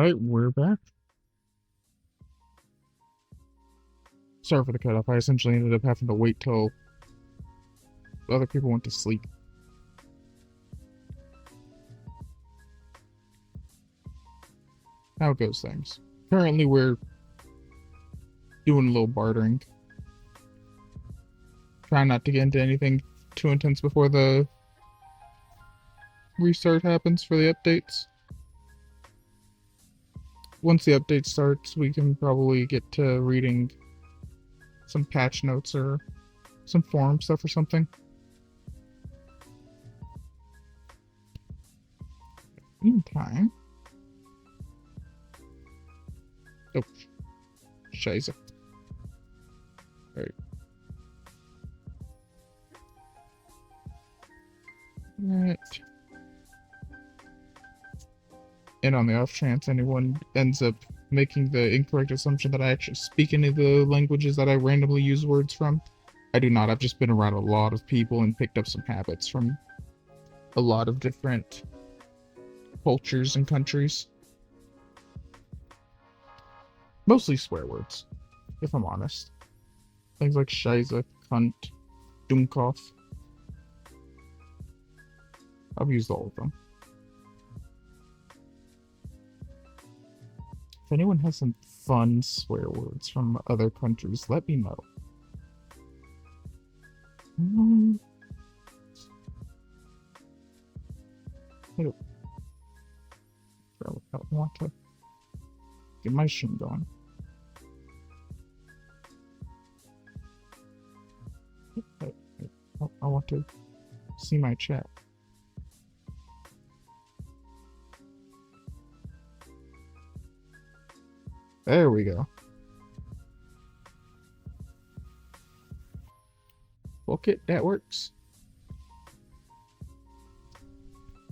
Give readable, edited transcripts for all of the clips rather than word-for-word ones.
Alright, we're back. Sorry for the cutoff. I essentially ended up having to wait till other people went to sleep. How goes things? Currently, we're doing a little bartering. Trying not to get into anything too intense before the restart happens for the updates. Once the update starts, we can probably get to reading some patch notes or some forum stuff or something. Meantime. Oh, scheiße. Alright. Right. And on the off chance anyone ends up making the incorrect assumption that I actually speak any of the languages that I randomly use words from, I do not. I've just been around a lot of people and picked up some habits from a lot of different cultures and countries. Mostly swear words, if I'm honest. Things like scheiße, cunt, dummkopf. I've used all of them. If anyone has some fun swear words from other countries, let me know. I want to get my stream going. I want to see my chat. There we go. Okay, that works.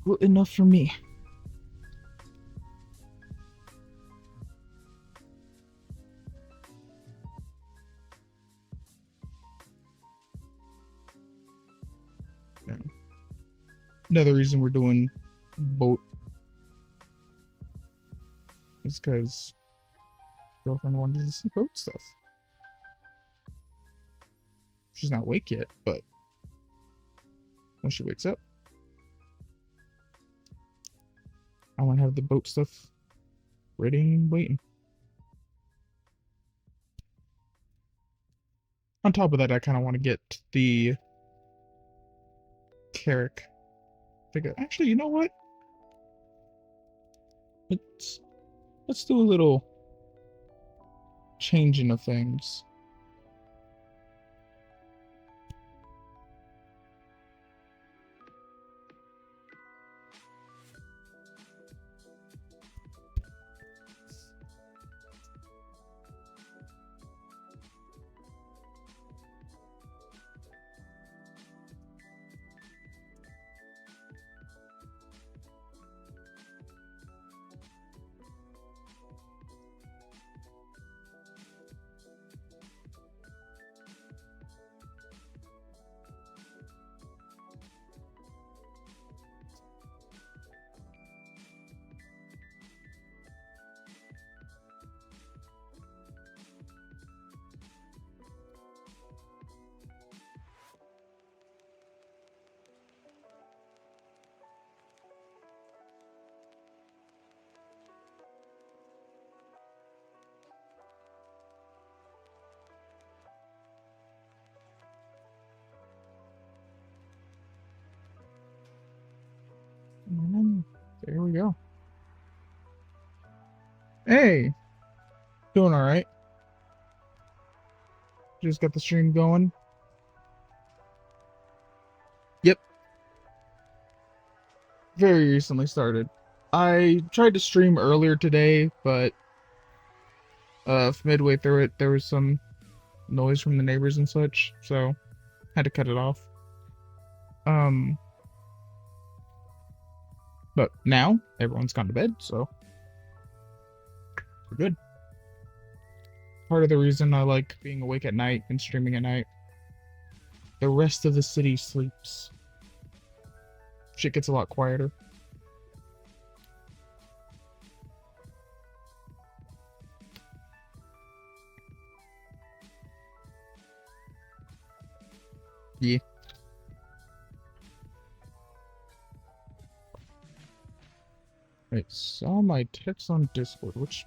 Good enough for me. Yeah. Another reason we're doing boat is because girlfriend wanted to see boat stuff. She's not awake yet, but when she wakes up, I want to have the boat stuff ready and waiting. On top of that, I kind of want to get the Carrick figure. Actually, you know what? Let's do a little changing of things. And there we go. Hey, doing all right. Just got the stream going. Yep, very recently started. I tried to stream earlier today, but midway through it, there was some noise from the neighbors and such, so had to cut it off. But now everyone's gone to bed, so we're good. Part of the reason I like being awake at night and streaming at night. The rest of the city sleeps. Shit gets a lot quieter. Yeah. Wait, saw my text on Discord. Which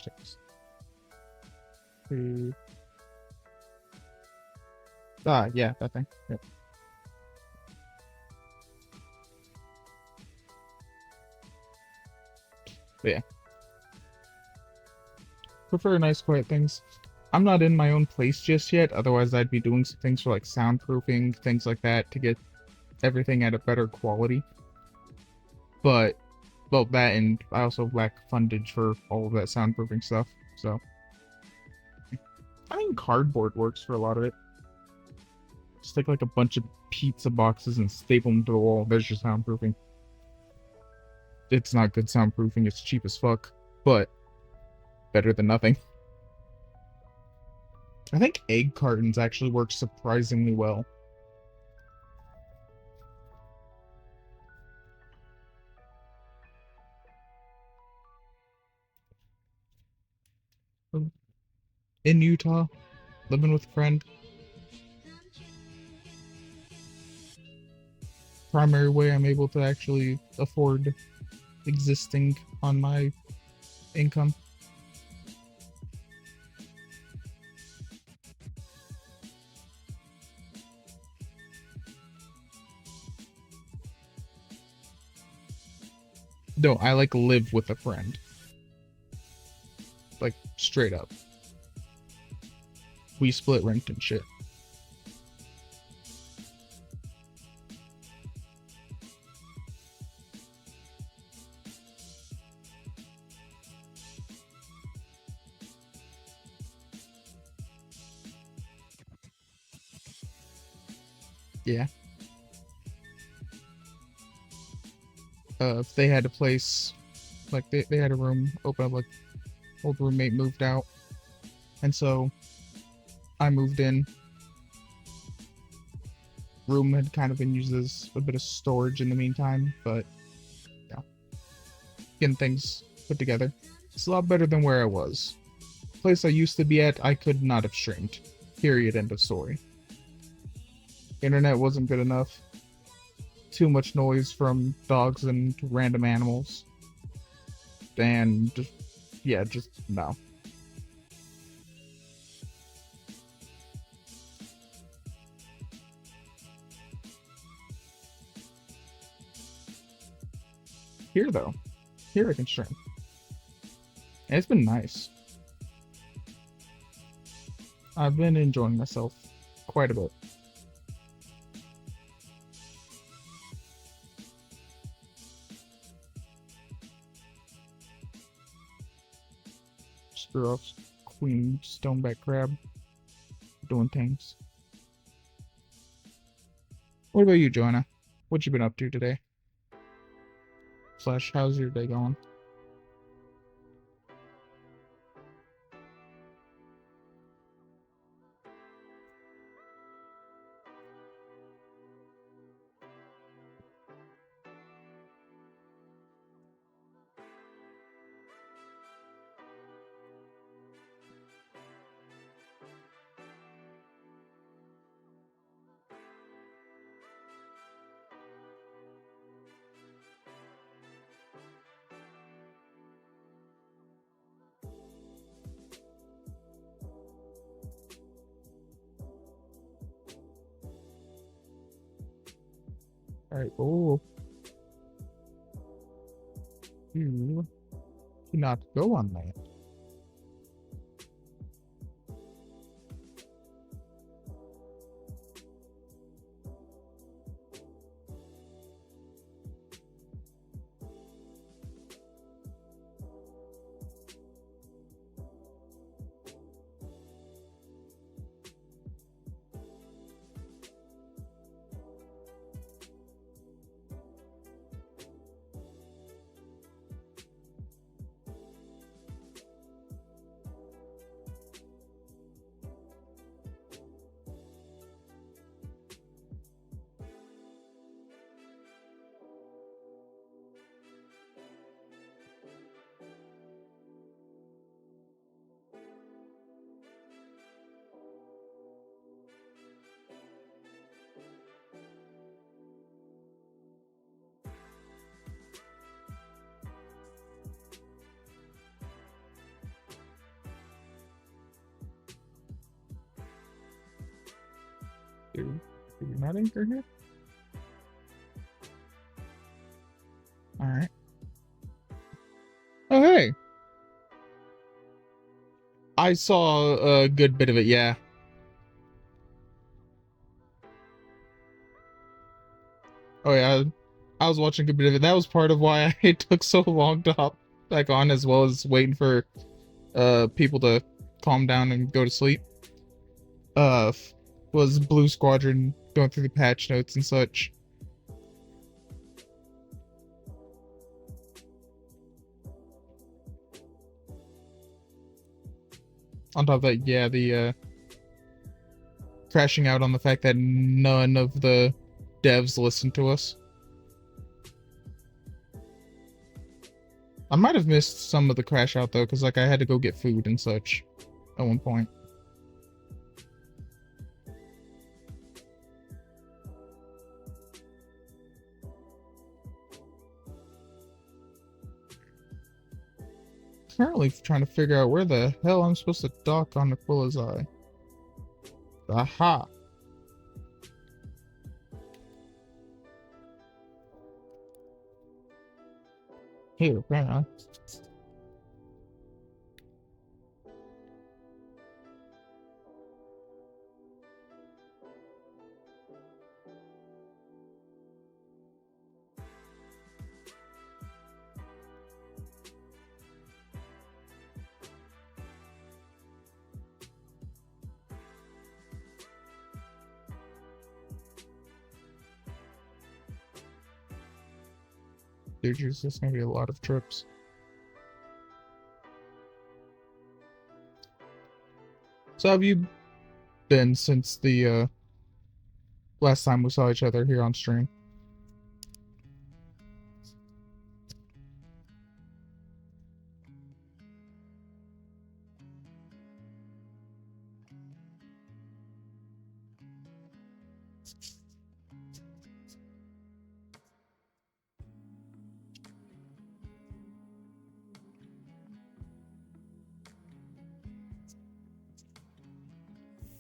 text? The yeah, that thing. Yep. But yeah. Prefer nice quiet things. I'm not in my own place just yet, otherwise I'd be doing some things for like soundproofing, things like that to get everything at a better quality. But well, that and I also lack fundage for all of that soundproofing stuff. So I mean cardboard works for a lot of it. Just take like a bunch of pizza boxes and staple them to the wall. There's your soundproofing. It's not good soundproofing, it's cheap as fuck, but better than nothing. I think egg cartons actually work surprisingly well. In Utah, living with a friend. Primary way I'm able to actually afford existing on my income. No, I like live with a friend. Like straight up. We split rent and shit. Yeah. If they had a place, like they had a room open up, like old roommate moved out, and so I moved in. Room had kind of been used as a bit of storage in the meantime, but yeah, getting things put together. It's a lot better than where I was. The place I used to be at, I could not have streamed. Period. End of story. Internet wasn't good enough. Too much noise from dogs and random animals. And yeah, just no. Here though, here I can stream. And it's been nice. I've been enjoying myself quite a bit. Screw off Queen Stoneback Crab doing things. What about you, Joanna? What you been up to today? Slash, how's your day going? Alright, oh. You cannot go on that. do we not anchor here? Alright. Oh, hey! I saw a good bit of it, yeah. Oh, yeah. I was watching a good bit of it. That was part of why it took so long to hop back on, as well as waiting for people to calm down and go to sleep. Was Blue Squadron going through the patch notes and such. On top of that, yeah, the crashing out on the fact that none of the devs listened to us. I might have missed some of the crash out though, because like I had to go get food and such at one point. Currently trying to figure out where the hell I'm supposed to dock on Aquila's Eye. Aha! Here, apparently. There's just gonna be a lot of trips. So have you been since the last time we saw each other here on stream?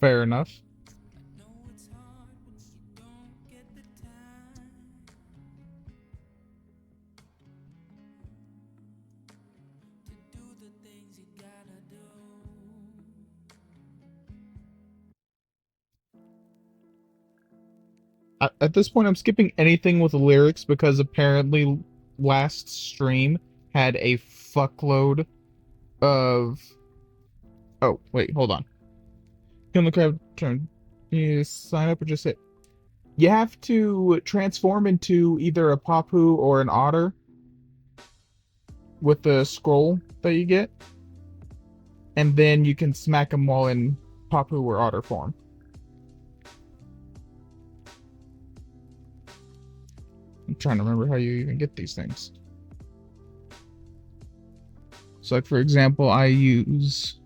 Fair enough. At this point, I'm skipping anything with lyrics because apparently last stream had a fuckload of... Oh, wait, hold on. Kill the crab turn. You sign up or just hit. You have to transform into either a Papu or an otter with the scroll that you get. And then you can smack them while in Papu or otter form. I'm trying to remember how you even get these things. So like for example, I use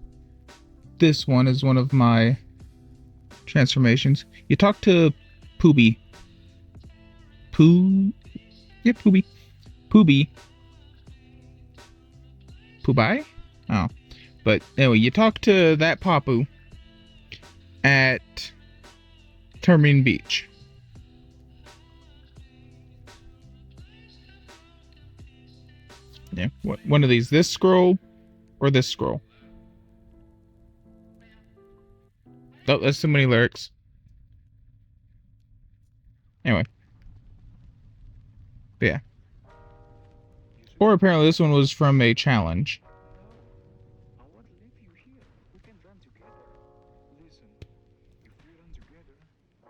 this one as one of my transformations. You talk to Pooby. Yeah, Pooby. Pooby. Poobai? Oh. But anyway, you talk to that Papu at Termine Beach. Yeah, one of these. This scroll or this scroll? Oh, that's too many lyrics. Anyway. But yeah. Or apparently this one was from a challenge.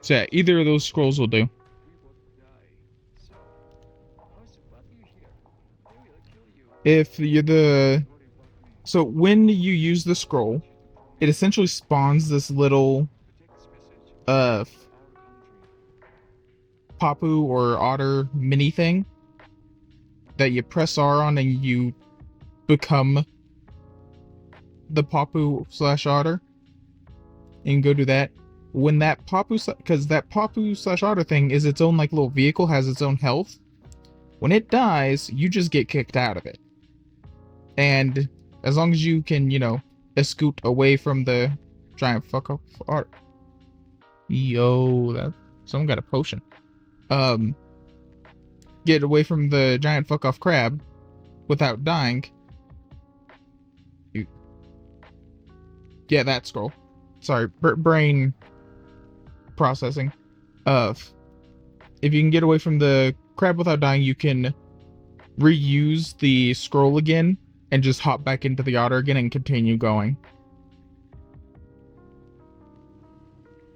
So yeah, either of those scrolls will do. If you're the... So when you use the scroll, it essentially spawns this little Papu or otter mini thing that you press R on and you become the Papu/otter. And you can go do that. When that Papu, because that Papu/otter thing is its own like little vehicle, has its own health. When it dies, you just get kicked out of it. And as long as you can, you know, scoot away from the giant fuck up otter. Yo, that someone got a potion. Um, get away from the giant fuck off crab without dying. You, yeah, that scroll. Sorry, brain processing. If you can get away from the crab without dying, you can reuse the scroll again and just hop back into the otter again and continue going.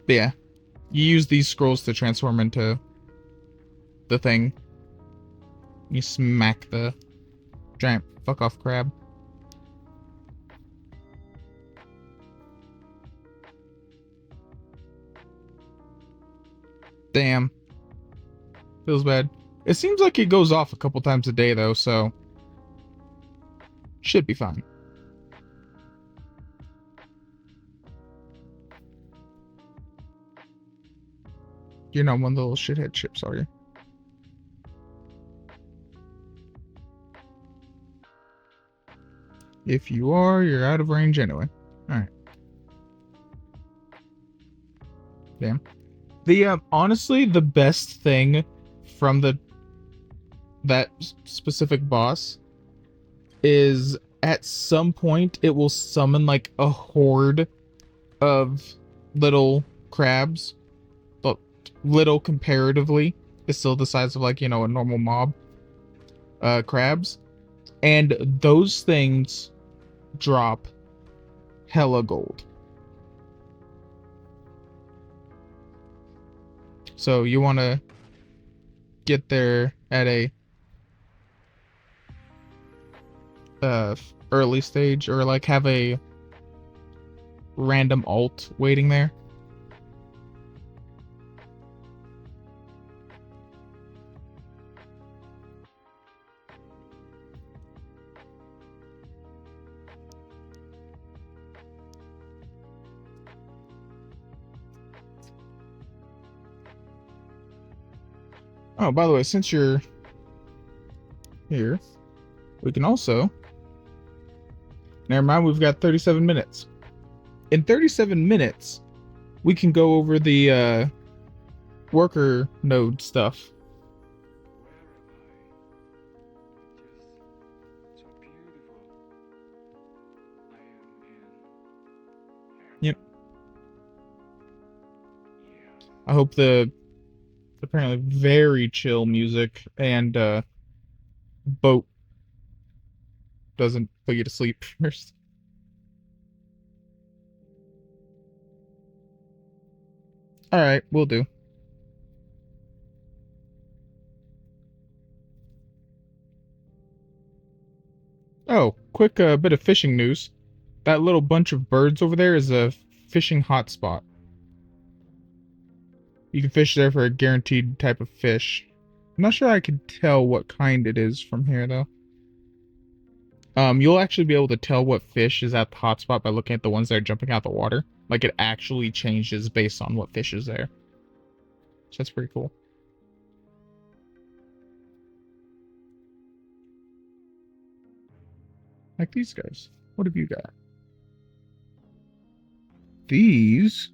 But yeah, you use these scrolls to transform into the thing. You smack the giant fuck off crab. Damn. Feels bad. It seems like it goes off a couple times a day though, so should be fine. You're not one of the little shithead chips, are you? If you are, you're out of range anyway. Alright. Damn. The honestly, the best thing from that specific boss is at some point it will summon like a horde of little crabs. But little comparatively is still the size of like, you know, a normal mob crabs. And those things drop hella gold. So you want to get there at a early stage, or like have a random alt waiting there. Oh, by the way, since you're here, we can also... Never mind, we've got 37 minutes. In 37 minutes, we can go over the worker node stuff. Yep. I hope the apparently very chill music and boat doesn't put you to sleep first. Alright, we'll do. Oh, quick bit of fishing news. That little bunch of birds over there is a fishing hotspot. You can fish there for a guaranteed type of fish. I'm not sure I can tell what kind it is from here, though. You'll actually be able to tell what fish is at the hotspot by looking at the ones that are jumping out the water. Like, it actually changes based on what fish is there. So that's pretty cool. Like these guys. What have you got? These...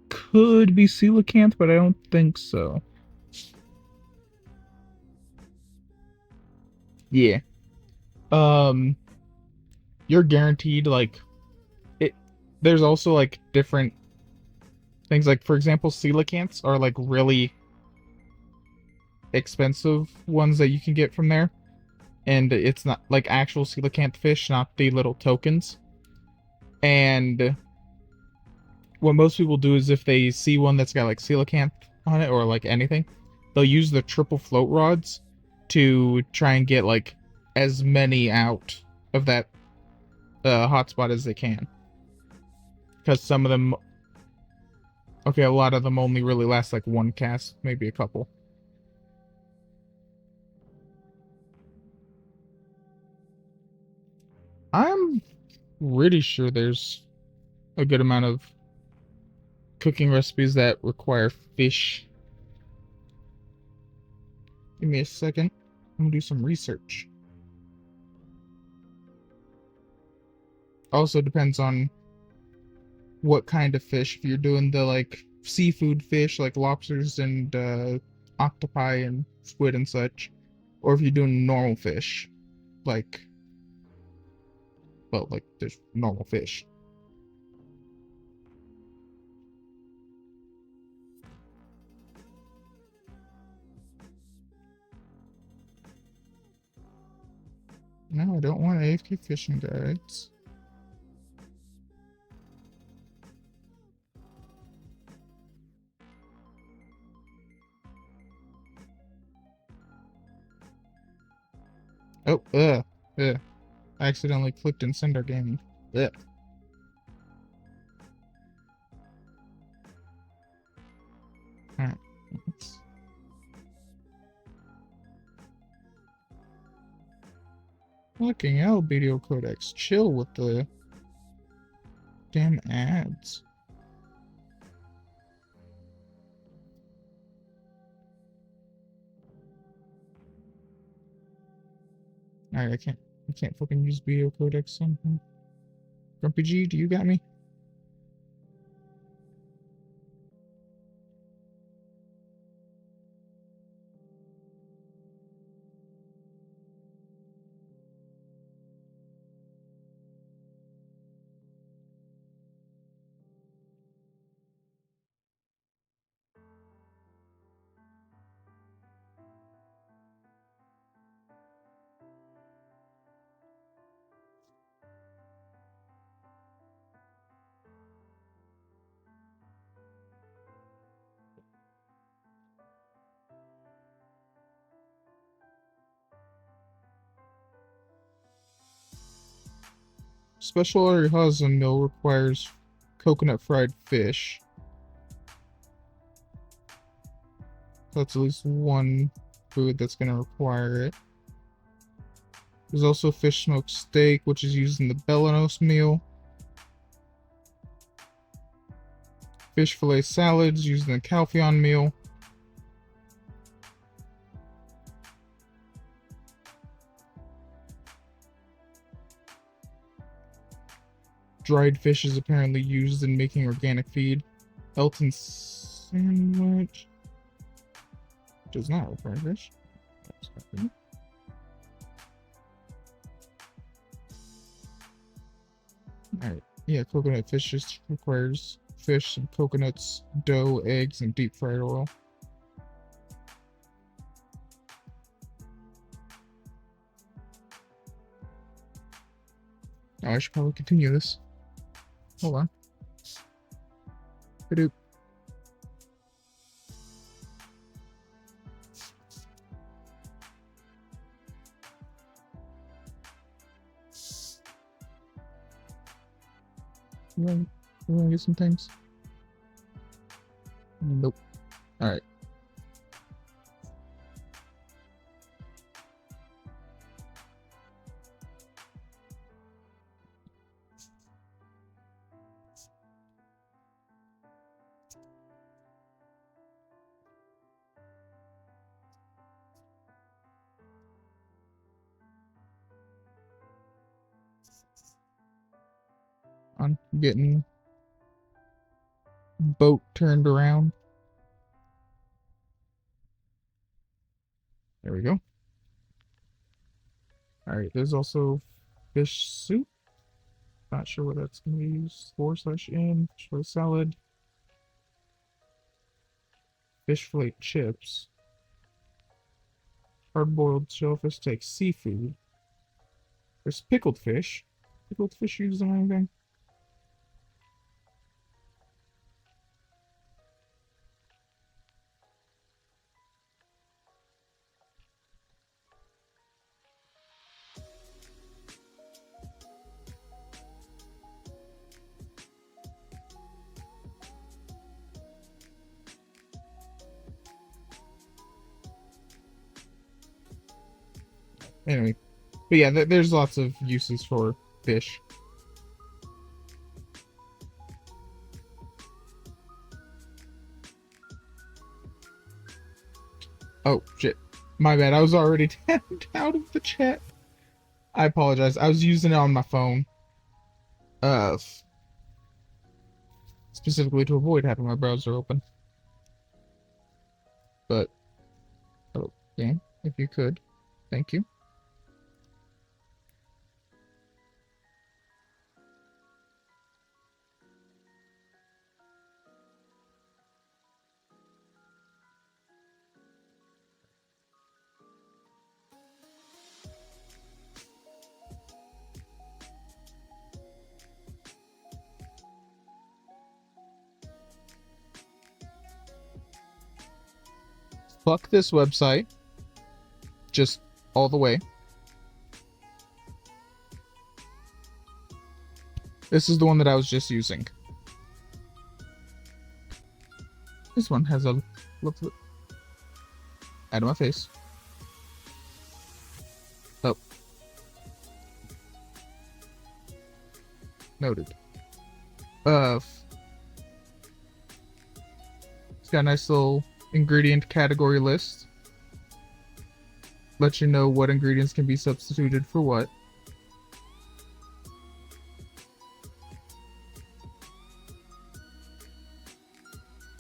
could be coelacanth, but I don't think so. Yeah. You're guaranteed, like... There's also, like, different things. Like, for example, coelacanths are, like, really expensive ones that you can get from there. And it's not, like, actual coelacanth fish, not the little tokens. And what most people do is if they see one that's got, like, coelacanth on it, or, like, anything, they'll use the triple float rods to try and get, like, as many out of that hotspot as they can. Because some of them... Okay, a lot of them only really last, like, one cast, maybe a couple. I'm pretty sure there's a good amount of cooking recipes that require fish. Give me a second. I'm gonna do some research. Also depends on what kind of fish. If you're doing the like seafood fish like lobsters and octopi and squid and such, or if you're doing normal fish like, well, like there's normal fish. No, I don't want AFK fishing guides. Oh, ugh. I accidentally clicked in Sender Gaming. Ugh. Alright. Fucking hell, video codecs. Chill with the damn ads. Alright, I can't fucking use video codecs somehow. Grumpy G, do you got me? Special order Husband meal requires coconut fried fish. That's at least one food that's going to require it. There's also fish smoked steak, which is used in the Belenos meal. Fish fillet salads used in the Calpheon meal. Dried fish is apparently used in making organic feed. Elton sandwich does not require fish. Alright, yeah, coconut fish just requires fish, some coconuts, dough, eggs, and deep fried oil. Oh, I should probably continue this. Hold on. Hadoop. You wanna get some things? Nope. Alright. I'm getting boat turned around. There we go. Alright, there's also fish soup. Not sure what that's going to be used for / in. Fish fillet salad. Fish fillet chips. Hard-boiled shellfish steak seafood. There's pickled fish. Pickled fish used on anything? Anyway, but yeah, there's lots of uses for fish. Oh, shit. My bad. I was already tapped out of the chat. I apologize. I was using it on my phone. f- specifically to avoid having my browser open. But, okay, if you could, thank you. Fuck this website. Just all the way. This is the one that I was just using. This one has a look out of my face. Oh. Noted. It's got a nice little ingredient category list. Let you know what ingredients can be substituted for what.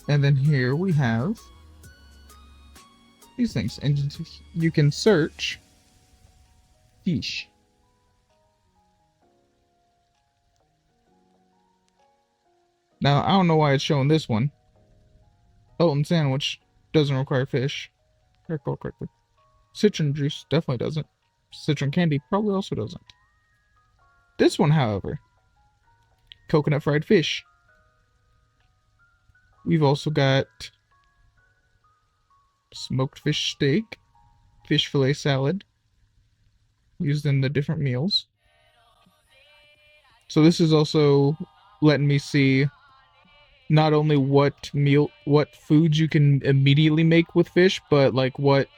And then here we have these things. And you can search fish. Now, I don't know why it's showing this one. Elton sandwich doesn't require fish. Recall correctly. Citron juice definitely doesn't. Citron candy probably also doesn't. This one, however, coconut fried fish. We've also got smoked fish steak, fish fillet salad, used in the different meals. So this is also letting me see not only what foods you can immediately make with fish, but like what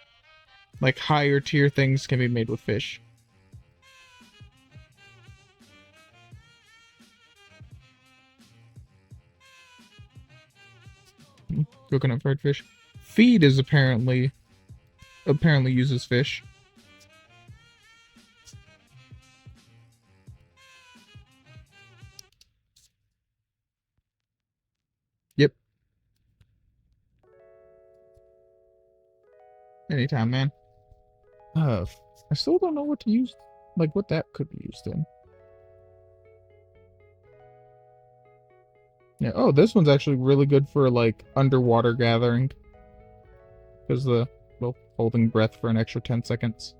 higher tier things can be made with fish. Coconut fried fish. Feed is apparently uses fish. Yep. Anytime, man. I still don't know what to use, like what that could be used in. Yeah. Oh, this one's actually really good for like underwater gathering, because holding breath for an extra 10 seconds.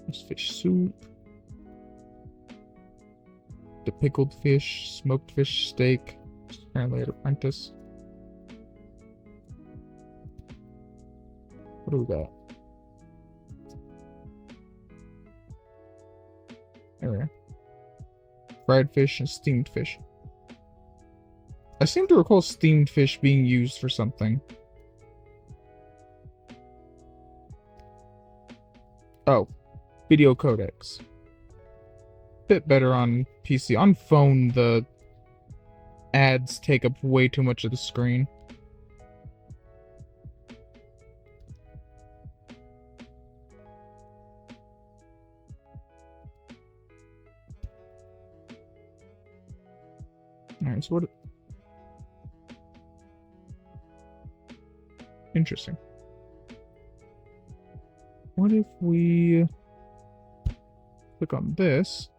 There's fish soup. The pickled fish, smoked fish steak, apparently at Apprentice. What do we got? There we are. Fried fish and steamed fish. I seem to recall steamed fish being used for something. Oh, video codecs. Bit better on PC. On phone, the ads take up way too much of the screen. Alright, so what... Interesting. What if we click on this?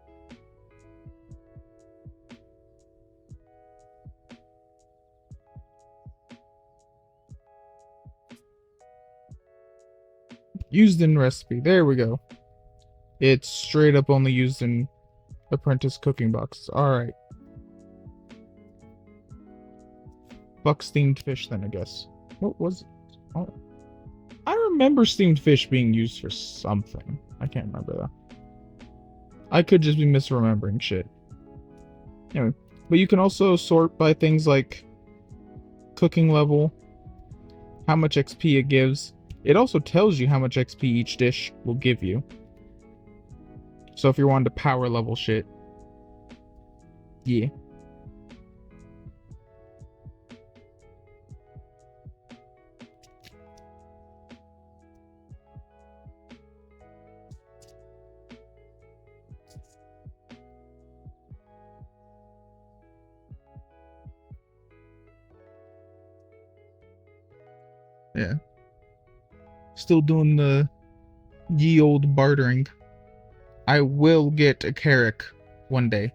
Used in recipe. There we go. It's straight up only used in Apprentice cooking boxes. Alright. Fuck steamed fish then, I guess. What was it? Oh. I remember steamed fish being used for something. I can't remember though. I could just be misremembering shit. Anyway, but you can also sort by things like cooking level, how much XP it gives. It also tells you how much XP each dish will give you. So if you're wanting to power level shit, yeah. Yeah. Still doing the ye old bartering. I will get a Carrack one day.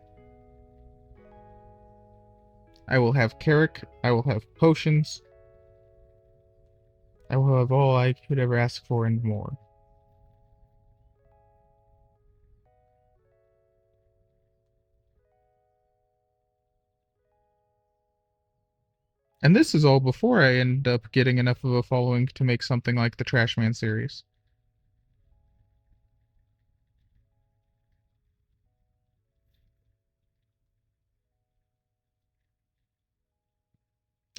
I will have Carrack, I will have potions, I will have all I could ever ask for and more. And this is all before I end up getting enough of a following to make something like the Trashman series.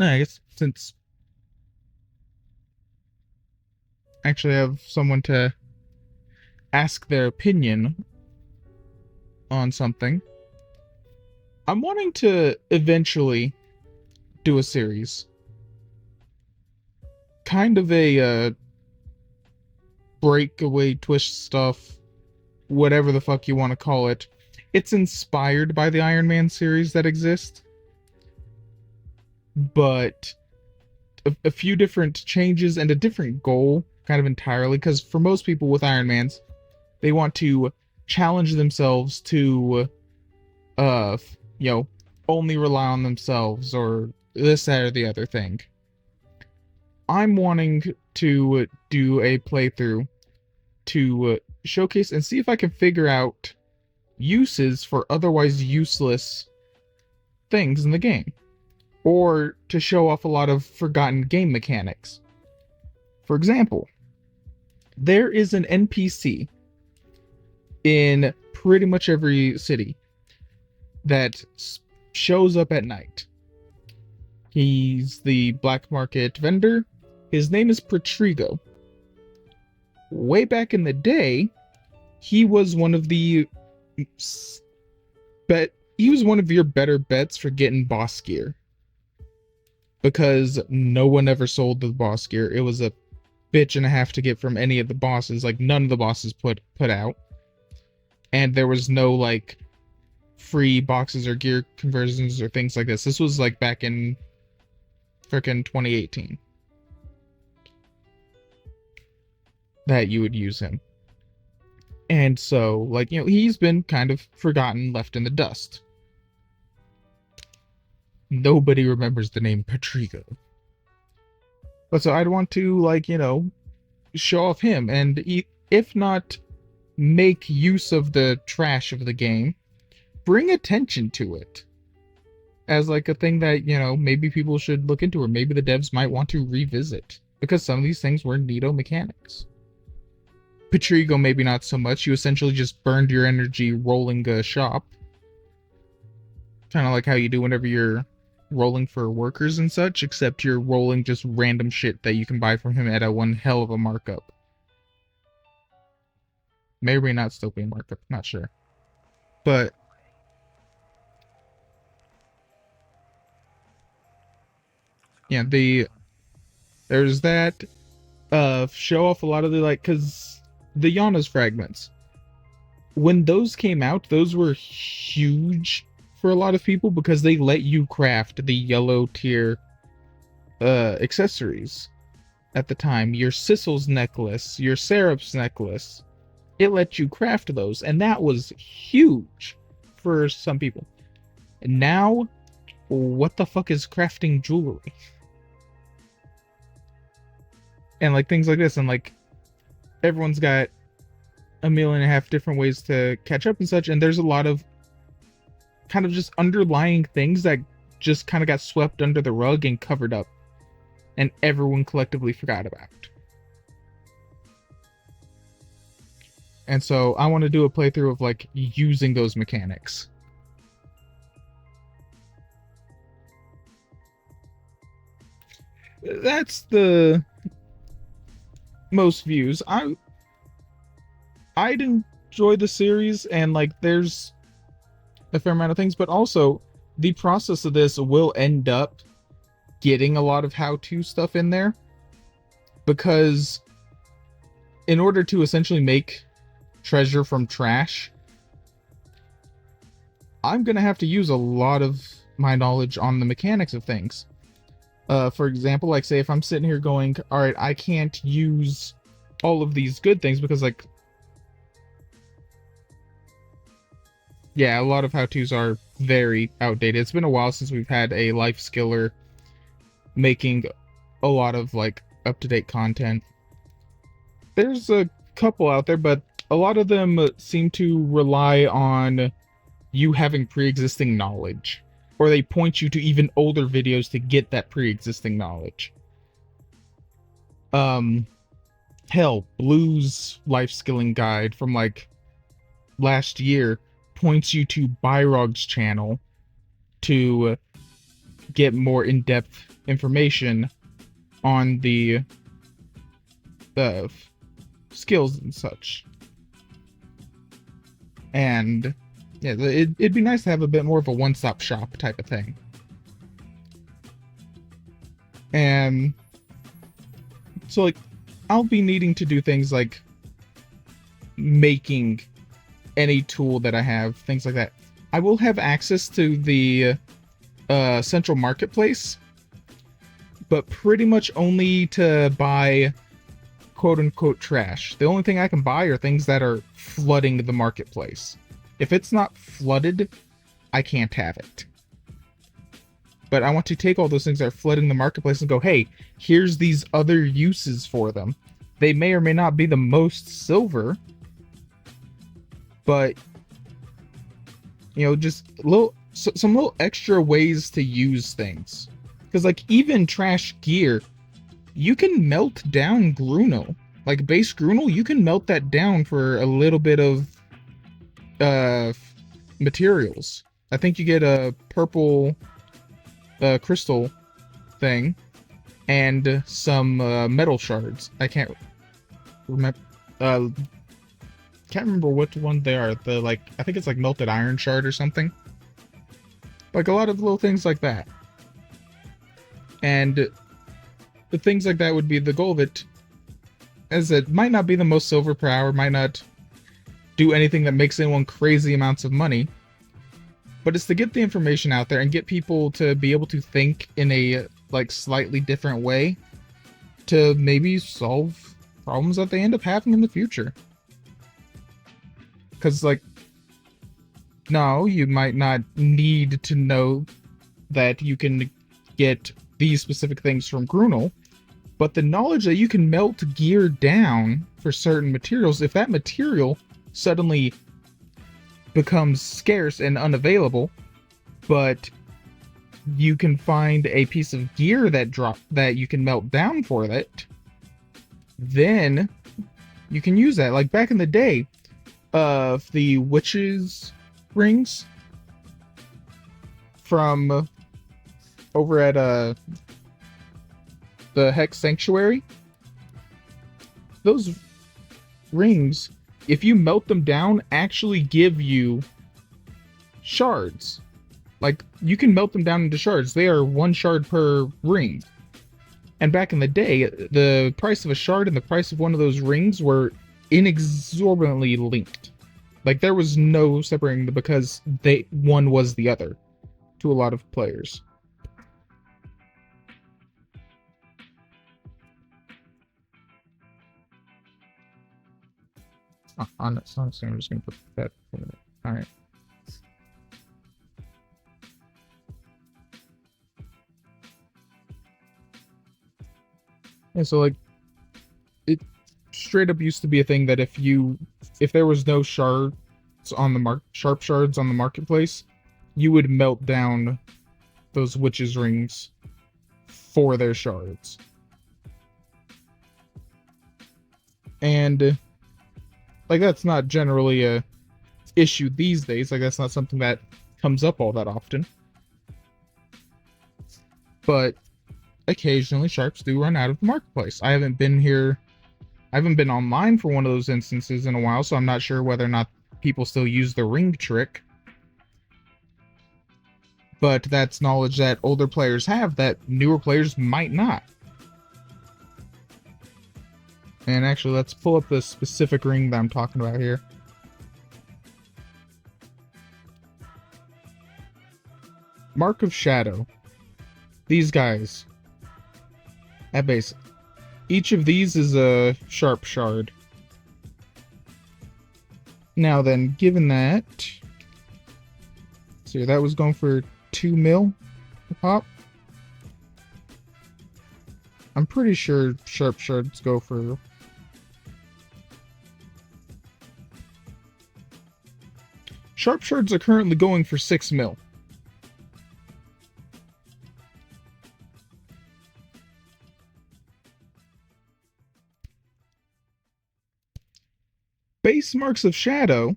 I guess since I actually have someone to ask their opinion on something, I'm wanting to eventually do a series. Kind of a breakaway twist stuff, whatever the fuck you want to call it. It's inspired by the Iron Man series that exist, but a few different changes and a different goal, kind of entirely, because for most people with Iron Mans, they want to challenge themselves to, you know, only rely on themselves, or this, that, or the other thing. I'm wanting to do a playthrough to showcase and see if I can figure out uses for otherwise useless things in the game, or to show off a lot of forgotten game mechanics. For example, there is an NPC in pretty much every city that shows up at night. He's the black market vendor. His name is Pertrigo. Way back in the day, he was one of the he was one of your better bets for getting boss gear, because no one ever sold the boss gear. It was a bitch and a half to get from any of the bosses. Like, none of the bosses put out, and there was no like free boxes or gear conversions or things like this. This was like back in frickin' 2018 that you would use him. And so, like, you know, he's been kind of forgotten, left in the dust. Nobody remembers the name Pertrigo. But so I'd want to, like, you know, show off him, and if not make use of the trash of the game, bring attention to it as like a thing that, you know, maybe people should look into, or maybe the devs might want to revisit, because some of these things were neato mechanics. Pertrigo maybe not so much. You essentially just burned your energy rolling a shop, kind of like how you do whenever you're rolling for workers and such, except you're rolling just random shit that you can buy from him at a one hell of a markup. Maybe not still be a markup, not sure. But yeah, there's that. Show off a lot of the, like, because the Yana's fragments, when those came out, those were huge for a lot of people because they let you craft the yellow tier accessories at the time. Your Sissel's necklace, your Serap's necklace, it let you craft those, and that was huge for some people. And now, what the fuck is crafting jewelry? And like things like this, and like everyone's got a million and a half different ways to catch up and such, and there's a lot of kind of just underlying things that just kind of got swept under the rug and covered up, and everyone collectively forgot about. And so I want to do a playthrough of like using those mechanics. That's the most views. I'd enjoy the series, and like there's a fair amount of things, but also the process of this will end up getting a lot of how-to stuff in there, because in order to essentially make treasure from trash, I'm gonna have to use a lot of my knowledge on the mechanics of things. For example, like say if I'm sitting here going, all right, I can't use all of these good things because like, yeah, a lot of how-tos are very outdated. It's been a while since we've had a life skiller making a lot of like up-to-date content. There's a couple out there, but a lot of them seem to rely on you having pre-existing knowledge, or they point you to even older videos to get that pre-existing knowledge. Um, hell, Blue's life skilling guide from like last year points you to Byrog's channel to get more in-depth information on the skills and such. And yeah, it'd be nice to have a bit more of a one-stop shop type of thing. And so like I'll be needing to do things like making any tool that I have, things like that. I will have access to the central marketplace, but pretty much only to buy quote-unquote trash. The only thing I can buy are things that are flooding the marketplace. If it's not flooded, I can't have it. But I want to take all those things that are flooding the marketplace and go, hey, here's these other uses for them. They may or may not be the most silver, but you know, just some little extra ways to use things. Because like even trash gear, you can melt down Gruno. Like base Gruno, you can melt that down for a little bit of materials. I think you get a purple crystal thing and some metal shards. I can't remember which one they are. The like I think it's like melted iron shard or something. Like a lot of little things like that. And the things like that would be the goal of it, as it might not be the most silver per hour, might not do anything that makes anyone crazy amounts of money, but it's to get the information out there and get people to be able to think in a like slightly different way to maybe solve problems that they end up having in the future. Because like, no, you might not need to know that you can get these specific things from Grunel, but the knowledge that you can melt gear down for certain materials, if that material suddenly becomes scarce and unavailable, but you can find a piece of gear that you can melt down for that, then you can use that. Like back in the day, the witches rings from over at the Hex Sanctuary, those rings, if you melt them down, actually give you shards. Like, you can melt them down into shards. They are 1 shard per ring. And back in the day, the price of a shard and the price of one of those rings were inexorbitantly linked. Like, there was no separating them because one was the other to a lot of players. Honestly, I'm just gonna put that. All right. Yeah, so like, it straight up used to be a thing that if there was no shards on the sharp shards on the marketplace, you would melt down those witches rings for their shards. And like, that's not generally a issue these days. Like, that's not something that comes up all that often. But occasionally sharps do run out of the marketplace. I haven't been online for one of those instances in a while, so I'm not sure whether or not people still use the ring trick. But that's knowledge that older players have that newer players might not. And actually, let's pull up the specific ring that I'm talking about here. Mark of Shadow. These guys, At base, each of these is a sharp shard. Now then, given that, so that was going for 2 mil a pop. I'm pretty sure sharp shards go for... Sharp shards are currently going for 6 mil. Base Marks of Shadow.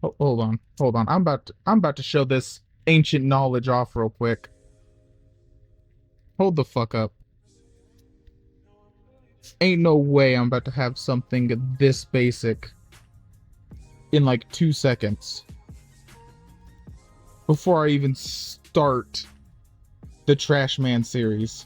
Oh, hold on. I'm about to show this ancient knowledge off real quick. Hold the fuck up. Ain't no way I'm about to have something this basic in like 2 seconds before I even start the Trash Man series.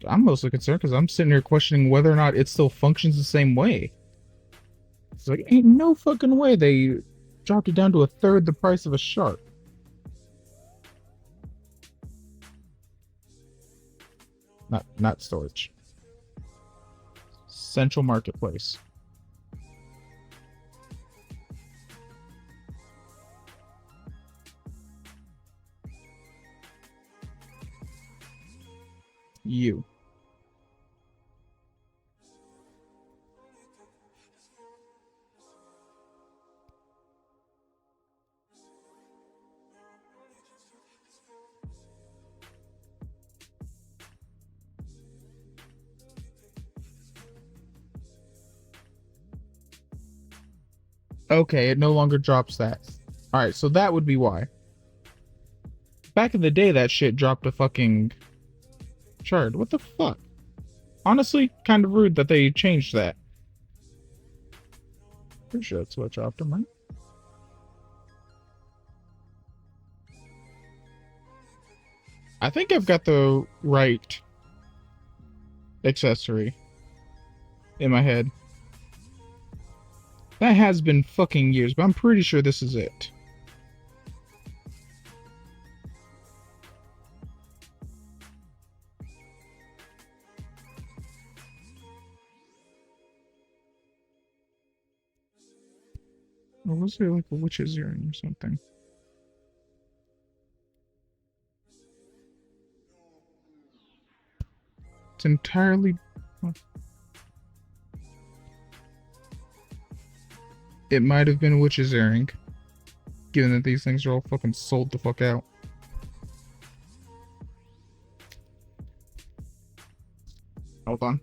I'm mostly concerned because I'm sitting here questioning whether or not it still functions the same way. It's like, ain't no fucking way they dropped it down to 1/3 the price of a shark. Not storage. Central Marketplace. You. Okay, it no longer drops that. Alright, so that would be why. Back in the day, that shit dropped a fucking shard. What the fuck? Honestly, kind of rude that they changed that. Pretty sure that's what dropped them, right? I think I've got the right accessory in my head. That has been fucking years, but I'm pretty sure this is it. Or was there like a witch's earring or something? It's entirely... It might have been a witch's earring, given that these things are all fucking sold the fuck out. Hold on.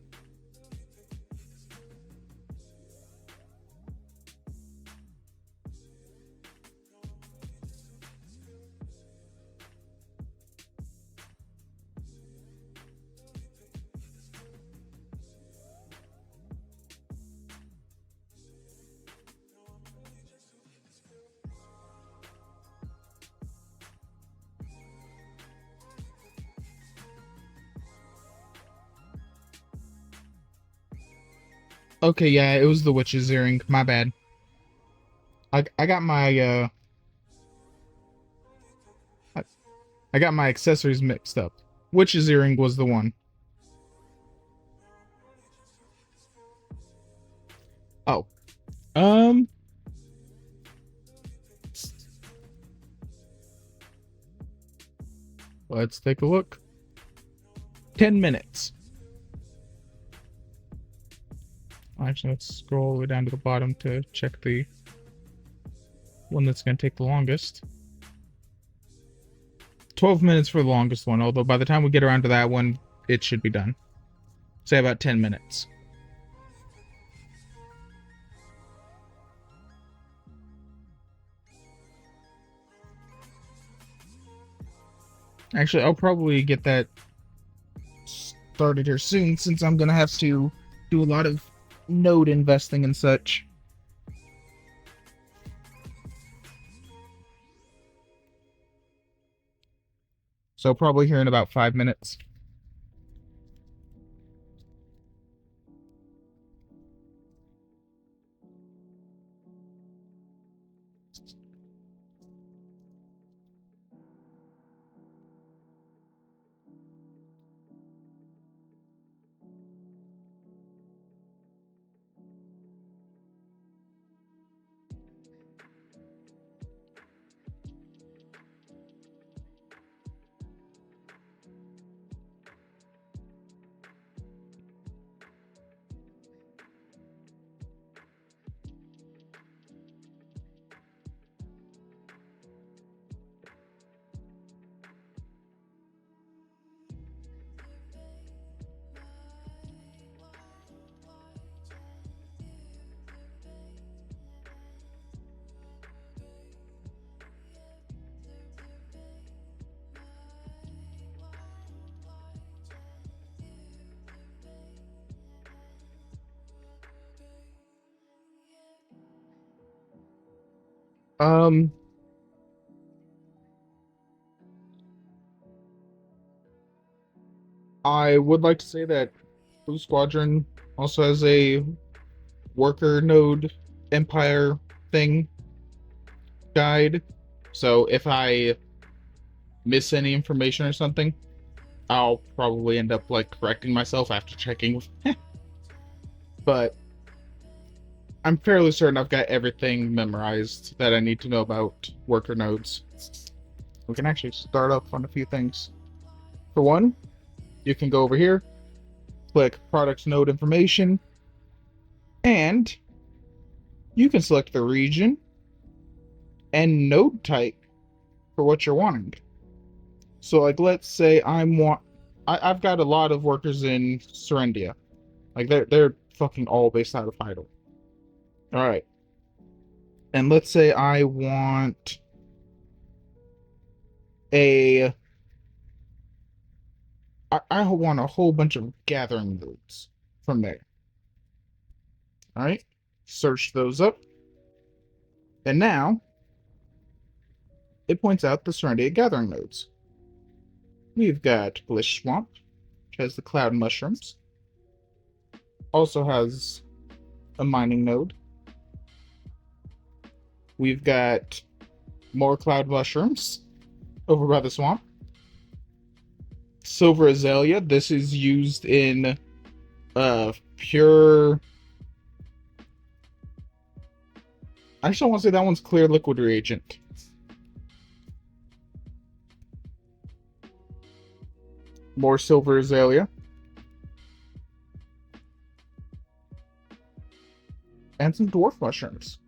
Okay, yeah, it was the witch's earring. My bad. I got my I got my accessories mixed up. Witch's earring was the one. Oh. Um let's take a look. 10 minutes. Actually, let's scroll all the way down to the bottom to check the one that's going to take the longest. 12 minutes for the longest one, although by the time we get around to that one, it should be done. Say about 10 minutes. Actually, I'll probably get that started here soon, since I'm going to have to do a lot of node investing and such. So probably here in about 5 minutes. Um, I would like to say that Blue Squadron also has a worker node empire thing guide. So if I miss any information or something, I'll probably end up like correcting myself after checking. But I'm fairly certain I've got everything memorized that I need to know about worker nodes. We can actually start up on a few things. For one, you can go over here, click product node information, and you can select the region and node type for what you're wanting. So like let's say I've got a lot of workers in Serendia. Like they're fucking all based out of Heidel. Alright. And let's say I want a I want a whole bunch of gathering nodes from there. Alright. Search those up. And now it points out the Serendia gathering nodes. We've got Blish Swamp, which has the cloud mushrooms. Also has a mining node. We've got more cloud mushrooms over by the swamp. Silver Azalea. This is used in pure. I just don't want to say that one's clear liquid reagent. More Silver Azalea. And some dwarf mushrooms.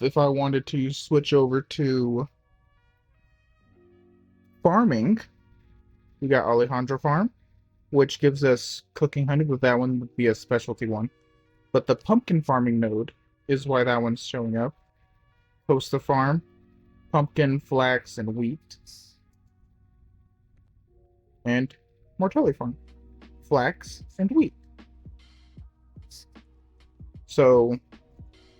If I wanted to switch over to farming, we got Alejandro Farm, which gives us cooking honey, but that one would be a specialty one. But the pumpkin farming node is why that one's showing up. Costa Farm, pumpkin, flax, and wheat. And Mortelli Farm, flax, and wheat. So,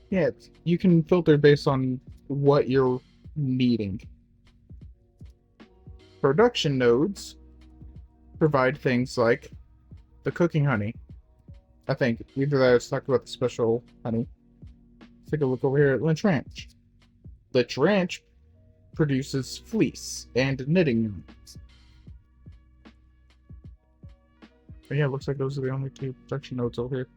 yeah, you can filter based on what you're needing. Production nodes provide things like the cooking honey. I think either that or it's talked about the special honey. Let's take a look over here at Lynch Ranch. Lynch Ranch produces fleece and knitting yarns. But yeah, it looks like those are the only two production nodes over here.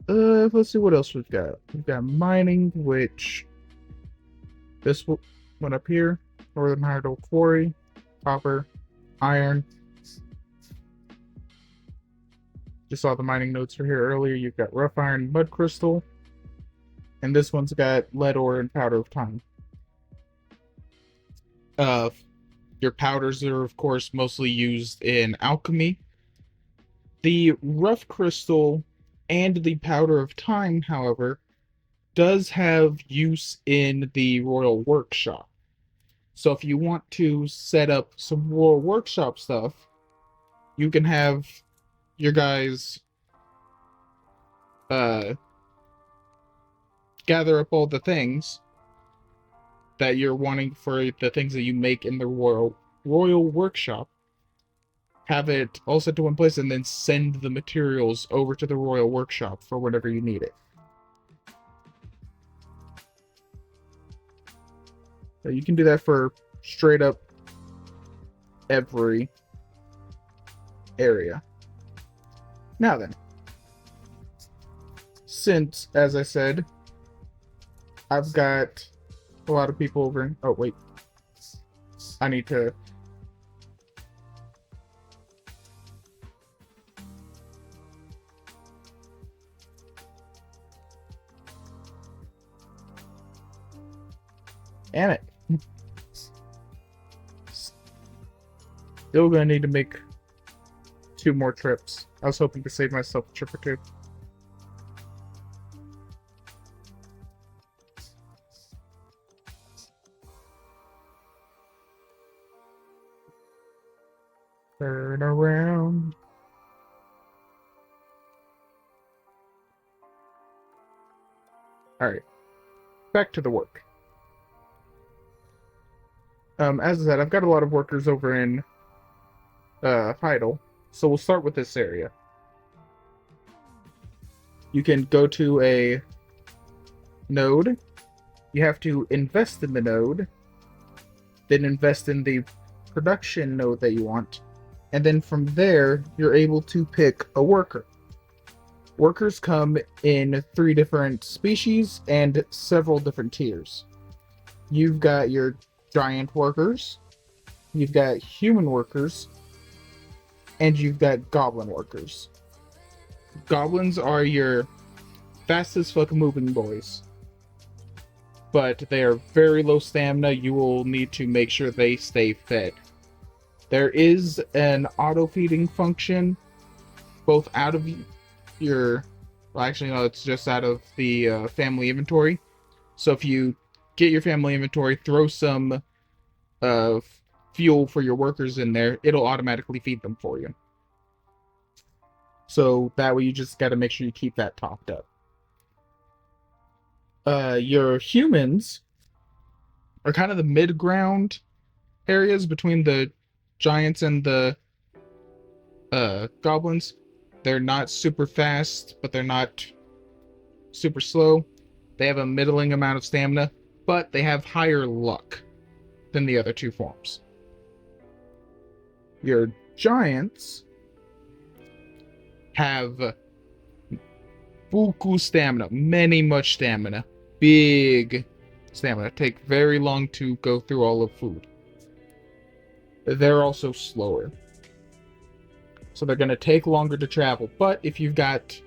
Let's see what else we've got. We've got mining, which this one up here, Northern Hydro Quarry, copper, iron. Just saw the mining nodes for here earlier. You've got rough iron, mud crystal, and this one's got lead ore and powder of time. Your powders are of course mostly used in alchemy. The rough crystal and the powder of time, however, does have use in the Royal Workshop. So if you want to set up some Royal Workshop stuff, you can have your guys gather up all the things that you're wanting for the things that you make in the Royal Workshop, have it all set to one place, and then send the materials over to the Royal Workshop for whenever you need it. So you can do that for straight up every area. Now then, since, as I said, I've got a lot of people over in... Oh, wait. I need to... Damn it. Still gonna need to make 2 more trips. I was hoping to save myself a trip or 2. Turn around. Alright. Back to the work. As I said, I've got a lot of workers over in Heidel, so we'll start with this area. You can go to a node. You have to invest in the node, then invest in the production node that you want, and then from there, you're able to pick a worker. Workers come in 3 different species and several different tiers. You've got your giant workers, you've got human workers, and you've got goblin workers. Goblins are your fastest fucking moving boys, but they are very low stamina. You will need to make sure they stay fed. There is an auto feeding function both out of your... Well, actually, no, it's just out of the family inventory. So if you get your family inventory, throw some fuel for your workers in there, it'll automatically feed them for you. So that way you just got to make sure you keep that topped up. Your humans are kind of the mid-ground areas between the giants and the goblins. They're not super fast, but they're not super slow. They have a middling amount of stamina, but they have higher luck than the other 2 forms. Your giants have buku stamina, much stamina, big stamina. Take very long to go through all of food. They're also slower, so they're going to take longer to travel. But if you've got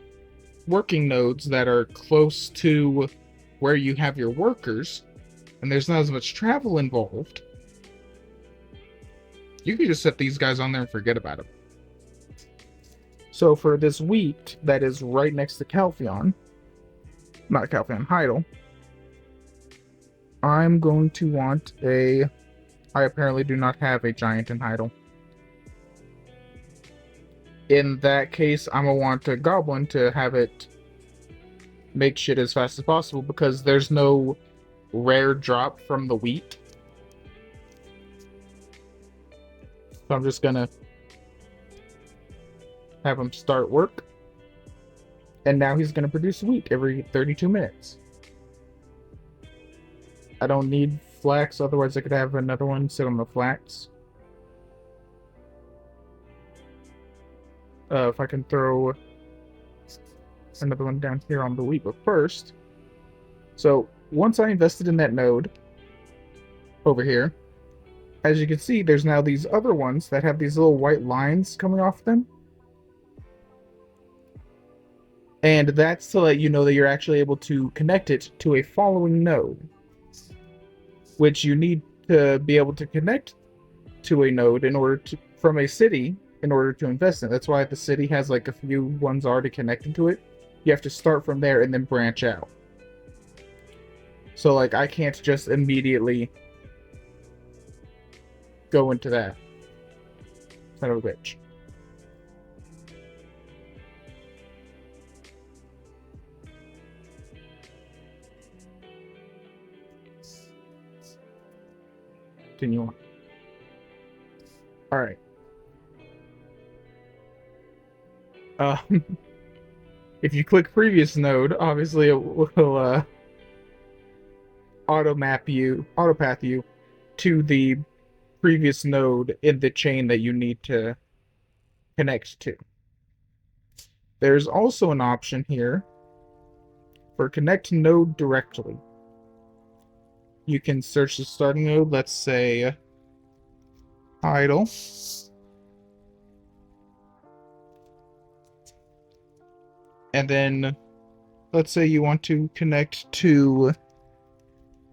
working nodes that are close to where you have your workers, and there's not as much travel involved, you can just set these guys on there and forget about them. So for this wheat that is right next to Calpheon, not Calpheon, Heidel, I'm going to want a... I apparently do not have a giant in Heidel. In that case, I'm going to want a goblin to have it make shit as fast as possible, because there's no rare drop from the wheat. So I'm just going to have him start work. And now he's going to produce wheat every 32 minutes. I don't need flax, otherwise I could have another one sit on the flax. If I can throw another one down here on the wheat, but first... So, once I invested in that node over here, as you can see, there's now these other ones that have these little white lines coming off them. And that's to let you know that you're actually able to connect it to a following node, which you need to be able to connect to a node in order to, from a city, in order to invest in it. That's why the city has like a few ones already connected to it. You have to start from there and then branch out. So like I can't just immediately go into that. Son of a bitch. Continue on. Alright. If you click previous node, obviously it will autopath you to the previous node in the chain that you need to connect to. There's also an option here for connect node directly. You can search the starting node, let's say idle. And then let's say you want to connect to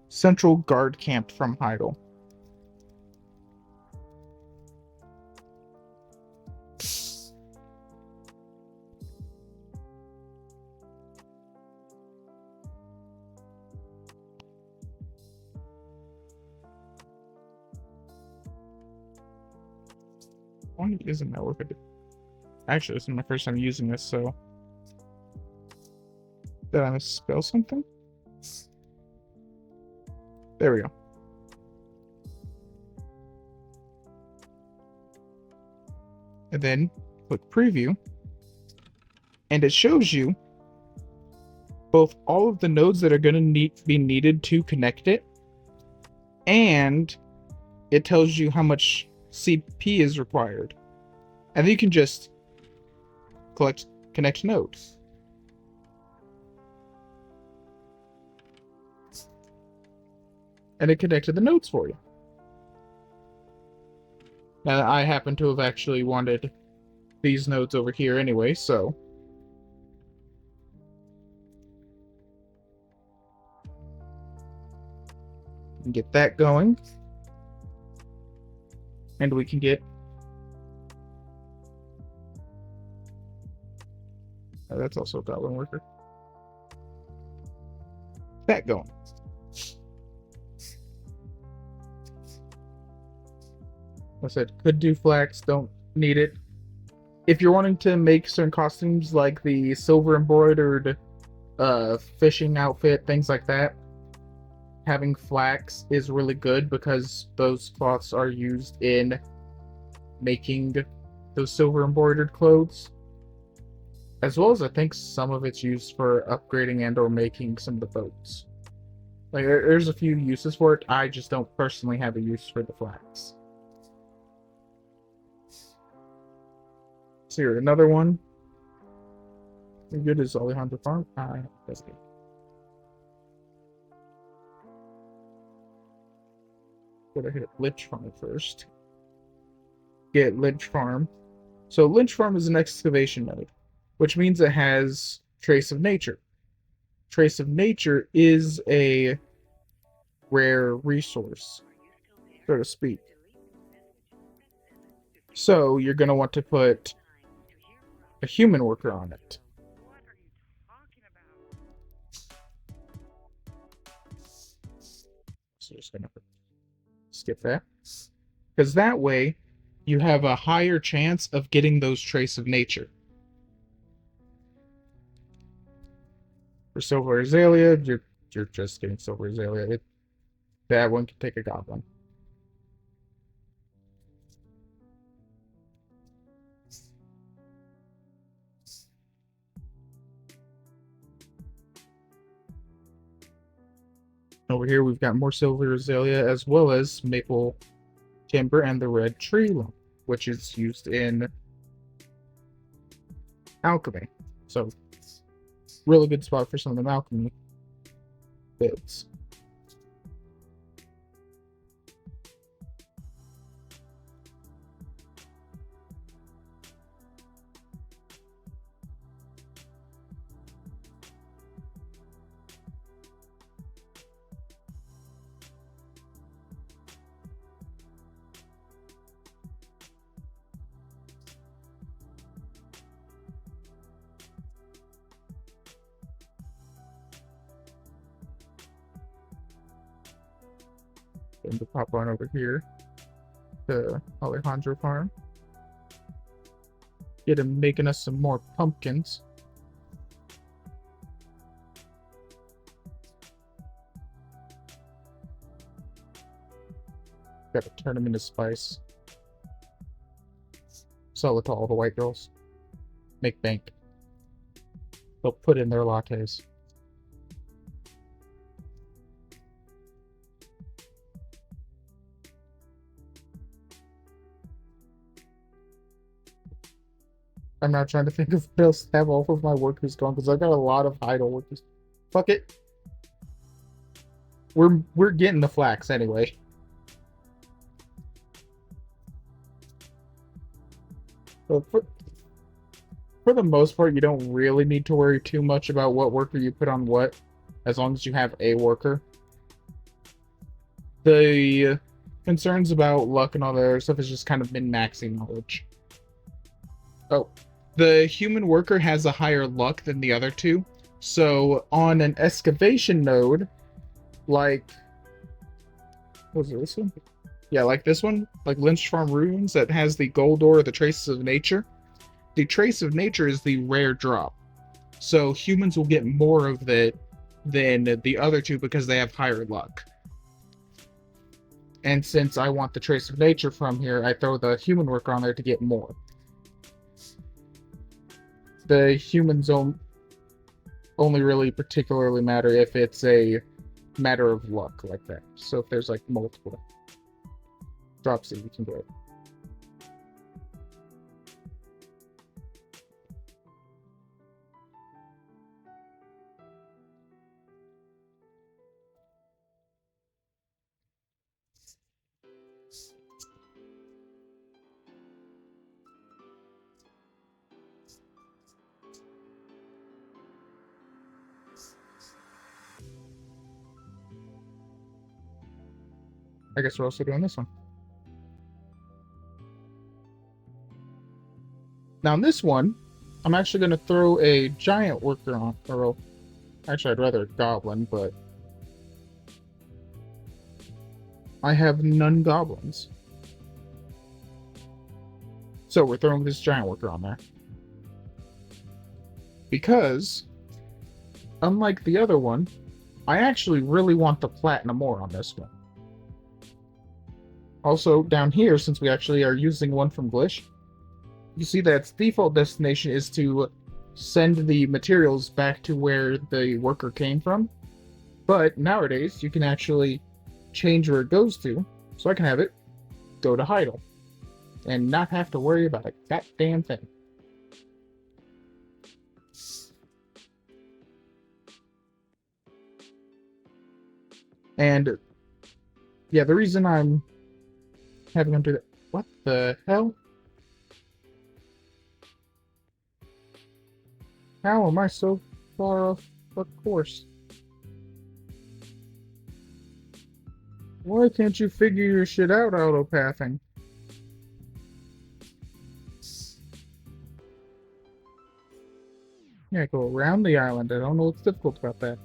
Central Guard Camp from Heidel. Why isn't that working? Actually, this is my first time using this, so... Did I misspell something? There we go. And then click preview. And it shows you both all of the nodes that are going to be needed to connect it, and it tells you how much CP is required. And then you can just connect nodes. And it connected the nodes for you. Now, I happen to have actually wanted these nodes over here anyway, so... get that going. And we can get... Oh, that's also a goblin worker. That going. I said, could do flax, don't need it. If you're wanting to make certain costumes like the silver embroidered fishing outfit, things like that, having flax is really good because those cloths are used in making those silver embroidered clothes. As well as I think some of it's used for upgrading and or making some of the boats. Like, there's a few uses for it. I just don't personally have a use for the flax. So here, another one. How good is Alejandro Farm? That's good. Gotta hit Lynch Farm first. Get Lynch Farm. So Lynch Farm is an excavation node, which means it has Trace of Nature. Trace of Nature is a rare resource, so to speak. So you're going to want to put a human worker on it. So just going to skip that. Because that way, you have a higher chance of getting those Trace of Nature. For Silver Azalea, you're just getting Silver Azalea. That one can take a goblin. Over here, we've got more Silver Azalea as well as Maple Timber and the Red Tree Lump, which is used in alchemy. So, really good spot for some of the alchemy bits. And to pop on over here to Alejandro Farm. Get him making us some more pumpkins. Gotta turn them into spice. Sell it to all the white girls. make bank. They'll put in their lattes. I'm not trying to think of what else to have all of my workers gone because I've got a lot of idle workers. Fuck it. We're getting the flax anyway. But for the most part, you don't really need to worry too much about what worker you put on what, as long as you have a worker. The concerns about luck and all that other stuff is just kind of min-maxing knowledge. Oh, the human worker has a higher luck than the other two. So on an excavation node, like, what was it, this one? Yeah, like this one, like Lynch Farm Ruins, that has the gold ore or the Traces of Nature. The Trace of Nature is the rare drop. So humans will get more of it than the other two because they have higher luck. And since I want the Trace of Nature from here, I throw the human worker on there to get more. The humans only really particularly matter if it's a matter of luck like that. So if there's like multiple drops that you can get. I guess we're also doing this one. Now, in this one, I'm actually going to throw a giant worker on. Or, actually, I'd rather a goblin, but I have none goblins. So we're throwing this giant worker on there. Because, unlike the other one, I actually really want the platinum ore on this one. Also, down here, since we actually are using one from Glish, you see that its default destination is to send the materials back to where the worker came from. But nowadays, you can actually change where it goes to, so I can have it go to Heidel and not have to worry about a goddamn thing. And yeah, the reason I'm having them do that. What the hell? How am I so far off the course? Why can't you figure your shit out, autopathing? Yeah, go around the island. I don't know what's difficult about that.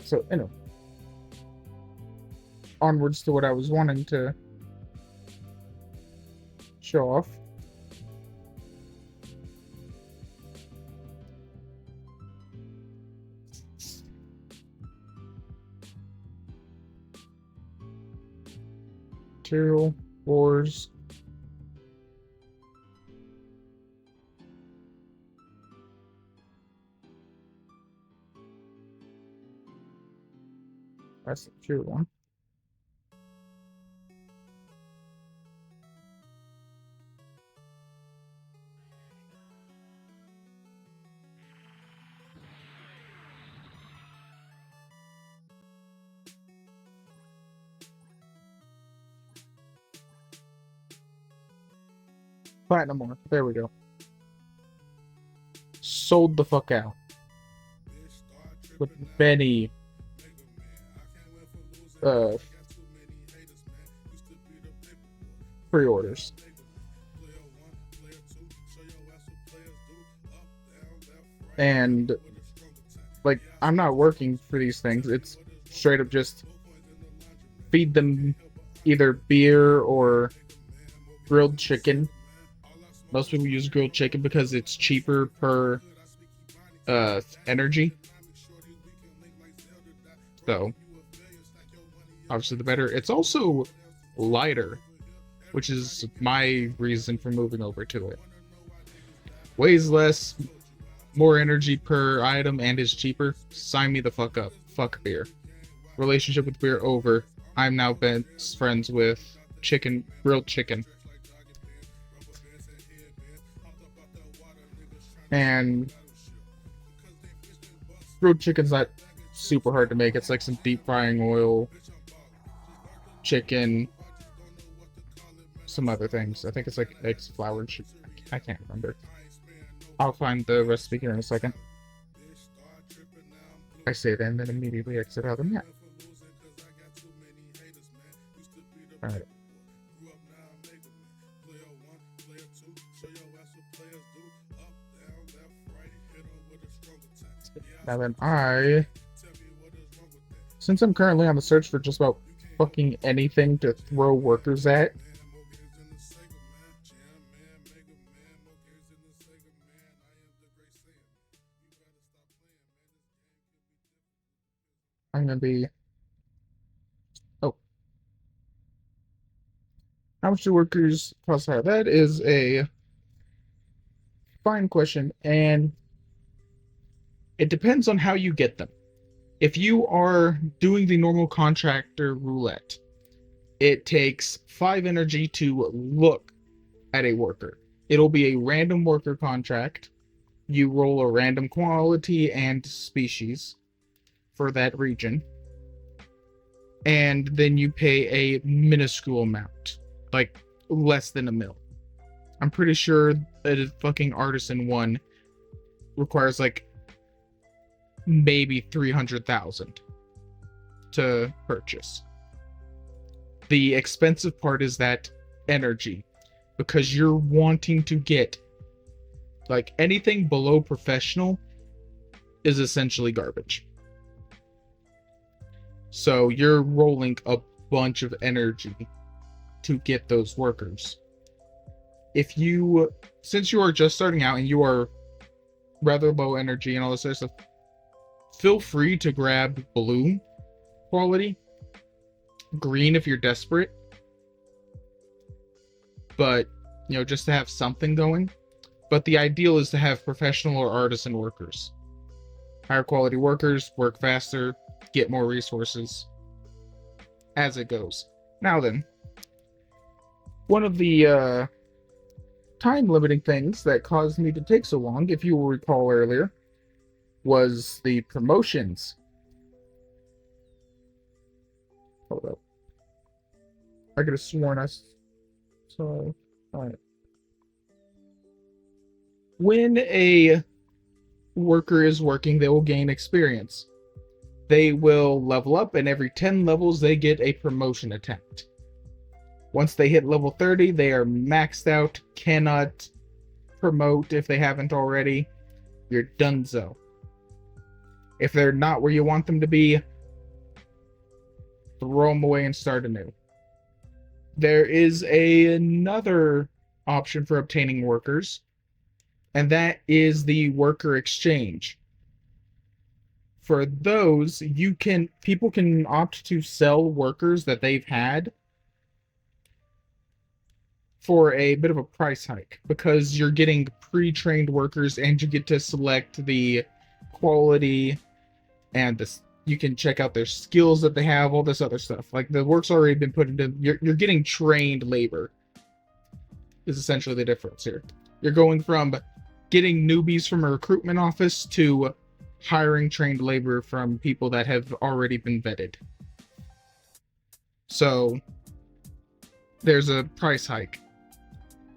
So, anyway. Onwards to what I was wanting to show off. Material, ores. That's the true one. Platinum ore. There we go. Sold the fuck out. With many pre-orders. And like, I'm not working for these things. It's straight up just feed them either beer or grilled chicken. Most people use grilled chicken because it's cheaper per energy. So obviously the better. It's also lighter which is my reason for moving over to it. Weighs less, more energy per item, and is cheaper. Sign me the fuck up. Fuck beer. Relationship with beer over. I'm now best friends with chicken, grilled chicken. And grilled chicken's not super hard to make. It's like some deep frying oil, chicken, some other things. I think it's like eggs, flour, and shit. I can't remember. I'll find the recipe here in a second. I say that and then immediately exit out of the map. Alright. Now then since I'm currently on the search for just about fucking anything to throw workers at, I'm gonna be... Oh. How much do workers cost hire? That is a fine question, and it depends on how you get them. If you are doing the normal contractor roulette, it takes 5 energy to look at a worker. It'll be a random worker contract. You roll a random quality and species for that region. And then you pay a minuscule amount. Like, less than a mil. I'm pretty sure that a fucking artisan one requires, like, maybe 300,000 to purchase. The expensive part is that energy, because you're wanting to get, like, anything below professional is essentially garbage. So you're rolling a bunch of energy to get those workers. If you, since you are just starting out and you are rather low energy and all this other stuff, feel free to grab blue quality, green if you're desperate, but, you know, just to have something going. But the ideal is to have professional or artisan workers. Higher quality workers work faster, get more resources as it goes. Now then, one of the time limiting things that caused me to take so long, if you will recall earlier, was the promotions. Hold up. I could have sworn I saw. Alright. When a worker is working, they will gain experience. They will level up, and every 10 levels, they get a promotion attempt. Once they hit level 30, they are maxed out, cannot promote if they haven't already. You're donezo. If they're not where you want them to be, throw them away and start anew. There is another option for obtaining workers, and that is the worker exchange. For those, people can opt to sell workers that they've had for a bit of a price hike, because you're getting pre-trained workers and you get to select the quality and this, you can check out their skills that they have, all this other stuff. Like, the work's already been put into, you're getting trained labor is essentially the difference here. You're going from getting newbies from a recruitment office to hiring trained labor from people that have already been vetted. So there's a price hike.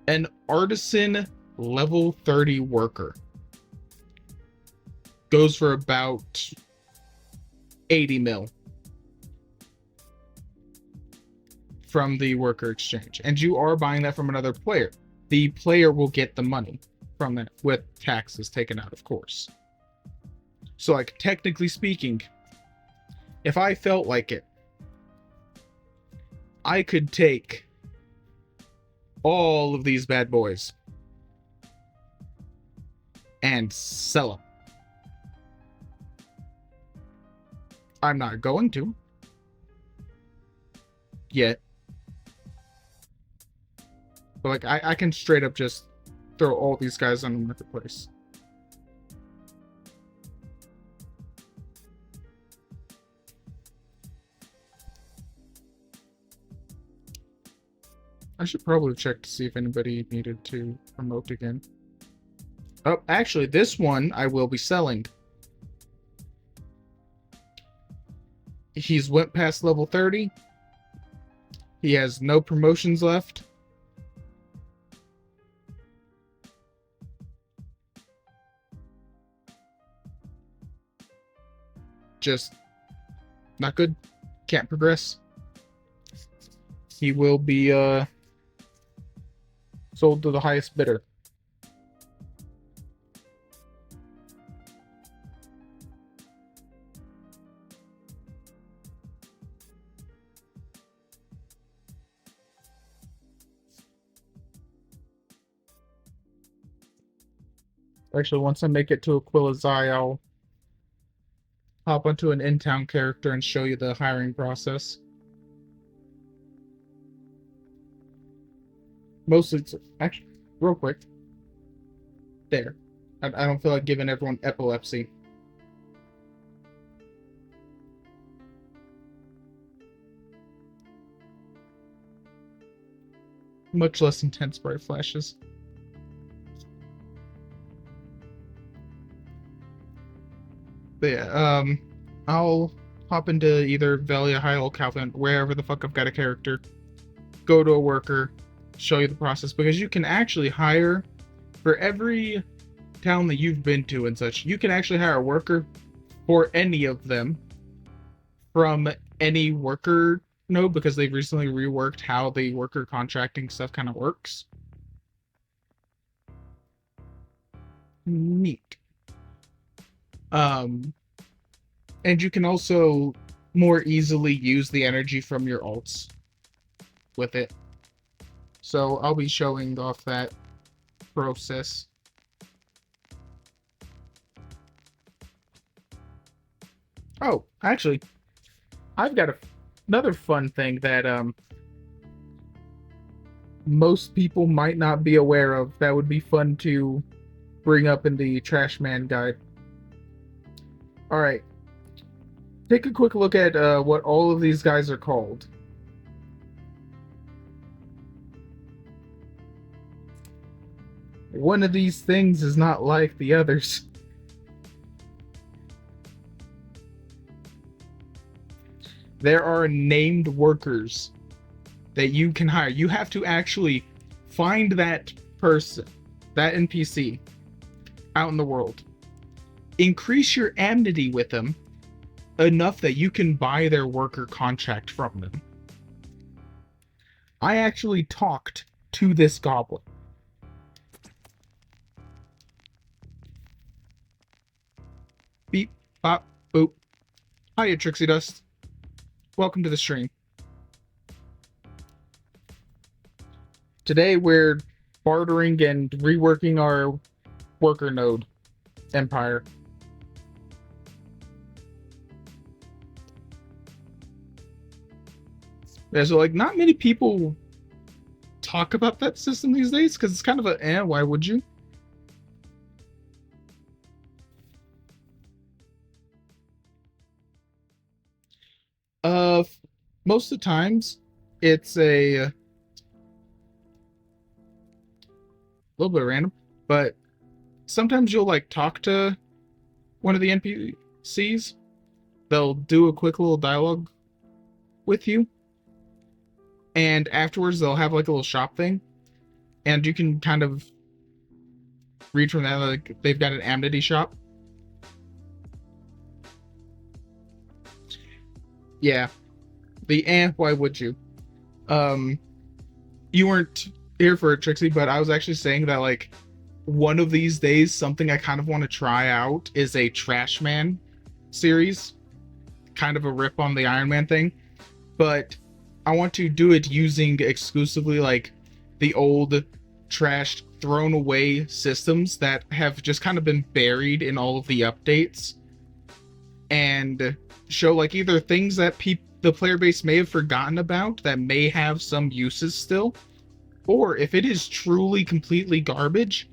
An artisan level 30 worker goes for about 80 mil from the worker exchange, and you are buying that from another player. The player will get the money from that, with taxes taken out, of course. So, like, technically speaking, if I felt like it, I could take all of these bad boys and sell them. I'm not going to yet. But like I can straight up just throw all these guys on the marketplace. I should probably check to see if anybody needed to promote again. Oh, actually, this one I will be selling. He's went past level 30. He has no promotions left. Just not good. Can't progress. He will be sold to the highest bidder. Actually, once I make it to Aquila Zai, I'll hop onto an in-town character and show you the hiring process. Mostly, actually, real quick. There. I don't feel like giving everyone epilepsy. Much less intense bright flashes. But yeah, I'll hop into either Velia, Hyel, Calvin, wherever the fuck I've got a character, go to a worker, show you the process, because you can actually hire, for every town that you've been to and such, you can actually hire a worker for any of them from any worker node, because they've recently reworked how the worker contracting stuff kind of works. Neat. And you can also more easily use the energy from your alts with it. So I'll be showing off that process. Oh, actually, I've got another fun thing that most people might not be aware of that would be fun to bring up in the Trash Man guide. Alright. Take a quick look at what all of these guys are called. One of these things is not like the others. There are named workers that you can hire. You have to actually find that person, that NPC, out in the world. Increase your amity with them enough that you can buy their worker contract from them. I actually talked to this goblin. Beep, bop, boop. Hiya, Trixie Dust. Welcome to the stream. Today we're bartering and reworking our worker node empire. Yeah, so like not many people talk about that system these days because it's kind of a why would you? Most of the times it's a little bit random, but sometimes you'll like talk to one of the NPCs. They'll do a quick little dialogue with you, and afterwards they'll have like a little shop thing, and you can kind of read from that, like they've got an amity shop. Yeah, the why would you? You weren't here for it, Trixie, but I was actually saying that like one of these days something I kind of want to try out is a Trash Man series, kind of a rip on the Iron Man thing, but I want to do it using exclusively like the old trashed thrown away systems that have just kind of been buried in all of the updates, and show like either things that the player base may have forgotten about that may have some uses still, Or if it is truly completely garbage,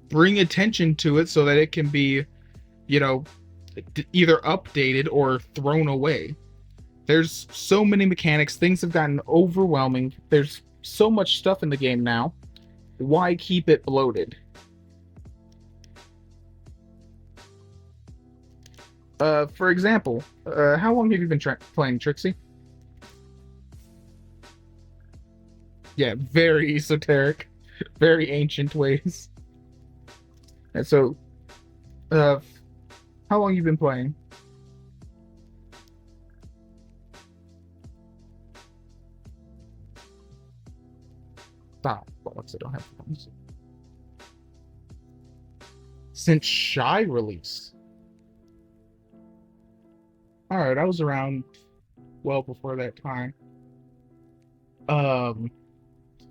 bring attention to it so that it can be, you know, either updated or thrown away. There's so many mechanics, things have gotten overwhelming. There's so much stuff in the game now. Why keep it bloated? For example, how long have you been playing, Trixie? Yeah, very esoteric, very ancient ways. And so, uh, how long you been playing? Stop, bollocks, I don't have phones. Since Shy release. Alright, I was around well before that time. Um,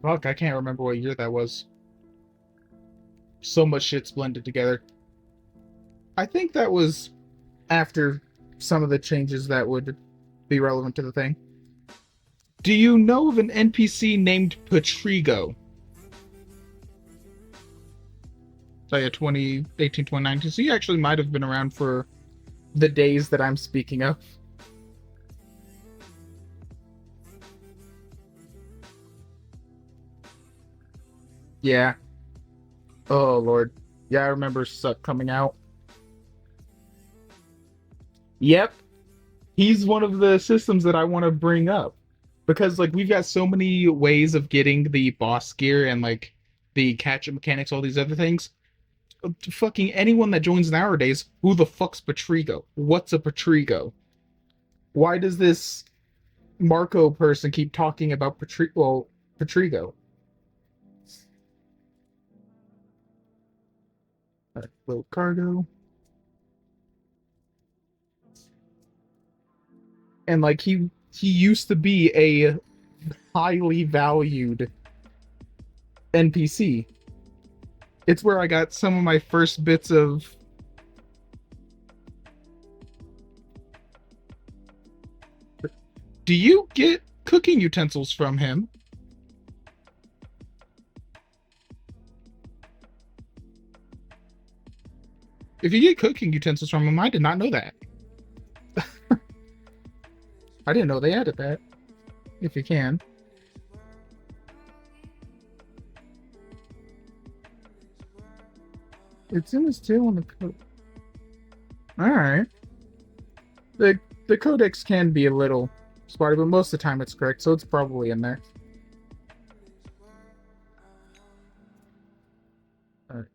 Fuck, I can't remember what year that was. So much shit's blended together. I think that was after some of the changes that would be relevant to the thing. Do you know of an NPC named Patrigo? So yeah, 2018, 2019. So you actually might have been around for the days that I'm speaking of. Yeah. Oh, Lord. Yeah, I remember Suck coming out. Yep. He's one of the systems that I want to bring up. Because, like, we've got so many ways of getting the boss gear and, like, the catch mechanics, all these other things. Fucking anyone that joins nowadays, who the fuck's Patrigo? What's a Patrigo? Why does this Marco person keep talking about Patrigo? Little cargo. And like he used to be a highly valued NPC. It's where I got some of my first bits of do you get cooking utensils from him? If you get cooking utensils from him, I did not know that. I didn't know they added that. If you can. It's in his tail on the code. Alright. The codex can be a little spotty, but most of the time it's correct, so it's probably in there. Alright.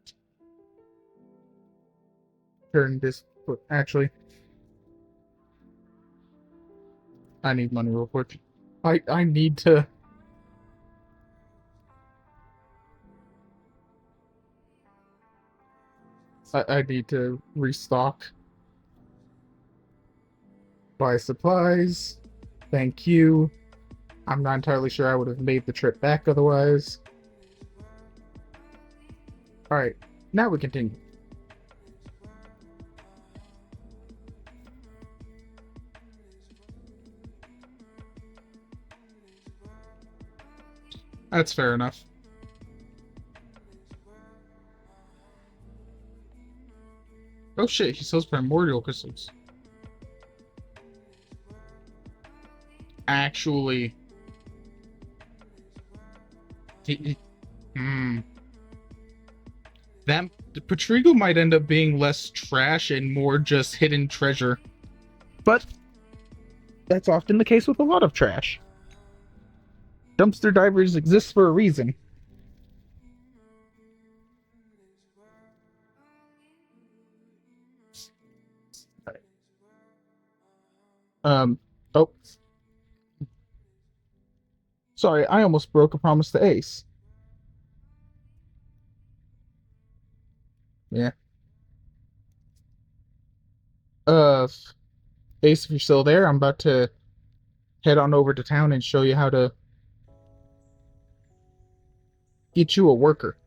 Turn this actually. I need money real quick. I need to I need to restock. Buy supplies. Thank you. I'm not entirely sure I would have made the trip back otherwise. Alright, now we continue. That's fair enough. Oh shit, he sells primordial crystals. Actually. Hmm. That Patrigo might end up being less trash and more just hidden treasure. But that's often the case with a lot of trash. Dumpster divers exist for a reason. Oh. Sorry, I almost broke a promise to Ace. Yeah. Uh, Ace, if you're still there, I'm about to head on over to town and show you how to get you a worker.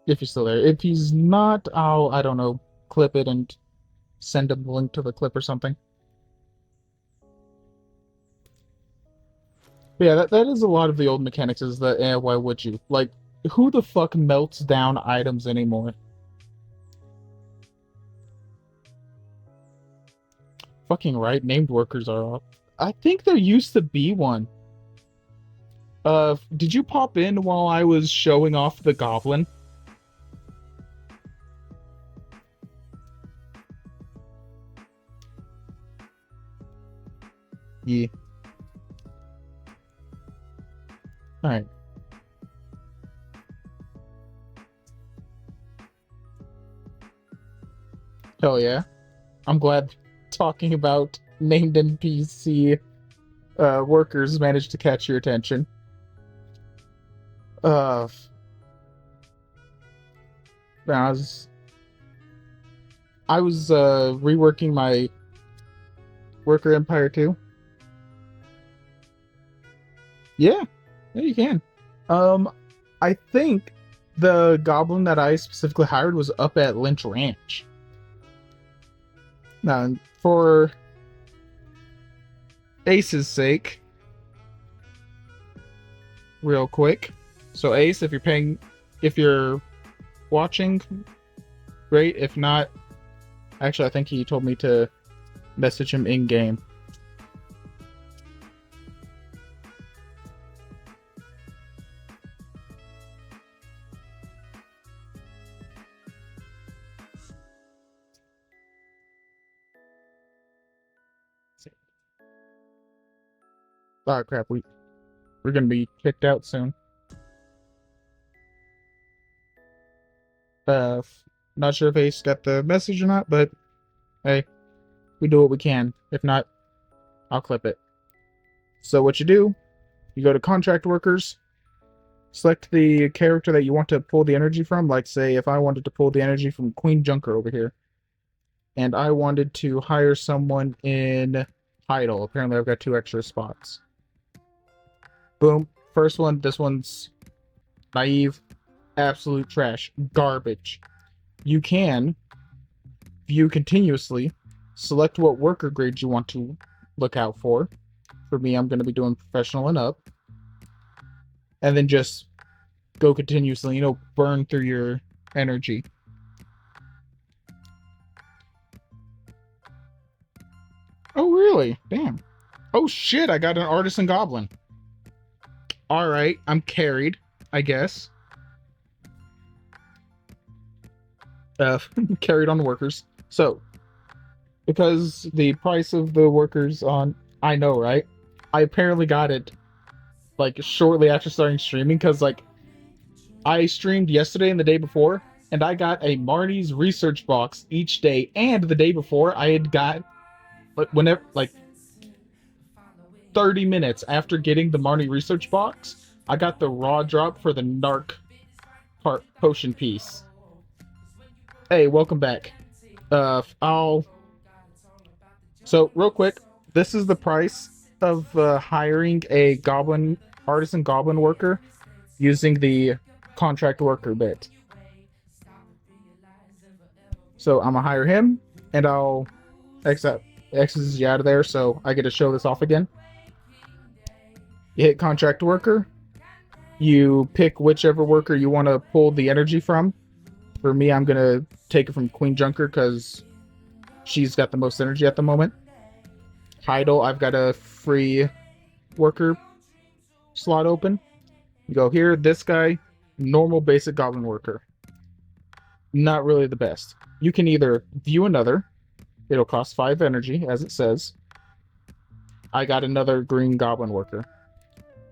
If you're still there. If he's not, I don't know, clip it and send him the link to the clip or something. But yeah, that is a lot of the old mechanics. Is that why would you? Like, who the fuck melts down items anymore? Fucking right, named workers are up. I think there used to be one. Did you pop in while I was showing off the goblin? Yeah. Alright. Hell yeah. I'm glad talking about named NPC workers managed to catch your attention. Uh, I was reworking my worker empire too. Yeah, yeah, you can. Um, I think the goblin that I specifically hired was up at Lynch Ranch. Now, for Ace's sake, real quick. So Ace, if you're watching, great. If not, actually, I think he told me to message him in game. Oh crap, we're gonna be kicked out soon. Uh, Not sure if Ace got the message or not, but hey, we do what we can. If not, I'll clip it. So what you do, you go to contract workers, select the character that you want to pull the energy from. Like say, if I wanted to pull the energy from Queen Junker over here, and I wanted to hire someone in Idle. Apparently, I've got 2 extra spots. Boom. First one. This one's naive, absolute trash, garbage. You can view continuously, select what worker grade you want to look out for. For me, I'm going to be doing professional and up. And then just go continuously, burn through your energy. Oh, really? Damn. Oh, shit, I got an artisan goblin. Alright, I'm carried, I guess. Carried on the workers. So, because the price of the workers on... I know, right? I apparently got it, like, shortly after starting streaming, because, like, I streamed yesterday and the day before, and I got a Marnie's research box each day, and the day before I had got, like 30 minutes after getting the Marnie research box, I got the raw drop for the Narc potion piece. Hey, welcome back. So, real quick, this is the price of hiring a artisan goblin worker using the contract worker bit. So I'm gonna hire him, and I'll exit you out of there, so I get to show this off again. You hit contract worker. You pick whichever worker you want to pull the energy from. For me, I'm gonna take it from Queen Junker because she's got the most energy at the moment. Idle, I've got a free worker slot open. You go here, this guy, normal basic goblin worker. Not really the best. You can either view another, it'll cost 5 energy, as it says. I got another green goblin worker.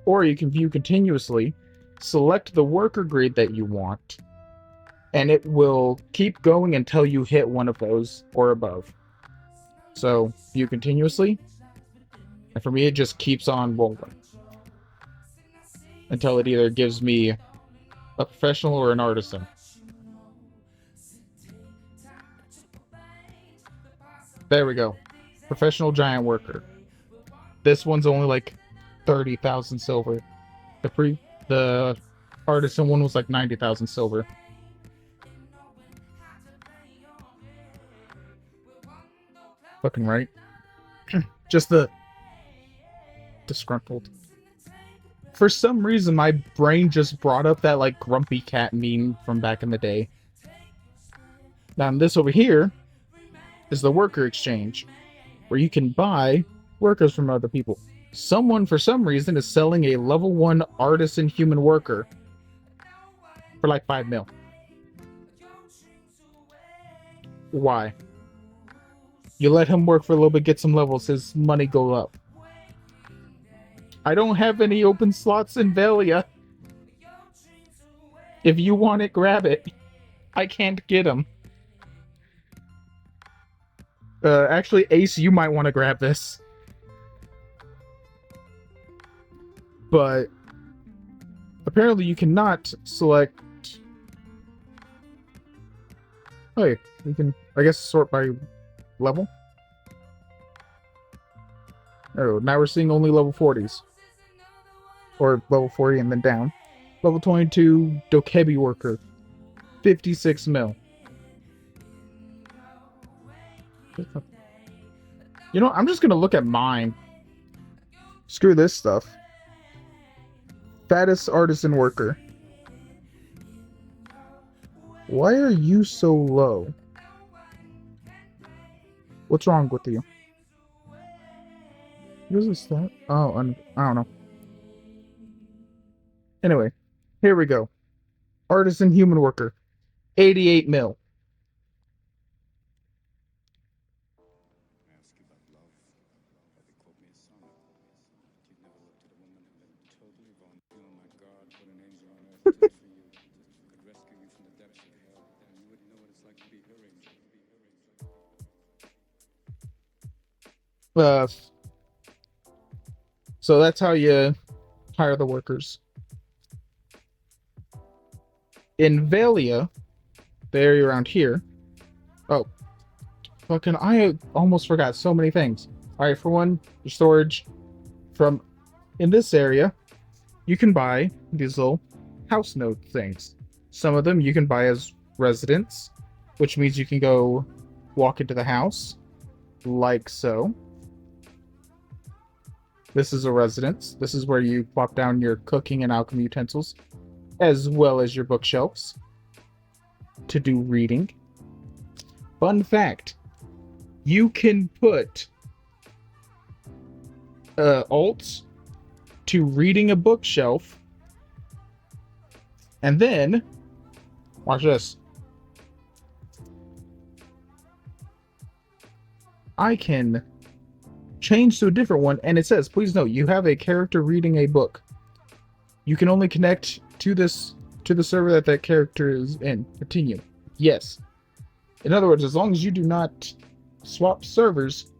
Or you can view continuously, select the worker grade that you want, and it will keep going until you hit one of those or above. So, view continuously, and for me it just keeps on rolling. Until it either gives me a professional or an artisan. There we go. Professional giant worker. This one's only like 30,000 silver. The artisan one was like 90,000 silver. Fucking right. Just the disgruntled. For some reason, my brain just brought up that like grumpy cat meme from back in the day. Now, this over here is the worker exchange, where you can buy workers from other people. Someone, for some reason, is selling a level 1 artisan human worker for like 5 mil. Why? You let him work for a little bit, get some levels, his money go up. I don't have any open slots in Velia. If you want it, grab it. I can't get them. Actually, Ace, you might want to grab this. But apparently you cannot select... Oh, yeah. You can, I guess, sort by level. Oh, now we're seeing only level 40s. Or level 40 and then down. Level 22, Dokebi Worker. 56 mil. You know, I'm just gonna look at mine. Screw this stuff. Fattest Artisan Worker. Why are you so low? What's wrong with you? What is this that? Oh, I don't know. Anyway, here we go. Artisan Human Worker. 88 mil. So that's how you hire the workers. In Valia, they're around here. Oh, fucking, I almost forgot so many things. Alright, for one, your storage. From in this area, you can buy these little house note things. Some of them you can buy as residents, which means you can go walk into the house, like so. This is a residence. This is where you plop down your cooking and alchemy utensils, as well as your bookshelves to do reading. Fun fact, you can put alts to reading a bookshelf, and then, watch this. I can change to a different one, and it says, please note, you have a character reading a book. You can only connect to this, to the server that that character is in. Continue. Yes. In other words, as long as you do not swap servers,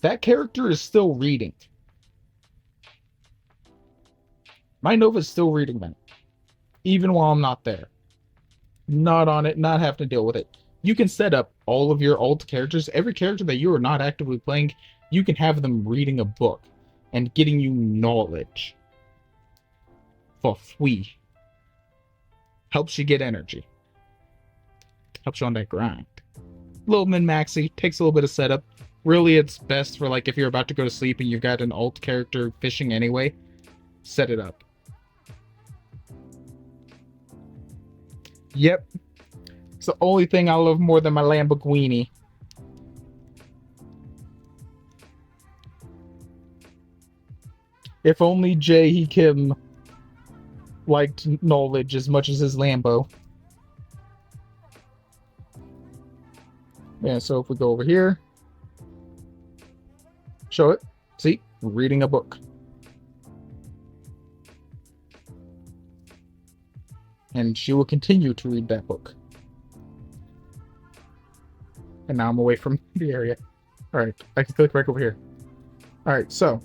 that character is still reading. My Nova's still reading that. Even while I'm not there. Not on it, not having to deal with it. You can set up all of your alt characters. Every character that you are not actively playing, you can have them reading a book and getting you knowledge for free. Helps you get energy. Helps you on that grind. Little min-maxy, takes a little bit of setup. Really, it's best for like if you're about to go to sleep and you've got an alt character fishing anyway, set it up. Yep. It's the only thing I love more than my Lamborghini. If only Jae Kim liked knowledge as much as his Lambo. Yeah, so if we go over here, show it. See, reading a book. And she will continue to read that book. And now I'm away from the area. Alright, I can click back over here. Alright, so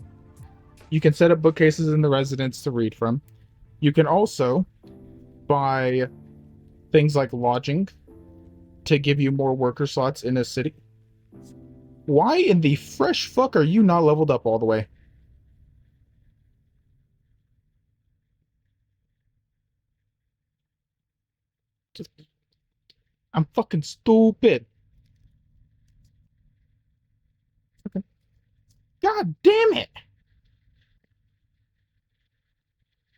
you can set up bookcases in the residence to read from. You can also buy things like lodging to give you more worker slots in a city. Why in the fresh fuck are you not leveled up all the way? I'm fucking stupid. Okay. God damn it.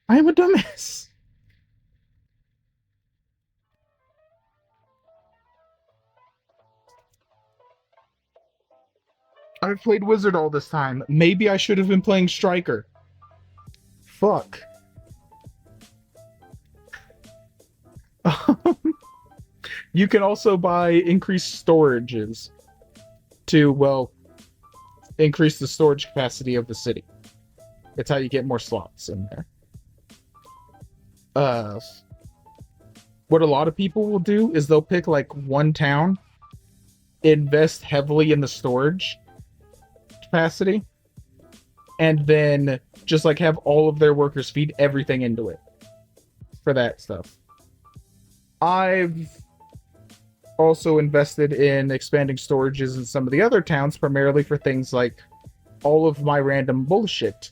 I am a dumbass. I've played Wizard all this time. Maybe I should have been playing Striker. Fuck. You can also buy increased storages to, well, increase the storage capacity of the city. It's how you get more slots in there. Uh, what a lot of people will do is they'll pick like one town, invest heavily in the storage capacity, and then just like have all of their workers feed everything into it for that stuff. I've also invested in expanding storages in some of the other towns, primarily for things like all of my random bullshit.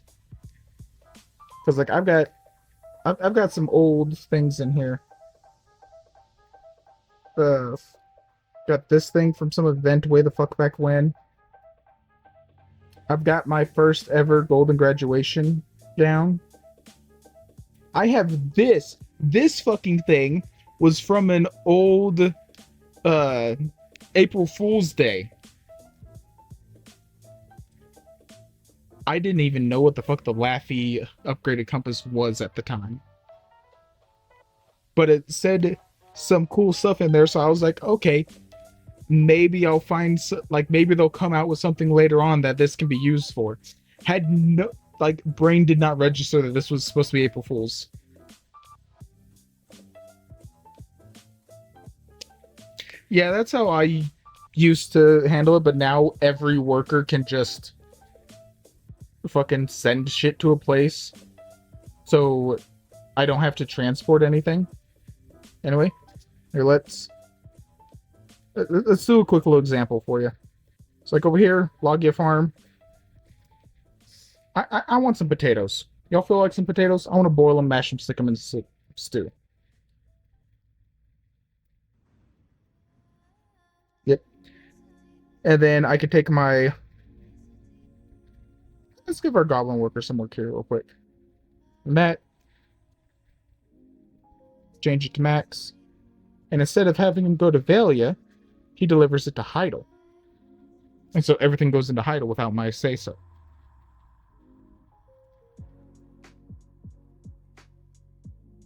Because like I've got some old things in here. Uh, got this thing from some event way the fuck back when. I've got my first ever golden graduation down. I have this. This fucking thing was from an old April Fool's Day. I didn't even know what the fuck the Laffy upgraded compass was at the time. But it said some cool stuff in there, so I was like, okay, maybe I'll find, like, maybe they'll come out with something later on that this can be used for. Had no, like, brain did not register that this was supposed to be April Fool's. Yeah, that's how I used to handle it, but now every worker can just fucking send shit to a place, so I don't have to transport anything. Anyway, here, let's do a quick little example for you. It's like over here, Logia Farm. I want some potatoes. Y'all feel like some potatoes? I want to boil them, mash them, stick them in stew. Yep. And then I could take my... Let's give our goblin worker some work here real quick. And that, change it to max. And instead of having him go to Valia, he delivers it to Heidel. And so everything goes into Heidel without my say-so.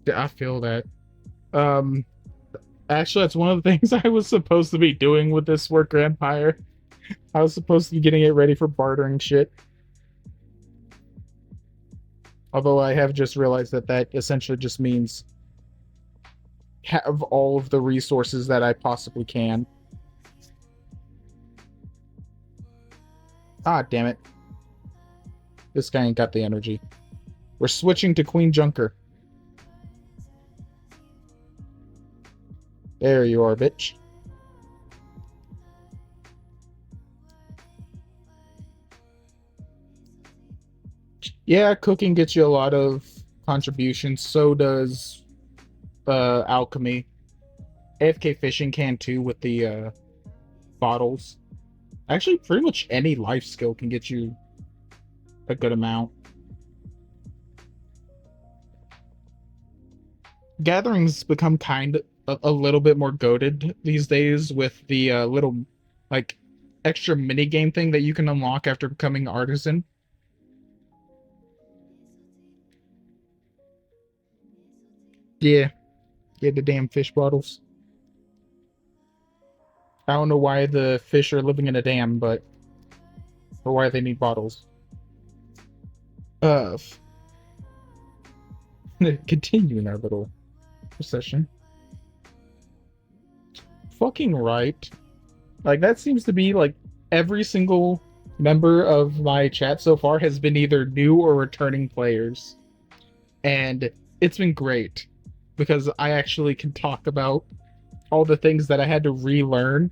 Yeah, I feel that. Actually, that's one of the things I was supposed to be doing with this worker empire. I was supposed to be getting it ready for bartering shit. Although I have just realized that that essentially just means have all of the resources that I possibly can. Ah, damn it. This guy ain't got the energy. We're switching to Queen Junker. There you are, bitch. Yeah, cooking gets you a lot of contributions. So does alchemy. AFK fishing can too with the bottles. Actually, pretty much any life skill can get you a good amount. Gatherings become kind of a little bit more goated these days with the little like extra mini game thing that you can unlock after becoming artisan. Yeah, get the damn fish bottles. I don't know why the fish are living in a dam, but or why they need bottles. Uh, continuing our little session. Fucking right. Like that seems to be like every single member of my chat so far has been either new or returning players. And it's been great because I actually can talk about all the things that I had to relearn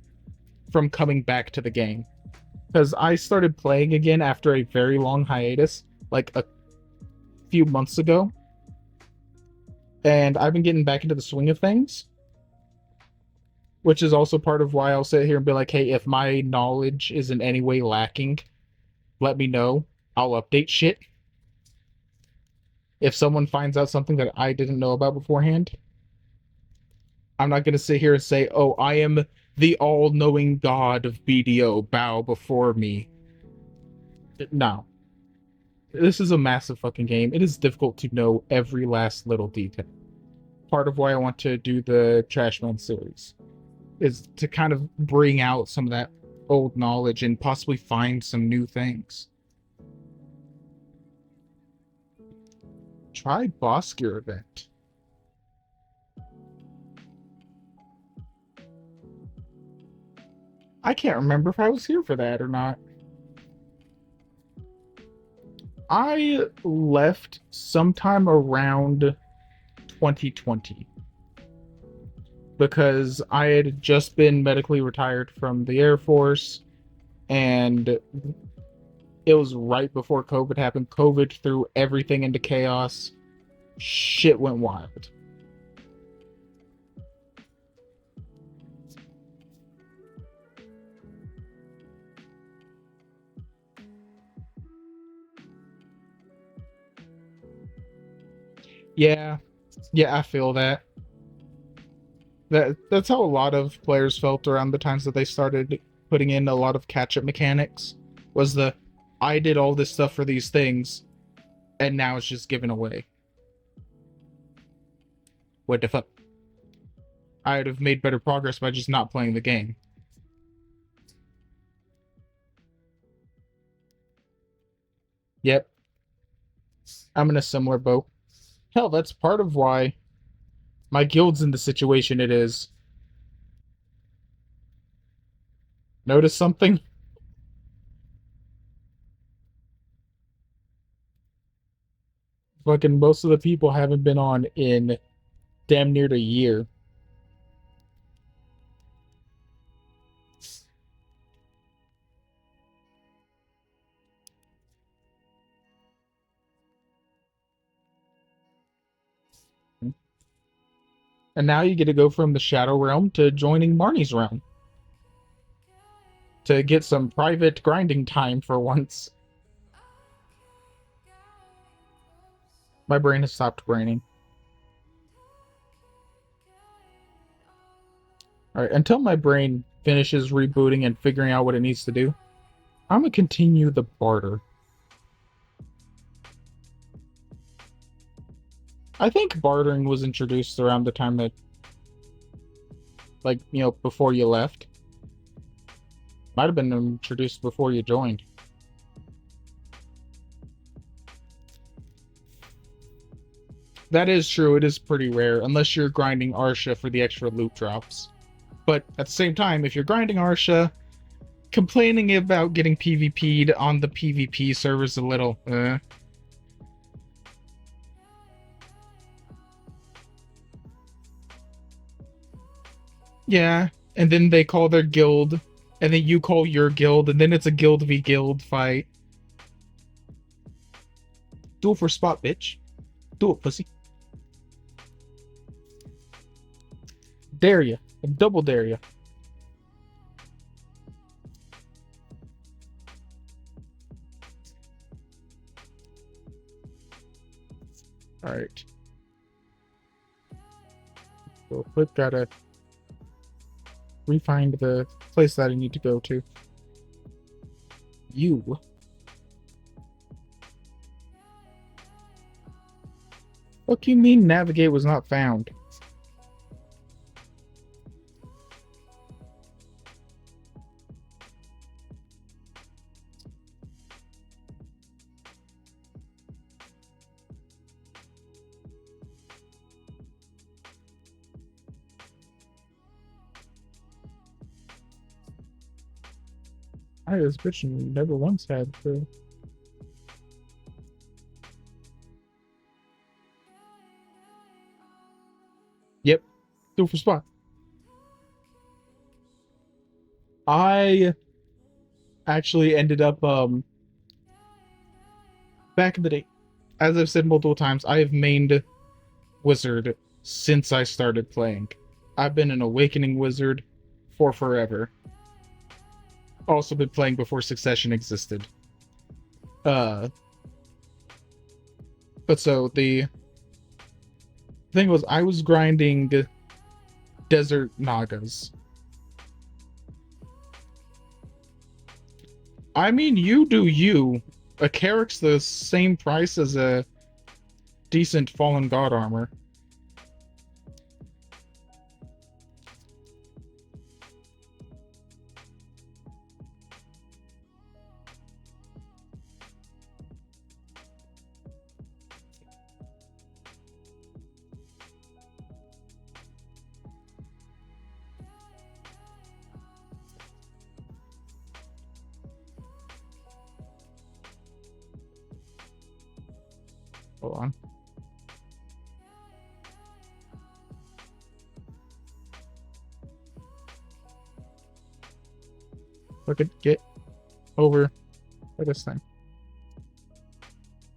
from coming back to the game. Because I started playing again after a very long hiatus, like a few months ago. And I've been getting back into the swing of things. Which is also part of why I'll sit here and be like, hey, if my knowledge is in any way lacking, let me know. I'll update shit. If someone finds out something that I didn't know about beforehand, I'm not gonna sit here and say, "Oh, I am the all-knowing God of BDO. Bow before me." No, this is a massive fucking game. It is difficult to know every last little detail. Part of why I want to do the Trashman series is to kind of bring out some of that old knowledge and possibly find some new things. Try Boss Gear event. I can't remember if I was here for that or not. I left sometime around 2020 because I had just been medically retired from the Air Force, and it was right before COVID happened. COVID threw everything into chaos. Shit went wild. Yeah, yeah, I feel that. That's how a lot of players felt around the times that they started putting in a lot of catch-up mechanics. Was the I did all this stuff for these things, and now it's just given away. What the fuck? I'd have made better progress by just not playing the game. Yep, I'm in a similar boat. Hell, that's part of why my guild's in the situation it is. Notice something? Fucking most of the people haven't been on in damn near a year. And now you get to go from the Shadow Realm to joining Marnie's realm. To get some private grinding time for once. My brain has stopped braining. Alright, until my brain finishes rebooting and figuring out what it needs to do, I'm gonna continue the barter. I think bartering was introduced around the time that, like, you know, before you left. Might have been introduced before you joined. That is true, it is pretty rare, unless you're grinding Arsha for the extra loot drops. But at the same time, if you're grinding Arsha, complaining about getting PvP'd on the PvP servers a little, Yeah, and then they call their guild, and then you call your guild, and then it's a guild v guild fight. Do it for spot, bitch. Do it, pussy. Dare ya. Double dare ya. Alright. Real quick, gotta re-find the place that I need to go to. You. What do you mean navigate was not found? This bitch never once had the. Yep. Do it for spot. I actually ended up back in the day, as I've said multiple times, I have mained wizard since I started playing. I've been an awakening wizard for forever. Also been playing before Succession existed. Uh But so the thing was, I was grinding desert nagas. I mean, you do you. A Carrick's the same price as a decent Fallen God armor. Hold on. I could get over by this thing.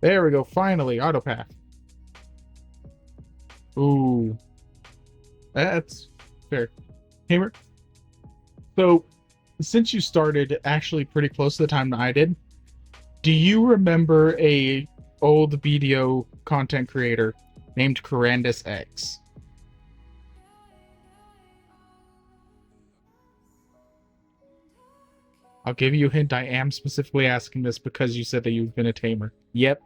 There we go. Finally, autopath. Ooh, that's fair. Hamer. So, since you started actually pretty close to the time that I did, do you remember a old BDO content creator named Corandus X? I'll give you a hint. I am specifically asking this because you said that you've been a tamer. Yep.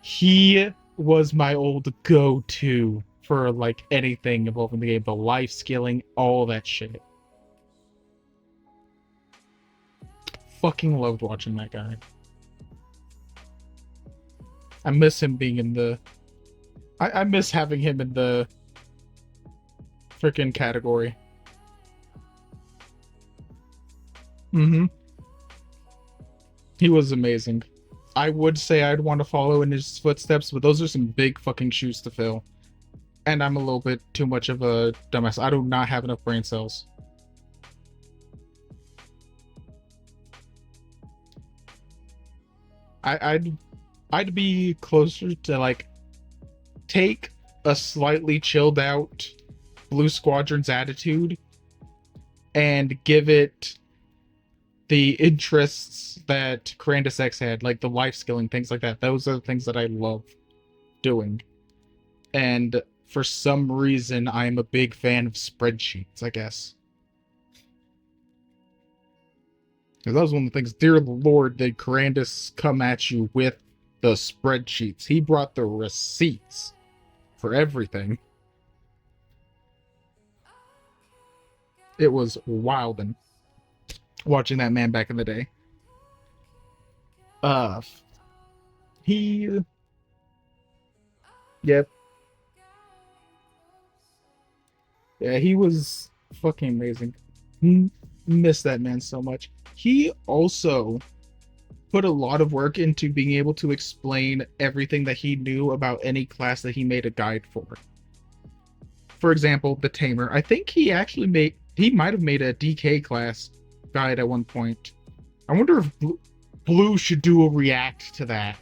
He was my old go-to for like anything involving the game, the life skilling, all that shit. Fucking loved watching that guy. I miss him being in the... I miss having him in the freaking category. Mm-hmm. He was amazing. I would say I'd want to follow in his footsteps, but those are some big fucking shoes to fill. And I'm a little bit too much of a dumbass. I do not have enough brain cells. I'd be closer to like take a slightly chilled out Blue Squadron's attitude and give it the interests that Corandus X had, like the life skilling, things like that. Those are the things that I love doing. And for some reason, I'm a big fan of spreadsheets, I guess. Because that was one of the things, dear Lord, did Corandus come at you with the spreadsheets. He brought the receipts for everything. It was wildin' watching that man back in the day. He... Yep. Yeah, he was fucking amazing. Miss that man so much. He also put a lot of work into being able to explain everything that he knew about any class that he made a guide for. For example, the Tamer. I think he actually might have made a DK class guide at one point. I wonder if Blue should do a react to that.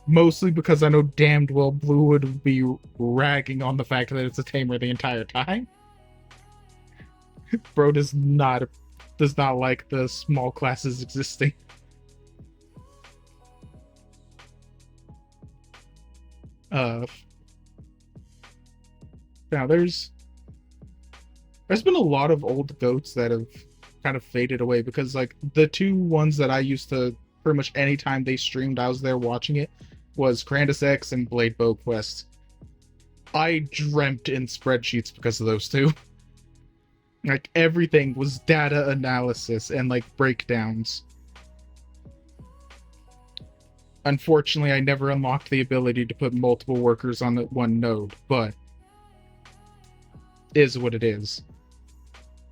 Mostly because I know damned well Blue would be ragging on the fact that it's a Tamer the entire time. Bro does not like the small classes existing. Now there's been a lot of old goats that have kind of faded away because like the two ones that I used to pretty much anytime they streamed I was there watching it was Corandus X and Blade Bow Quest. I dreamt in spreadsheets because of those two. Like everything was data analysis and like breakdowns. Unfortunately, I never unlocked the ability to put multiple workers on one node, but is what it is.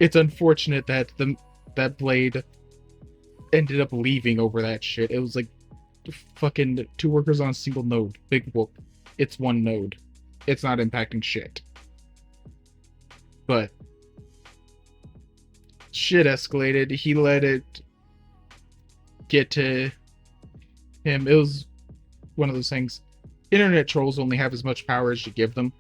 It's unfortunate that that Blade ended up leaving over that shit. It was like fucking 2 workers on a single node. Big whoop. It's one node. It's not impacting shit. But shit escalated. He let it get to him. It was one of those things. Internet trolls only have as much power as you give them.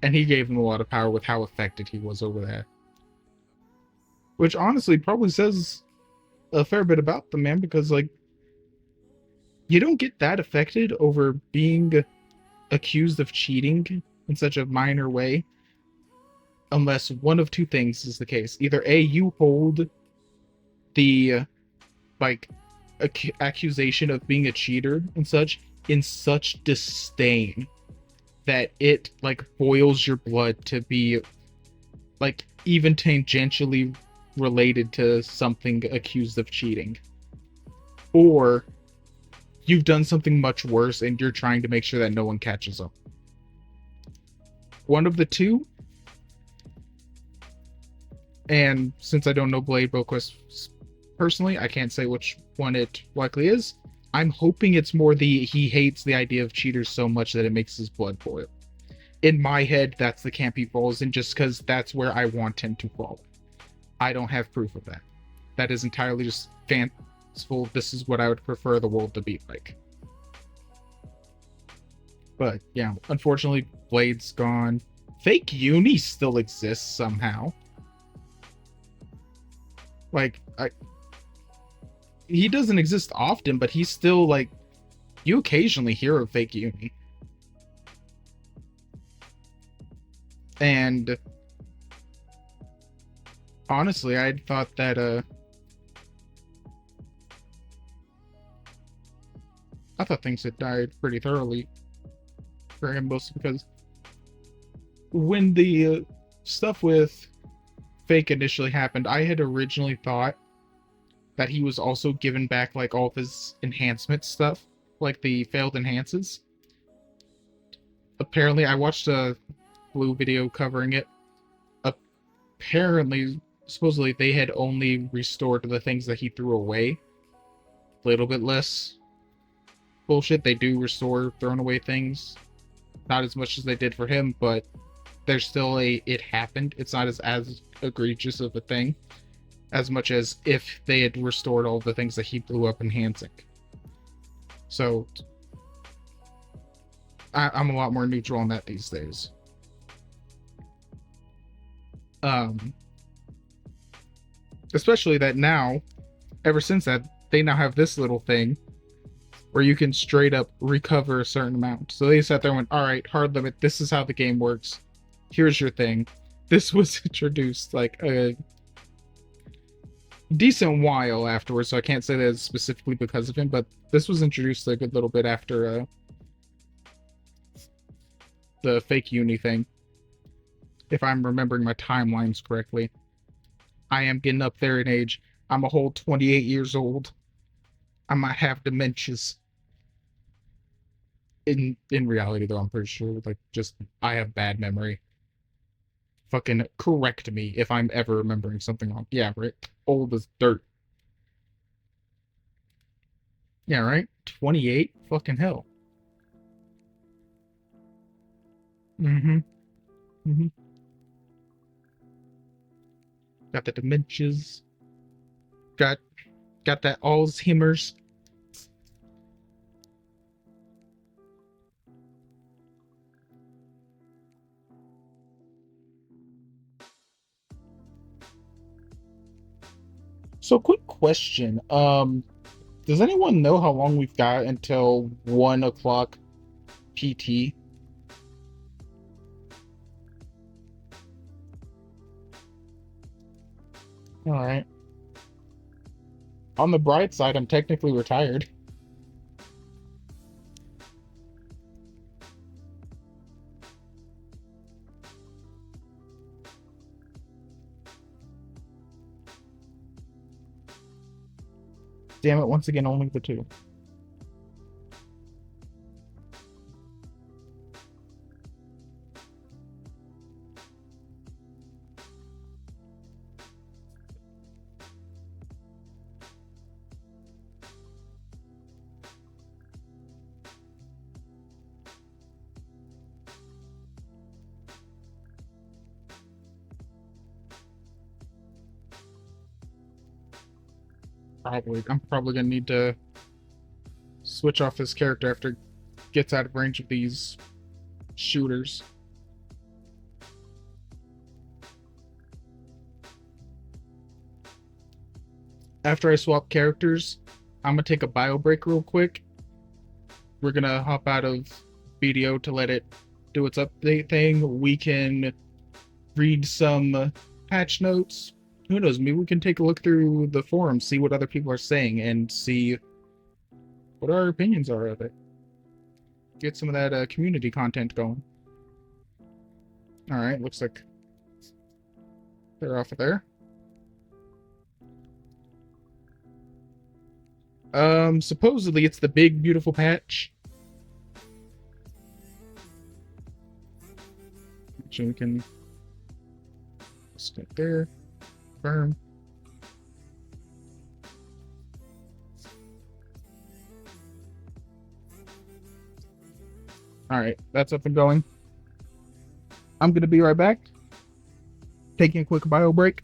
And he gave them a lot of power with how affected he was over that. Which honestly probably says a fair bit about them, man, because like you don't get that affected over being accused of cheating in such a minor way unless one of two things is the case. Either A, you hold the like accusation of being a cheater and such in such disdain that it like boils your blood to be like even tangentially related to something accused of cheating, or you've done something much worse and you're trying to make sure that no one catches up. One of the two. And since I don't know Blade Boquist personally, I can't say which one it likely is. I'm hoping it's more the he hates the idea of cheaters so much that it makes his blood boil. In my head, that's the camp he falls in just because that's where I want him to fall. I don't have proof of that. That is entirely just fanciful. This is what I would prefer the world to be like. But yeah, unfortunately, Blade's gone. Fake Uni still exists somehow. Like, he doesn't exist often, but he's still like, you occasionally hear of Fake Uni. And honestly, I thought that I thought things had died pretty thoroughly for him, mostly because when the stuff with Fake initially happened, I had originally thought that he was also given back like all of his enhancement stuff, like the failed enhances. Apparently, I watched a Blue video covering it. Apparently, supposedly they had only restored the things that he threw away. A little bit less bullshit. They do restore thrown away things. Not as much as they did for him, but there's still a it happened. It's not as egregious of a thing as much as if they had restored all the things that he blew up enhancing. So I'm a lot more neutral on that these days. Especially that now, ever since that, they now have this little thing where you can straight up recover a certain amount. So they sat there and went, all right, hard limit, this is how the game works. Here's your thing. This was introduced like a decent while afterwards, so I can't say that it's specifically because of him, but this was introduced a good little bit after the Fake Uni thing. If I'm remembering my timelines correctly. I am getting up there in age. I'm a whole 28 years old. I might have dementias. In reality, though, I'm pretty sure, like, just, I have bad memory. Fucking correct me if I'm ever remembering something wrong. Yeah, right? Old as dirt. Yeah, right? 28? Fucking hell. Mm-hmm. Mm-hmm. Got the dementias. Got that Alzheimer's. So, quick question. Does anyone know how long we've got until 1 o'clock PT? All right. On the bright side, I'm technically retired. Damn it, once again, only the two. Probably. I'm probably gonna need to switch off this character after it gets out of range of these shooters. After I swap characters, I'm gonna take a bio break real quick. We're gonna hop out of video to let it do its update thing. We can read some patch notes. Who knows? Maybe we can take a look through the forums, see what other people are saying, and see what our opinions are of it. Get some of that community content going. All right, looks like they're off of there. Supposedly it's the big beautiful patch. So we can stick there. Confirm. All right, that's up and going. I'm gonna be right back. Taking a quick bio break.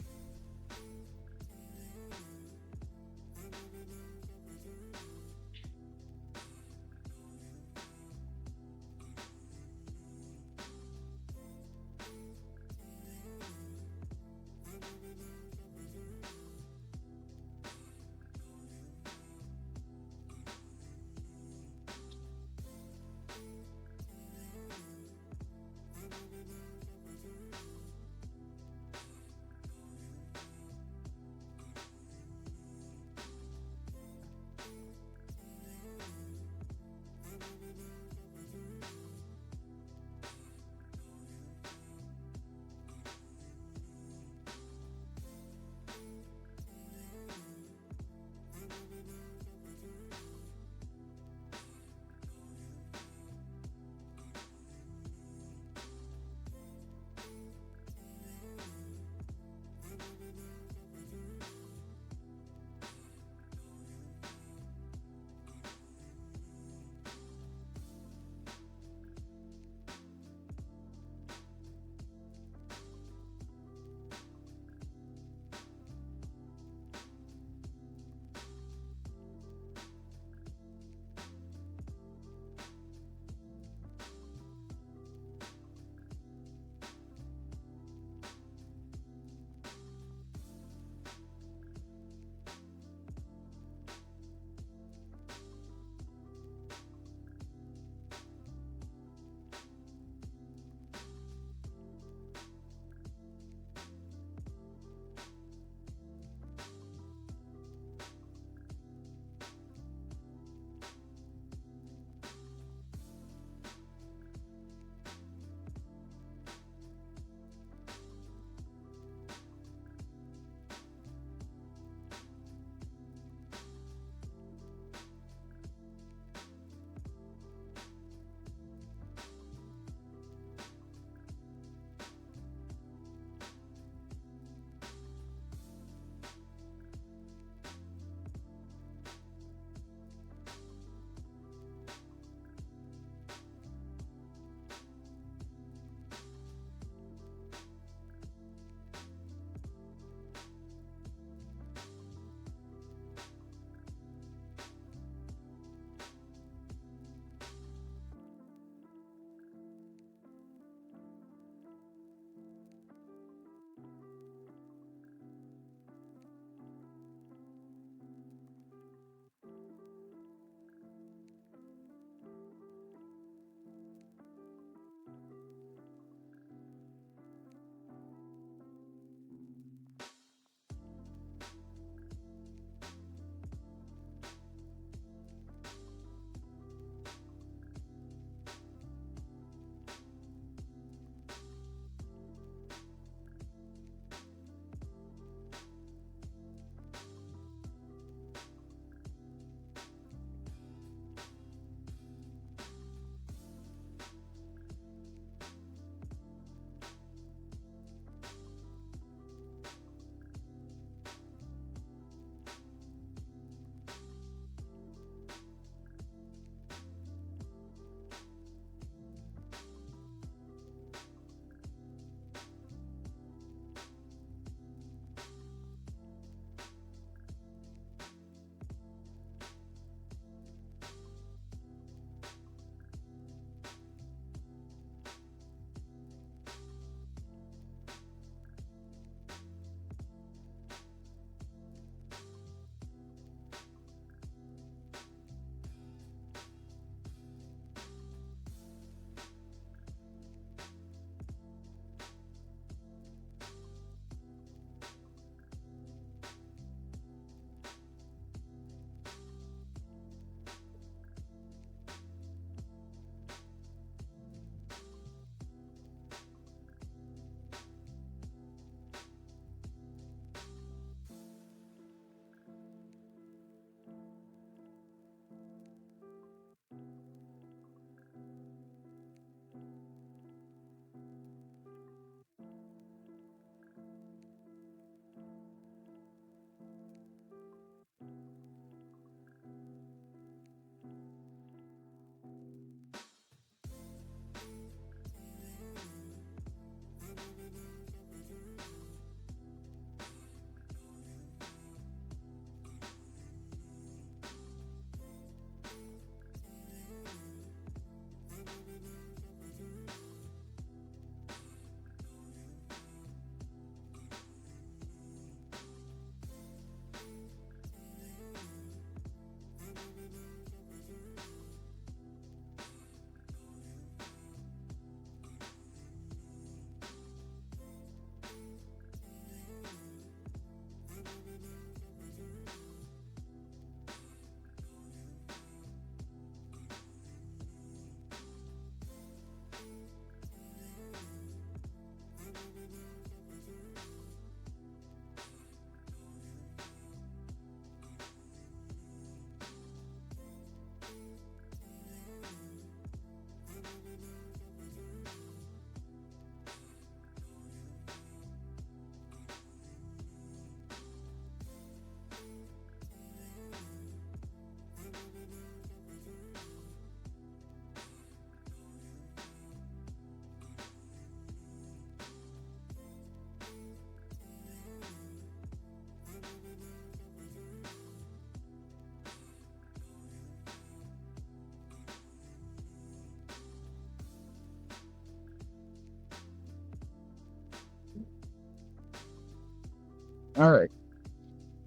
Alright.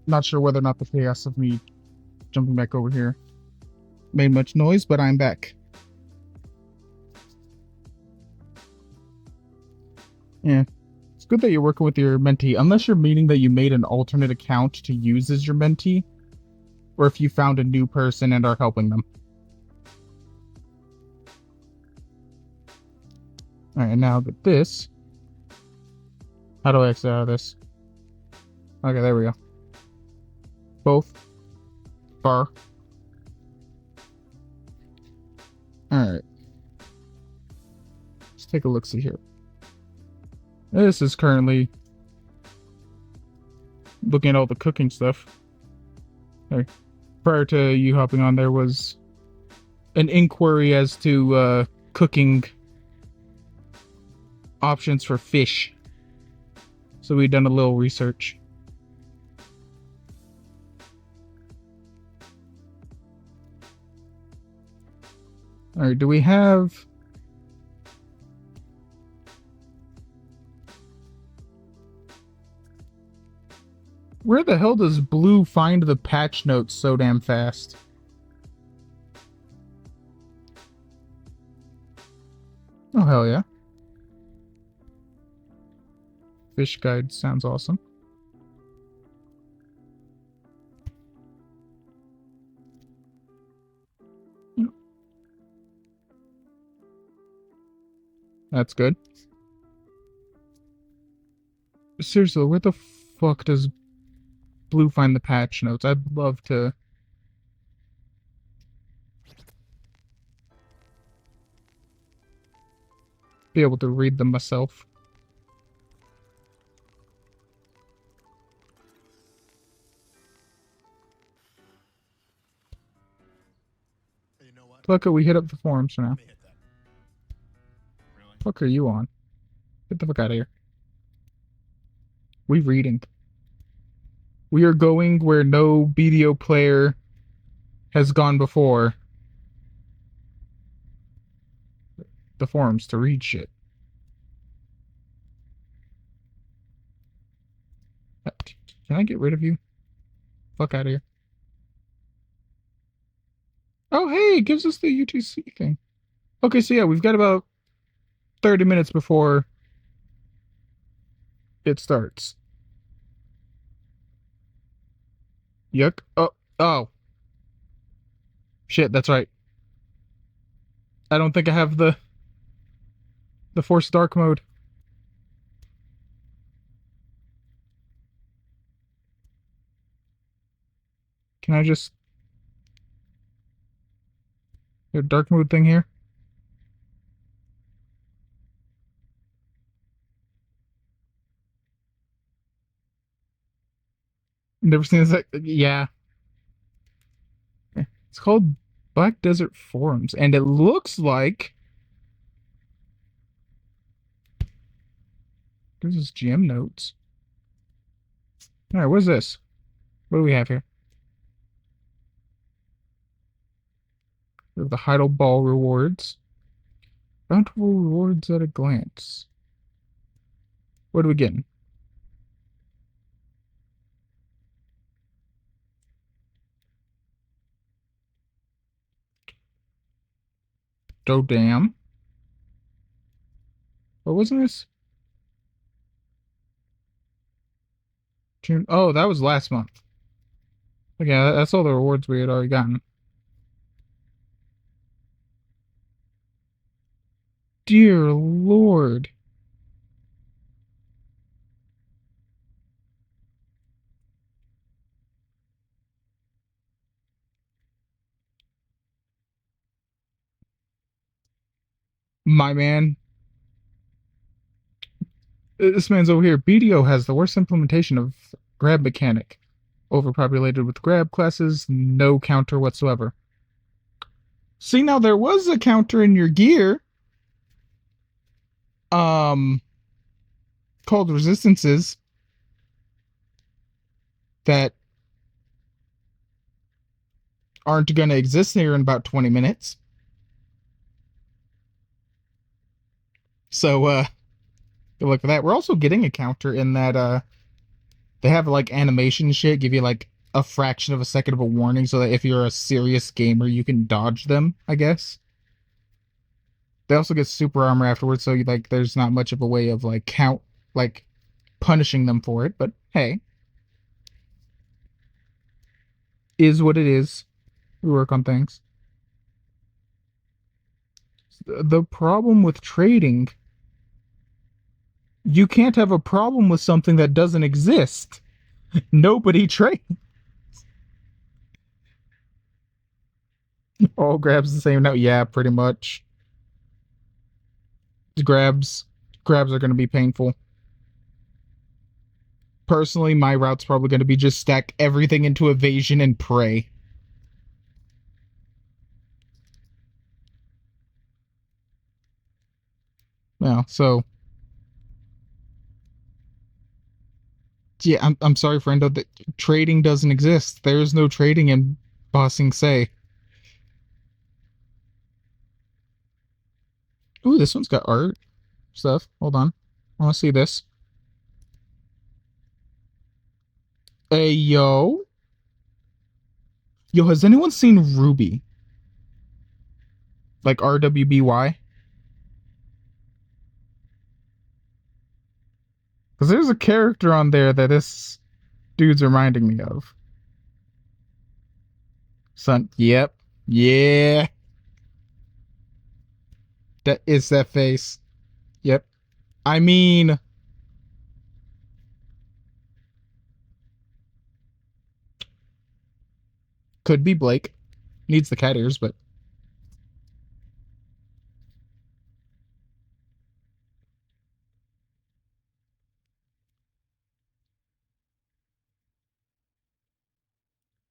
Not sure whether or not the chaos of me jumping back over here made much noise, but I'm back. Yeah. It's good that you're working with your mentee, unless you're meaning that you made an alternate account to use as your mentee, or if you found a new person and are helping them. Alright, now that this... How do I exit out of this? Okay, there we go. Both. Far. Alright. Let's take a look-see here. This is currently looking at all the cooking stuff. Okay. Prior to you hopping on, there was an inquiry as to cooking options for fish. So we've done a little research. Alright, do we have... Where the hell does Blue find the patch notes so damn fast? Oh, hell yeah. Fish guide sounds awesome. That's good. Seriously, where the fuck does Blue find the patch notes? I'd love to... be able to read them myself. You know what? Look, we hit up the forums for now. Let me hit that. Really? Fuck are you on? Get the fuck out of here. We reading. We are going where no BDO player has gone before. The forums to read shit. Can I get rid of you? Fuck out of here. Oh, hey, it gives us the UTC thing. Okay, so yeah, we've got about 30 minutes before it starts. Yuck. Oh. Shit, that's right. I don't think I have the Force Dark mode. Can I just... a dark mode thing here? Never seen this. Yeah. It's called Black Desert Forums, and it looks like... This is GM notes. Alright, what's this? What do we have here? We have the Heidel Ball rewards. Bountiful rewards at a glance. What are we getting? Oh, damn. What wasn't this? June. Oh, that was last month. Okay, that's all the rewards we had already gotten. Dear Lord. My man. This man's over here. BDO has the worst implementation of grab mechanic. Overpopulated with grab classes, no counter whatsoever. See, now there was a counter in your gear. Called resistances. That aren't gonna exist here in about 20 minutes. So, good luck with that. We're also getting a counter in that, They have like animation shit, give you like a fraction of a second of a warning so that if you're a serious gamer, you can dodge them, I guess. They also get super armor afterwards, so like there's not much of a way of like punishing them for it, but hey, is what it is. We work on things. The problem with trading, you can't have a problem with something that doesn't exist. Nobody trades. All grabs the same note. Yeah, pretty much. Grabs grabs are going to be painful. Personally, my route's probably going to be just stack everything into evasion and pray. Yeah, so yeah, I'm sorry, friendo, that trading doesn't exist. There's no trading in Ba Sing Se. Ooh, this one's got art stuff. Hold on. I want to see this. Hey, yo. Yo, has anyone seen Ruby? Like RWBY? Because there's a character on there that this dude's reminding me of. Son, yep. Yeah. That is that face. Yep. I mean, could be Blake. Needs the cat ears, but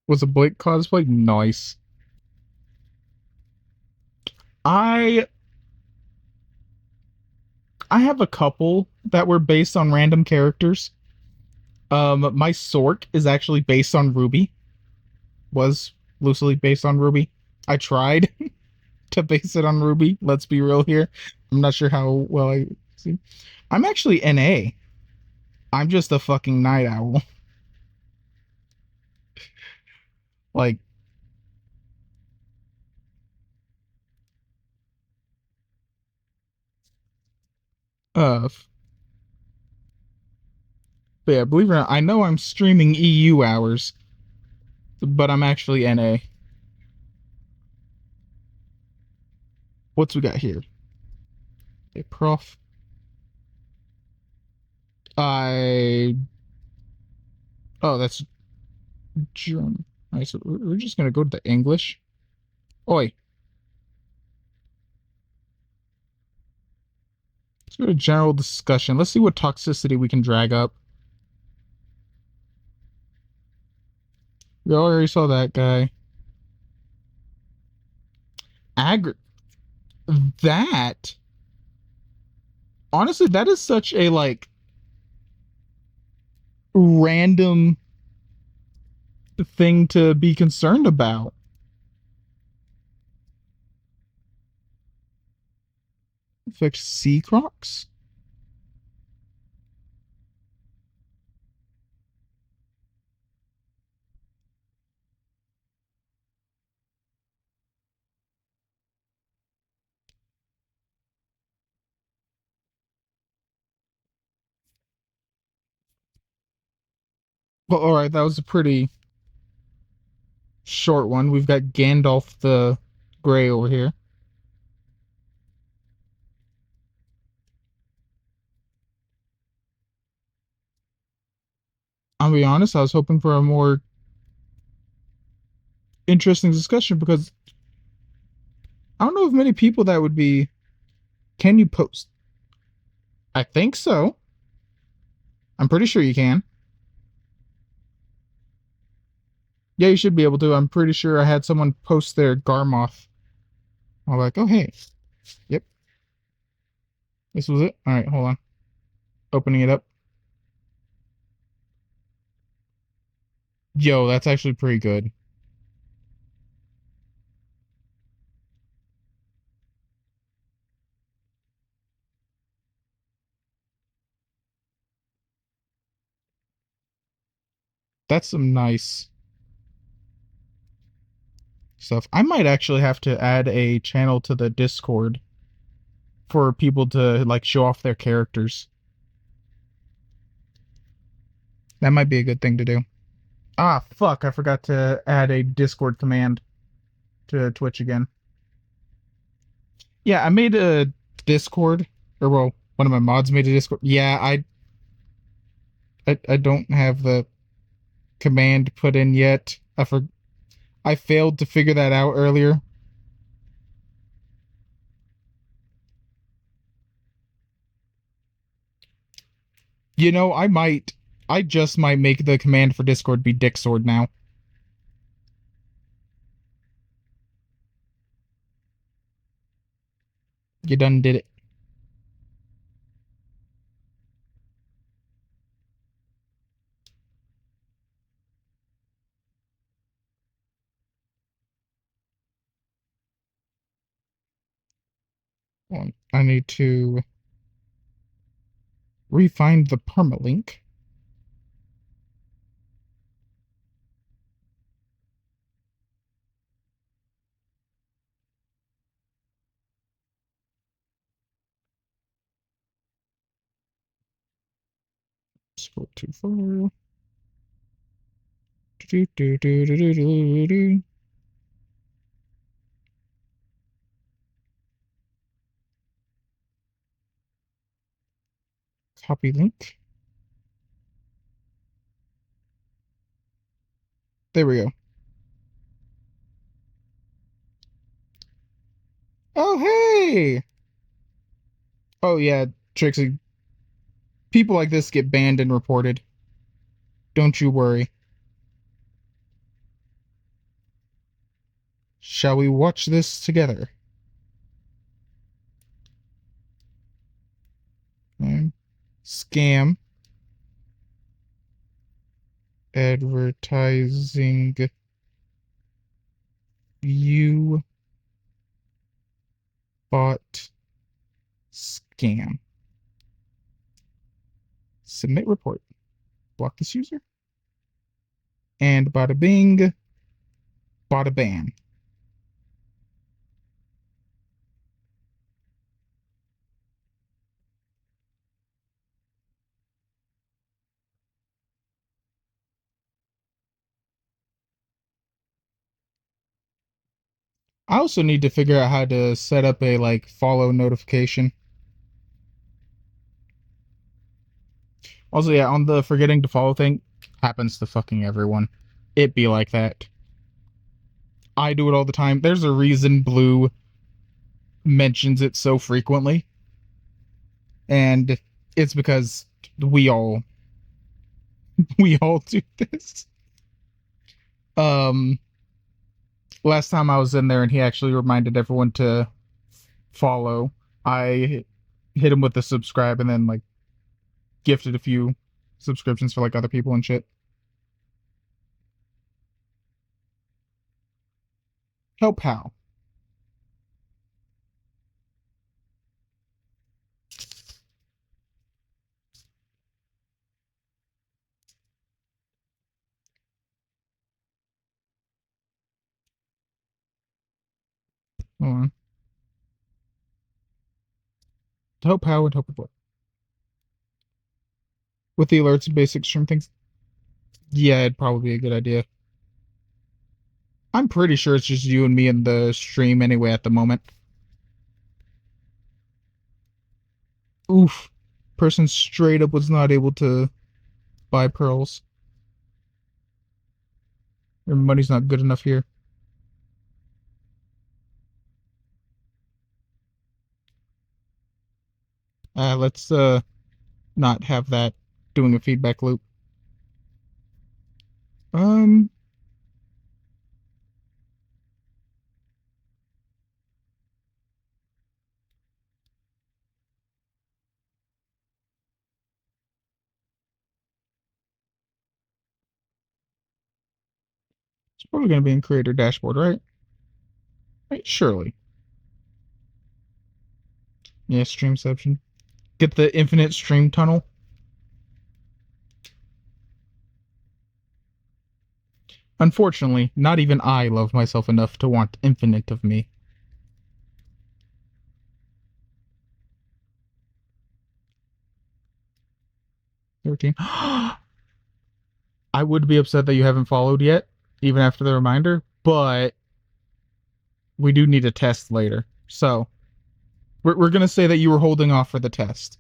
was a Blake cosplay? Nice. I I have a couple that were based on random characters. My Sork is actually based on Ruby. Was loosely based on Ruby. I tried to base it on Ruby. Let's be real here. I'm not sure how well I see. I'm actually NA. I'm just a fucking night owl. Like, uh, but yeah, believe it or not, I know I'm streaming EU hours, but I'm actually NA. What's we got here? A prof. I. Oh, that's German. Alright, so we're just gonna go to the English. Oi. Let's go to general discussion. Let's see what toxicity we can drag up. We already saw that guy. Agri. That. Honestly, that is such a, like, random thing to be concerned about. Affect sea crocs? Well, alright, that was a pretty short one. We've got Gandalf the Grey over here. I'll be honest, I was hoping for a more interesting discussion because I don't know of many people that would be. Can you post? I think so. I'm pretty sure you can. Yeah, you should be able to. I'm pretty sure I had someone post their Garmoth. I'm like, oh, hey. Yep. This was it. All right, hold on. Opening it up. Yo, that's actually pretty good. That's some nice stuff. I might actually have to add a channel to the Discord for people to like show off their characters. That might be a good thing to do. Ah, fuck, I forgot to add a Discord command to Twitch again. Yeah, I made a Discord, or well, one of my mods made a Discord. Yeah, I don't have the command put in yet. I failed to figure that out earlier. You know, I just might make the command for Discord be Dicksword now. You done did it. I need to re-find the permalink. Scroll too far. Do, do, do, do, do, do, do. Copy link. There we go. Oh, hey! Oh, yeah, Trixie. People like this get banned and reported. Don't you worry. Shall we watch this together? Okay. Scam. Advertising. View. Bot. Scam. Submit report. Block this user. And bada bing. Bada ban. I also need to figure out how to set up a like follow notification. Also, yeah, on the forgetting to follow thing, happens to fucking everyone. It be like that. I do it all the time. There's a reason Blue mentions it so frequently. And it's because we all we all do this. Um Last time I was in there and he actually reminded everyone to follow, I hit him with the subscribe and then like gifted a few subscriptions for like other people and shit. Help how? Hold on. Help how and help with what? With the alerts and basic stream things? Yeah, it'd probably be a good idea. I'm pretty sure it's just you and me in the stream anyway at the moment. Oof. Person straight up was not able to buy pearls. Their money's not good enough here. Let's not have that doing a feedback loop. Um it's probably gonna be in creator dashboard, right? Right, surely. Yeah, streamception. Get the infinite stream tunnel. Unfortunately, not even I love myself enough to want infinite of me. $13. I would be upset that you haven't followed yet, even after the reminder, but we do need a test later. So, we're going to say that you were holding off for the test.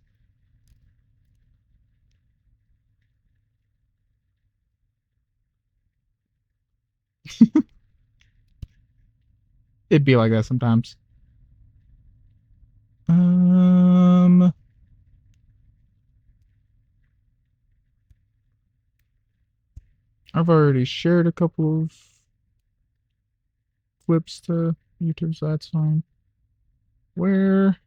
It'd be like that sometimes. Um, I've already shared a couple of clips to YouTube, so that's fine. Where?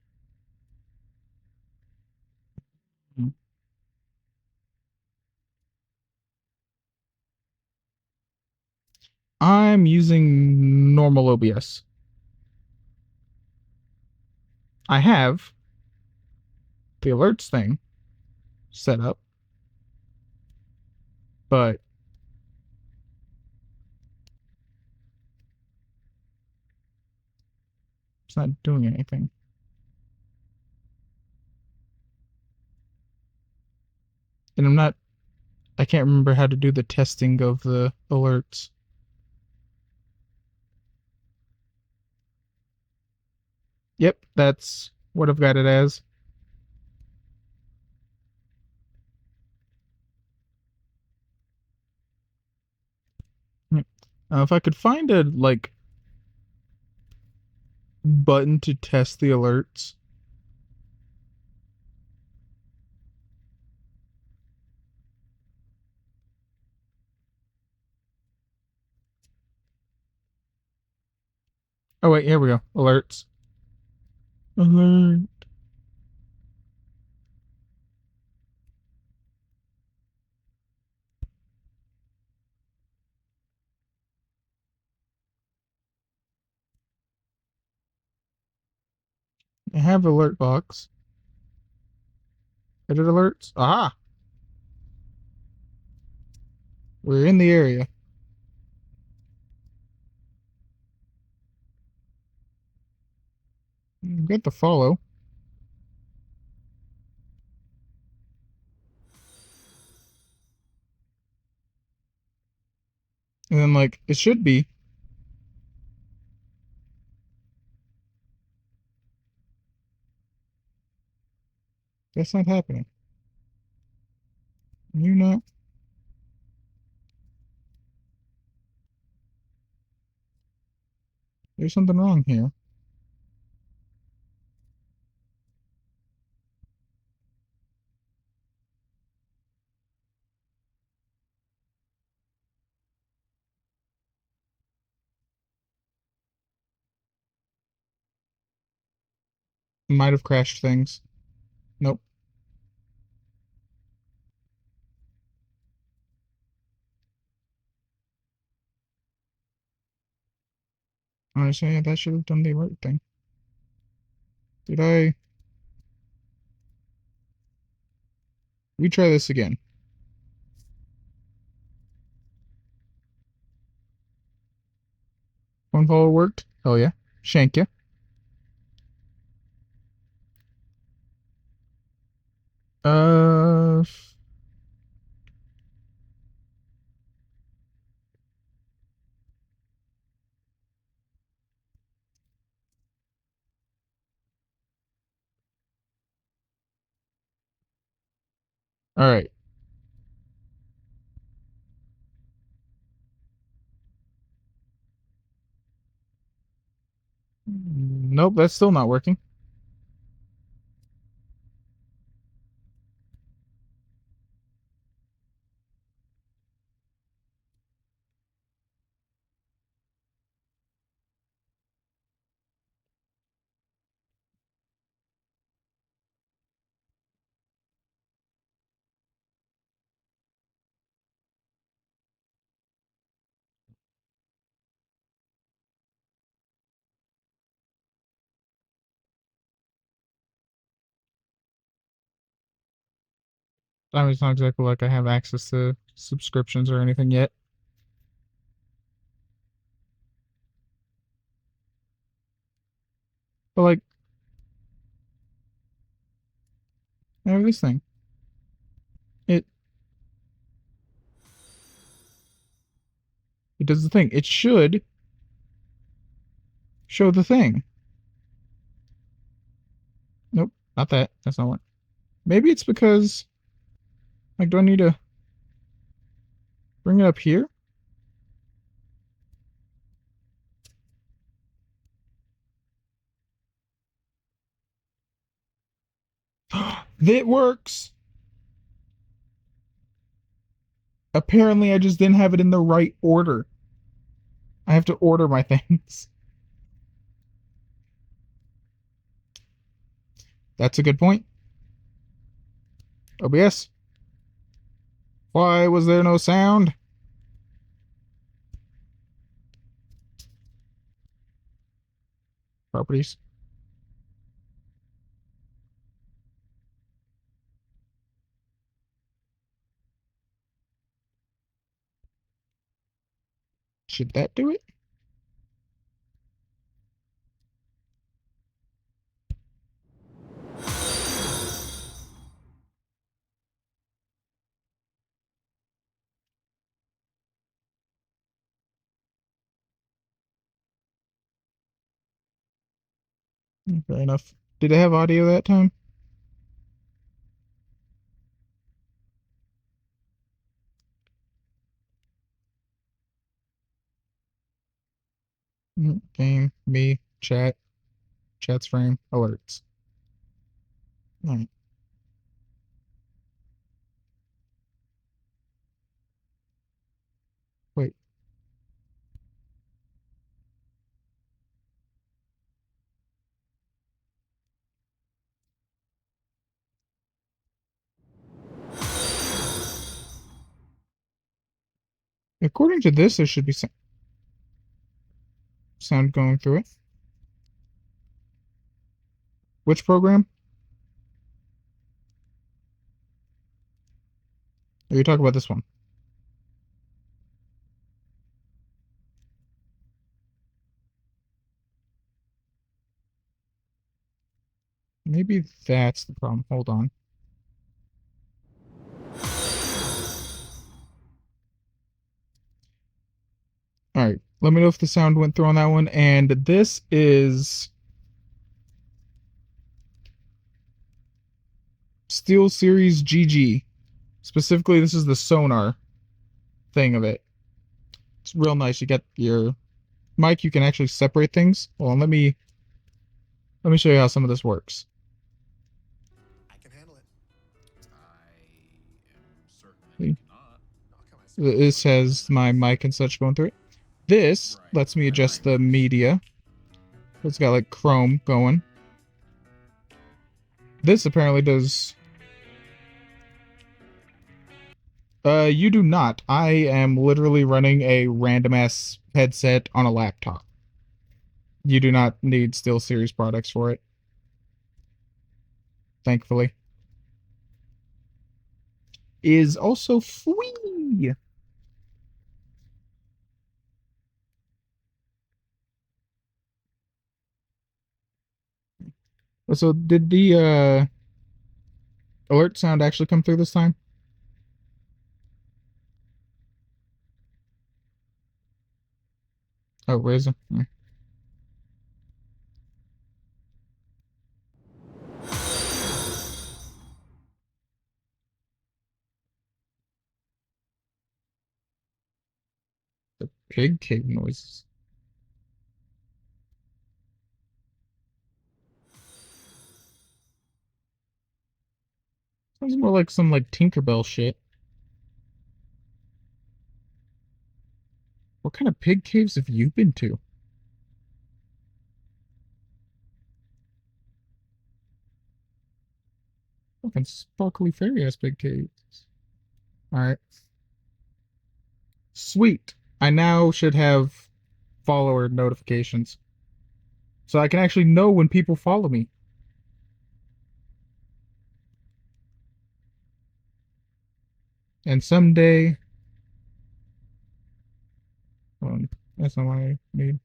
I'm using normal OBS. I have the alerts thing set up, but it's not doing anything. And I can't remember how to do the testing of the alerts. Yep, that's what I've got it as. If I could find a like button to test the alerts. Oh wait, here we go. Alerts. Alert. I have alert box. Edit alerts. Aha! We're in the area. Get the follow. And then like it should be. That's not happening. You're not. There's something wrong here. Might have crashed things. Nope. Honestly, yeah, that should have done the alert thing. Did I? We try this again. One follow worked. Hell yeah. Shank ya. Uh. All right. Nope, that's still not working. I mean, it's not exactly like I have access to subscriptions or anything yet. But like, I have this thing. It it does the thing. It should show the thing. Nope, not that. That's not what. Maybe it's because like, do I need to bring it up here? It works. Apparently, I just didn't have it in the right order. I have to order my things. That's a good point. OBS. Why was there no sound? Properties. Should that do it? Fair enough. Did it have audio that time? Game, me, chat, chat's frame, alerts. Alright. Wait. According to this, there should be sound going through it. Which program? Are you talking about this one? Maybe that's the problem. Hold on. Alright, let me know if the sound went through on that one. And this is SteelSeries GG. Specifically, this is the sonar thing of it. It's real nice. You get your mic, you can actually separate things. Hold on, let me show you how some of this works. I can handle it. I am certain that you cannot. This has my mic and such going through it. This lets me adjust the media. It's got like Chrome going. This apparently does. You do not. I am literally running a random ass headset on a laptop. You do not need SteelSeries products for it. Thankfully. Is also free. So did the alert sound actually come through this time? Oh, where is it? Yeah. The pig cave noises. Sounds more like some like Tinkerbell shit. What kind of pig caves have you been to? Fucking sparkly fairy ass pig caves. Alright. Sweet. I now should have follower notifications. So I can actually know when people follow me. And someday... that's not what I need.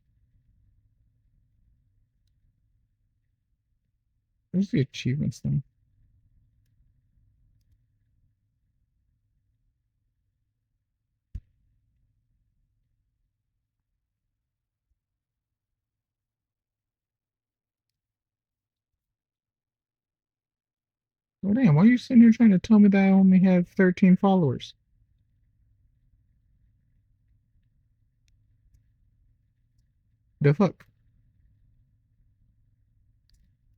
Where's the achievements thing? Oh damn, why are you sitting here trying to tell me that I only have 13 followers? The fuck?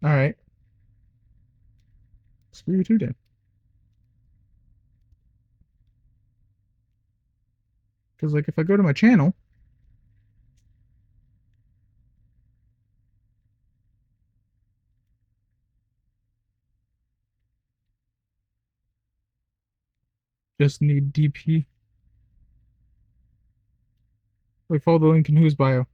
Alright. Screw you too then. Because like if I go to my channel, just need DP. Wait, follow the link in whose bio?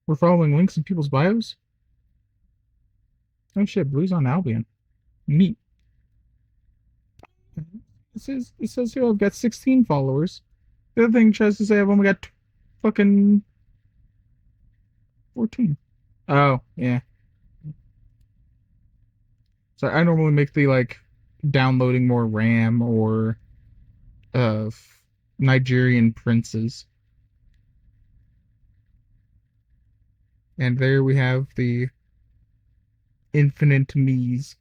We're following links in people's bios? Oh shit, Blue's on Albion. Neat. It says here I've got 16 followers. The other thing tries to say I've only got fucking 14. Oh, yeah. So I normally make the like downloading more RAM or uh Nigerian princes. And there we have the infinite me's.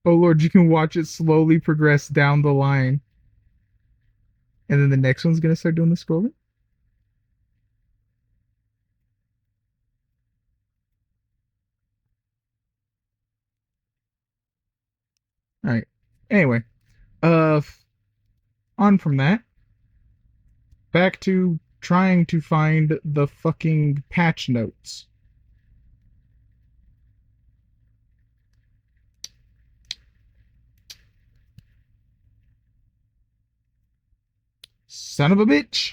Oh lord, you can watch it slowly progress down the line. And then the next one's gonna start doing the scrolling. Alright. Anyway, uh on from that, back to trying to find the fucking patch notes. Son of a bitch.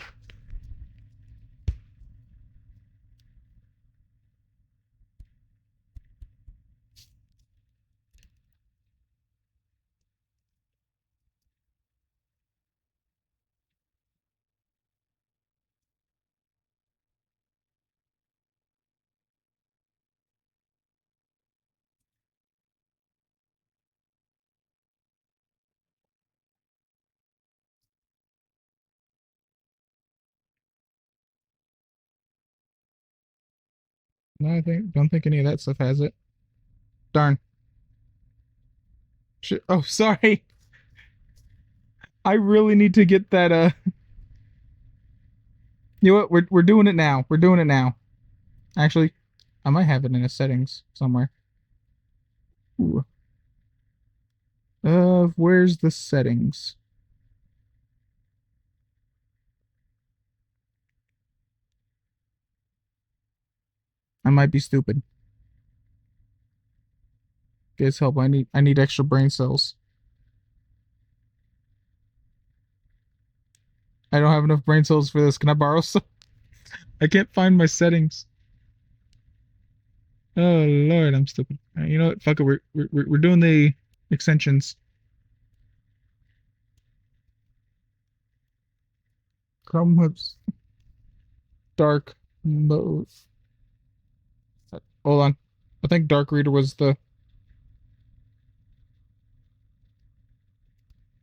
No, I don't think any of that stuff has it. Darn. Shit. Oh, sorry. I really need to get that you know what? We're doing it now. We're doing it now. Actually, I might have it in the settings somewhere. Ooh. Where's the settings? I might be stupid. Guys, help. I need extra brain cells. I don't have enough brain cells for this. Can I borrow some? I can't find my settings. Oh Lord, I'm stupid. You know what? Fuck it. We're doing the extensions. Chrome Webs dark mode. Hold on. I think Dark Reader was the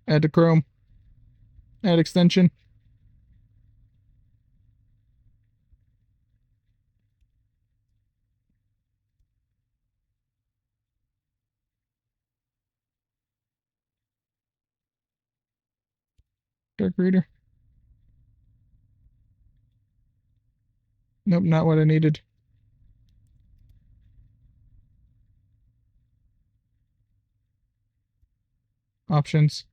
add to Chrome. Add extension. Dark Reader. Nope, not what I needed. Options.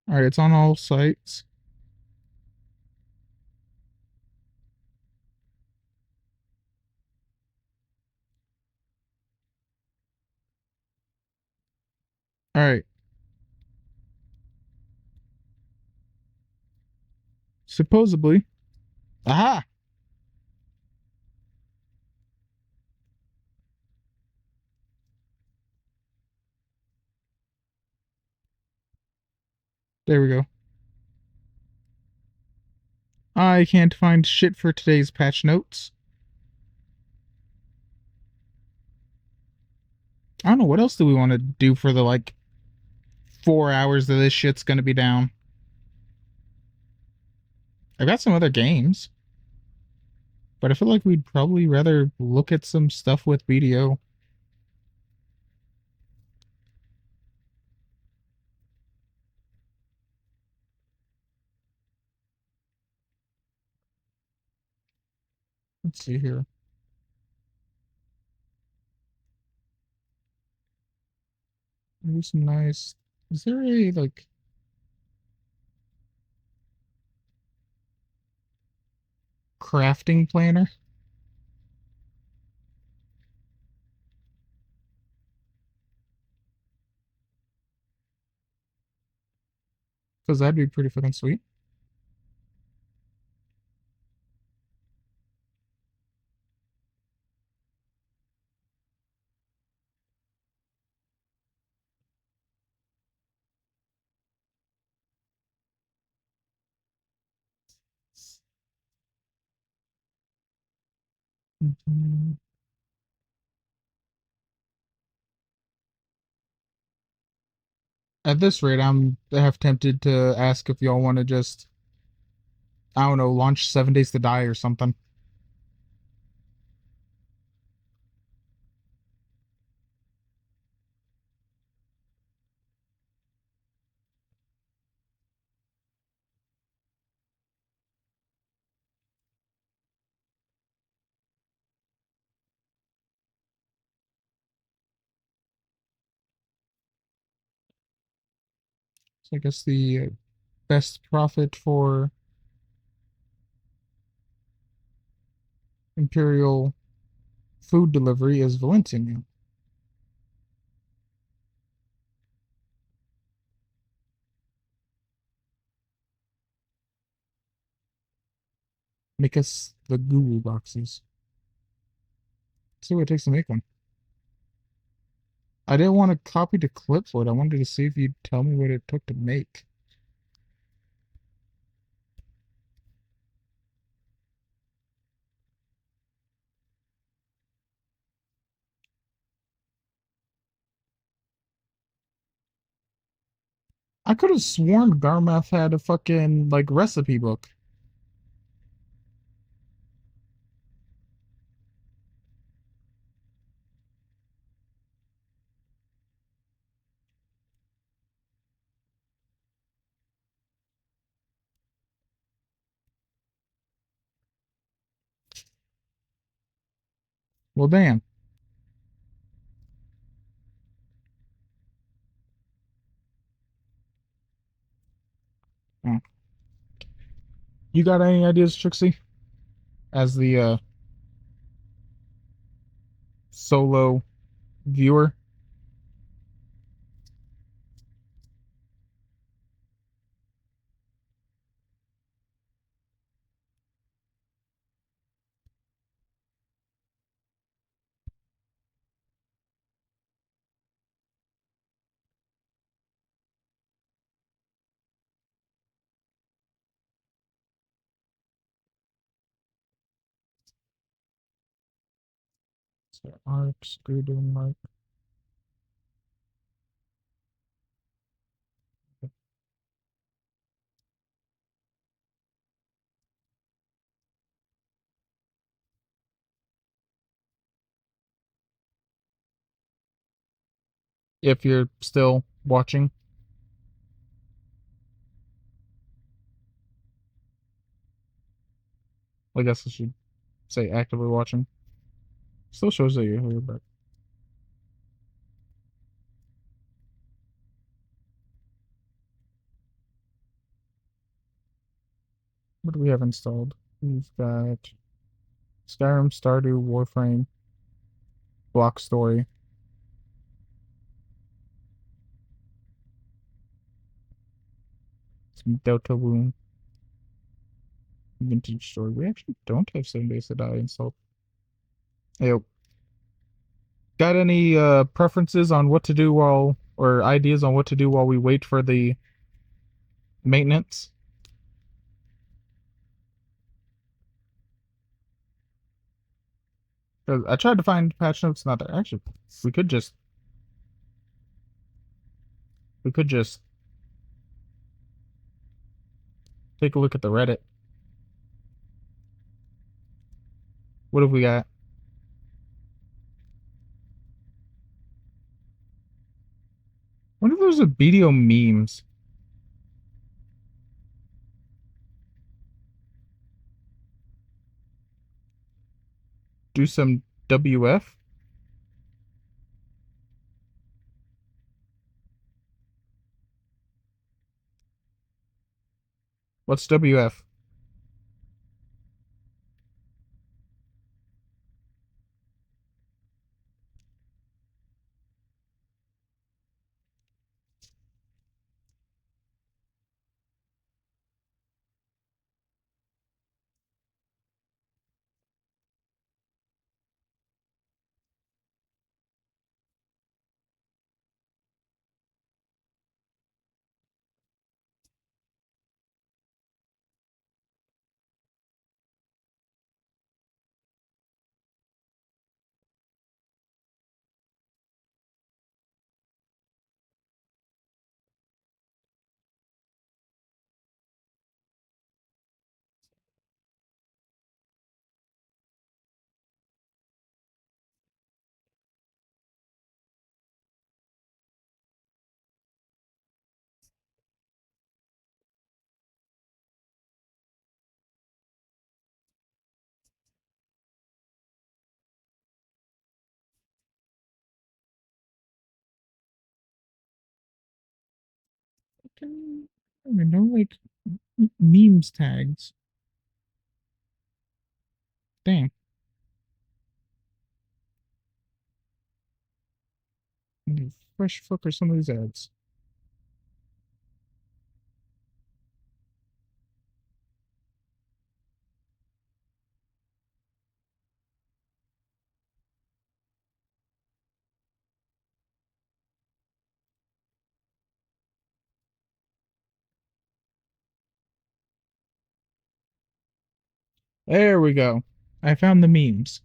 All right, it's on all sites. All right. Supposedly. Aha! There we go. I can't find shit for today's patch notes. I don't know, what else do we want to do for the, like, 4 hours that this shit's gonna be down? I've got some other games. But I feel like we'd probably rather look at some stuff with BDO. Let's see here. Maybe some nice. Is there a, like, crafting planner? Because that'd be pretty fucking sweet. Mhm. At this rate, I'm half tempted to ask if y'all want to just, I don't know, launch 7 Days to Die or something. So I guess the best profit for Imperial food delivery is Valencia. Make us the Google boxes. See what it takes to make one. I didn't want to copy to clipboard. I wanted to see if you'd tell me what it took to make. I could have sworn Garmath had a fucking, like, recipe book. Well, damn. Oh. You got any ideas, Trixie? As the solo viewer? So, Arc, Scooter, Mark. If you're still watching. I guess I should say actively watching. Still shows that you're here, but what do we have installed? We've got Skyrim, Stardew, Warframe, Block Story. Delta Wound. Vintage story. We actually don't have 7 Days to Die installed. Hey, got any preferences on what to do while, or ideas on what to do while we wait for the maintenance? Because I tried to find patch notes, not there. Actually, we could just we could just take a look at the Reddit. What have we got? What if there's a video memes? Do some WF? What's WF? I don't know, like memes tags. Damn. Fresh fuck are some of these ads? There we go. I found the memes.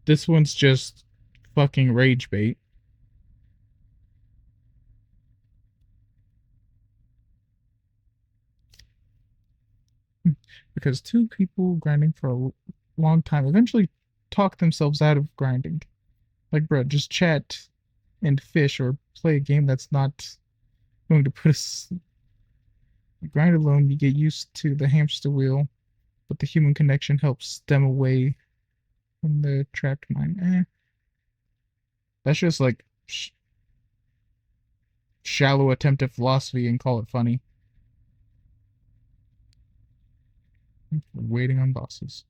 This one's just fucking rage bait. Because two people grinding for a long time eventually talk themselves out of grinding. Like, bro, just chat and fish or play a game that's not going to put us. You grind alone, you get used to the hamster wheel, but the human connection helps stem away from the trapped mind. That's just like shallow attempt at philosophy and call it funny. Waiting on bosses.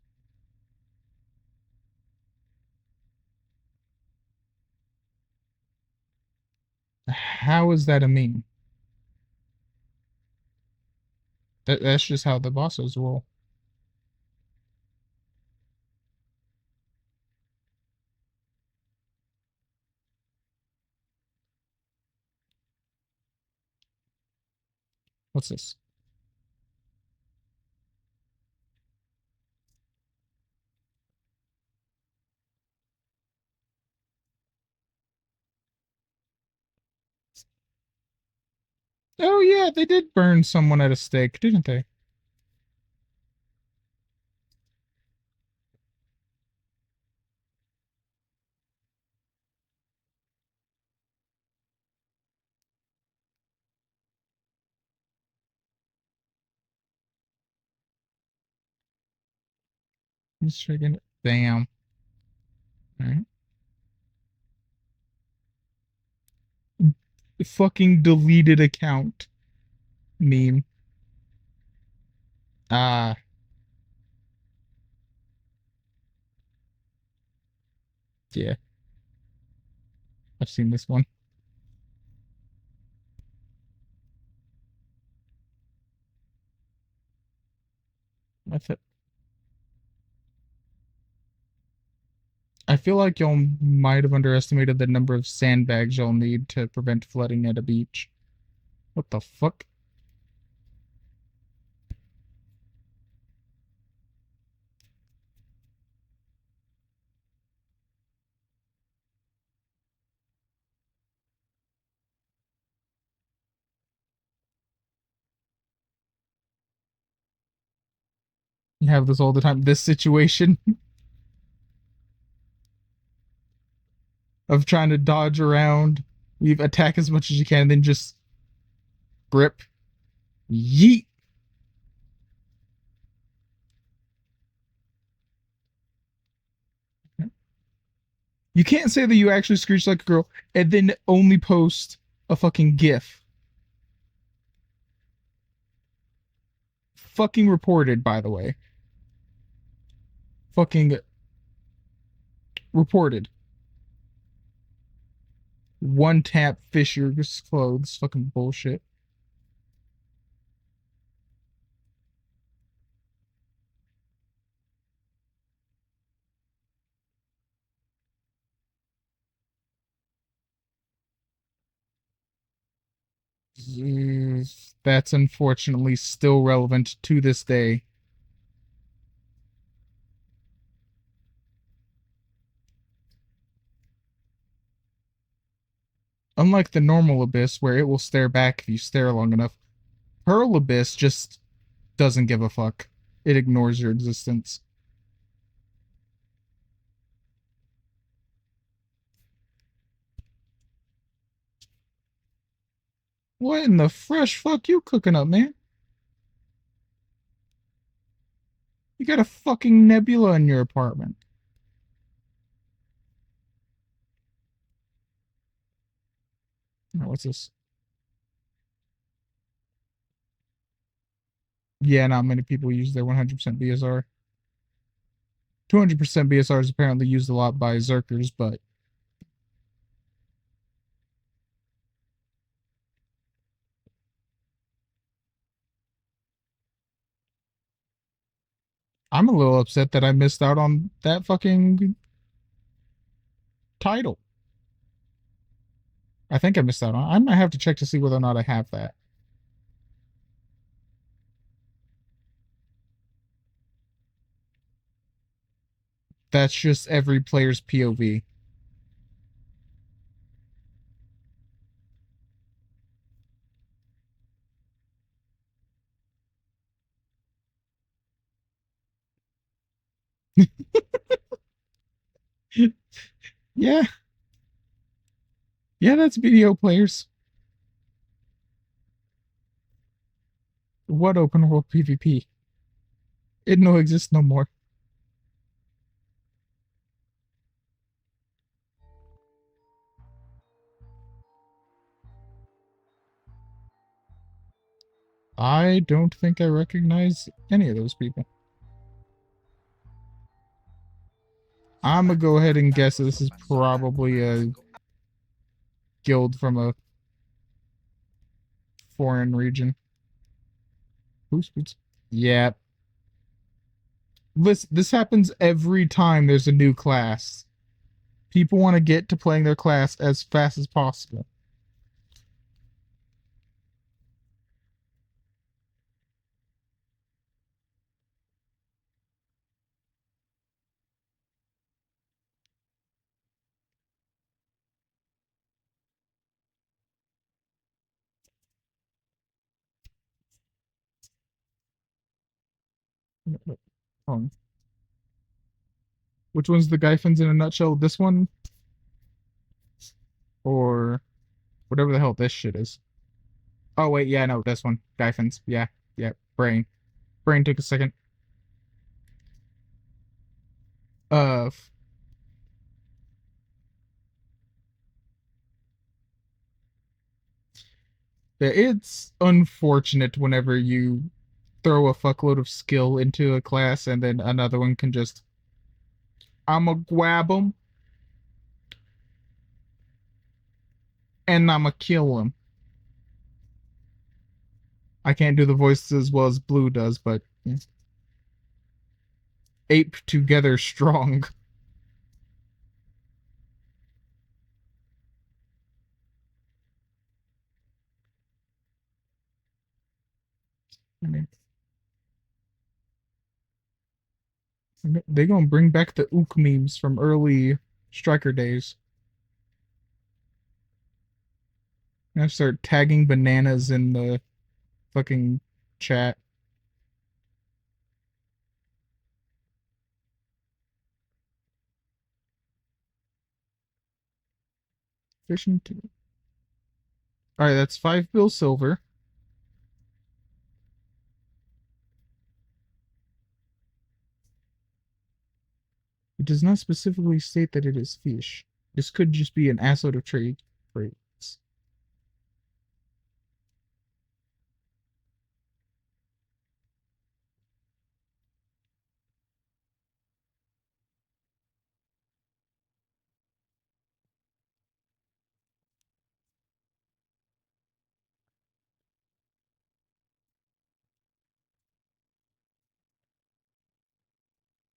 How is that a meme? That's just how the bosses roll. What's this? Oh yeah, they did burn someone at a stake, didn't they? Just freaking damn. Alright. Fucking deleted account meme. Ah, yeah. I've seen this one. I feel like y'all might have underestimated the number of sandbags y'all need to prevent flooding at a beach. What the fuck? You have this all the time. This situation of trying to dodge around, you attack as much as you can, and then just grip. Yeet. You can't say that you actually screech like a girl and then only post a fucking GIF. Fucking reported, by the way. Fucking reported. One tap fish your clothes. Fucking bullshit. That's unfortunately still relevant to this day. Unlike the normal abyss, where it will stare back if you stare long enough, Pearl Abyss just doesn't give a fuck. It ignores your existence. What in the fresh fuck you cooking up, man? You got a fucking nebula in your apartment. Oh, what's this? Yeah, not many people use their 100% BSR. 200% BSR is apparently used a lot by Zerkers, but I'm a little upset that I missed out on that fucking title. I think I missed out on. I might have to check to see whether or not I have that. That's just every player's POV. Yeah. Yeah, that's video players. What open world PvP? It no exists no more. I don't think I recognize any of those people. I'm gonna go ahead and guess that this is probably a guild from a foreign region. Who's yeah. This happens every time there's a new class. People want to get to playing their class as fast as possible. Which one's the Gyphins in a nutshell? This one? Or whatever the hell this shit is. Oh, wait, yeah, no, this one. Gyphins. Yeah, yeah, brain. Brain took a second. Uh, it's unfortunate whenever you throw a fuckload of skill into a class and then another one can just, I'ma grab them and I'ma kill them. I can't do the voices as well as Blue does, but yeah. ape together strong. I mean, they gonna bring back the ook memes from early Striker days. I start tagging bananas in the fucking chat. Fishing too. All right, that's 5 bill silver. It does not specifically state that it is fish. This could just be an assload of trade rates.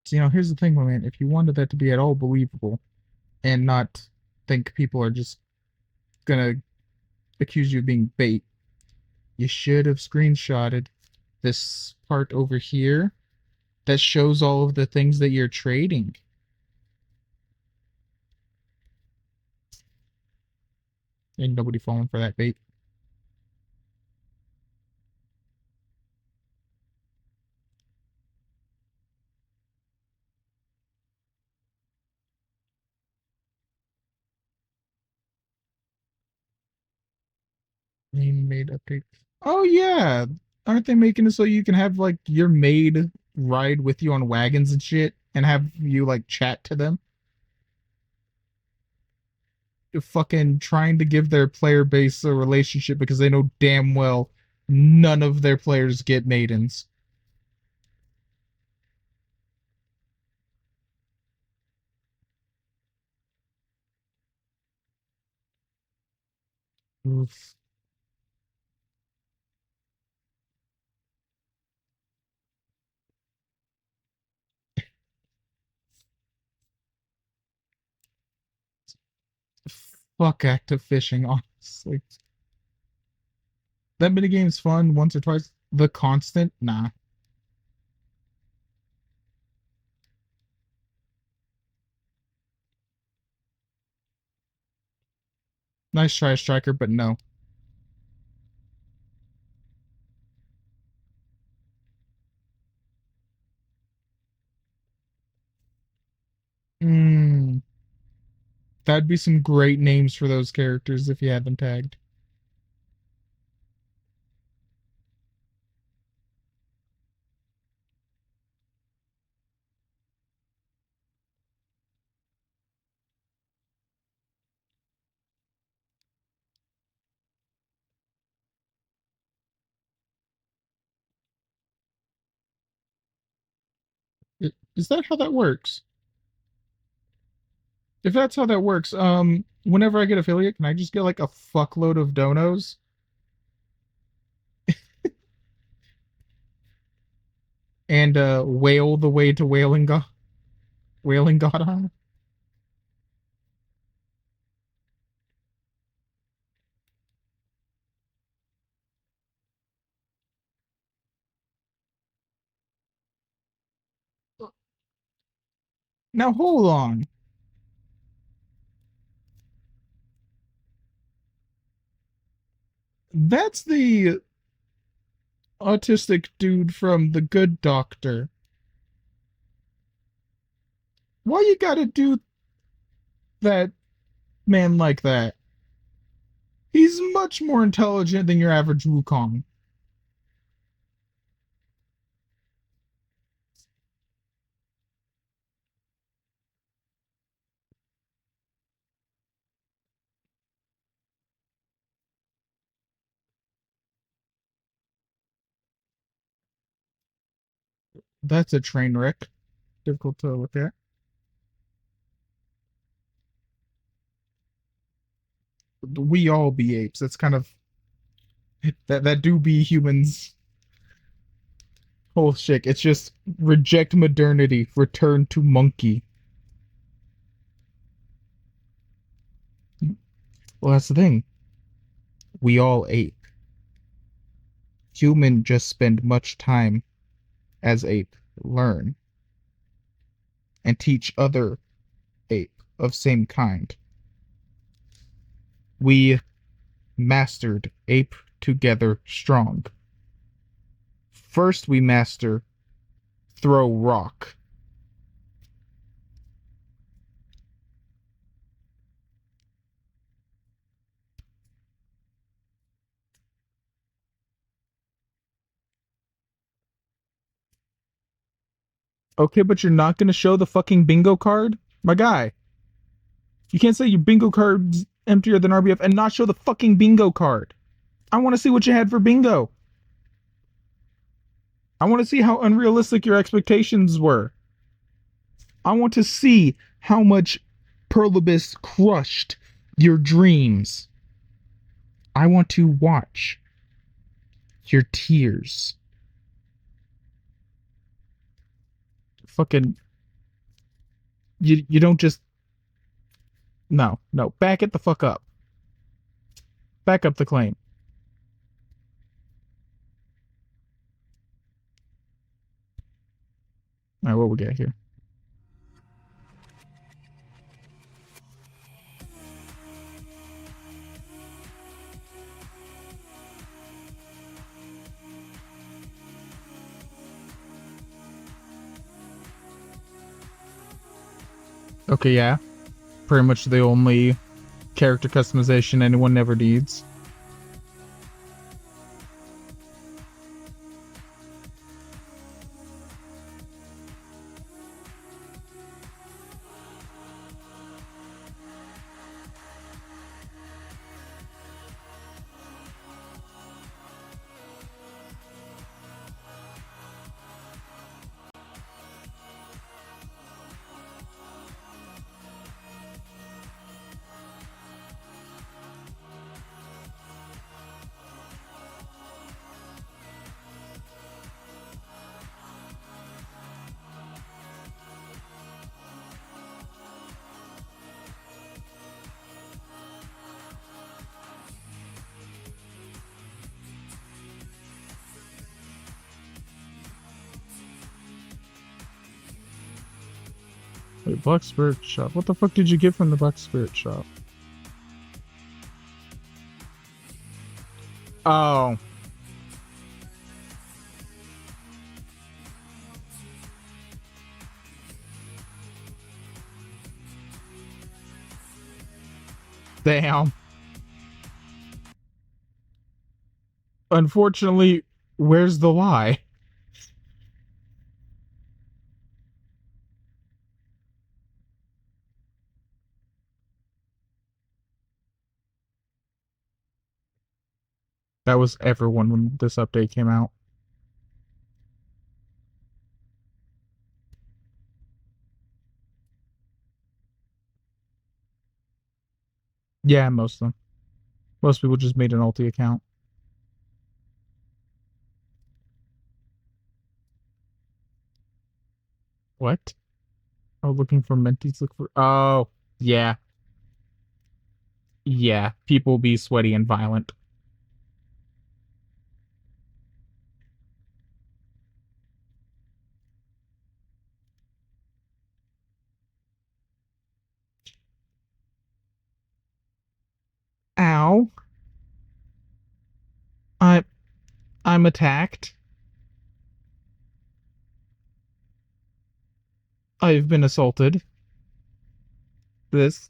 So, here's the thing, my man. If you wanted that to be at all believable and not think people are just gonna accuse you of being bait, you should have screenshotted this part over here that shows all of the things that you're trading. Ain't nobody falling for that bait. Name made update. Oh yeah, aren't they making it so you can have like your maid ride with you on wagons and shit, and have you like chat to them? Fucking trying to give their player base a relationship because they know damn well none of their players get maidens. Oof. Fuck active fishing, honestly. That minigame's fun once or twice. The constant, nah. Nice try, Striker, but no. Hmm. That'd be some great names for those characters if you had them tagged. Is that how that works? If that's how that works, whenever I get affiliate, can I just get like a fuckload of donos and whale the way to whaling god armor? Now hold on. That's the autistic dude from The Good Doctor. Why you gotta do that man like that? He's much more intelligent than your average Wukong. That's a train wreck. Difficult to look at. We all be apes. That's kind of that do be humans. Oh shit, it's just reject modernity, return to monkey. Well, that's the thing. We all ape. Human just spend much time as ape, learn, and teach other ape of same kind. We mastered ape together strong. First we master throw rock. Okay, but you're not gonna show the fucking bingo card? My guy. You can't say your bingo card's emptier than RBF and not show the fucking bingo card. I want to see what you had for bingo. I want to see how unrealistic your expectations were. I want to see how much Perlibus crushed your dreams. I want to watch your tears. Fucking you don't just no, back it the fuck up. Back up the claim. All right, what we got here? Okay, yeah. Pretty much the only character customization anyone never needs. Wait, Black Spirit Shop. What the fuck did you get from the Black Spirit Shop? Oh. Damn. Unfortunately, where's the lie? That was everyone when this update came out. Yeah, most of them. Most people just made an ulti account. What? Oh, looking for mentees. Look for. Oh, yeah. Yeah. People be sweaty and violent. Ow. I, I'm attacked. I've been assaulted. This.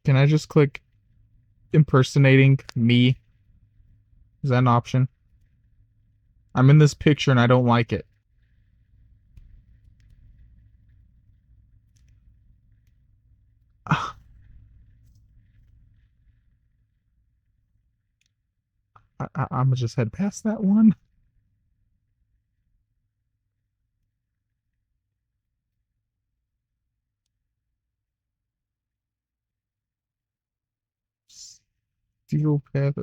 Can I just click impersonating me? Is that an option? I'm in this picture and I don't like it. I'm gonna just head past that one. Steel Path.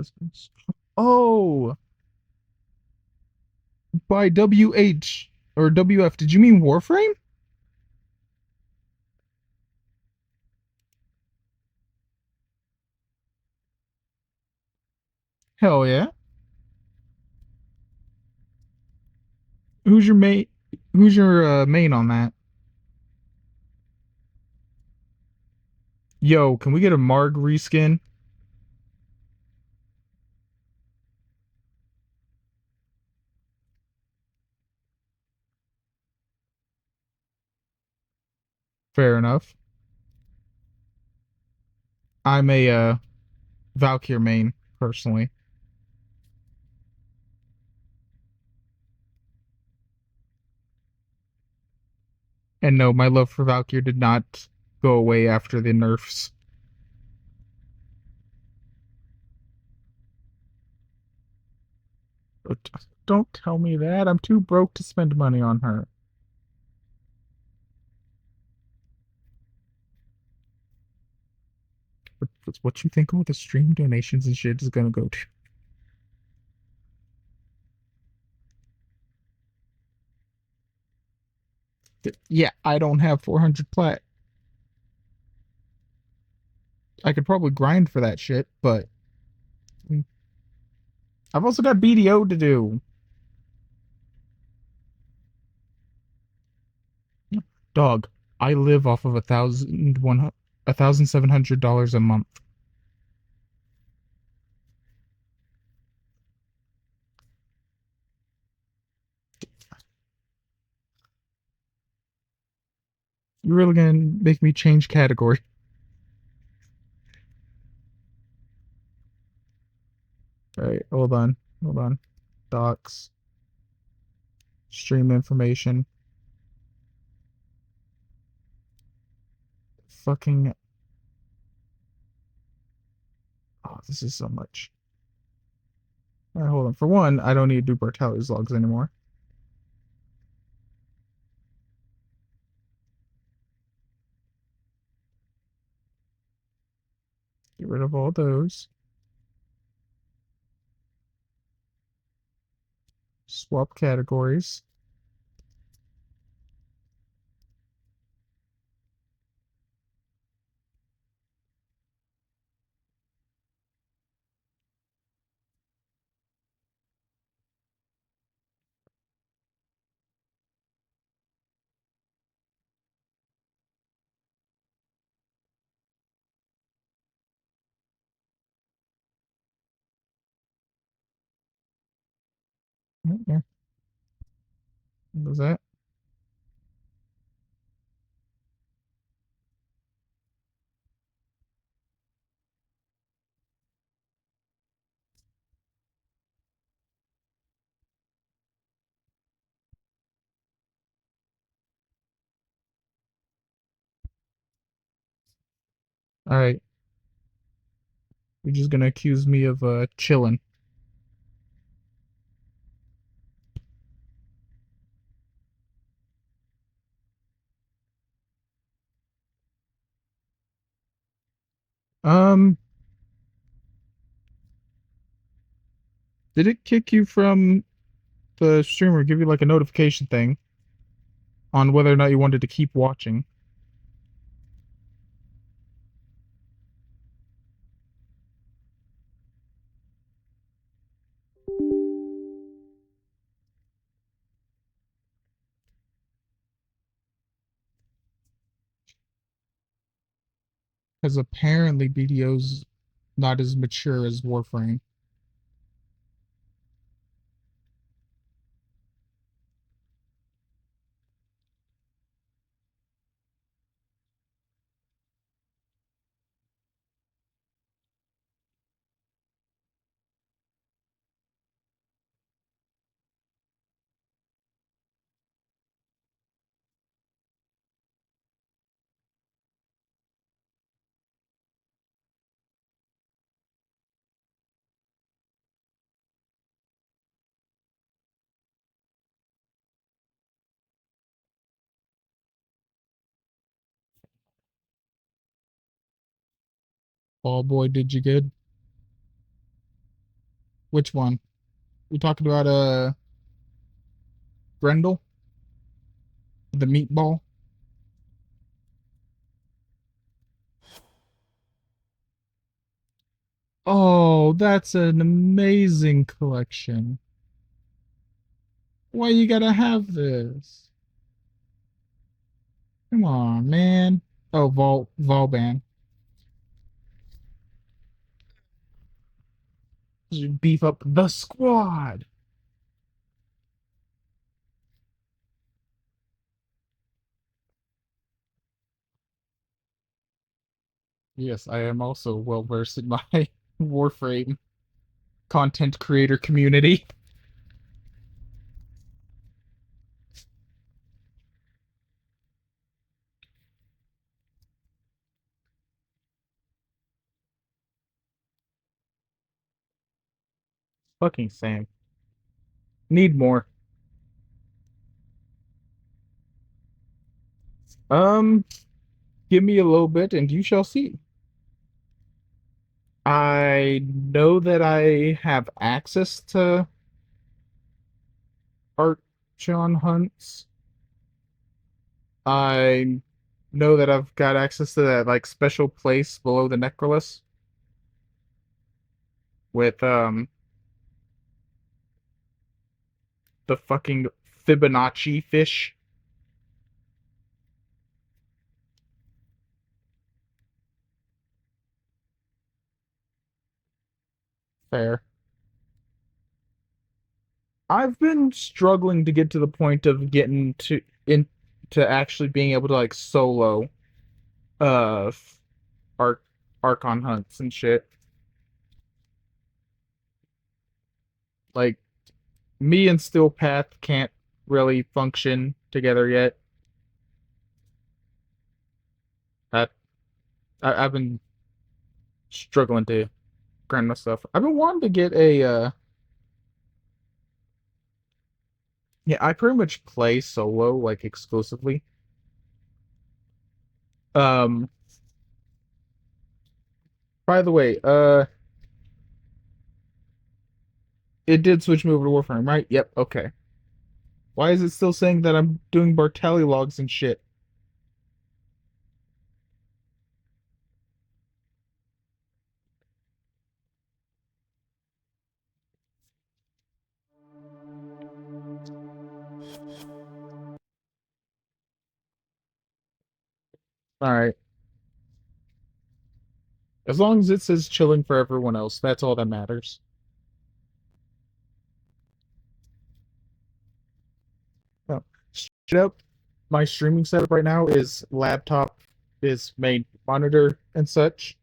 Oh, by WH or WF. Did you mean Warframe? Hell yeah. Who's your main? Who's your main on that? Yo, can we get a Marg reskin? Fair enough. I'm a Valkyr main personally, and no, my love for Valkyr did not go away after the nerfs. But don't tell me that. I'm too broke to spend money on her. What you think all the stream donations and shit is gonna go to? Yeah, I don't have 400 plat. I could probably grind for that shit, but I've also got BDO to do. Dog, I live off of $1,700 a month. You're really gonna make me change category. Alright, hold on. Hold on. Docs. Stream information. Fucking. Oh, this is so much. Alright, hold on. For one, I don't need to do Bartelli's logs anymore. Get rid of all those. Swap categories. Yeah. What was that? Alright. You're just gonna accuse me of chilling. Um, did it kick you from the streamer, give you like a notification thing on whether or not you wanted to keep watching? Because apparently BDO's not as mature as Warframe. Ball boy, did you good? Which one? We talking about Grendel, the meatball. Oh, that's an amazing collection. Why you gotta have this? Come on, man. Oh, Volban. Beef up the squad. Yes, I am also well versed in my Warframe content creator community. Fucking same. Need more. Um, Give me a little bit and you shall see. I know that I have access to Archon hunts. I know that I've got access to that like special place below the necrolis with the fucking Fibonacci fish. Fair. I've been struggling to get to the point of getting to actually being able to like solo uh arc Archon hunts and shit. Like me and Steelpath can't really function together yet. I, I've been struggling to grind my stuff. I've been wanting to get a yeah, I pretty much play solo like exclusively. Um by the way, it did switch me over to Warframe, right? Yep, okay. Why is it still saying that I'm doing Bartelli logs and shit? Alright. As long as it says chilling for everyone else, that's all that matters. Oh, straight up, my streaming setup right now is laptop, is main monitor and such.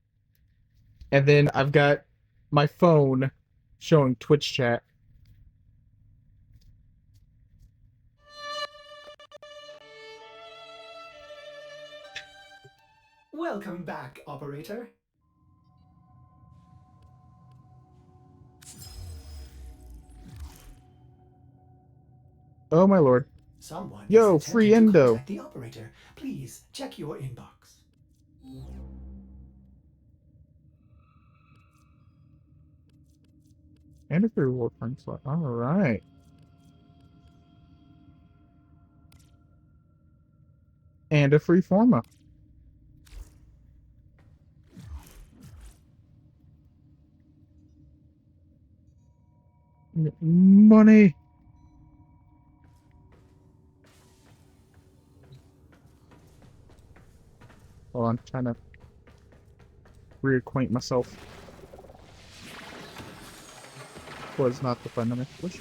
And then I've got my phone showing Twitch chat. Welcome back, operator. Oh my lord. Someone Yo, is free attempting to endo. contact the operator. Please check your inbox. And a free Warframe slot. Alright. And a free Forma. Money. Hold on, trying to reacquaint myself. Was not the fundamental push.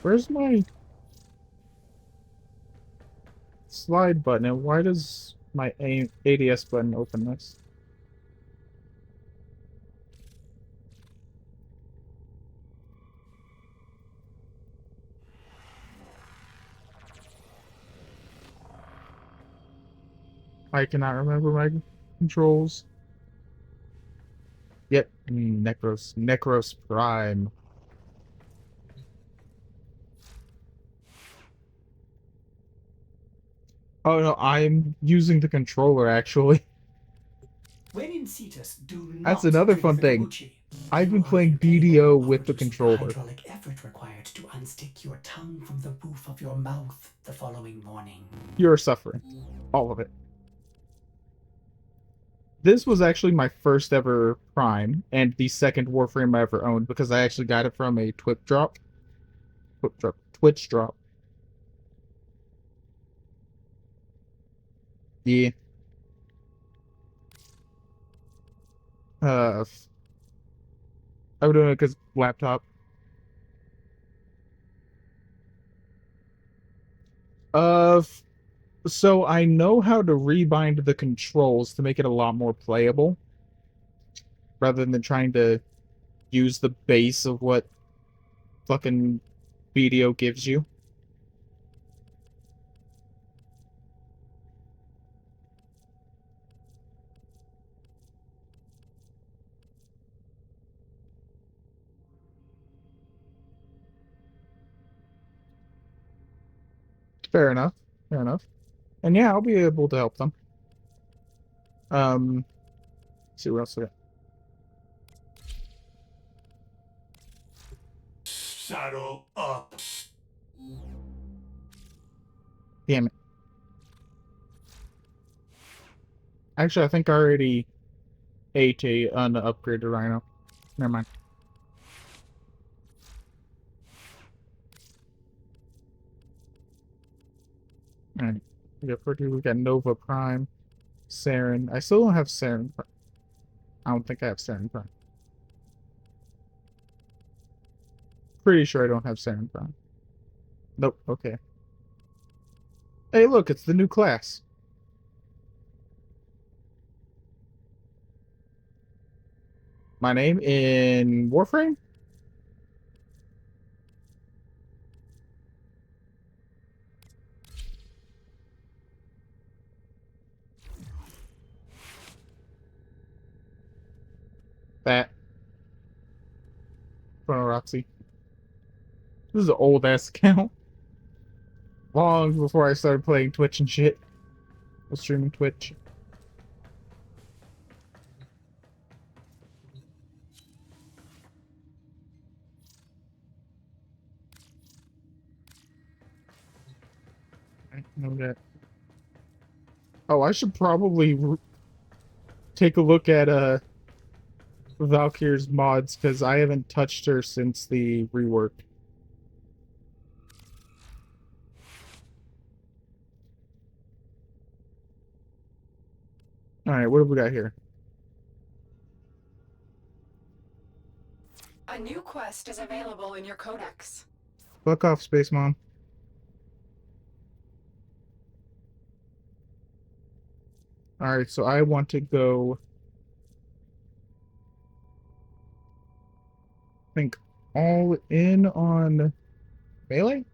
Where's my slide button and why does my ADS button open this? I cannot remember my controls. Yep, Necros Prime. Oh no, I'm using the controller actually. When in Cetus, do That's not another drink fun the thing. kombucha. I've You been are playing incapable BDO of with the reducing the controller. hydraulic effort required to unstick your tongue from the roof of your mouth the following morning. You're suffering. All of it. This was actually my first ever Prime, and the second Warframe I ever owned, because I actually got it from a Twitch drop. Twitch drop. Yeah. Uh, I would do it because laptop. Uh, so I know how to rebind the controls to make it a lot more playable, rather than trying to use the base of what fucking video gives you. Fair enough. Fair enough. And yeah, I'll be able to help them. Let's see what else I got. Saddle up. Damn it. Actually, I think I already ate an upgraded Rhino. Never mind. Alright. We got Nova Prime. Saren. I still don't have Saren Prime. I don't think I have Saren Prime. Pretty sure I don't have Saren Prime. Nope. Okay. Hey, look, it's the new class. My name in Warframe? That. Roxy. This is an old ass account. Long before I started playing Twitch and shit. I was streaming Twitch. I know that. Oh, I should probably take a look at Valkyr's mods, because I haven't touched her since the rework. Alright, what have we got here? A new quest is available in your codex. Fuck off, Space Mom. Alright, so I want to go... I think all in on melee?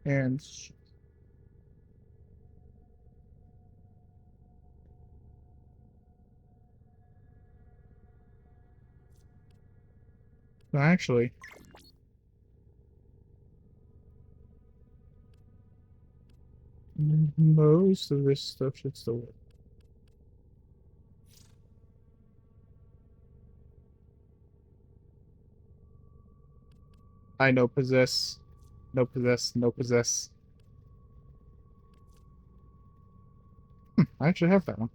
And... No, actually... Most of this stuff should still work. I know possess. No possess. No possess. I actually have that one.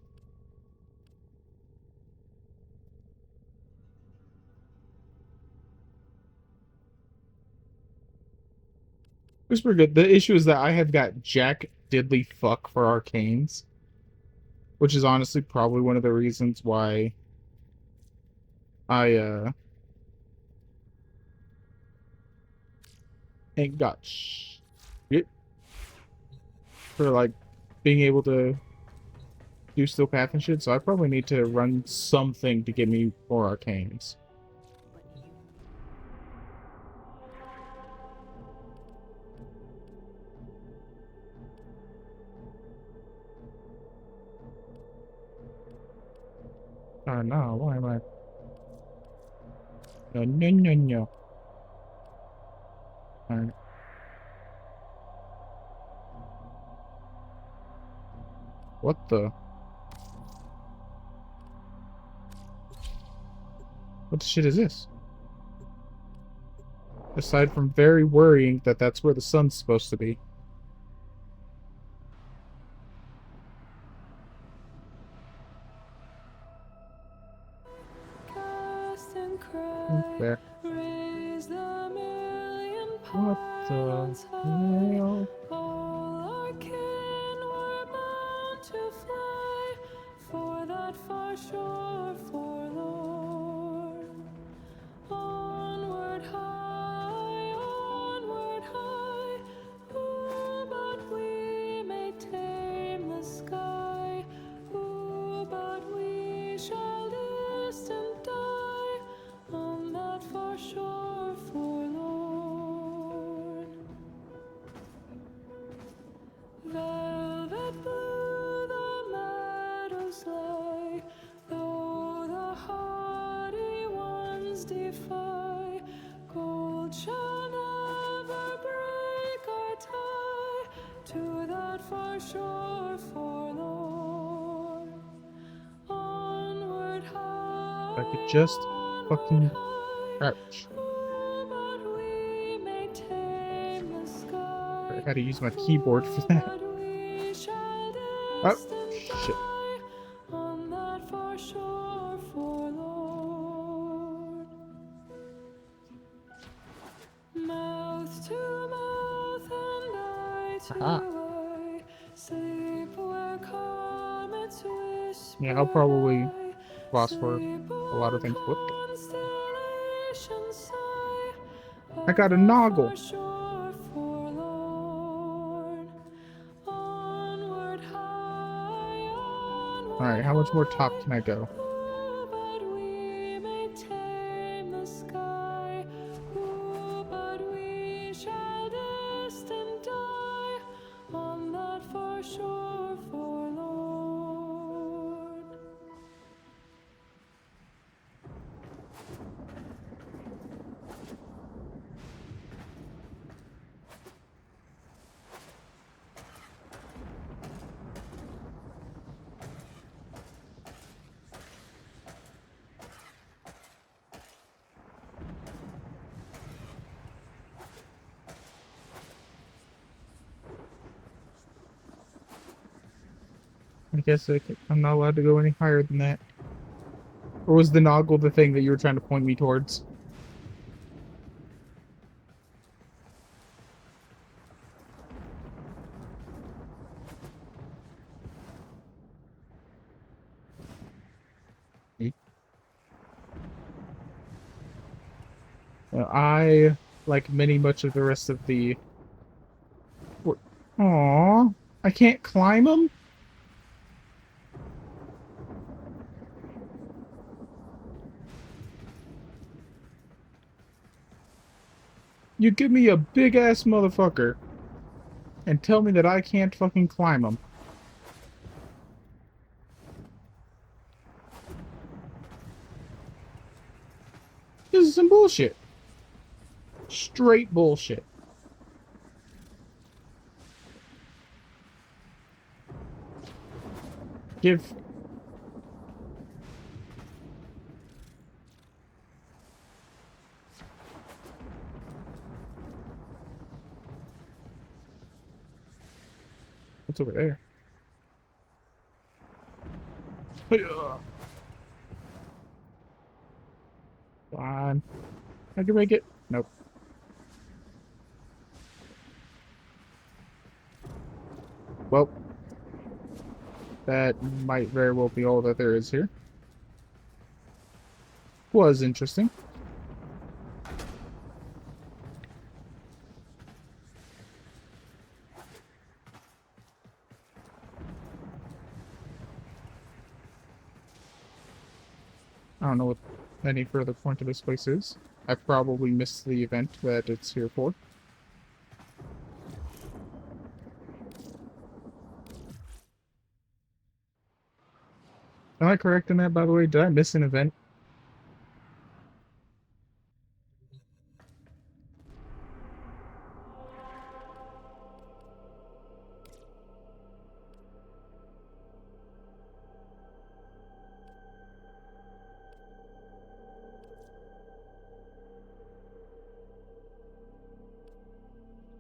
It's pretty good. The issue is that I have got Jack Diddley Fuck for arcanes, which is honestly probably one of the reasons why I ain't got shit for like being able to do Steel Path and shit. So I probably need to run something to get me more arcanes. Oh no, why am I? No, no, no, no. Alright. What the? What the shit is this? Aside from very worrying that that's where the sun's supposed to be. There. What the hell? All our kin were bound to fly for that far shore forlorn. Onward high, ooh, but we may tame the sky. Ooh, but we shall distant die on that far shore forlorn. Velvet blue the meadows lie, though the hardy ones defy. Gold shall never break our tie to that far shore forlorn. Onward high, If I could just fucking crouch. but we may tame the sky. I gotta use my keyboard for that. But we shall Oh, distant shit. die on that far shore forlorn. Mouth to mouth and eye to Aha. eye, sleep where comets whisper. Yeah, I'll probably lie. phosphor Sleep a lot of things. where What the? constellations sigh. I got a On that noggle. far shore forlorn. Onward high, Alright, how much more top can I go? ooh, but we may tame the sky. Ooh, but we shall distant die on that far shore forlorn. I guess I'm not allowed to go any higher than that. Or was the noggle the thing that you were trying to point me towards? I, like much of the rest of the... Aww, I can't climb them? You give me a big-ass motherfucker and tell me that I can't fucking climb them. This is some bullshit. Straight bullshit. Give... What's over there? Hi-ya. Fine. I can make it. Nope. Well, that might very well be all that there is here. Was interesting. I don't know what any further point of this place is. I probably missed the event that it's here for. Am I correct in that, by the way? Did I miss an event?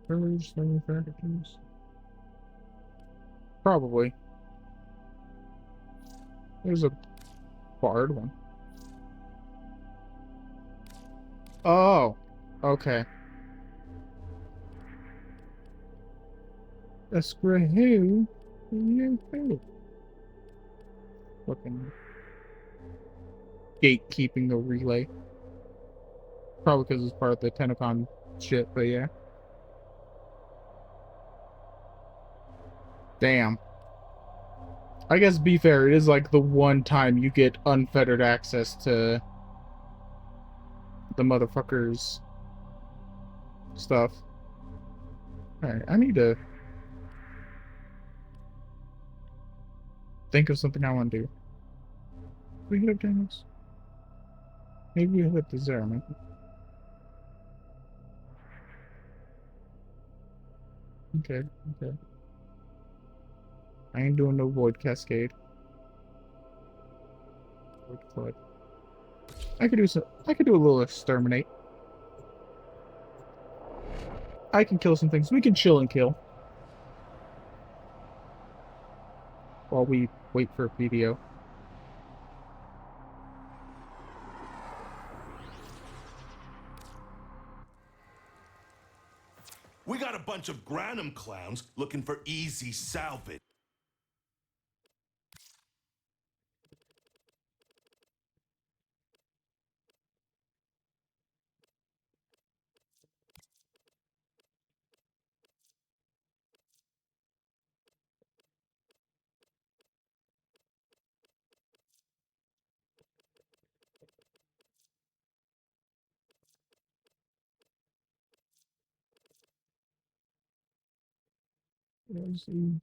Privileged manufacturers? Probably. There's a barred one. Oh, okay. That's great. Who? Fucking gatekeeping the relay. Probably because it's part of the Tenacon shit, but yeah. Damn. I guess, be fair, it is like the one time you get unfettered access to the motherfuckers' stuff. Alright, I need to think of something I want to do. We hit up Daniels? Maybe we hit up the Zerman. Okay, okay. I ain't doing no Void Cascade. Void Flood. I could do a little Exterminate. I can kill some things. We can chill and kill. While we wait for a video. We got a bunch of Granum clowns looking for easy salvage. Let's see.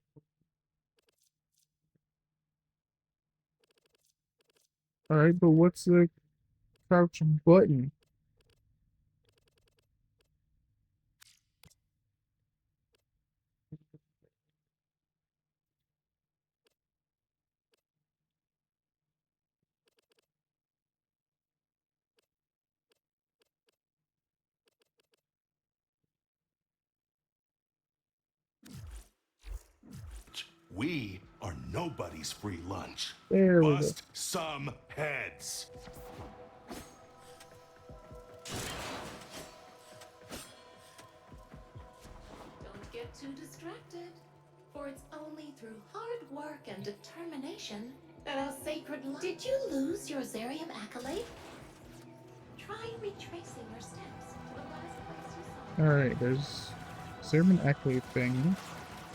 Alright, but what's the crouch button? We are nobody's free lunch. There we go. Bust some heads. Don't get too distracted, for it's only through hard work and determination that our sacred life. Did you lose your Zerium accolade? Try retracing your steps to the last place you saw. Alright, there's Zerman Ackley thing.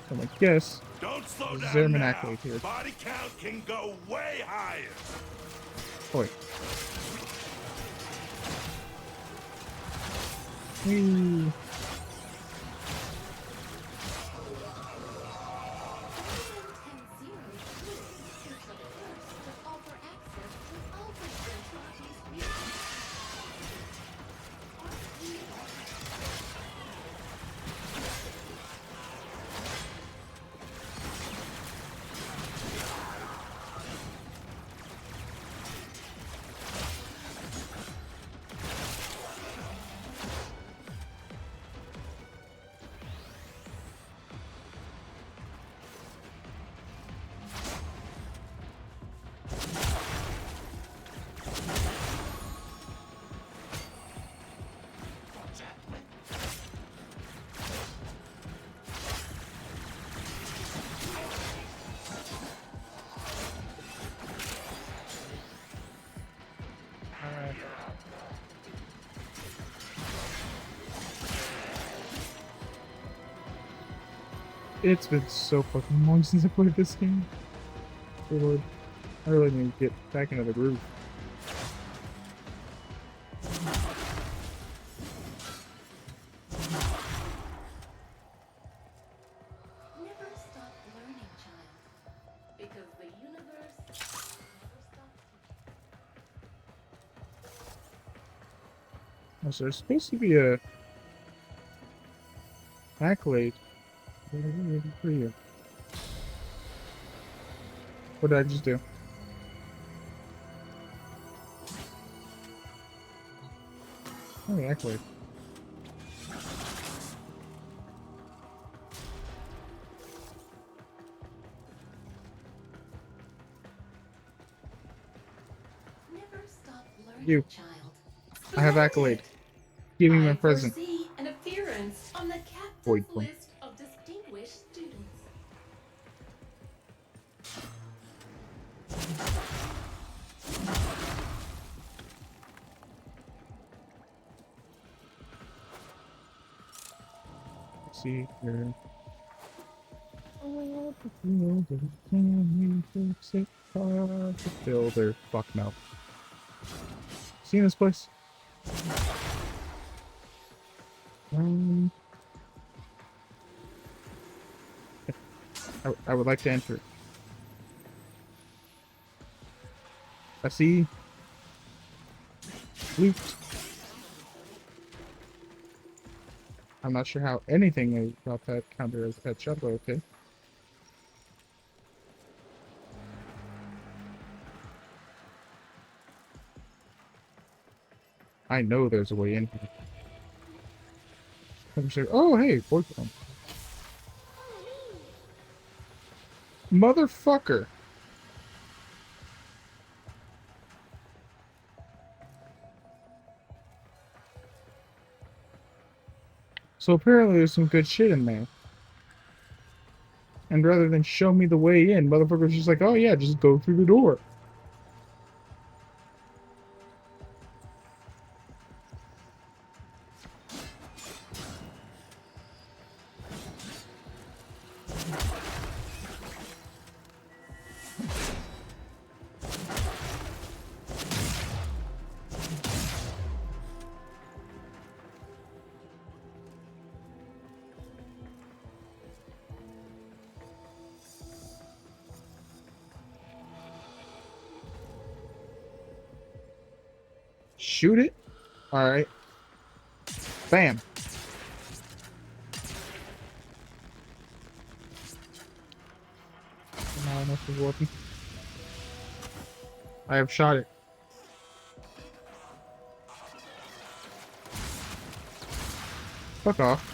So I guess Don't slow there's down Zerman now. Ackley here. Body count can go way higher. Oi. Whee. It's been so fucking long since I played this game. Good lord. I really need to get back into the groove. Never stop learning, child, because the universe Oh, so there's supposed to be a accolade. For you. What did I just do? Oh, the accolade. Never stop learning, You. child. I have accolade. Give me my I present. foresee an appearance on the Void captain's point. list of distinguished students. Let's see here. Builder. Fuck no. Seen this place? I would like to enter. I see. Loot. I'm not sure how anything about that counter as pet shop, but okay. I know there's a way in here. I'm sure. Oh, hey, boyfriend. Motherfucker. So apparently there's some good shit in there. And rather than show me the way in, motherfucker's just like, oh yeah, just go through the door. Shoot it. Alright. Bam. Not enough of a weapon. I have shot it. Fuck off.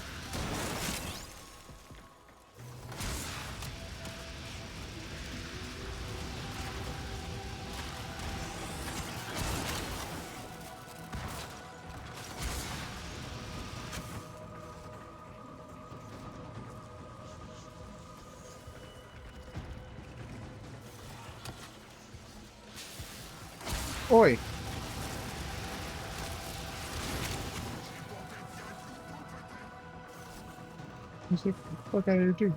Oi. Let's get the fuck out of here too.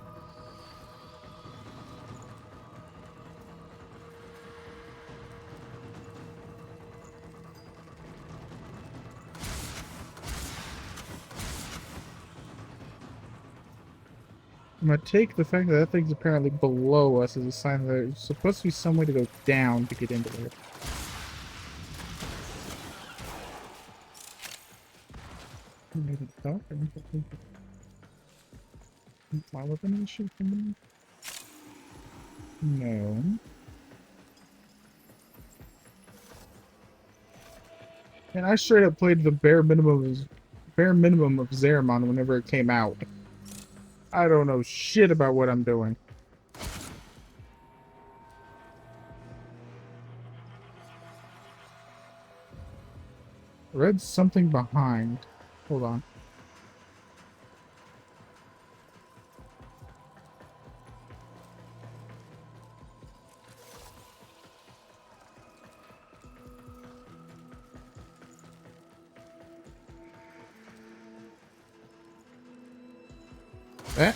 I'm gonna take the fact that that thing's apparently below us as a sign that there's supposed to be some way to go down to get into there. Maybe dark. My weapon is shooting me? No. And I straight up played the bare minimum of Zeramon whenever it came out. I don't know shit about what I'm doing. Read something behind. Hold on. Eh?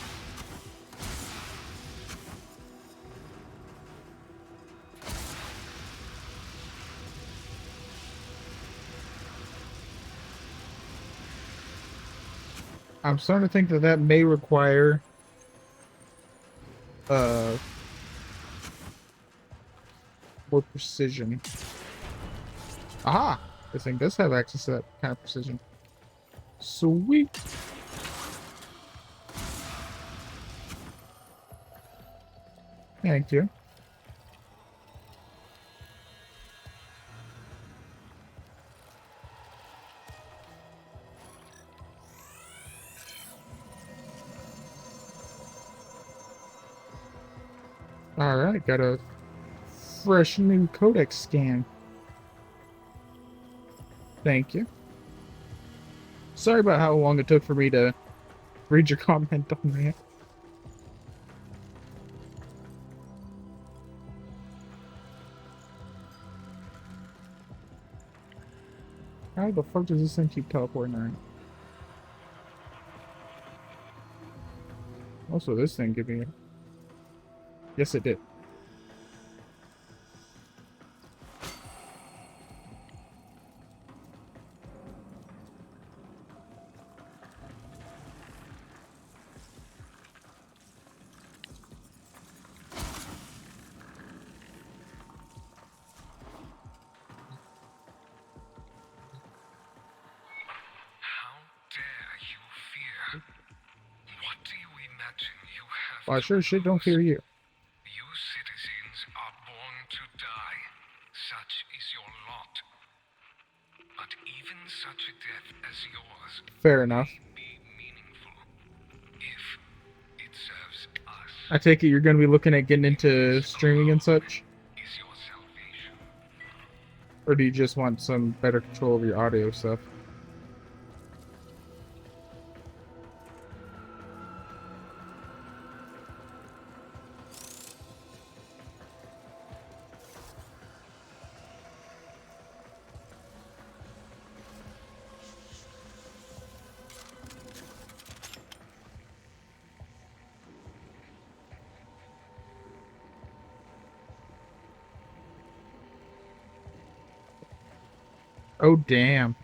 I'm starting to think that that may require more precision. Aha! This thing does have access to that kind of precision. Sweet. Thank you. Alright, got a fresh new codex scan. Thank you. Sorry about how long it took for me to read your comment on that. How the fuck does this thing keep teleporting around? Also, this thing gave me a... Yes, it did. How dare you fear? What do you imagine you have? Well, I sure shit don't fear you. You citizens are born to die. Such is your lot. But even such a death as yours Fair enough. be meaningful if it serves us. I take it you're gonna be looking at getting into streaming and such? Is your salvation. Or do you just want some better control of your audio stuff? Oh, damn.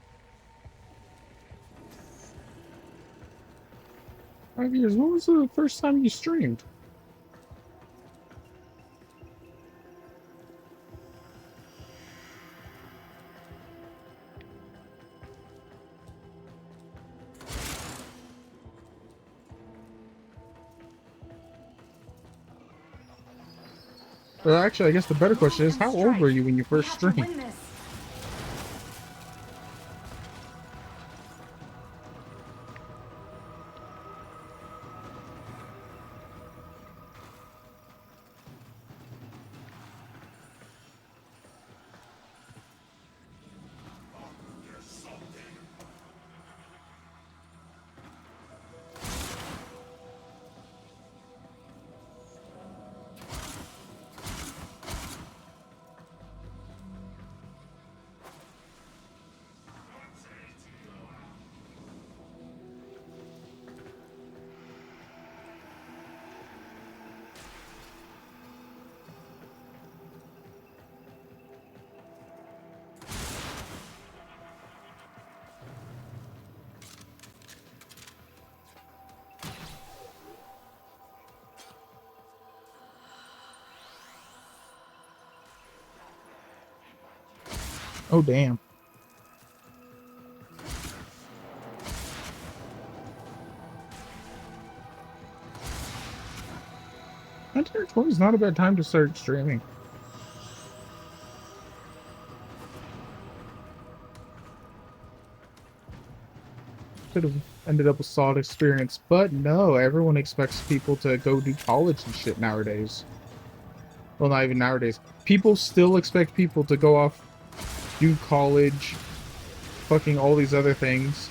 5 years. When was the first time you streamed? Well, actually, I guess the better question is, how old were you when you first streamed? Win this. Oh, damn. Hunter 20 is not a bad time to start streaming. Could have ended up a solid experience, but no, everyone expects people to go do college and shit nowadays. Well, not even nowadays. People still expect people to go off, do college, fucking all these other things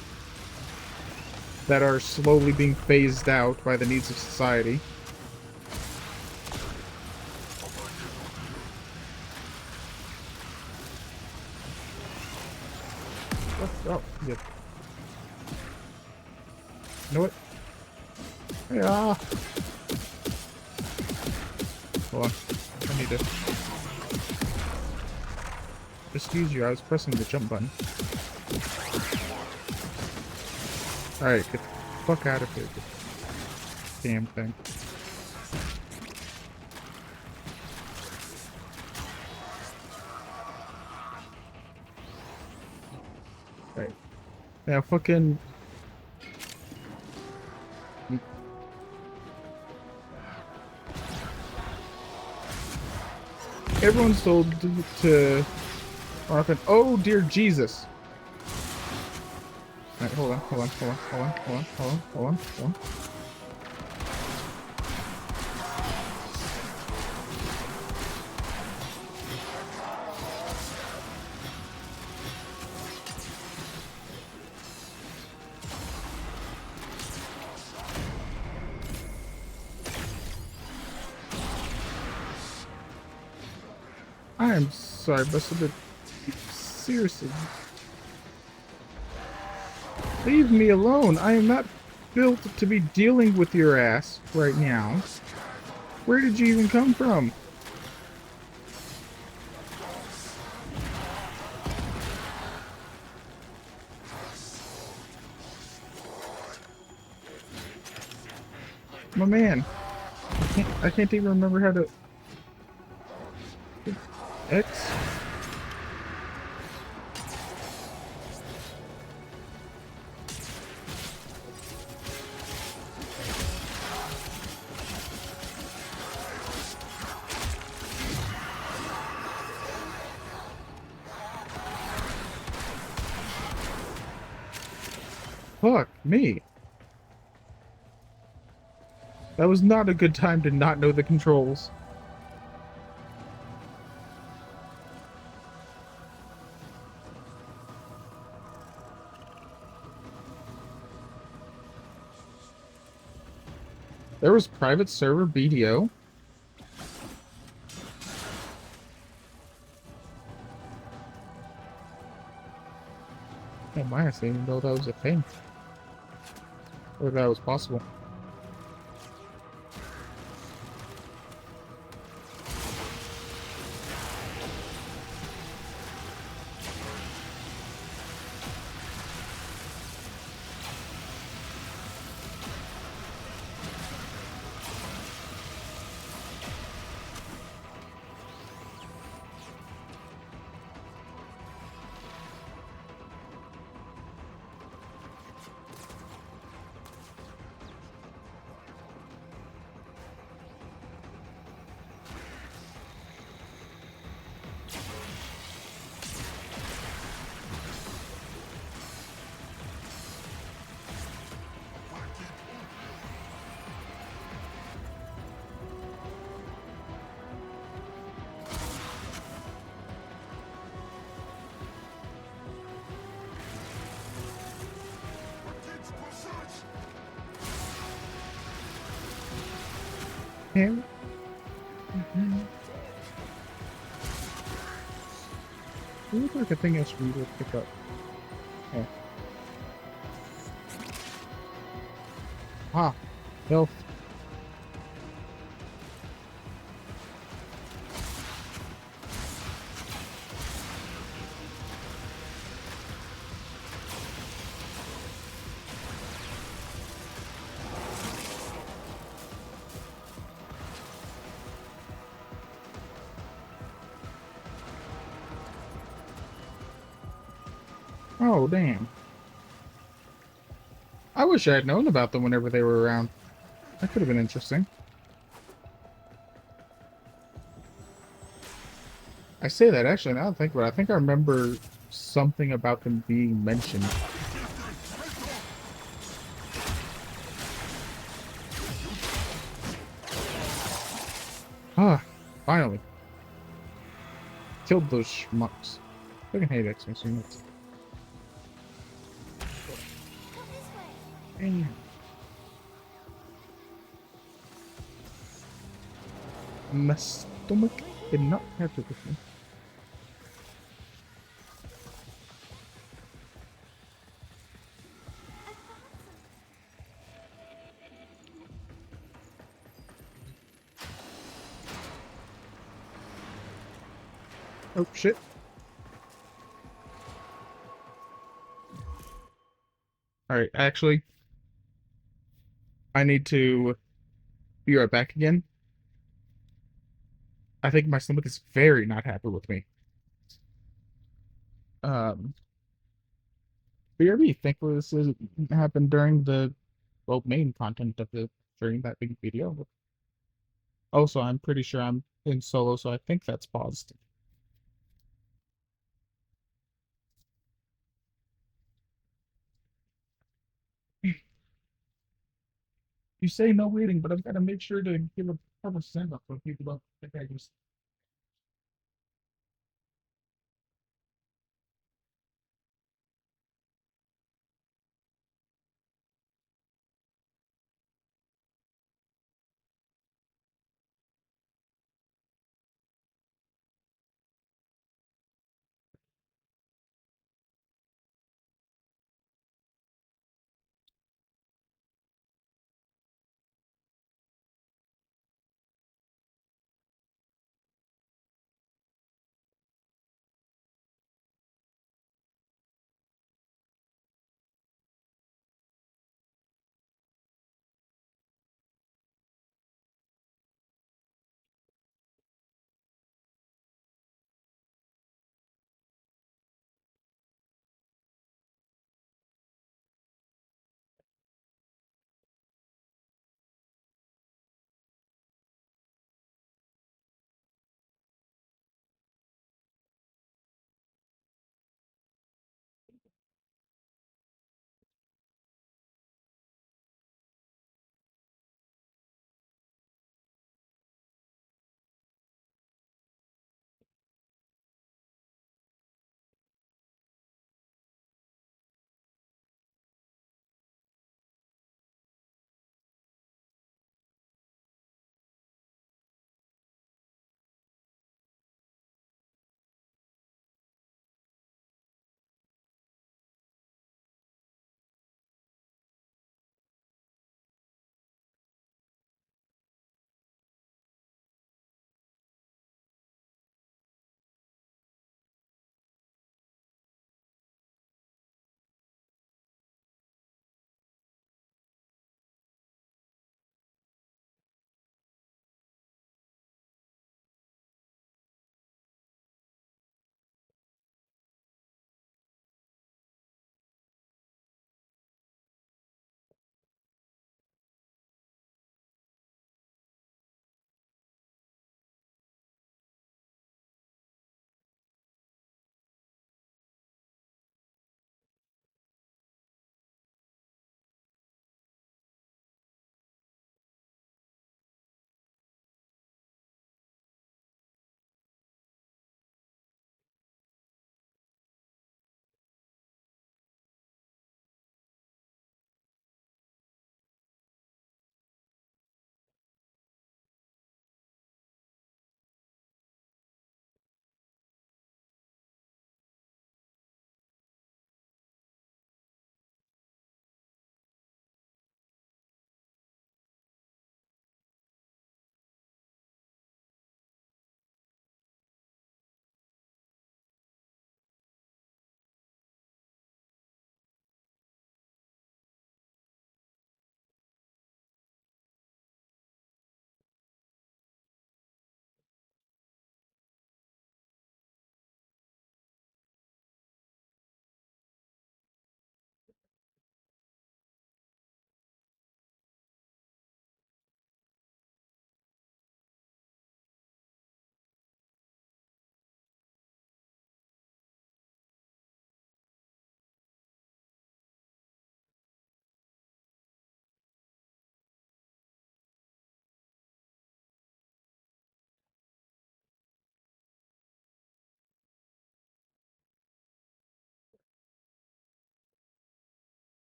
that are slowly being phased out by the needs of society. Oh, yeah. You know what? Yeah. Hold on. I need to. Excuse you, I was pressing the jump button. Alright, get the fuck out of here. Damn thing. Right. Yeah, fucking Everyone's told to Martha. Oh dear Jesus! Alright, hold on. I am sorry, but seriously. Leave me alone. I am not built to be dealing with your ass right now. Where did you even come from? My man. I can't even remember how to... X? Fuck me. That was not a good time to not know the controls. There was private server BDO. Oh my, I didn't even know that was a thing. Or that was possible. Him? It looks like a thing I should be able to pick up. Oh. Ah, health. Oh, damn. I wish I had known about them whenever they were around. That could have been interesting. I say that actually, now that I think about it, I think I remember something about them being mentioned. Ah, finally. Killed those schmucks. Fucking hate X-Wing units. Damn. My stomach did not have to with me. Oh shit. Alright, actually, I need to be right back again. I think my stomach is very not happy with me. BRB, thankfully this happened during the, well, main content of the, during that big video. Also, I'm pretty sure I'm in solo, so I think that's paused. You say no waiting, but I've got to make sure to give a proper send up for people don't think I just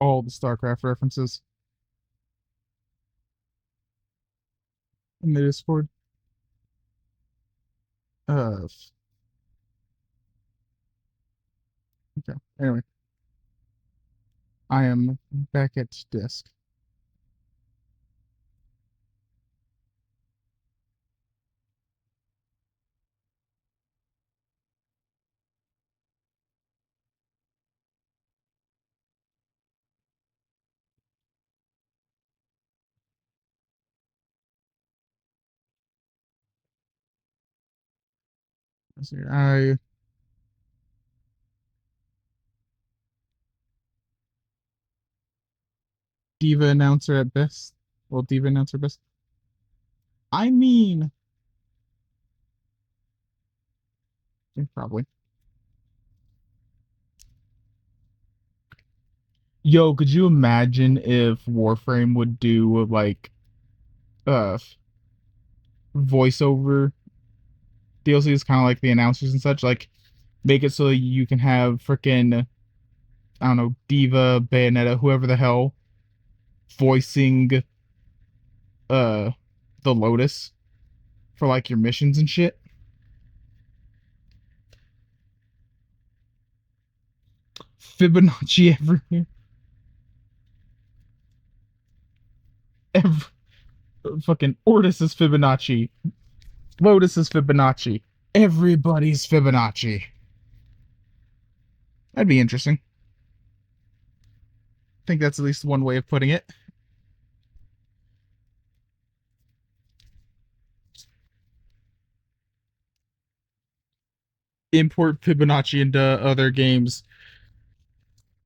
all the StarCraft references in the Discord. Okay. Anyway, I am back at desk. Let's see. Diva announcer at best. Well, diva announcer best. I mean, yeah, probably. Yo, could you imagine if Warframe would do like voiceover DLCs, kind of like the announcers and such, like make it so you can have freaking, I don't know, Diva, Bayonetta, whoever the hell, voicing the Lotus for like your missions and shit. Fibonacci everywhere. Fucking Ortis is Fibonacci. Lotus is Fibonacci. Everybody's Fibonacci. That'd be interesting. I think that's at least one way of putting it. Import Fibonacci into other games.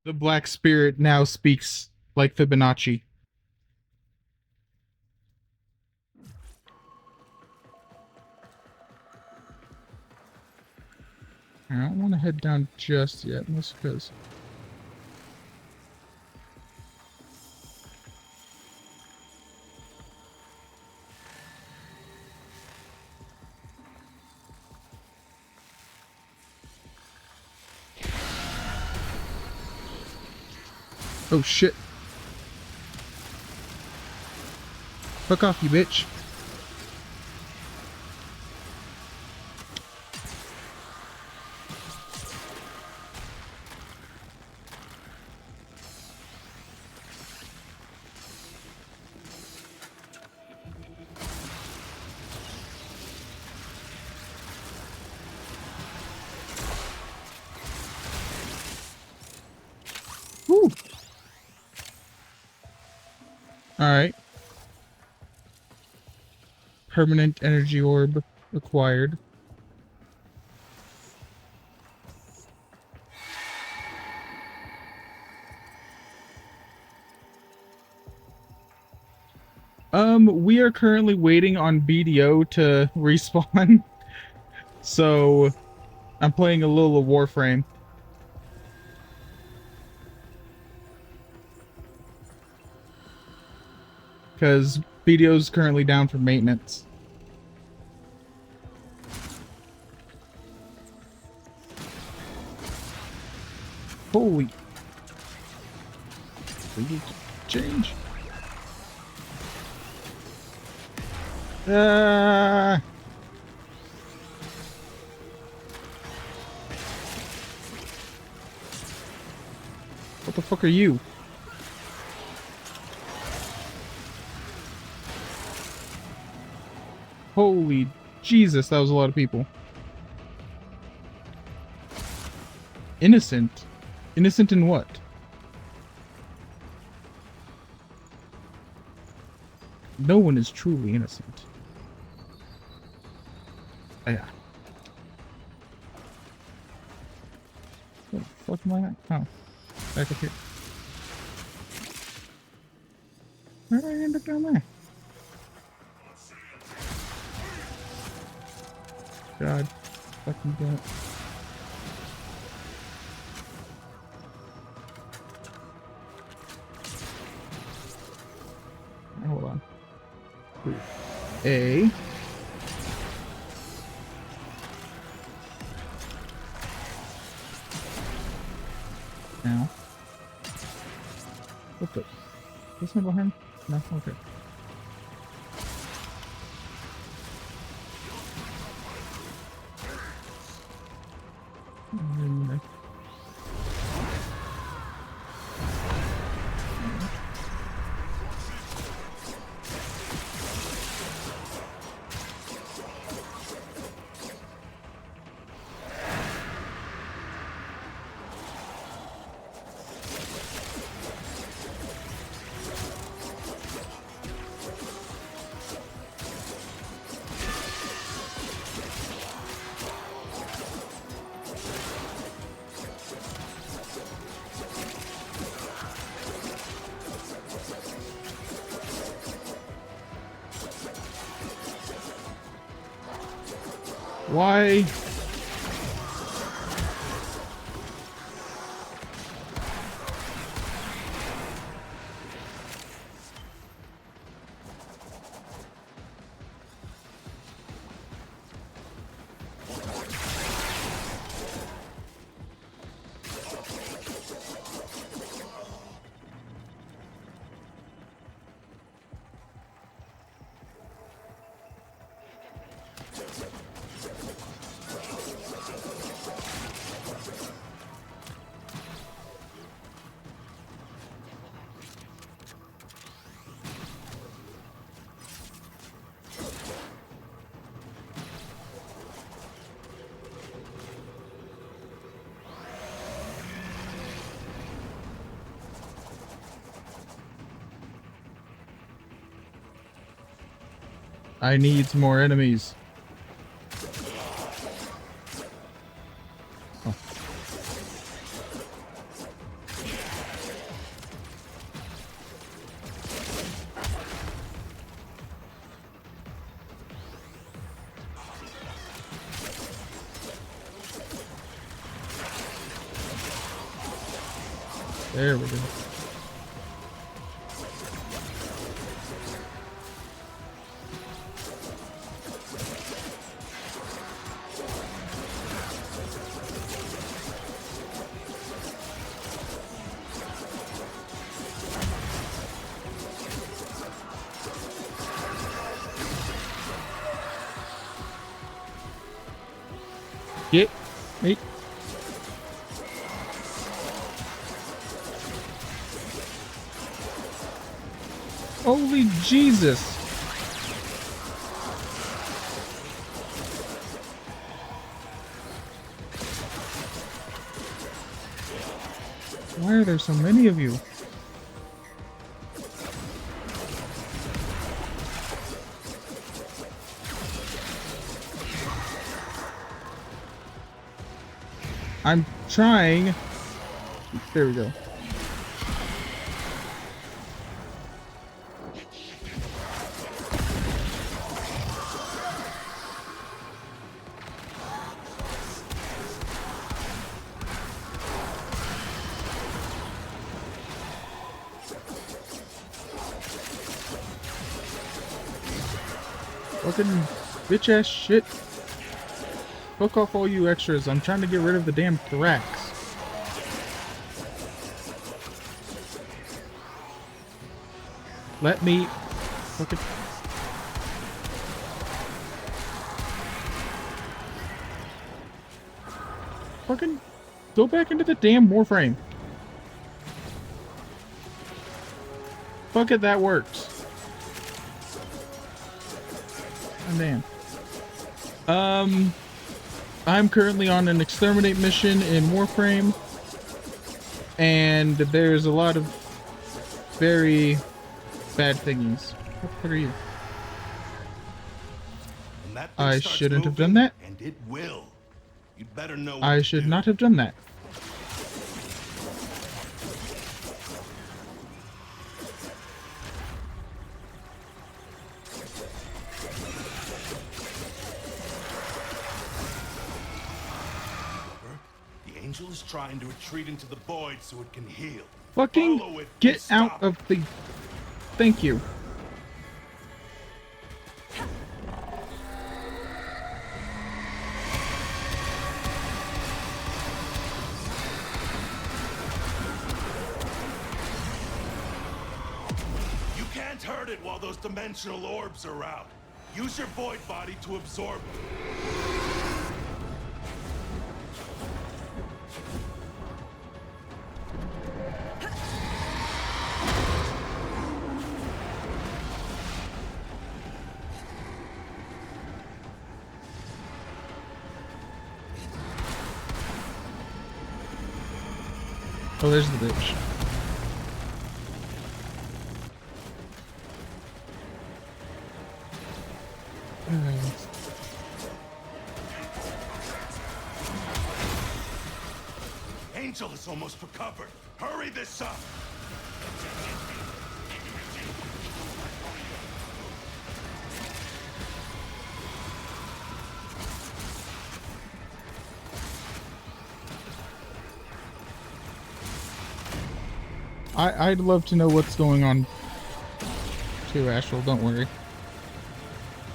The Black Spirit now speaks like Fibonacci. I don't want to head down just yet, just because. Oh shit. Fuck off, you bitch. Woo. Alright. Permanent energy orb acquired. We are currently waiting on BDO to respawn. So, I'm playing a little of Warframe. Because BDO's currently down for maintenance. Holy. Change. What the fuck are you? Holy Jesus, that was a lot of people. Innocent? Innocent in what? No one is truly innocent. Oh, yeah. What the fuck am I at? Oh. Back up here. Where did I end up down there? God. Fucking damn it. Hold on. A. Now. What the? This one behind? No? Okay. Mm, Why? I need some more enemies. Oh. There we go. Get me. Holy Jesus. Why are there so many of you? I'm trying. There we go. Fucking bitch ass shit. Fuck off all you extras. I'm trying to get rid of the damn Thorax. Let me fucking go back into the damn Warframe. Fuck it, that works. Oh, damn. I'm currently on an exterminate mission in Warframe, and there's a lot of very bad thingies. What the fuck are you? When that thing I starts shouldn't have moving, done that. And it will. You'd better know what I to should do. not have done that. The angel is trying to retreat into the void so it can heal. Fucking Follow it and get stop out of the... Thank you. can't hurt it while those dimensional orbs are out. Use your void body to absorb them. Oh, there's the bitch. Angel is almost recovered. Hurry this up. I'd love to know what's going on too, Astral, don't worry.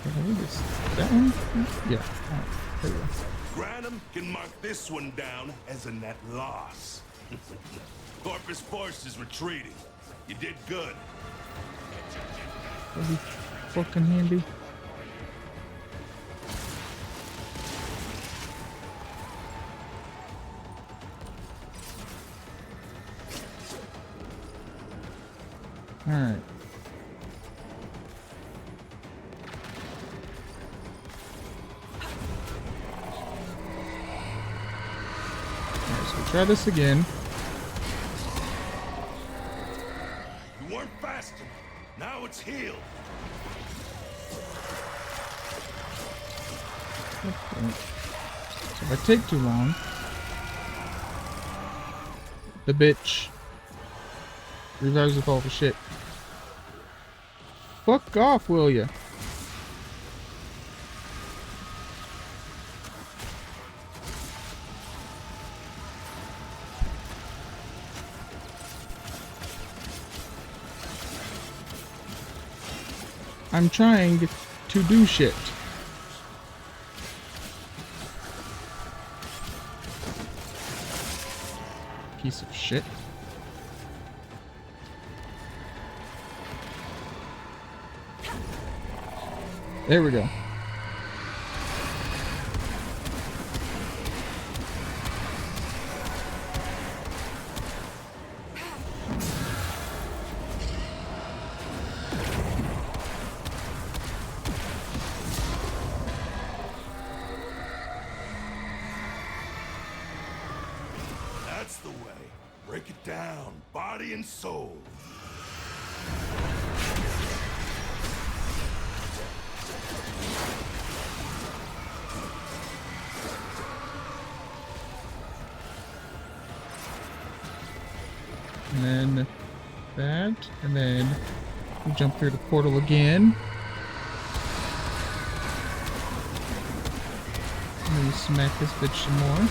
I think it's that one? Yeah. Alright, there we go. Granum can mark this one down as a net loss. Corpus Force is retreating. You did good. That'd be fucking handy. Alright. Alright, so we'll try this again. You weren't fast enough. Now it's healed. Okay. So if I take too long, the bitch revives with all the shit. Fuck off, will ya? I'm trying to do shit. Piece of shit. There we go. That's the way. Break it down, body and soul. And then that, and then we jump through the portal again. And then we smack this bitch some more.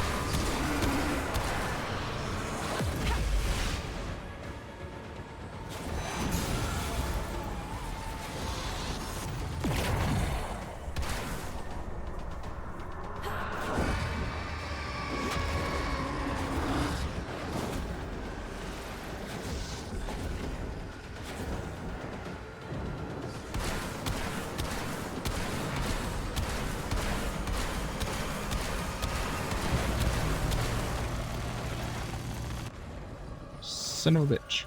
Son of a bitch.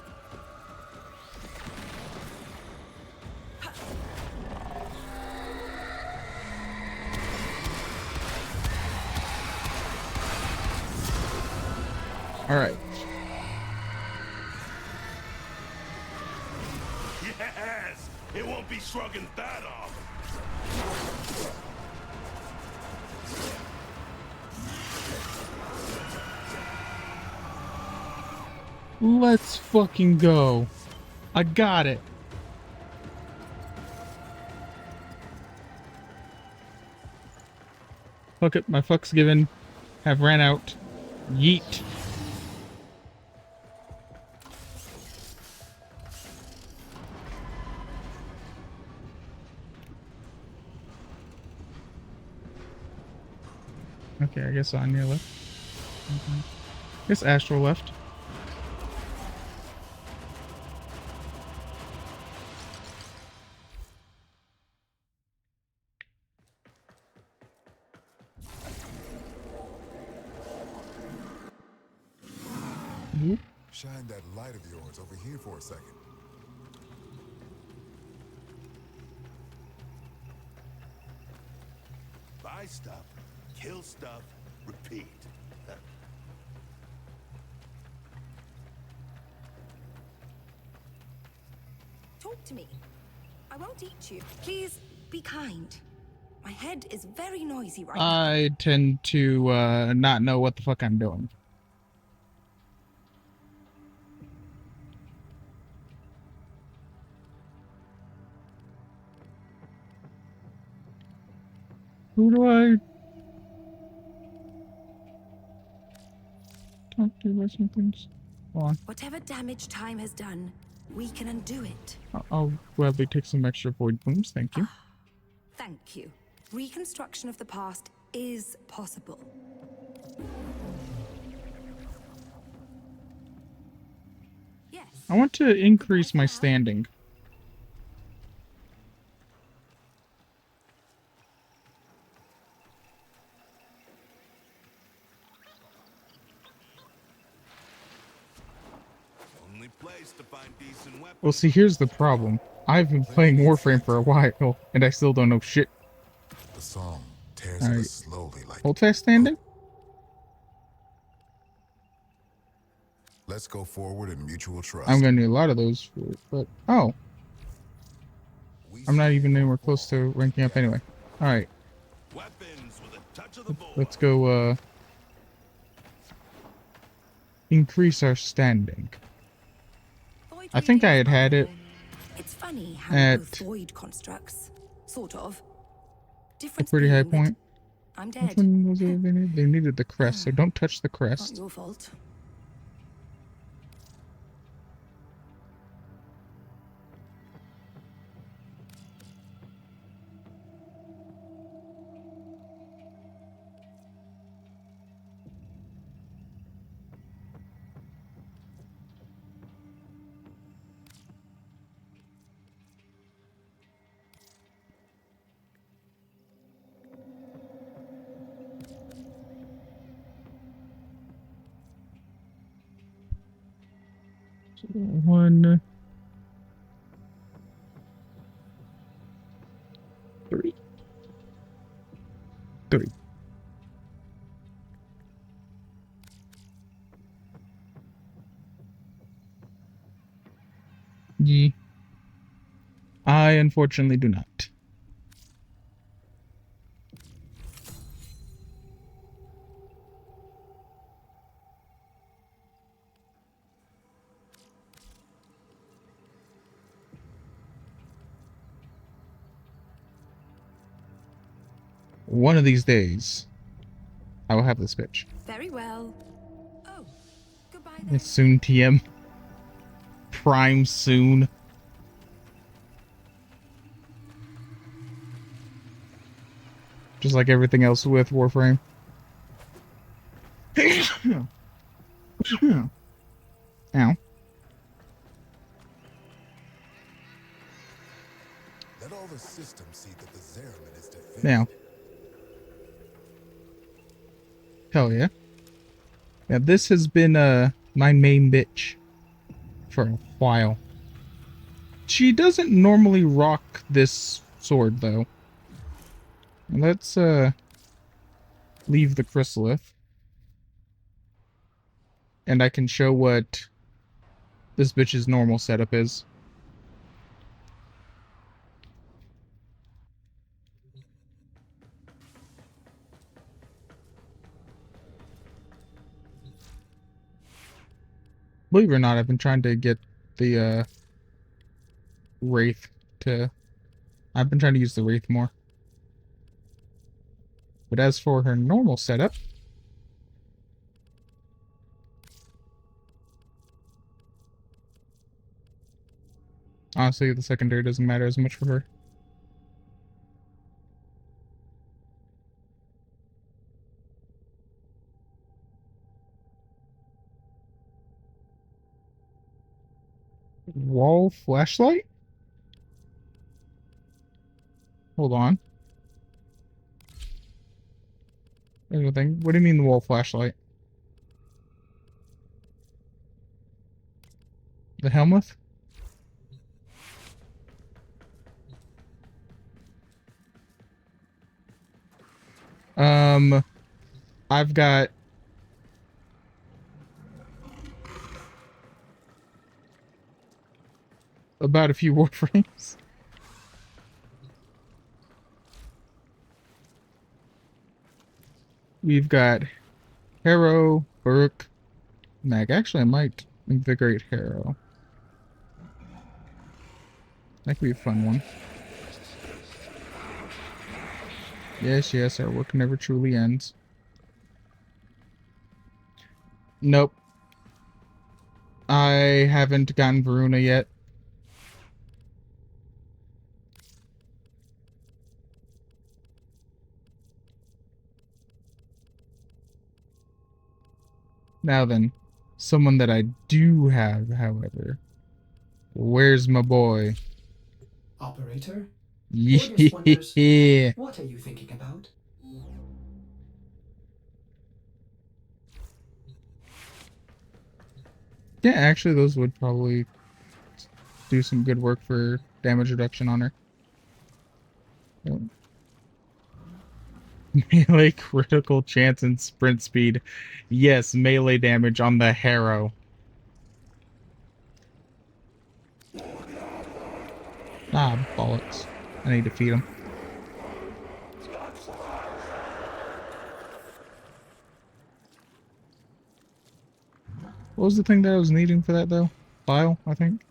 All right. Yes! It won't be shrugging that off. Let's fucking go. I got it. Fuck it, my fuck's given. Have ran out. Yeet. Okay, I guess Anya left. I guess Astral left. Shine that light of yours over here for a second. Buy stuff, kill stuff, repeat. Talk to me. I won't eat you. Please be kind. My head is very noisy right now. I tend to not know what the fuck I'm doing. Who do I talk to about some things? Hold on. Whatever damage time has done, we can undo it. I'll gladly take some extra void blooms, thank you. Thank you. Reconstruction of the past is possible. Yes. I want to increase my standing. Only place to find decent weapons. Well, see, here's the problem. I've been playing Warframe for a while, and I still don't know shit. The song tears All at right. us slowly like... Hold fast standing? Let's go forward in mutual trust. I'm gonna need a lot of those, but... Oh. I'm not even anywhere close to ranking up anyway. Alright. Weapons with a touch of the board. Let's go, increase our standing. I think I had it It's funny how at both void constructs, sort of. a Difference pretty high being that point. I'm Which dead. one was it they needed? They needed the crest, so don't touch the Not crest. your fault. One, 3, 3. Ye. I unfortunately do not. One of these days, I will have this bitch. Very well. Oh, goodbye then. It's soon, TM. Prime soon. Just like everything else with Warframe. Ow. Let all the systems see that the Zariman is defeated. Now. Hell yeah. Yeah, this has been my main bitch for a while. She doesn't normally rock this sword though. Let's leave the chrysalith. And I can show what this bitch's normal setup is. Believe it or not, I've been trying to get the Wraith to... I've been trying to use the Wraith more. But as for her normal setup... honestly, the secondary doesn't matter as much for her. Wall flashlight? Hold on. There's one thing. What do you mean the wall flashlight? The Helmuth? I've got about a few warframes. We've got Harrow, Burke, Mag. Actually, I might invigorate Harrow. That could be a fun one. Yes, yes, our work never truly ends. Nope. I haven't gotten Varuna yet. Now then, someone that I do have, however. Where's my boy? Operator? Yeah. Wonders, what are you thinking about? Yeah, actually, those would probably do some good work for damage reduction on her. Oh. Melee critical chance and sprint speed. Yes, melee damage on the Harrow. Ah, bollocks. I need to feed him. What was the thing that I was needing for that, though? Bile, I think?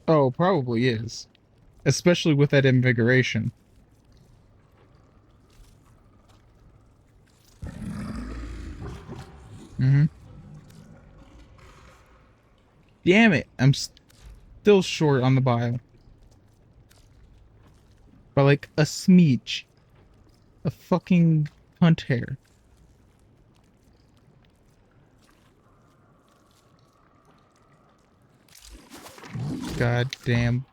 Oh, probably is. Especially with that invigoration. Mm-hmm. Damn it! I'm still short on the bile. By like a smidge. A fucking hunt hair. God damn.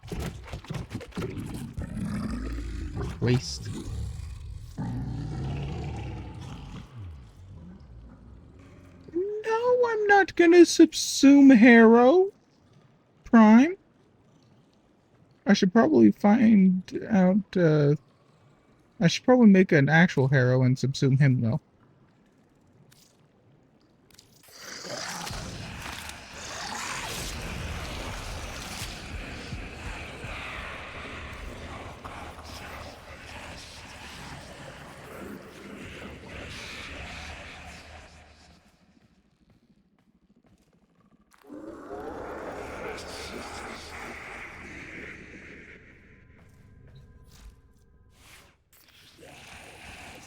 Waste. No, I'm not gonna subsume Harrow. Prime. I should probably find out, I should probably make an actual Harrow and subsume him, though.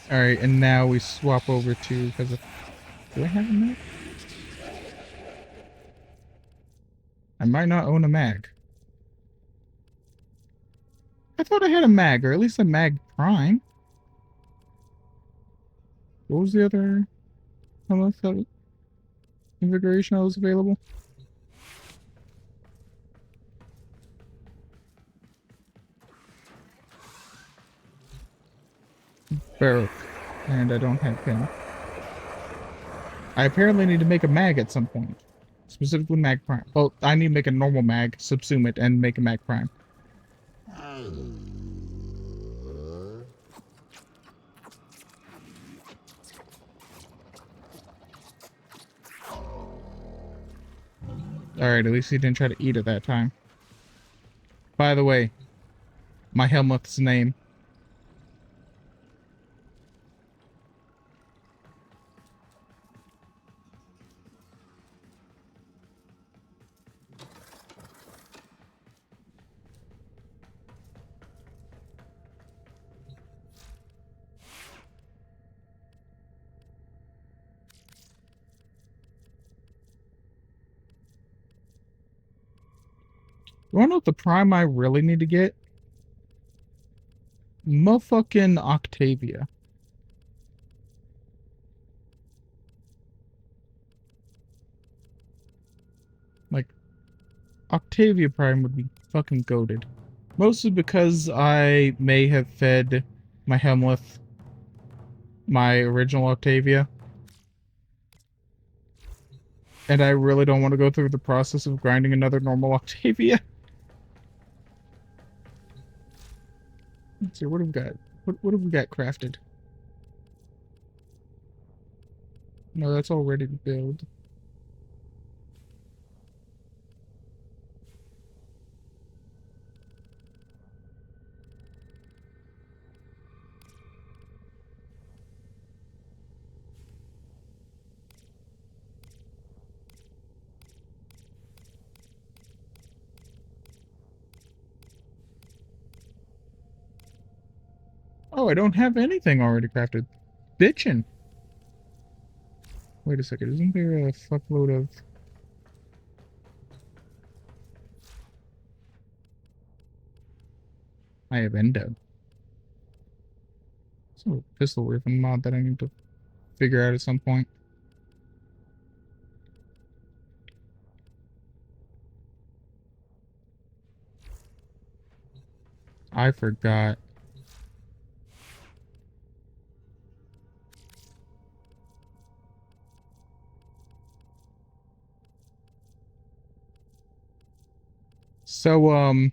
Alright, and now we swap over to, because of, do I have a mag? I might not own a mag. I thought I had a mag, or at least a mag prime. What was the other invigoration that was available? Baruch. And I don't have him. I apparently need to make a mag at some point. Specifically mag prime. Oh, I need to make a normal mag, subsume it, and make a mag prime. Alright, at least he didn't try to eat it that time. By the way, my Helmuth's name. You wanna know what the prime I really need to get? Motherfucking Octavia. Like, Octavia Prime would be fucking goated. Mostly because I may have fed my Helmuth my original Octavia. And I really don't want to go through the process of grinding another normal Octavia. Let's see, what have we got? What have we got crafted? No, that's all ready to build. Oh, I don't have anything already crafted. Bitchin'. Wait a second, isn't there a fuckload of... I have endo. Some pistol riffing mod that I need to figure out at some point. I forgot. So,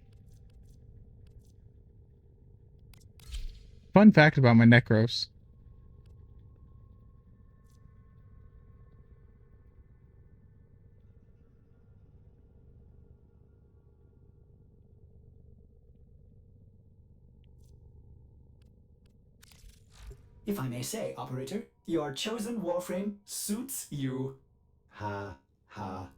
fun fact about my Necros. If I may say, operator, your chosen warframe suits you. Ha ha.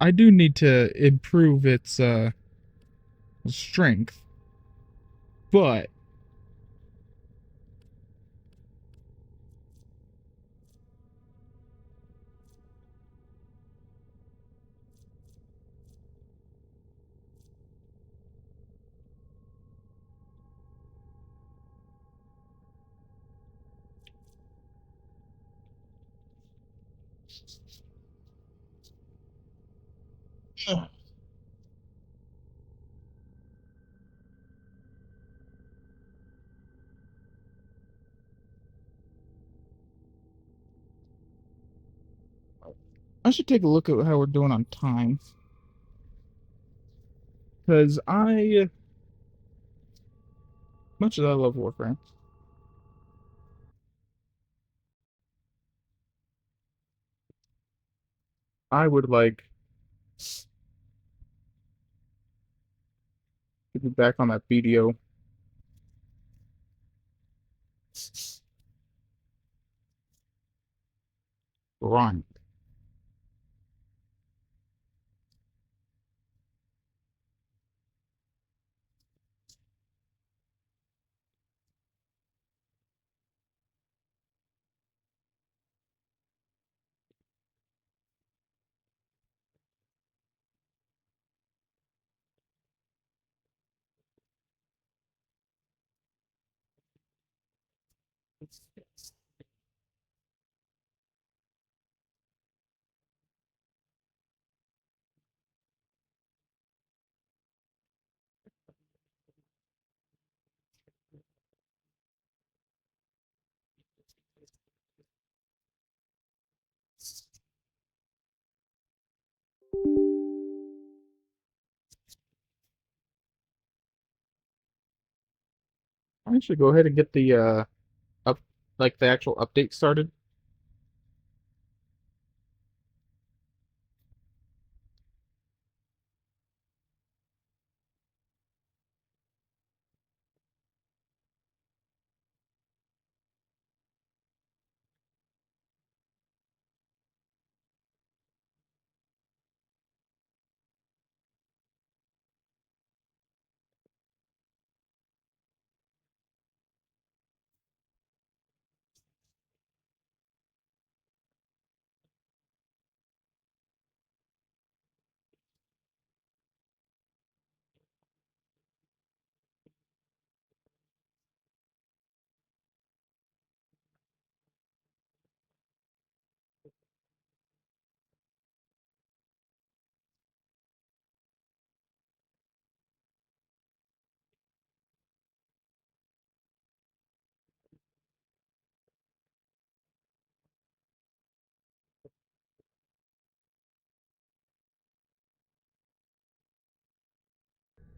I do need to improve its, strength. But... I should take a look at how we're doing on time. Because much as I love Warframe, I would like to be back on that BDO. Grind. I should go ahead and get the up like the actual update started.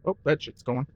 Oh, that shit's going.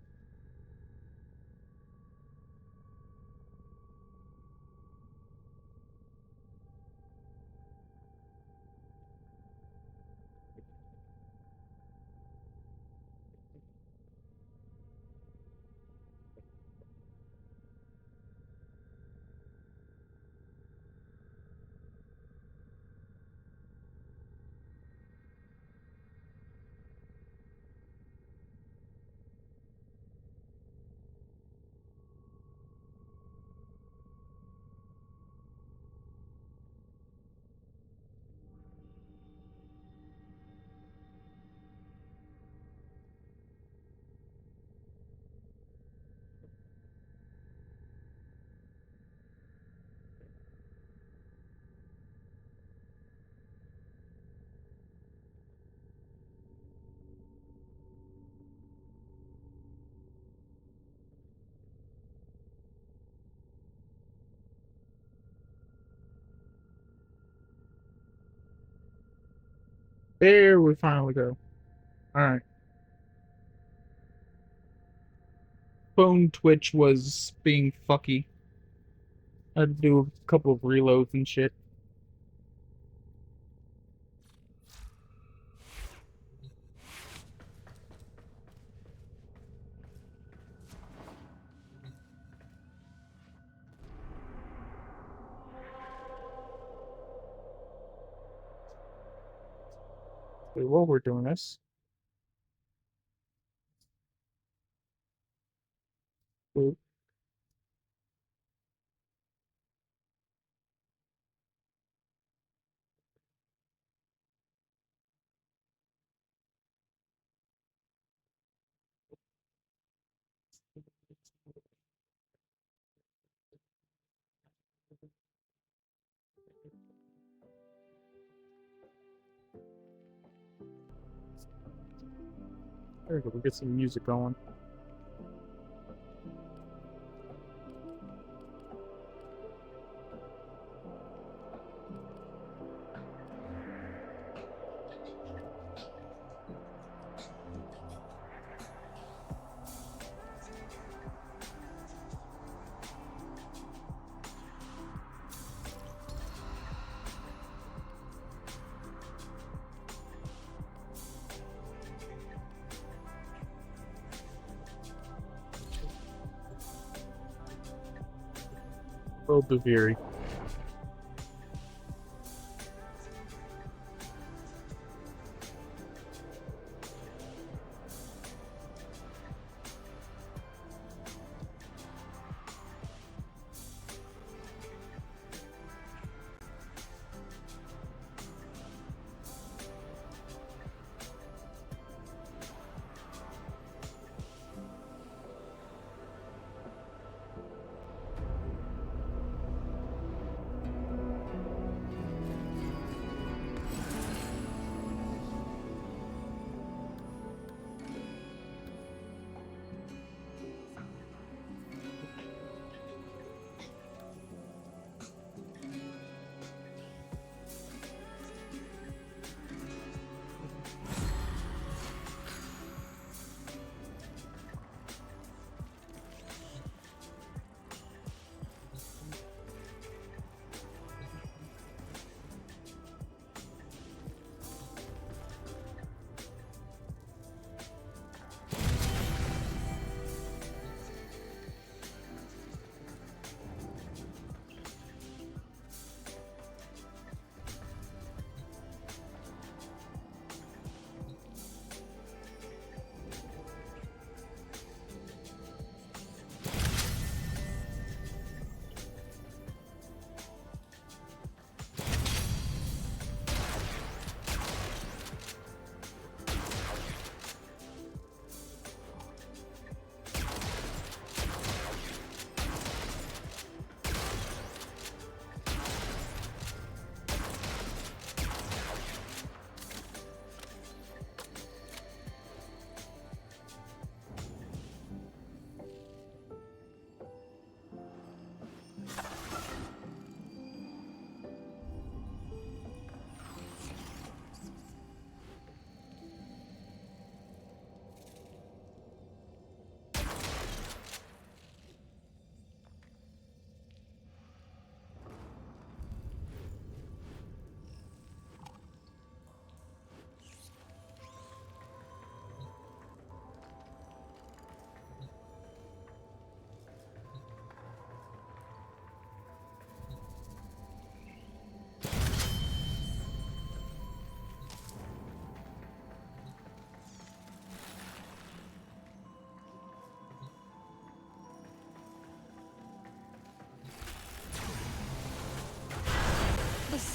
There we finally go. Alright. Phone Twitch was being fucky. I had to do a couple of reloads and shit. Wait, while we're doing this. Wait. There we go, we get some music going. Oh, Baviri.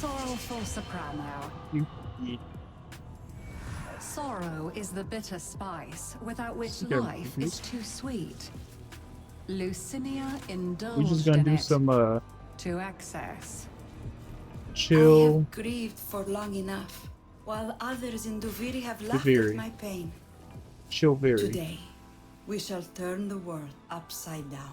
sorrowful soprano. You. Sorrow is the bitter spice without which Okay, life is too sweet. Lucinia We indulged just gonna in do it some to excess. I chill. have grieved for long enough, while others in Duviri have laughed Duviri. at my pain. Chill very. Today, we shall turn the world upside down.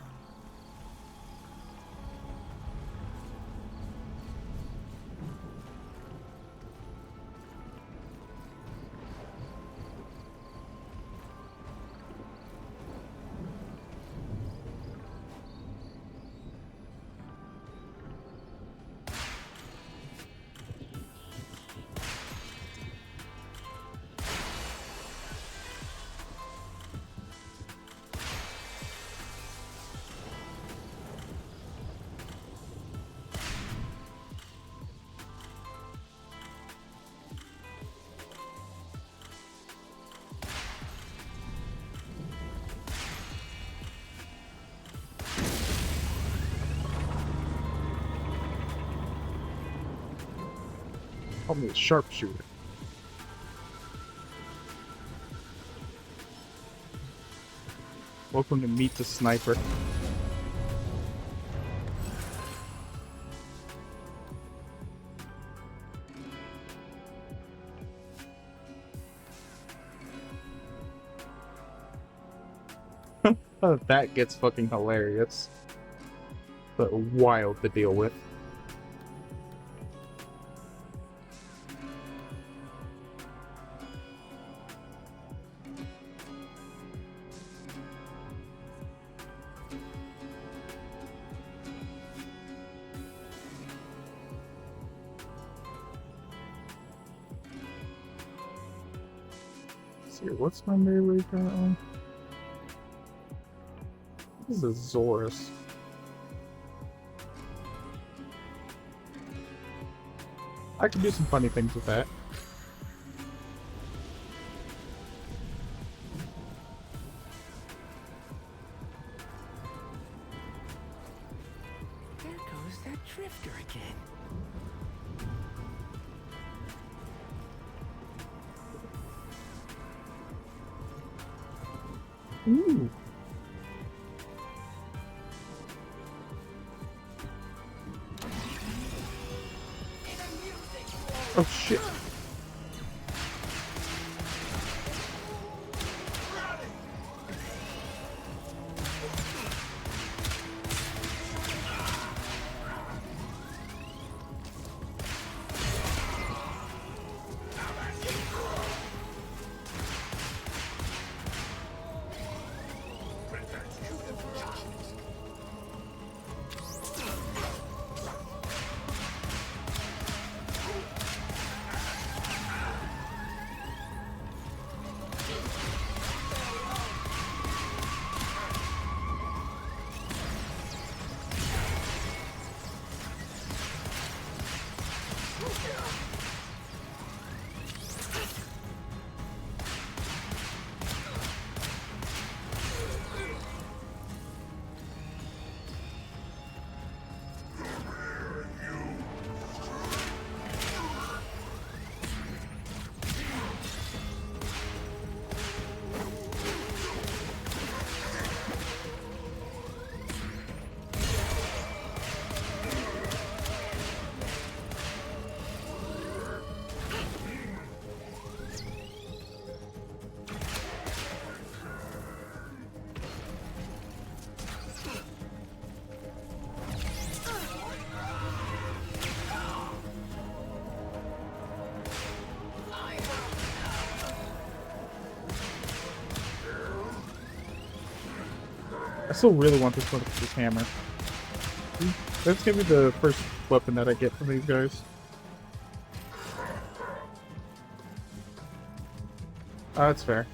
Call me a sharpshooter. Welcome to Meet the Sniper. That gets fucking hilarious. But wild to deal with. Let's see, what's my melee currently? This is a Zorus. I can do some funny things with that. There goes that drifter again. Ooh. Oh shit. I still really want this one with this hammer. That's gonna be the first weapon that I get from these guys. That's fair.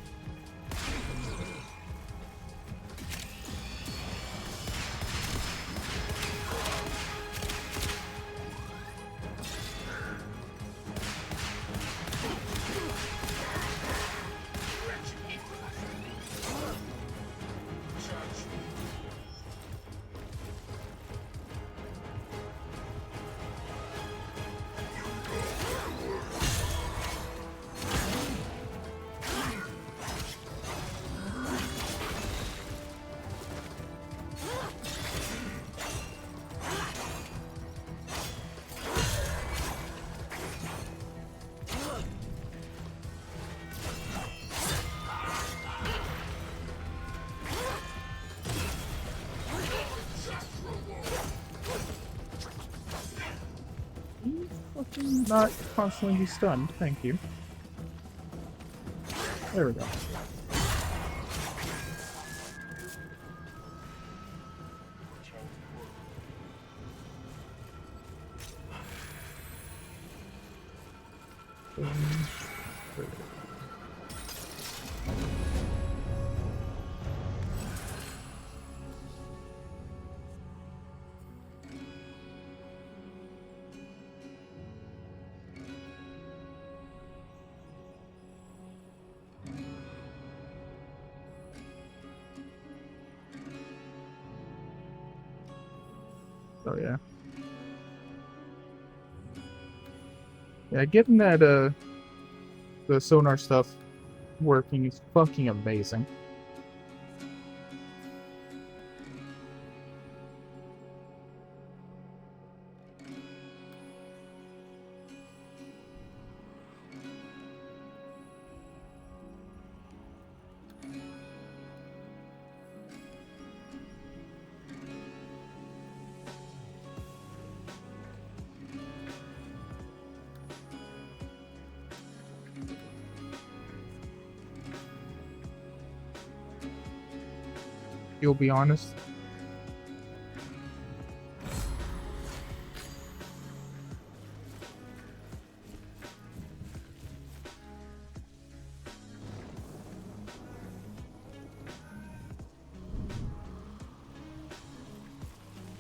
fucking not constantly be stunned. Thank you. There we go. Oh yeah. Yeah, getting that the sonar stuff working is fucking amazing. You'll be honest.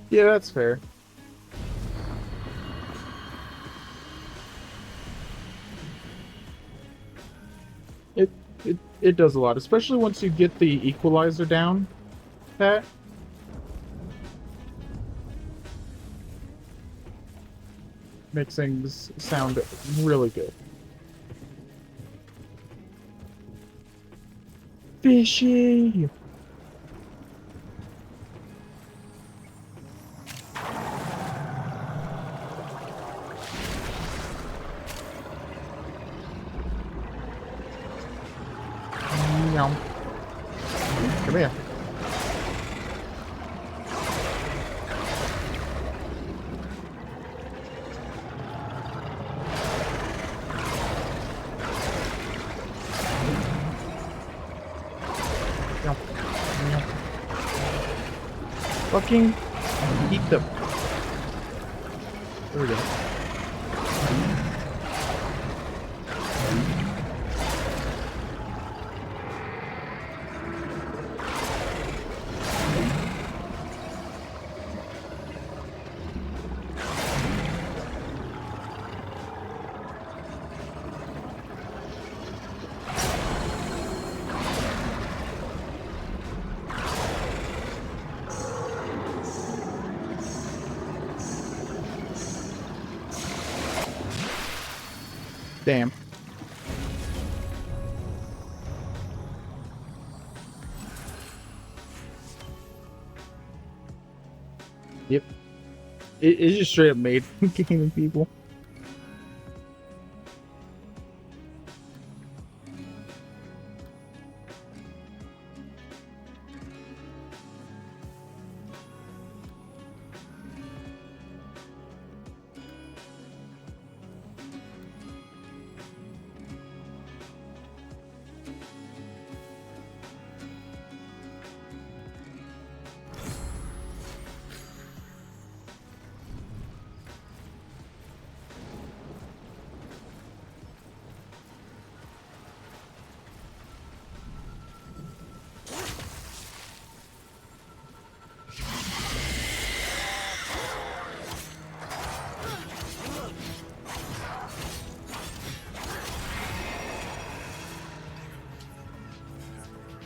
Yeah, that's fair. It does a lot, especially once you get the equalizer down. That makes things sound really good. Fishy! Yum. Come here. Fucking eat them. There we go. Damn. Yep. It's just straight up made for gaming people.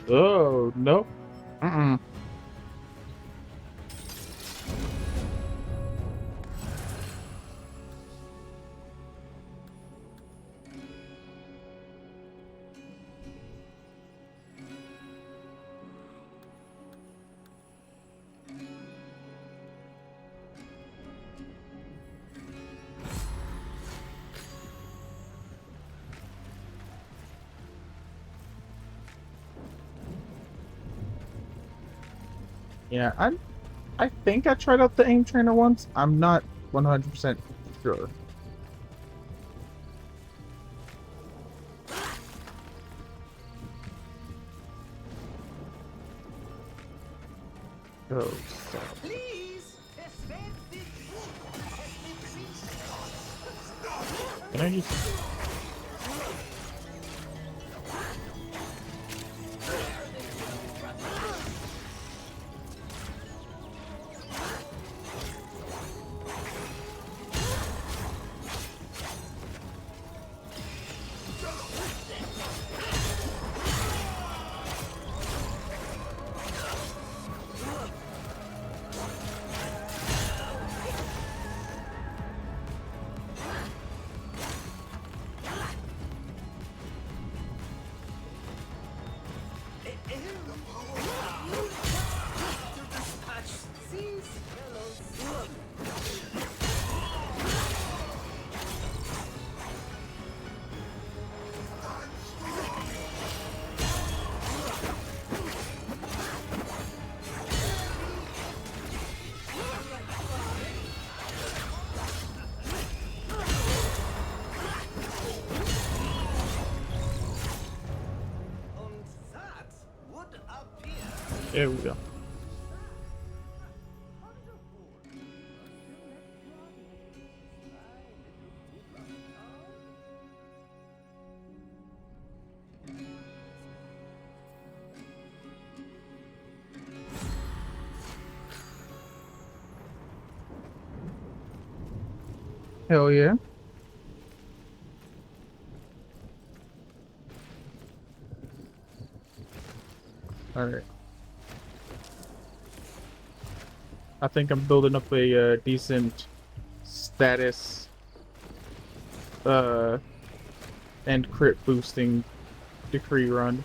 Oh, no. Mm-mm. Yeah, I think I tried out the aim trainer once. I'm not 100% sure. Oh, so. Can I just... There we go. Hell yeah. Alright. I think I'm building up a decent status and crit boosting decree run.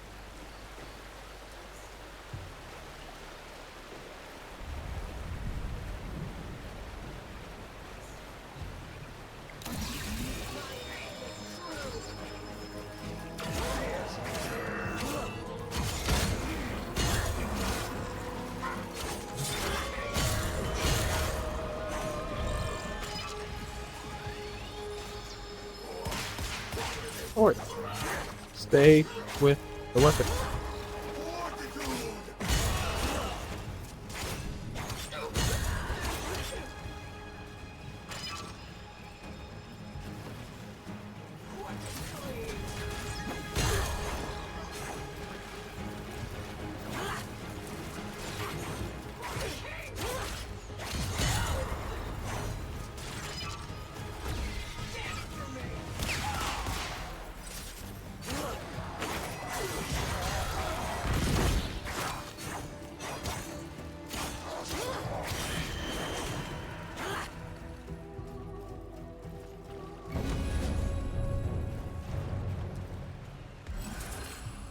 Or stay with the weapon.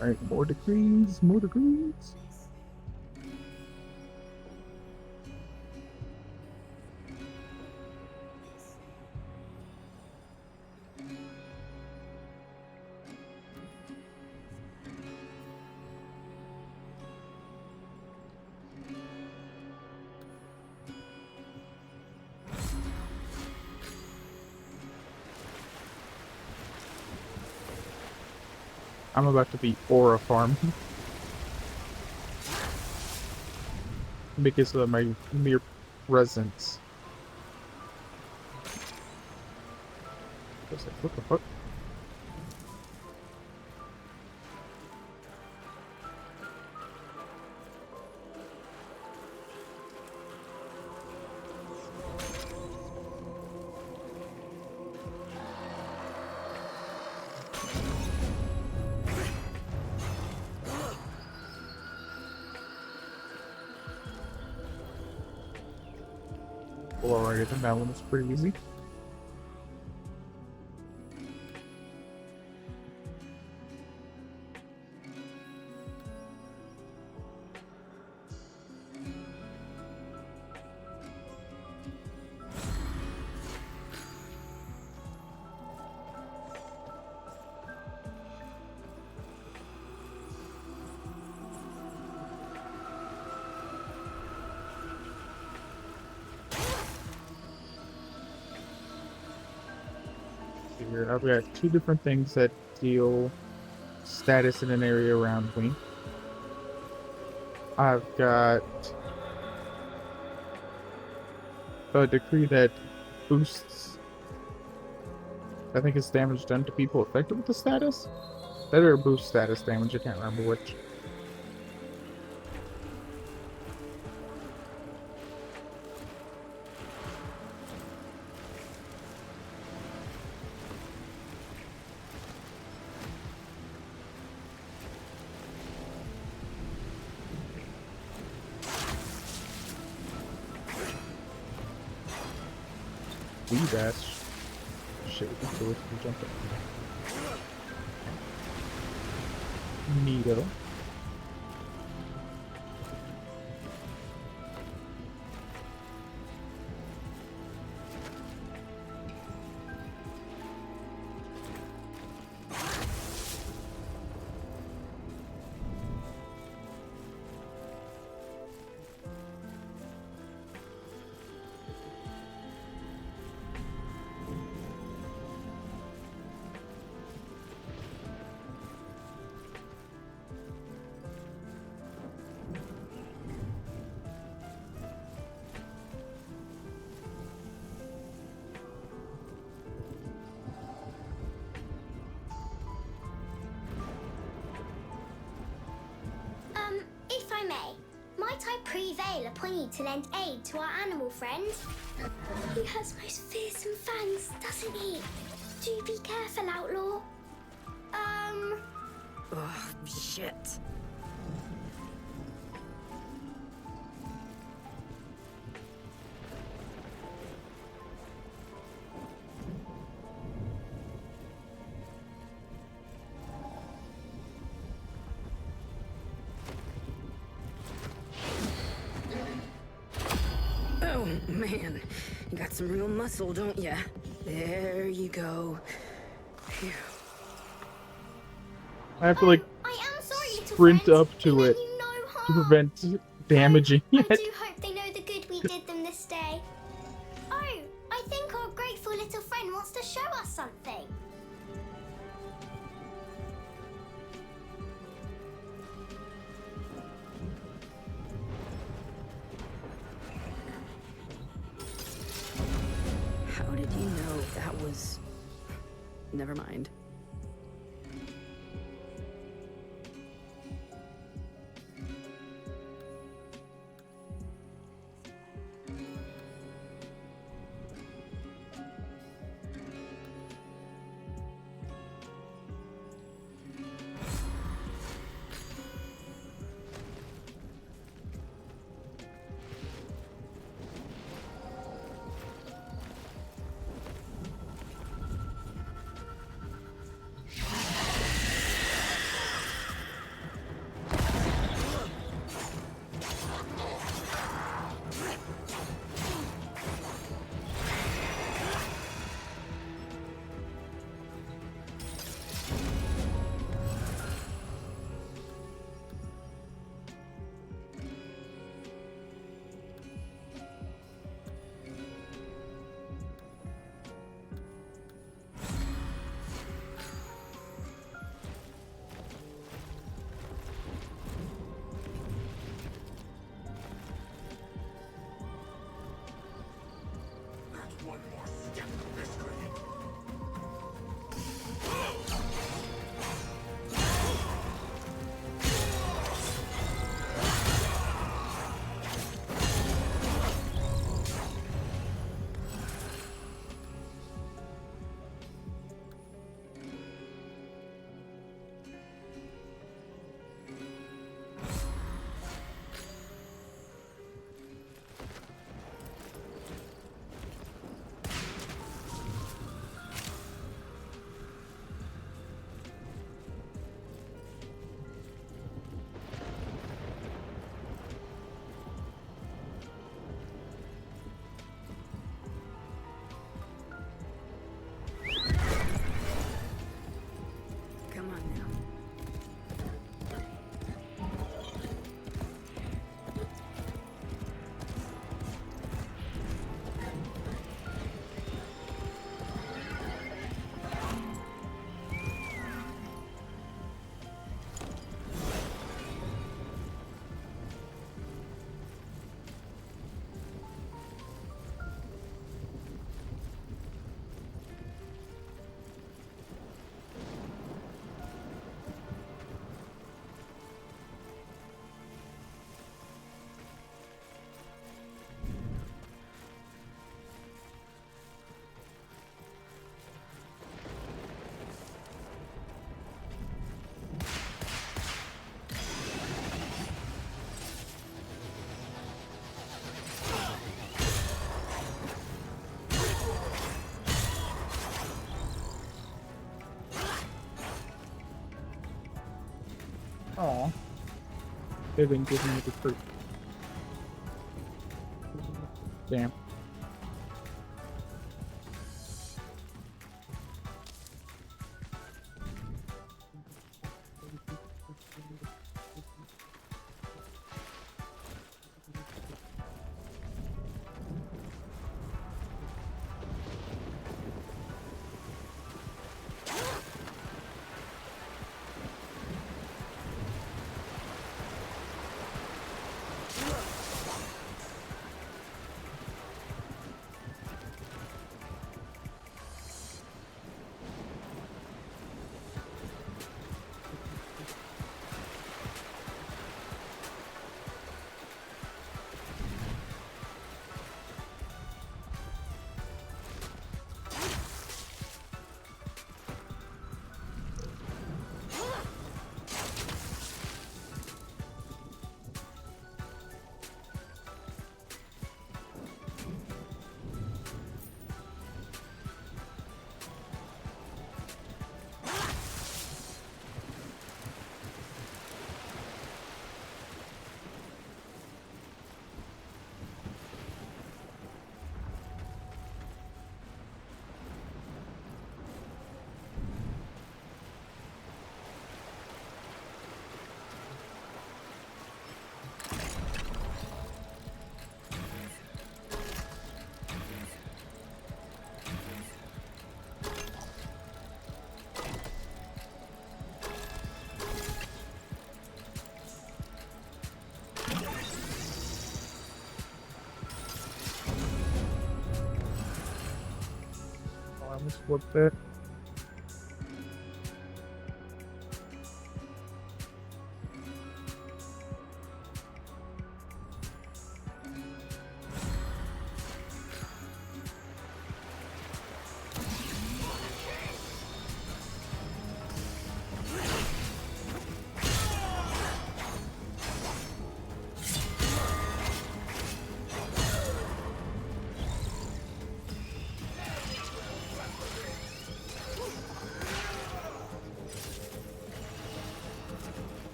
Alright, more decrees, more decrees. I'm about to be aura farm because of my mere presence. I was like, what the fuck? Alright, then that one was pretty easy. Here, I've got two different things that deal status in an area around me. I've got a decree that boosts, I think it's damage done to people affected with the status? That or boost status damage, I can't remember which. Dash. Shit, we can do it. We jump it. Neato. If I may, might I prevail upon you to lend aid to our animal friend? He has most fearsome fangs, doesn't he? Do be careful, outlaw. Oh, shit. Oh, man. You got some real muscle, don't ya? There you go. Phew. I have to like sprint up to it to prevent damaging it. I do hope they know the good we did them this day. Oh, I think our grateful little friend wants to show us something. How did you know that was... Never mind. Aw. They didn't give me the fruit. Damn. I almost flipped it.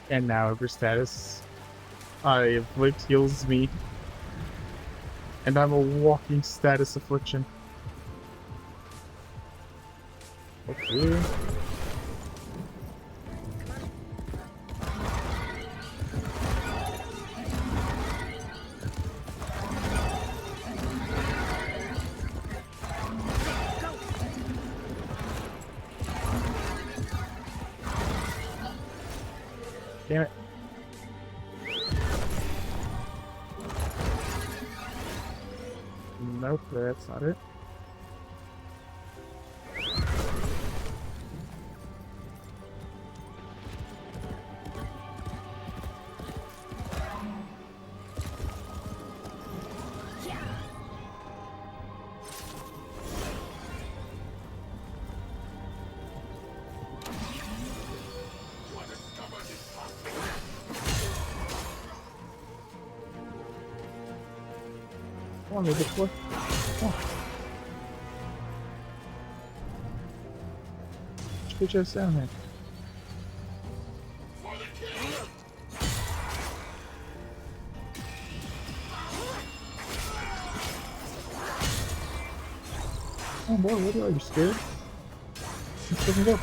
And now over status. I afflict heals me. And I'm a walking status affliction. Okay. Damn it. Nope, that's not it. Come on, maybe it's worth. Oh. Get your ass down here. Oh boy, what are you scared? Let's let me go.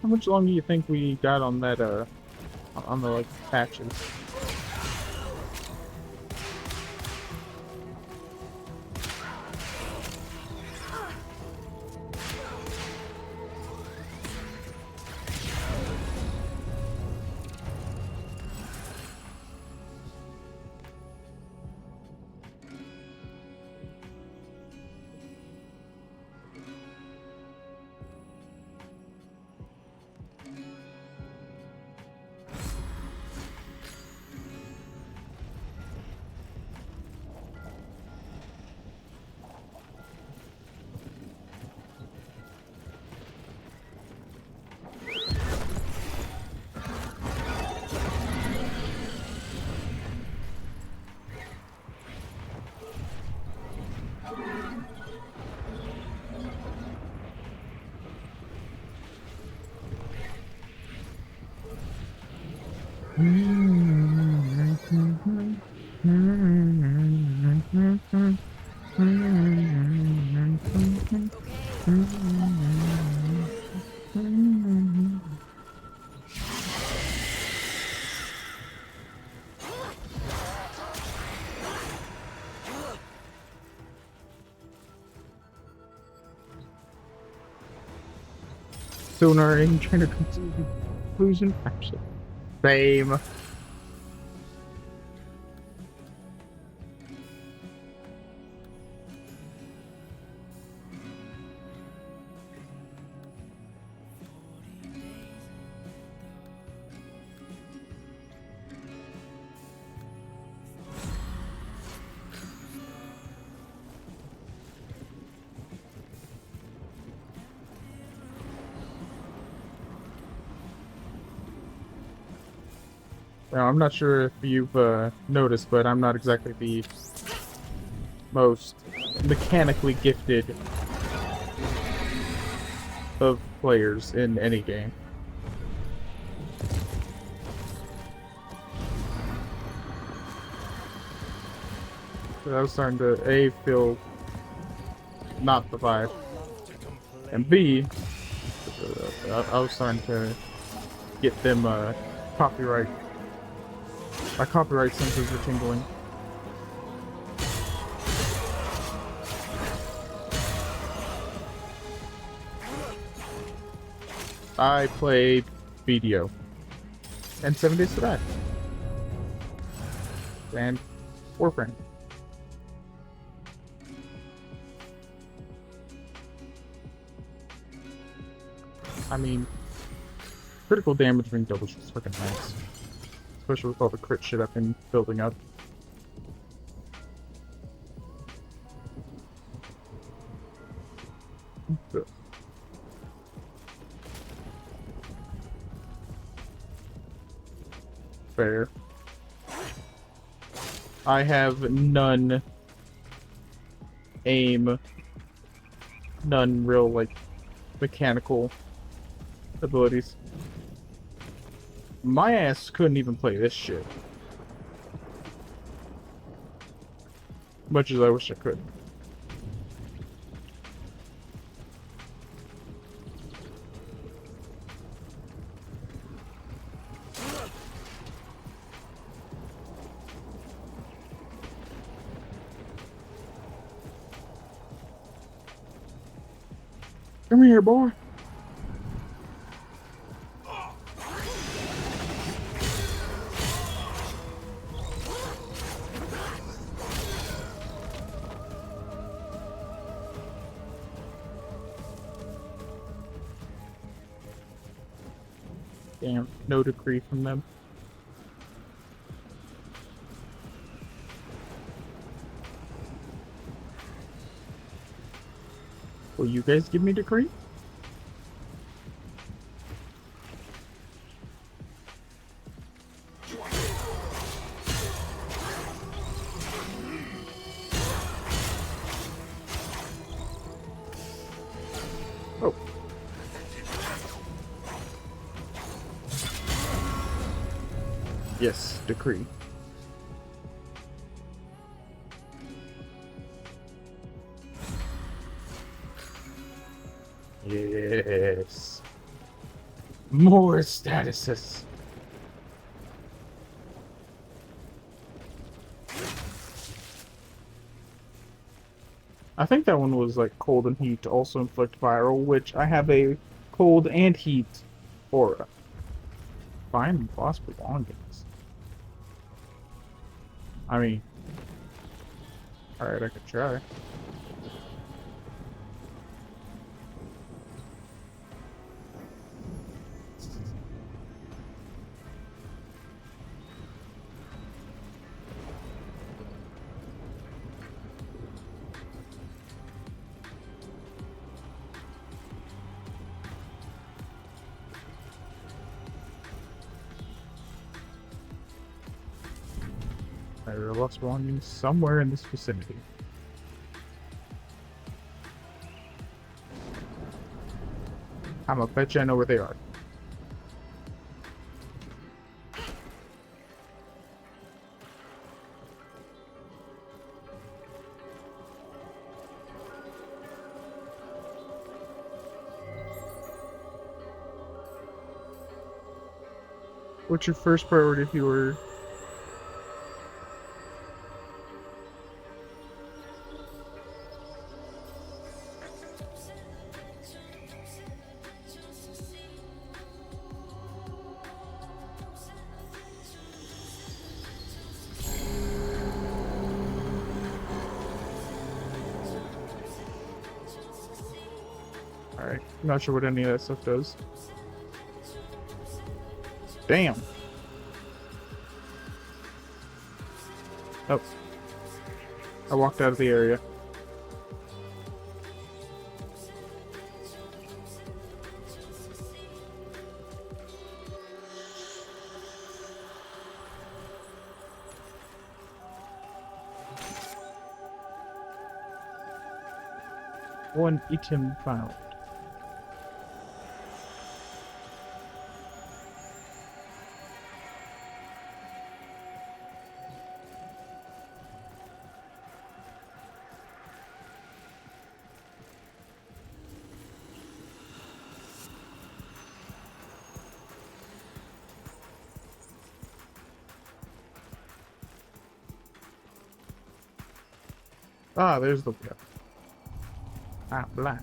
How much longer do you think we got on that, on the, like, patches? Sooner in trying to conclusion. Actually, same. Now, I'm not sure if you've noticed, but I'm not exactly the most mechanically gifted of players in any game. So I was starting to feel not the vibe, and B, I was starting to get them copyright. My copyright sensors are tingling. I play BDO and 7 Days to Die and Warframe. I mean, critical damage ring doubles is freaking nice. Especially with all the crit shit I've been building up. Fair. I have none aim, none real, like, mechanical abilities. My ass couldn't even play this shit. Much as I wish I could. Come here, boy. Damn, no decree from them. Will you guys give me decree? Oh. Yes, decree. Yes. More statuses. I think that one was like cold and heat also inflict viral, which I have a cold and heat aura. Find lost belongings. I mean, alright, I could try. There are lost belongings somewhere in this vicinity. I'm gonna bet you I know where they are. What's your first priority if you were... Alright, not sure what any of that stuff does. Damn! Oh. I walked out of the area. One item found. Ah, there's the... Ah, black.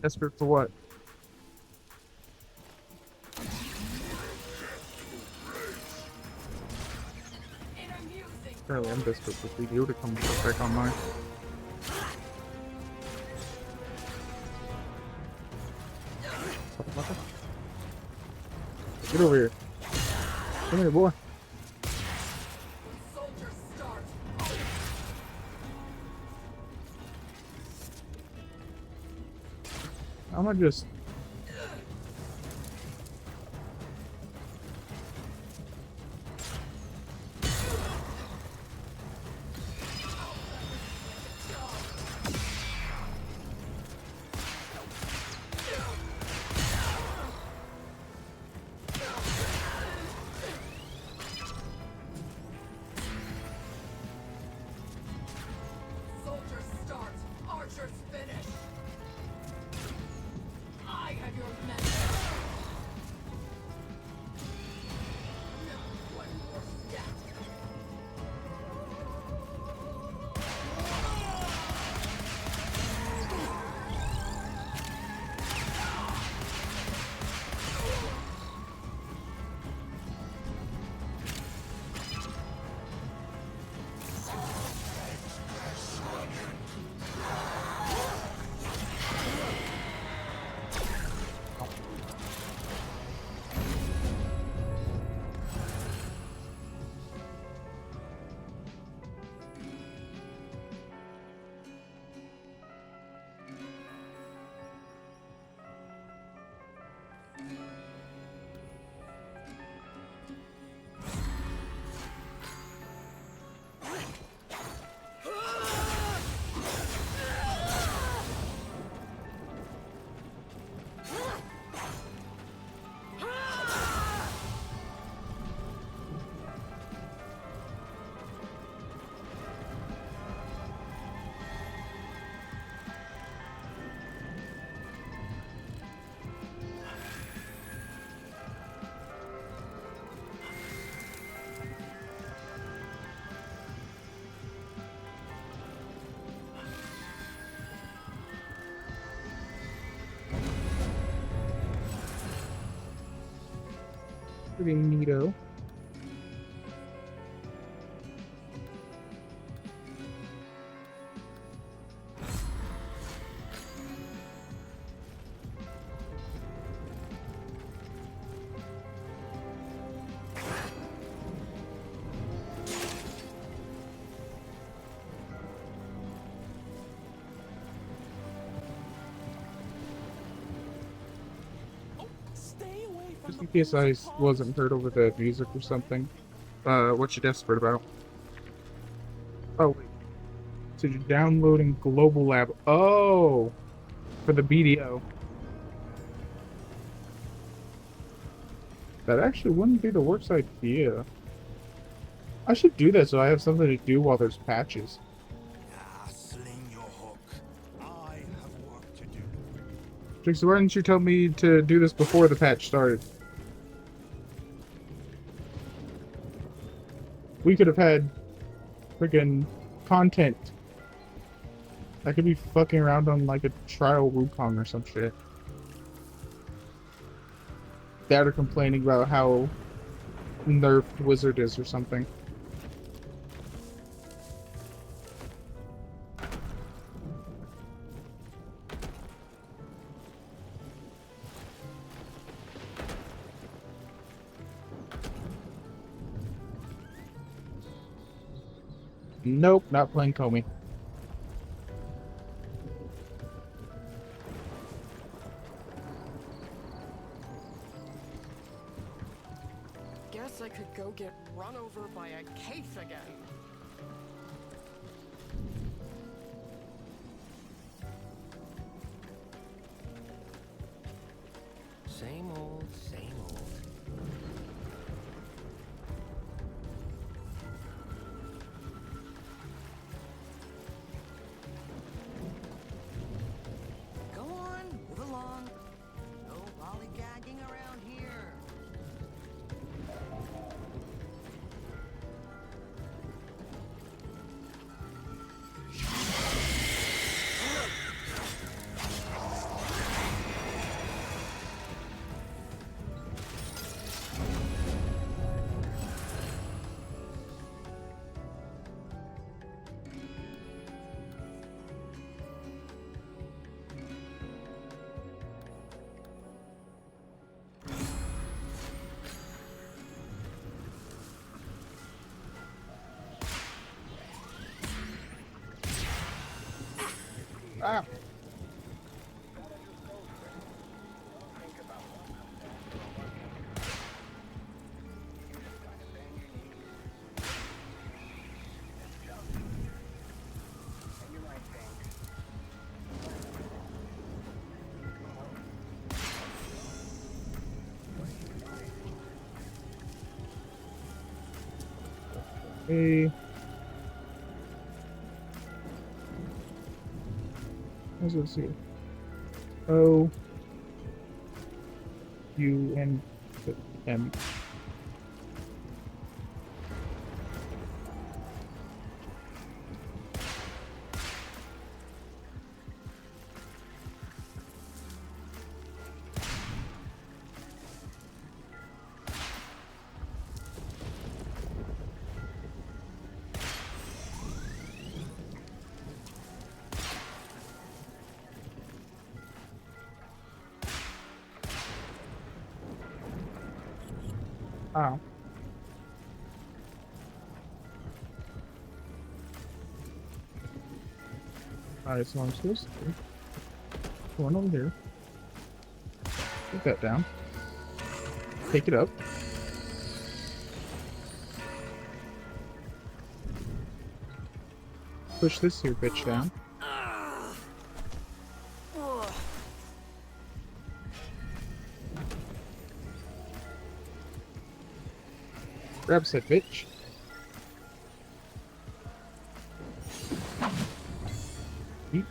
Desperate for what? Apparently I'm desperate for video to come back online. Get over here. Come here, boy. I'm gonna just... Soldiers start, archers finish. I have your message. No one more step. Pretty neato. Just in case I wasn't heard over the music or something. What you desperate about? Oh, wait. So you're downloading Global Lab. Oh! For the BDO. That actually wouldn't be the worst idea. I should do that so I have something to do while there's patches. Sling your hook. I have work to do. Trixie, why didn't you tell me to do this before the patch started? We could have had freaking content. I could be fucking around on like a trial Wukong or some shit. That or complaining about how nerfed Wizard is or something. Nope, not playing Comey. Guess I could go get run over by a case again. Same old, same old. Go on, move along. No lollygagging around here. Ah. Hey. What's this here? O U N M. Ah. Alright, so I'm supposed to do. Going over here. Put that down. Take it up. Push this here bitch down. Grab said bitch. Eat.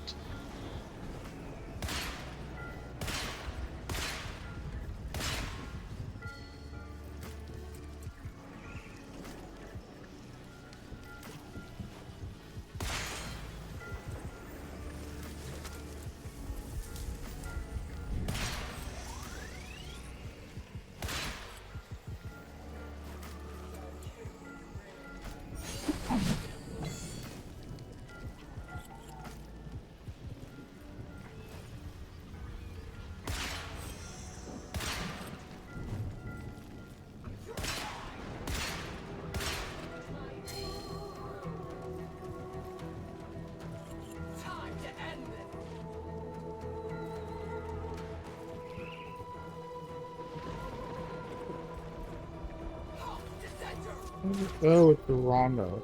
Oh, it's the Rondo.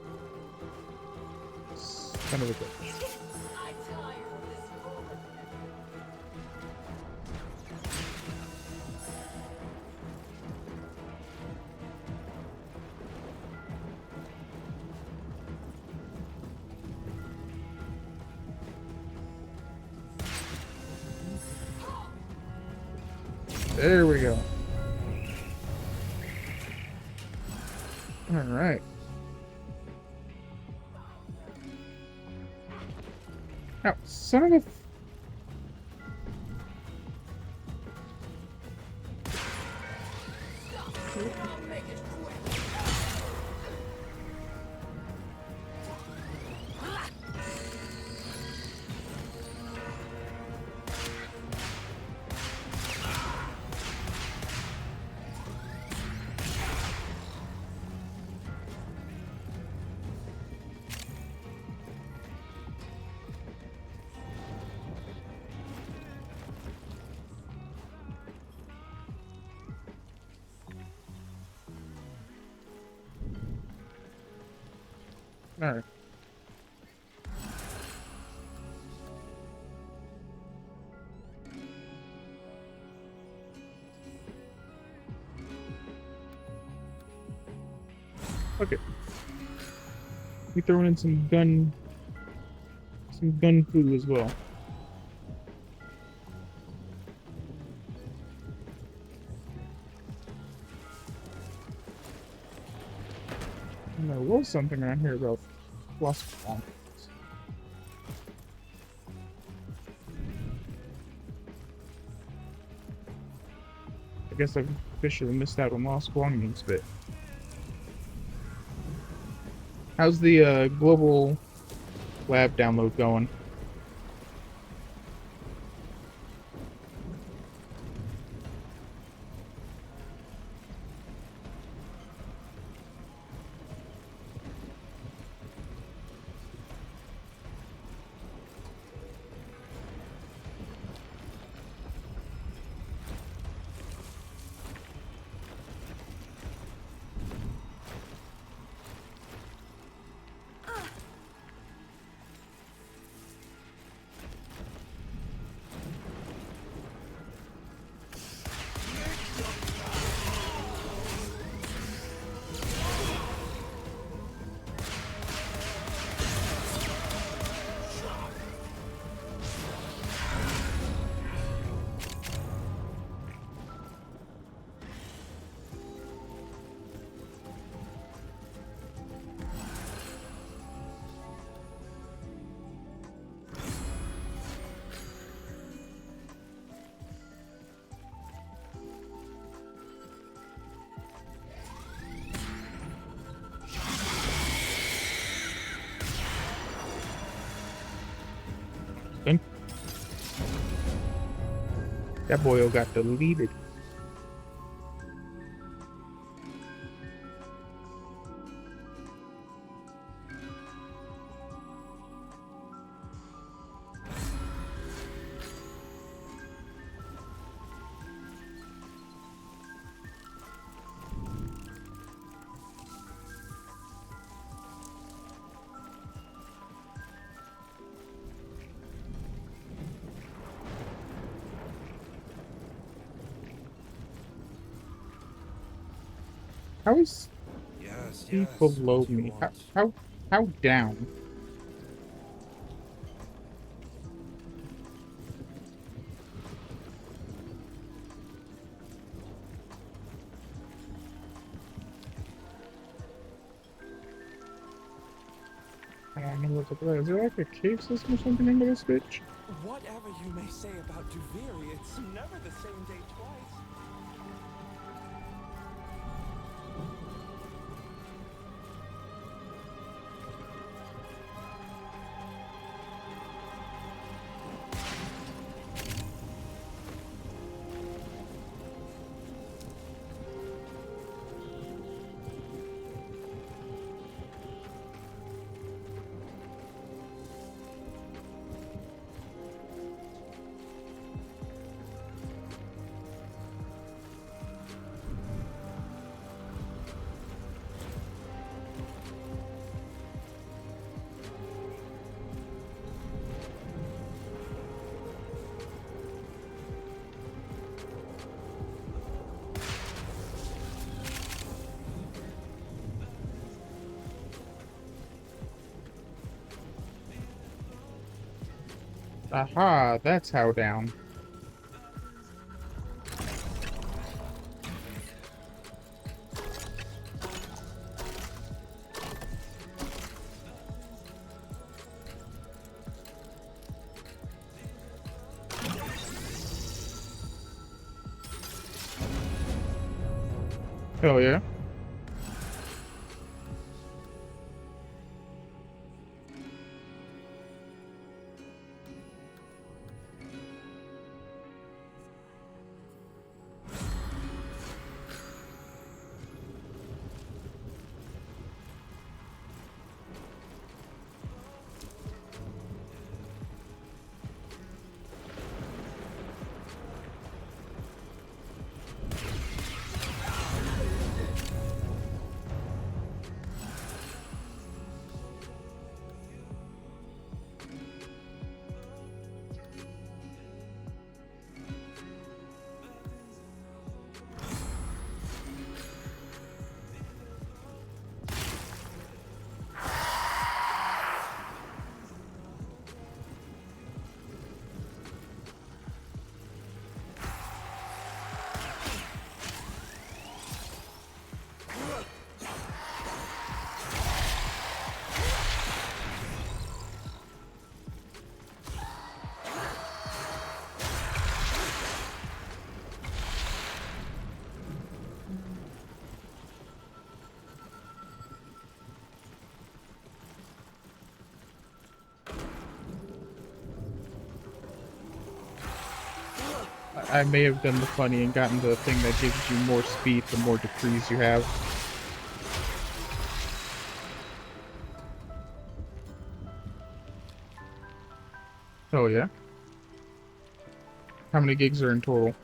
It's kind of a bitch. There we go. All right. Now, son of a... All right. Okay. We throwing in some gun food as well. And there was something around here about lost belongings. I guess I've officially missed out on lost belongings, but how's the global lab download going? That boyo got deleted. How is he below me? How down? I don't know what to play. Is there like a cave system or something into this bitch? Whatever you may say about Duviri, it's never the same day twice. Aha, that's how down. Hell yeah. I may have done the funny and gotten the thing that gives you more speed the more decrees you have. Oh yeah? How many gigs are in total?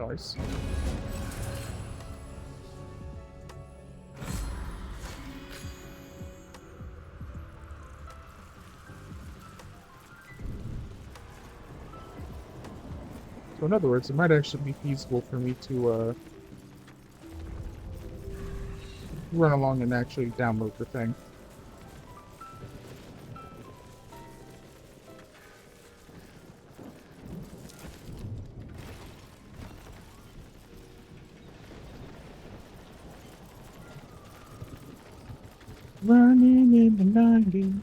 choice. So in other words, it might actually be feasible for me to run along and actually download the thing. Running in the 90s.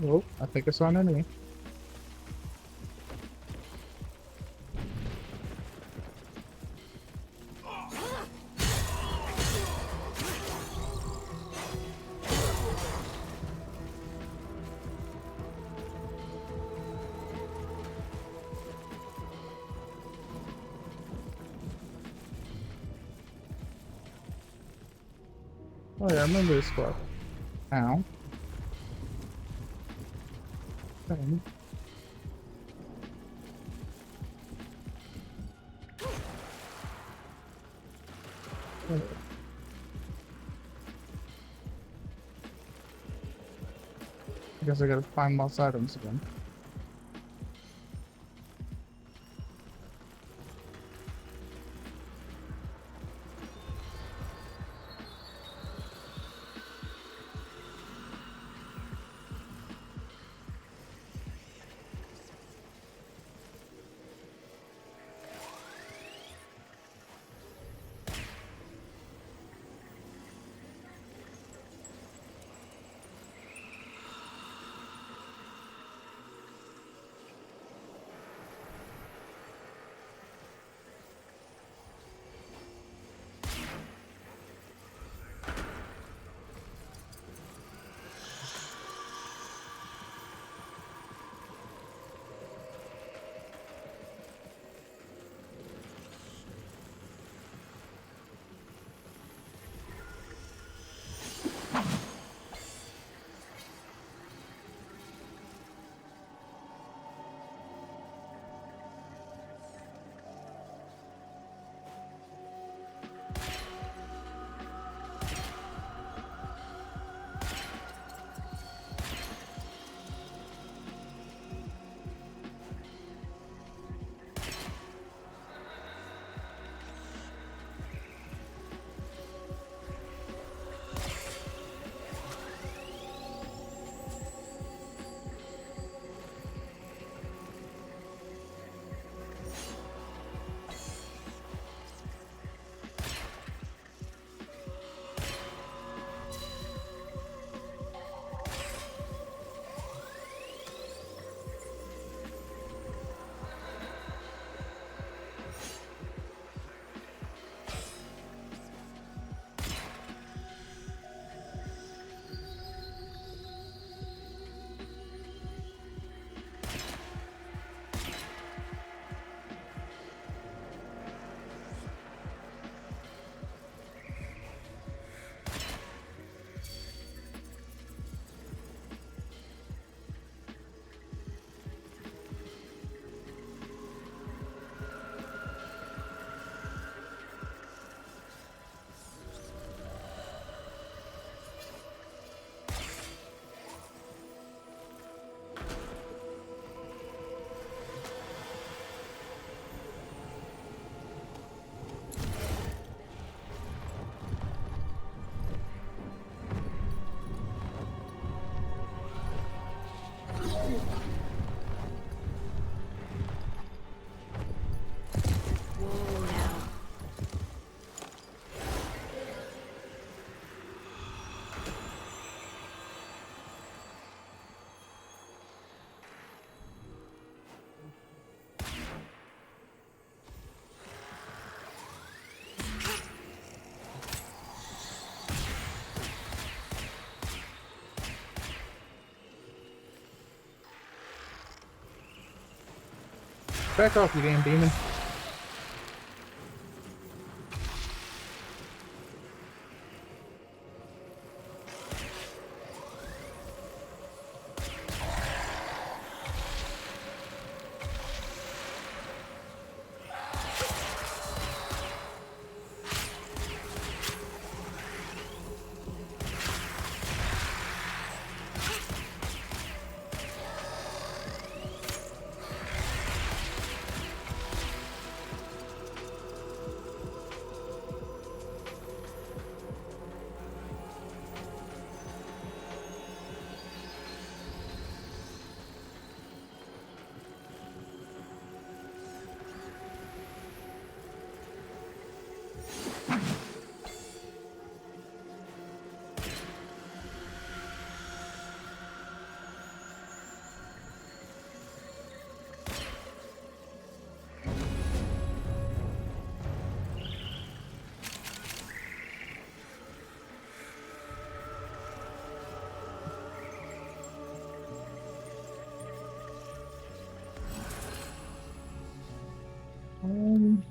Oh, I think I saw an enemy. Oh yeah, I remember this spot. Ow. Okay. I guess I gotta find lost items again. Back off, you damn demon. Um,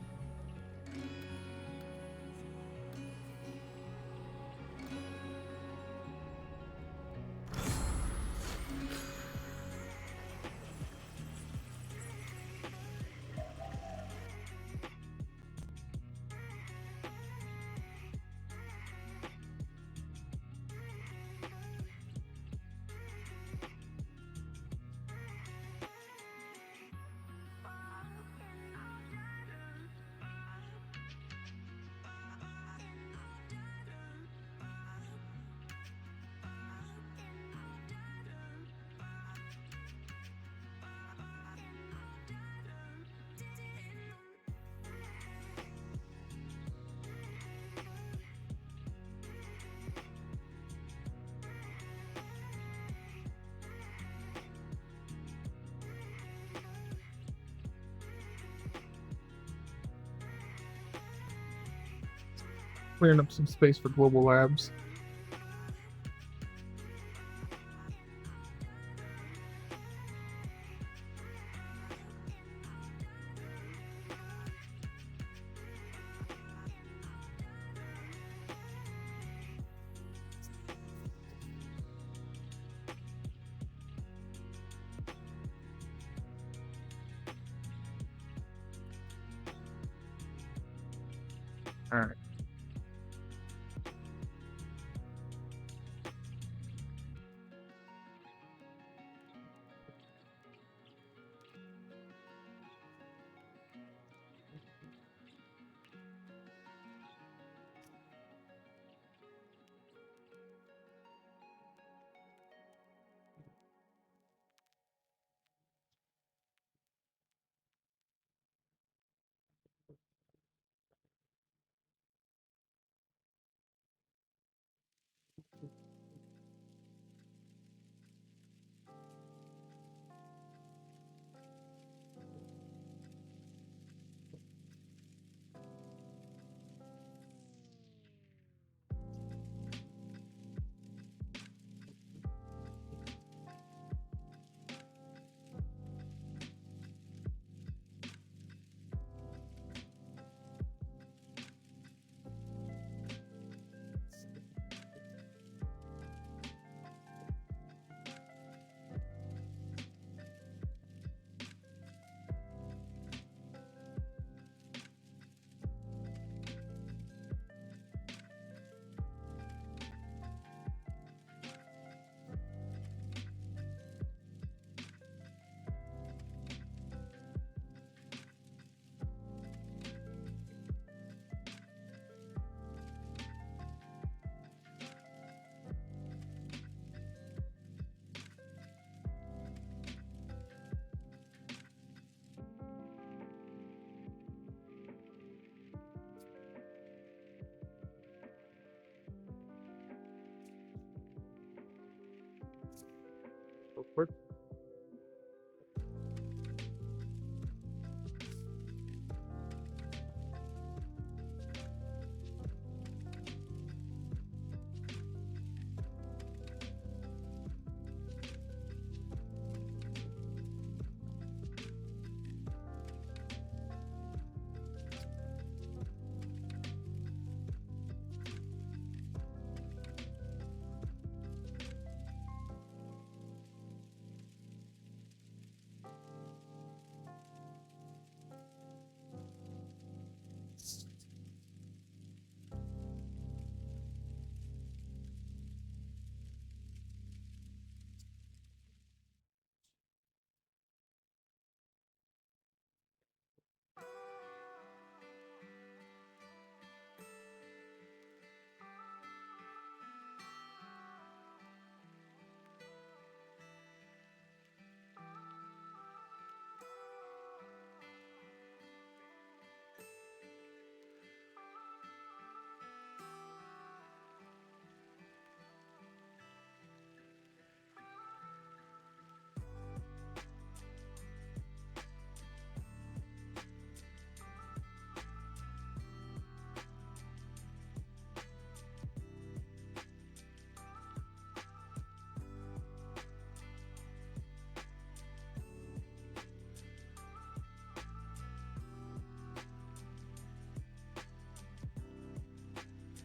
clearing up some space for Global Labs. All right.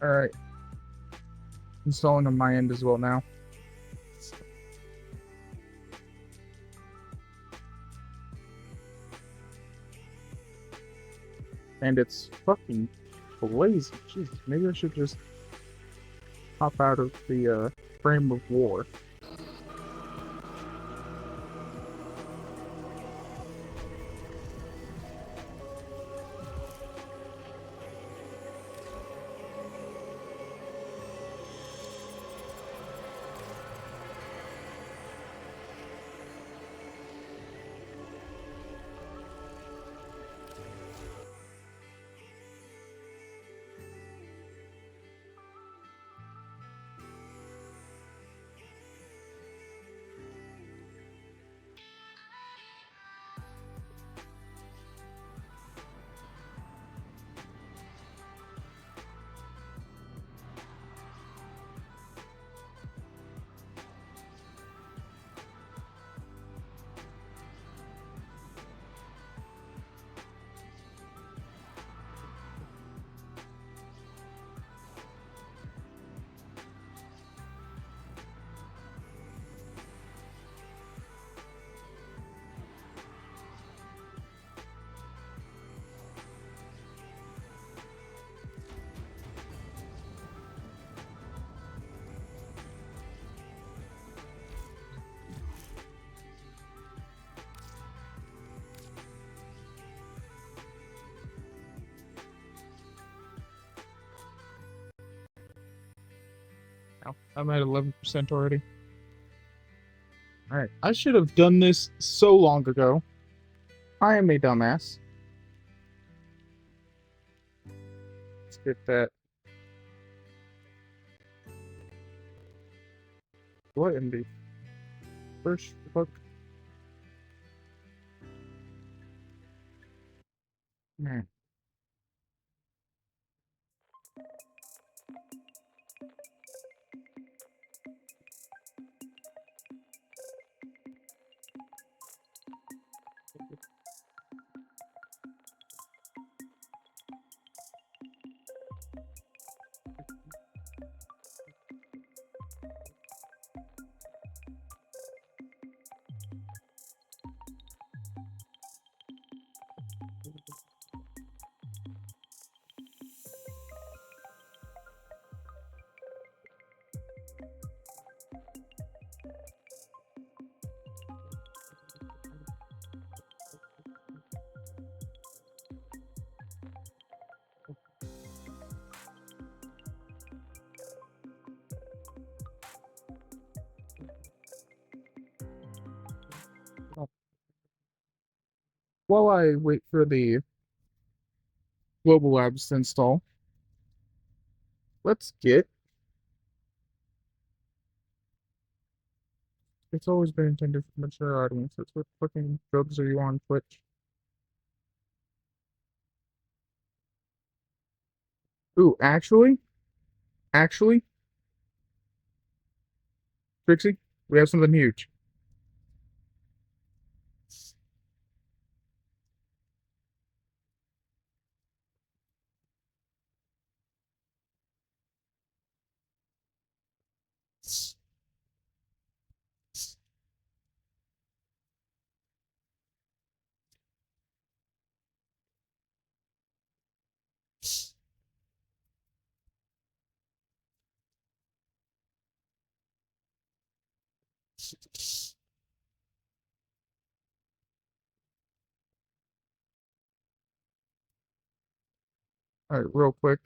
Alright. Installing on my end as well now. And it's fucking blazing. Jesus, maybe I should just hop out of the frame of war. Oh, I'm at 11% already. Alright, I should have done this so long ago. I am a dumbass. Let's get that. What in the first fuck? Man. While I wait for the Global Labs to install, let's get. It's always been intended for mature audiences. What fucking drugs are you on, Twitch? Ooh, actually, Trixie, we have something huge. Alright, real quick.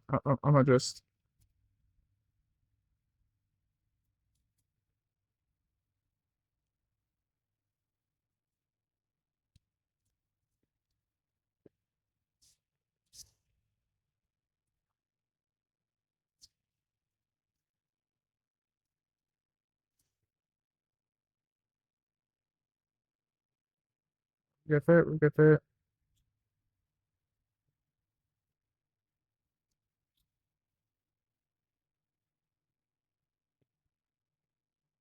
I'm gonna just. Get that, we get that.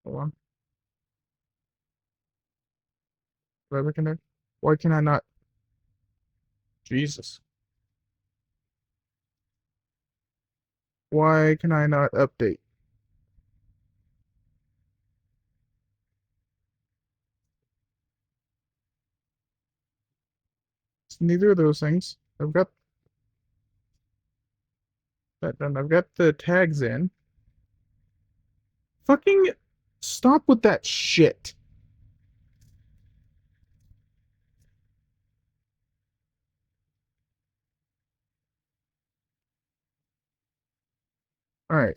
Hold on. Do I reconnect? Why can I not? Jesus. Why can I not update? It's neither of those things. I've got that done. I've got the tags in. Fucking stop with that shit. Alright.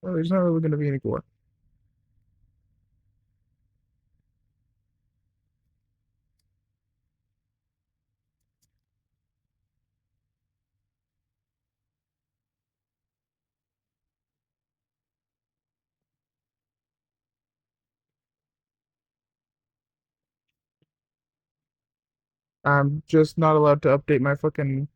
Well, there's not really going to be any gore. I'm just not allowed to update my fucking...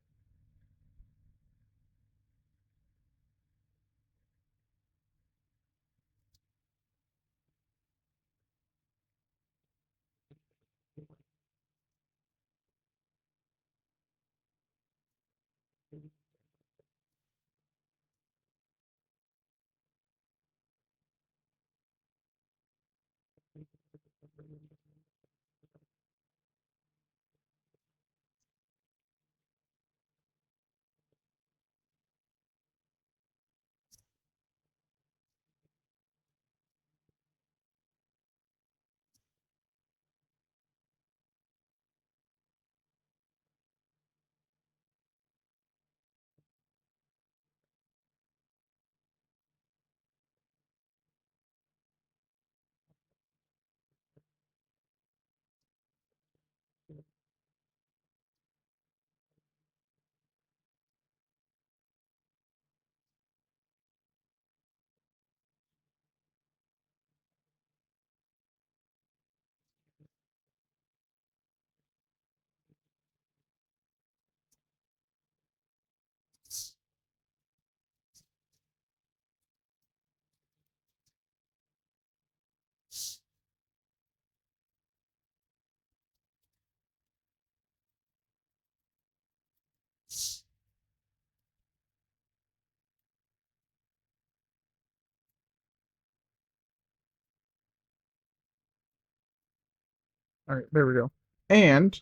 Alright, there we go. And...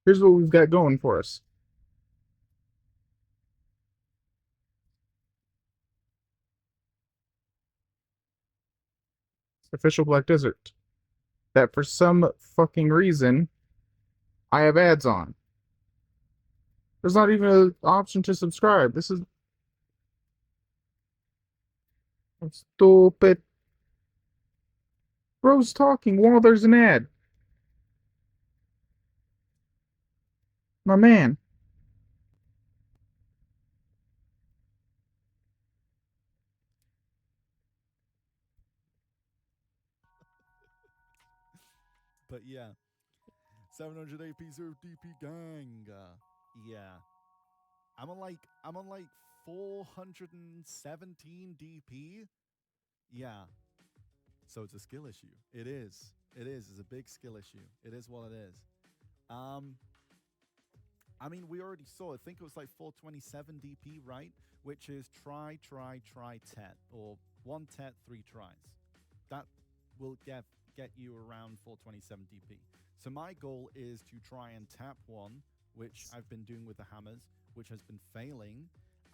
here's what we've got going for us. Official Black Desert. That for some fucking reason, I have ads on. There's not even an option to subscribe. This is... stupid. Bro's talking while there's an ad. My man. But yeah, 700 AP 0 DP gang. Yeah, I'm on like 417 DP. Yeah, so it's a skill issue. It is. It is. It's a big skill issue. It is what it is. I mean, we already saw. I think it was like 427 DP, right? Which is try, tet, or 1 tet, 3 tries. That will get you around 427 DP. So my goal is to try and tap 1, which I've been doing with the hammers, which has been failing,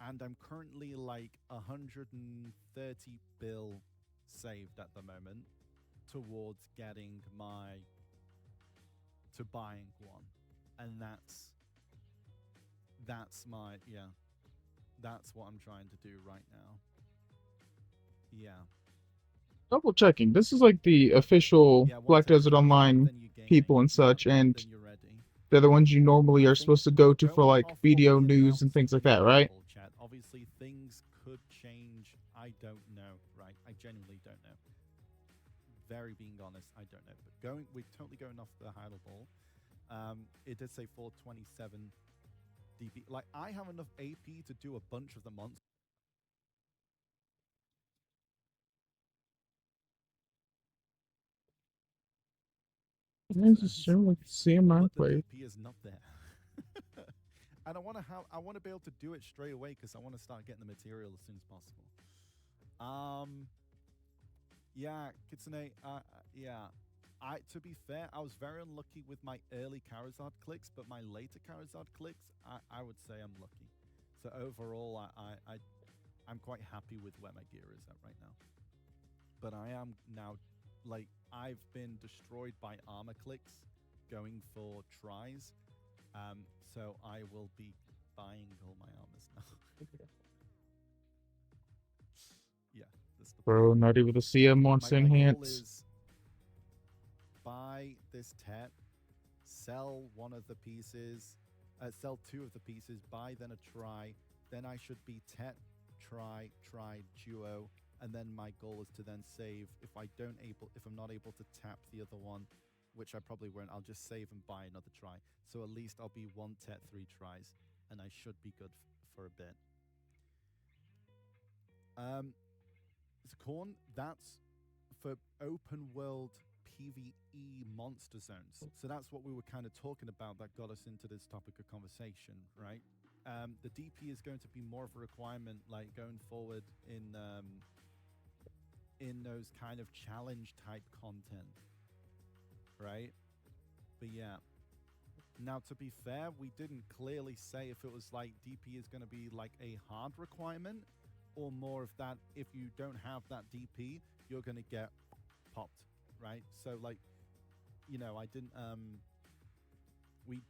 and I'm currently like 130 bill saved at the moment towards getting to buying 1, and that's my that's what I'm trying to do right now. Yeah. Double checking. This is like the official Black Desert Online people and such, and they're the ones you normally are supposed to go to for like video news and things like that, right? Obviously, things could change. I don't know, right? I genuinely don't know. Very being honest, I don't know. But we're totally going off the high ball. It did say 427 DP. Like, I have enough AP to do a bunch of the monsters. I just sure like see him my but the way. DP is not there. And I want to be able to do it straight away because I want to start getting the material as soon as possible. Yeah, Kitsune. Yeah. To be fair, I was very unlucky with my early Charizard clicks, but my later Charizard clicks, I would say I'm lucky. So overall, I'm quite happy with where my gear is at right now. But I am now, like, I've been destroyed by armor clicks going for tries. So I will be buying all my armors now. Yeah, that's the Bro, not even the CM wants to my goal enhance. is buy this Tet, sell one of the pieces, sell two of the pieces, buy then a try, then I should be Tet, try, duo, and then my goal is to then save. If I'm not able to tap the other one, which I probably won't, I'll just save and buy another try. So at least I'll be 1 Tet 3 tries, and I should be good for a bit. Corn, that's for open world PvE monster zones. So that's what we were kind of talking about that got us into this topic of conversation, right? The DP is going to be more of a requirement, like going forward in those kind of challenge type content, right? But yeah. Now, to be fair, we didn't clearly say if it was like DP is going to be like a hard requirement, or more of that if you don't have that DP, you're going to get popped, right? So like, you know, I didn't we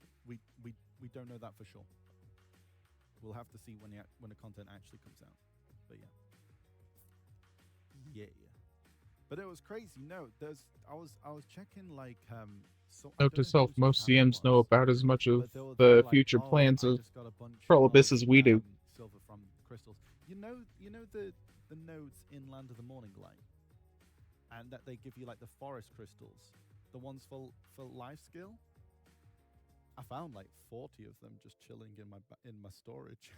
don't know that for sure. We'll have to see when the content actually comes out. But yeah. But it was crazy. No, I was checking like so Note to self, most CMs know about as much of the future plans of Prolobis as we do. Silver from crystals. You know the nodes in Land of the Morning Light, and that they give you like the forest crystals, the ones for life skill. I found like 40 of them just chilling in my storage.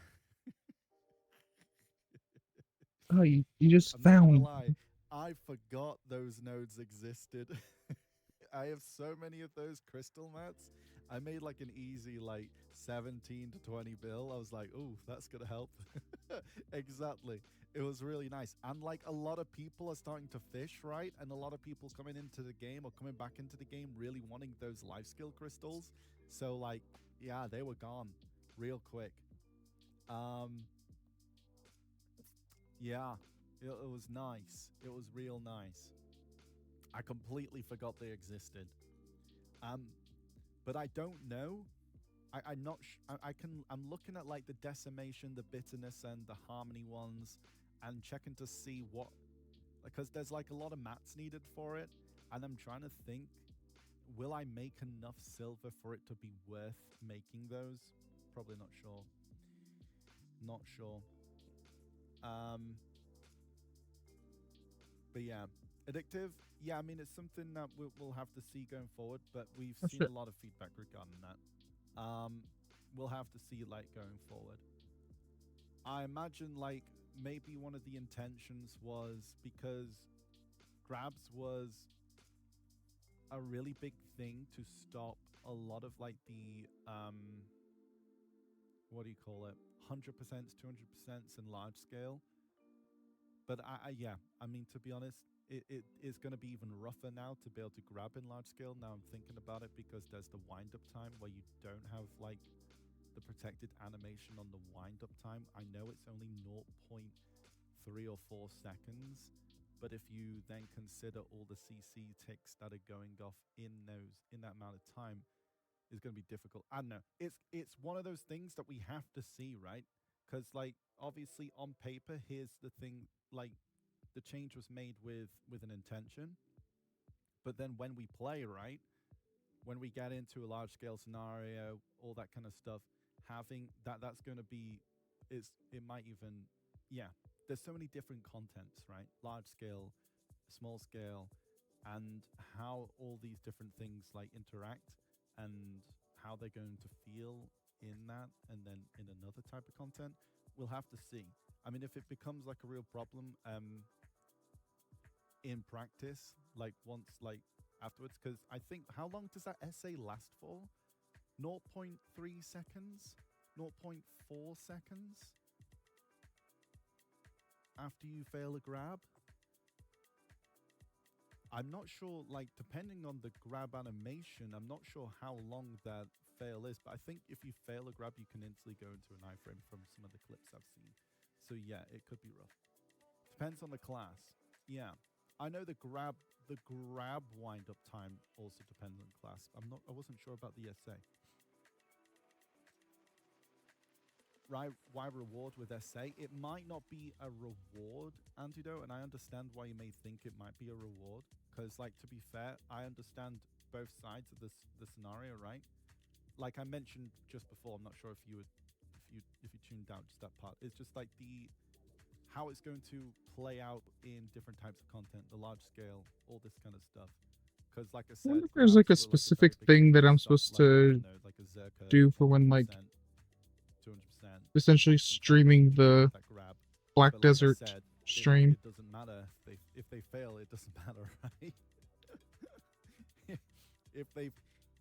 Oh, you just I'm found. not gonna lie, I forgot those nodes existed. I have so many of those crystal mats. I made like an easy like 17 to 20 bill. I was like, ooh, that's gonna help. Exactly. It was really nice. And like a lot of people are starting to fish, right? And a lot of people coming into the game or coming back into the game really wanting those life skill crystals. So like, yeah, they were gone real quick. Yeah, it was nice. It was real nice. I completely forgot they existed. But I don't know. I'm not. I'm looking at like the decimation, the bitterness, and the harmony ones, and checking to see what, because there's like a lot of mats needed for it, and I'm trying to think, will I make enough silver for it to be worth making those? Probably not sure. Not sure. But yeah, addictive. Yeah, I mean it's something that we'll have to see going forward, but we've seen a lot of feedback regarding that. We'll have to see like going forward. I imagine like maybe one of the intentions was because grabs was a really big thing to stop a lot of like the what do you call it, 100%, 200% in large scale. But yeah, I mean, to be honest, it is going to be even rougher now to be able to grab in large scale. Now I'm thinking about it because there's the wind up time where you don't have like the protected animation on the wind up time. I know it's only 0.3 or 4 seconds, but if you then consider all the CC ticks that are going off in that amount of time, is going to be difficult. I don't know. It's one of those things that we have to see, right? Because like obviously on paper, here's the thing, like the change was made with an intention, but then when we play, right, when we get into a large scale scenario, all that kind of stuff, having that's going to be, it might even, yeah, there's so many different contents, right? Large scale, small scale, and how all these different things like interact and how they're going to feel in that and then in another type of content, we'll have to see. I mean, if it becomes like a real problem in practice, like once like afterwards, because I think, how long does that essay last for? 0.3 seconds? 0.4 seconds? After you fail a grab? I'm not sure, like, depending on the grab animation, I'm not sure how long that fail is, but I think if you fail a grab, you can instantly go into an iframe from some of the clips I've seen. So yeah, it could be rough. Depends on the class. Yeah. I know the grab wind up time also depends on class. I wasn't sure about the SA. Right, why reward with SA? It might not be a reward, Antidote, and I understand why you may think it might be a reward. Because, like, to be fair, I understand both sides of the scenario, right? Like I mentioned just before, I'm not sure if you tuned out just that part. It's just like how it's going to play out in different types of content, the large scale, all this kind of stuff. Because, like I I said, wonder if there's like a specific thing that I'm supposed to do for when, like, 200%. essentially streaming the Black But like I Desert said, stream. It doesn't matter if they fail. It doesn't matter, right?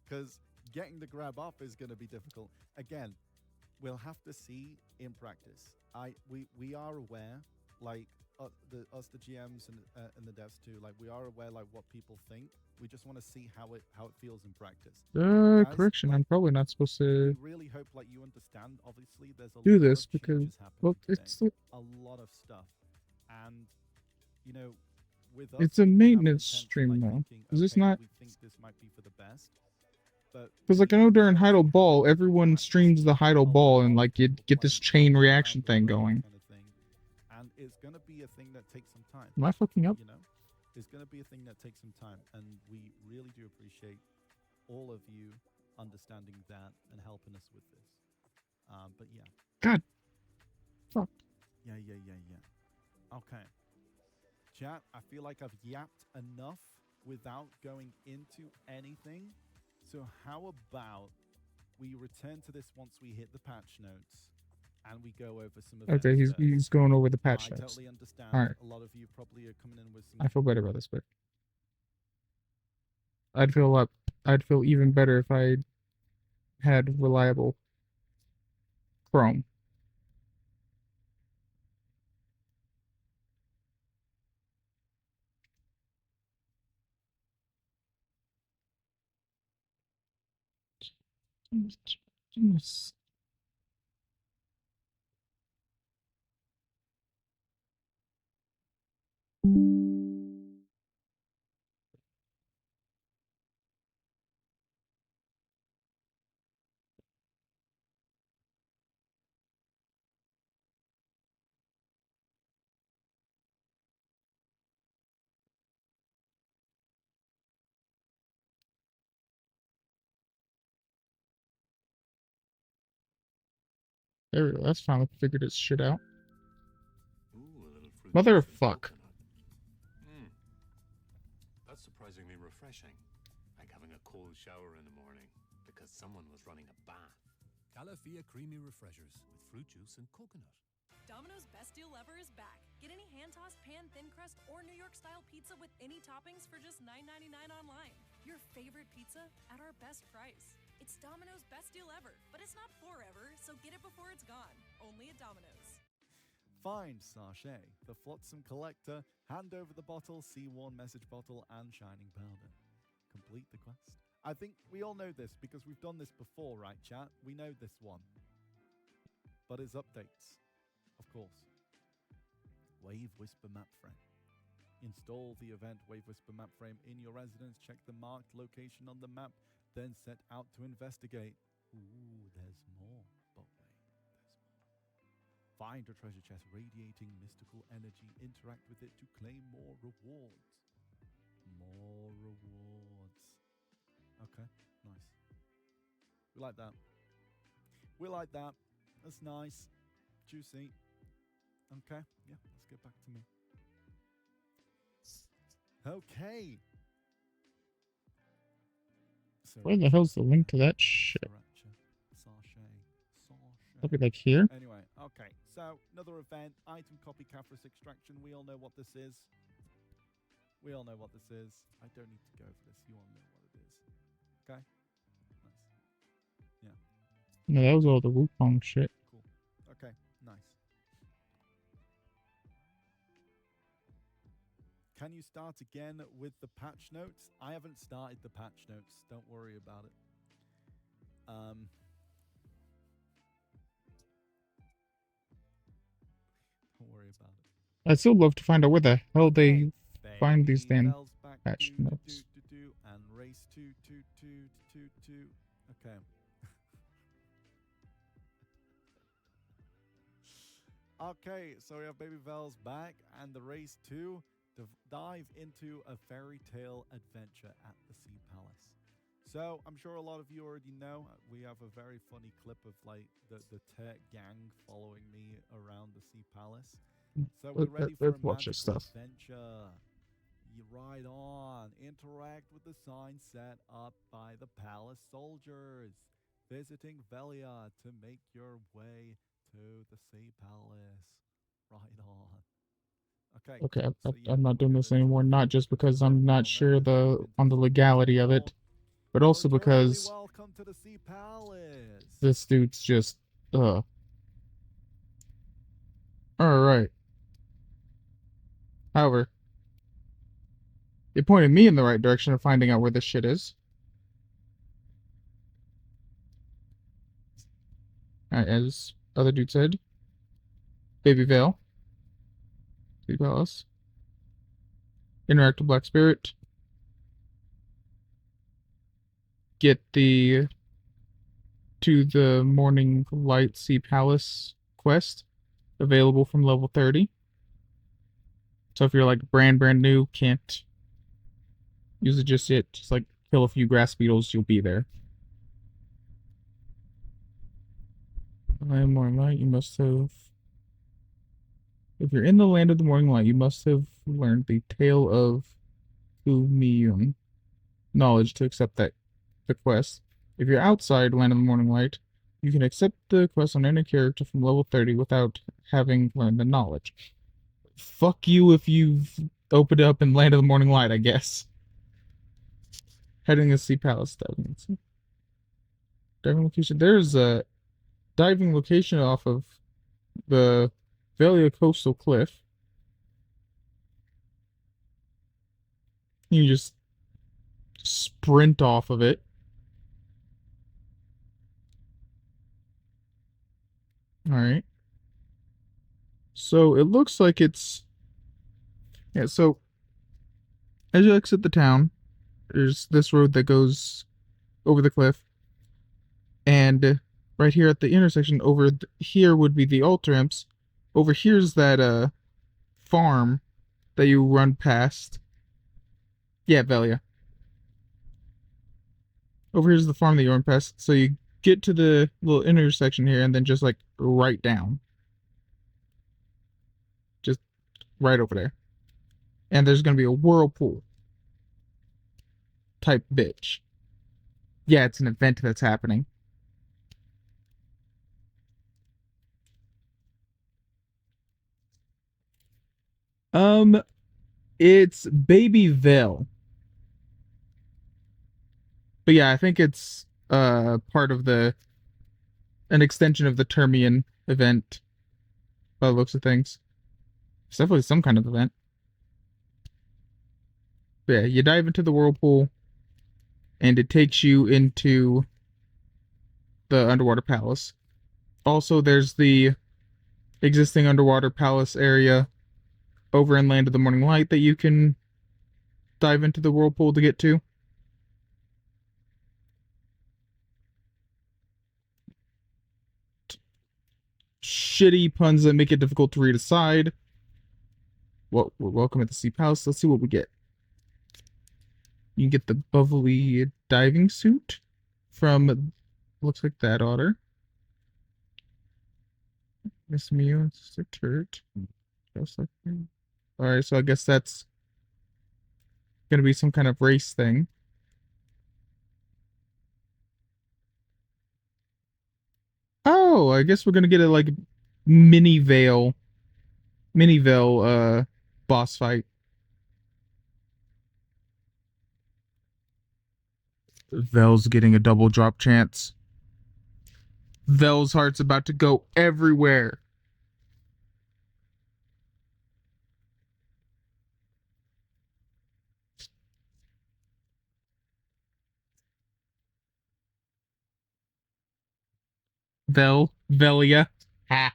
Because getting the grab off is going to be difficult. Again, we'll have to see in practice. We are aware, like the GMs and the devs too. Like we are aware, like what people think. We just want to see how it feels in practice. Guys, Correction. like, I'm probably not supposed to we really hope like you understand. Obviously, there's a do lot this of because, changes happening well, today. it's a lot of stuff, and you know, with us, it's a we have maintenance intent to, stream like, now. thinking, Is this okay, not? we think this might be for the best, but Because, like, I know during Heidel Ball, everyone streams the Heidel Ball and, like, you get this chain reaction thing going. kind of thing, and it's gonna be a thing that takes some time. Am I fucking up? You know, it's gonna be a thing that takes some time, and we really do appreciate all of you understanding that and helping us with this. But yeah. God. Fuck. Yeah. Okay. Chat, I feel like I've yapped enough without going into anything. So how about we return to this once we hit the patch notes and we go over some of Okay, he's going over the patch I notes. totally understand. All right. A lot of you probably are coming in with some I feel better about this, but I'd feel even better if I had reliable Chrome. Yes. There we go. That's finally figured its shit out. Motherfuck. That's surprisingly refreshing. Like having a cold shower in the morning because someone was running a bath. Calafia Creamy Refreshers with fruit juice and coconut. Domino's Best Deal Ever is back. Get any hand-tossed pan, thin crust, or New York-style pizza with any toppings for just $9.99 online. Your favorite pizza at our best price. It's Domino's Best Deal Ever, but it's not forever, so get it before it's gone. Only at Domino's. Find Sachet, the Flotsam Collector, hand over the bottle, sea-worn message bottle, and shining powder. Complete the quest. I think we all know this because we've done this before, right, chat? We know this one. But it's updates, of course. Wave Whisper map frame. Install the event Wave Whisper map frame in your residence, check the marked location on the map, then set out to investigate. Ooh, there's more. But wait, there's more. Find a treasure chest radiating mystical energy. Interact with it to claim more rewards. More rewards. Okay, nice. We like that. We like that. That's nice. Juicy. Okay, yeah, let's get back to me. Okay. So Where the hell's the link to that shit? I'll be like here. Anyway, okay. So another event, item copy Caphras extraction. We all know what this is. We all know what this is. I don't need to go for this. You all know what it is. Okay? Nice. Yeah. No, that was all the Wukong shit. Cool. Okay, nice. Can you start again with the patch notes? I haven't started the patch notes. Don't worry about it. Don't worry about it. I'd still love to find out where the hell they Baby find these damn Bells back patch to notes. and race to. Okay. Okay, so we have Baby Vel's back and the race to dive into a fairy tale adventure at the Sea Palace. So I'm sure a lot of you already know we have a very funny clip of like the Turk gang following me around the Sea Palace. So we're ready for a watch this magical stuff. adventure. You ride on, interact with the sign set up by the palace soldiers, visiting Velia to make your way to the Sea Palace. Ride on. Okay. Okay, so yeah, I'm not doing we're this gonna anymore. do Not just because I'm not sure on the legality of it, but also because welcome to the Sea Palace. this dude's just All right. However, it pointed me in the right direction of finding out where this shit is. As other dude said, Baby Vale, Sea Palace, interact with Black Spirit, get to the Morning Light Sea Palace quest, available from level 30. So if you're like brand new, can't use it just yet, just like kill a few grass beetles, you'll be there. Morning Light, you must have... If you're in the land of the Morning Light, you must have learned the tale of Kumiyun knowledge to accept the quest. If you're outside Land of the Morning Light, you can accept the quest on any character from level 30 without having learned the knowledge. Fuck you if you've opened up in Land of the Morning Light, I guess. Heading to Sea Palace diving. Diving location. There's a diving location off of the Velia Coastal Cliff. You just sprint off of it. Alright. So it looks like it's... Yeah, so as you exit the town, there's this road that goes over the cliff. And right here at the intersection, over here would be the altar imps. Over here's that farm that you run past. Yeah, Velia. Over here's the farm that you run past. So you get to the little intersection here and then just like right down. Just right over there. And there's gonna be a whirlpool type bitch. Yeah, it's an event that's happening. It's Baby Vale. But yeah, I think it's part of an extension of the Termian event by the looks of things. It's definitely some kind of event. But yeah, you dive into the whirlpool and it takes you into the underwater palace. Also, there's the existing underwater palace area over in Land of the Morning Light that you can dive into the whirlpool to get to. Shitty puns that make it difficult to read aside. Well, we're welcome at the Sea Palace. Let's see what we get. You can get the bubbly diving suit from, looks like that otter. Miss Mew, Sister Turret. Just like me. Alright, so I guess that's gonna be some kind of race thing. Oh, I guess we're gonna get a like mini Vale boss fight. Vel's getting a double drop chance. Vel's heart's about to go everywhere. Velia. Ha.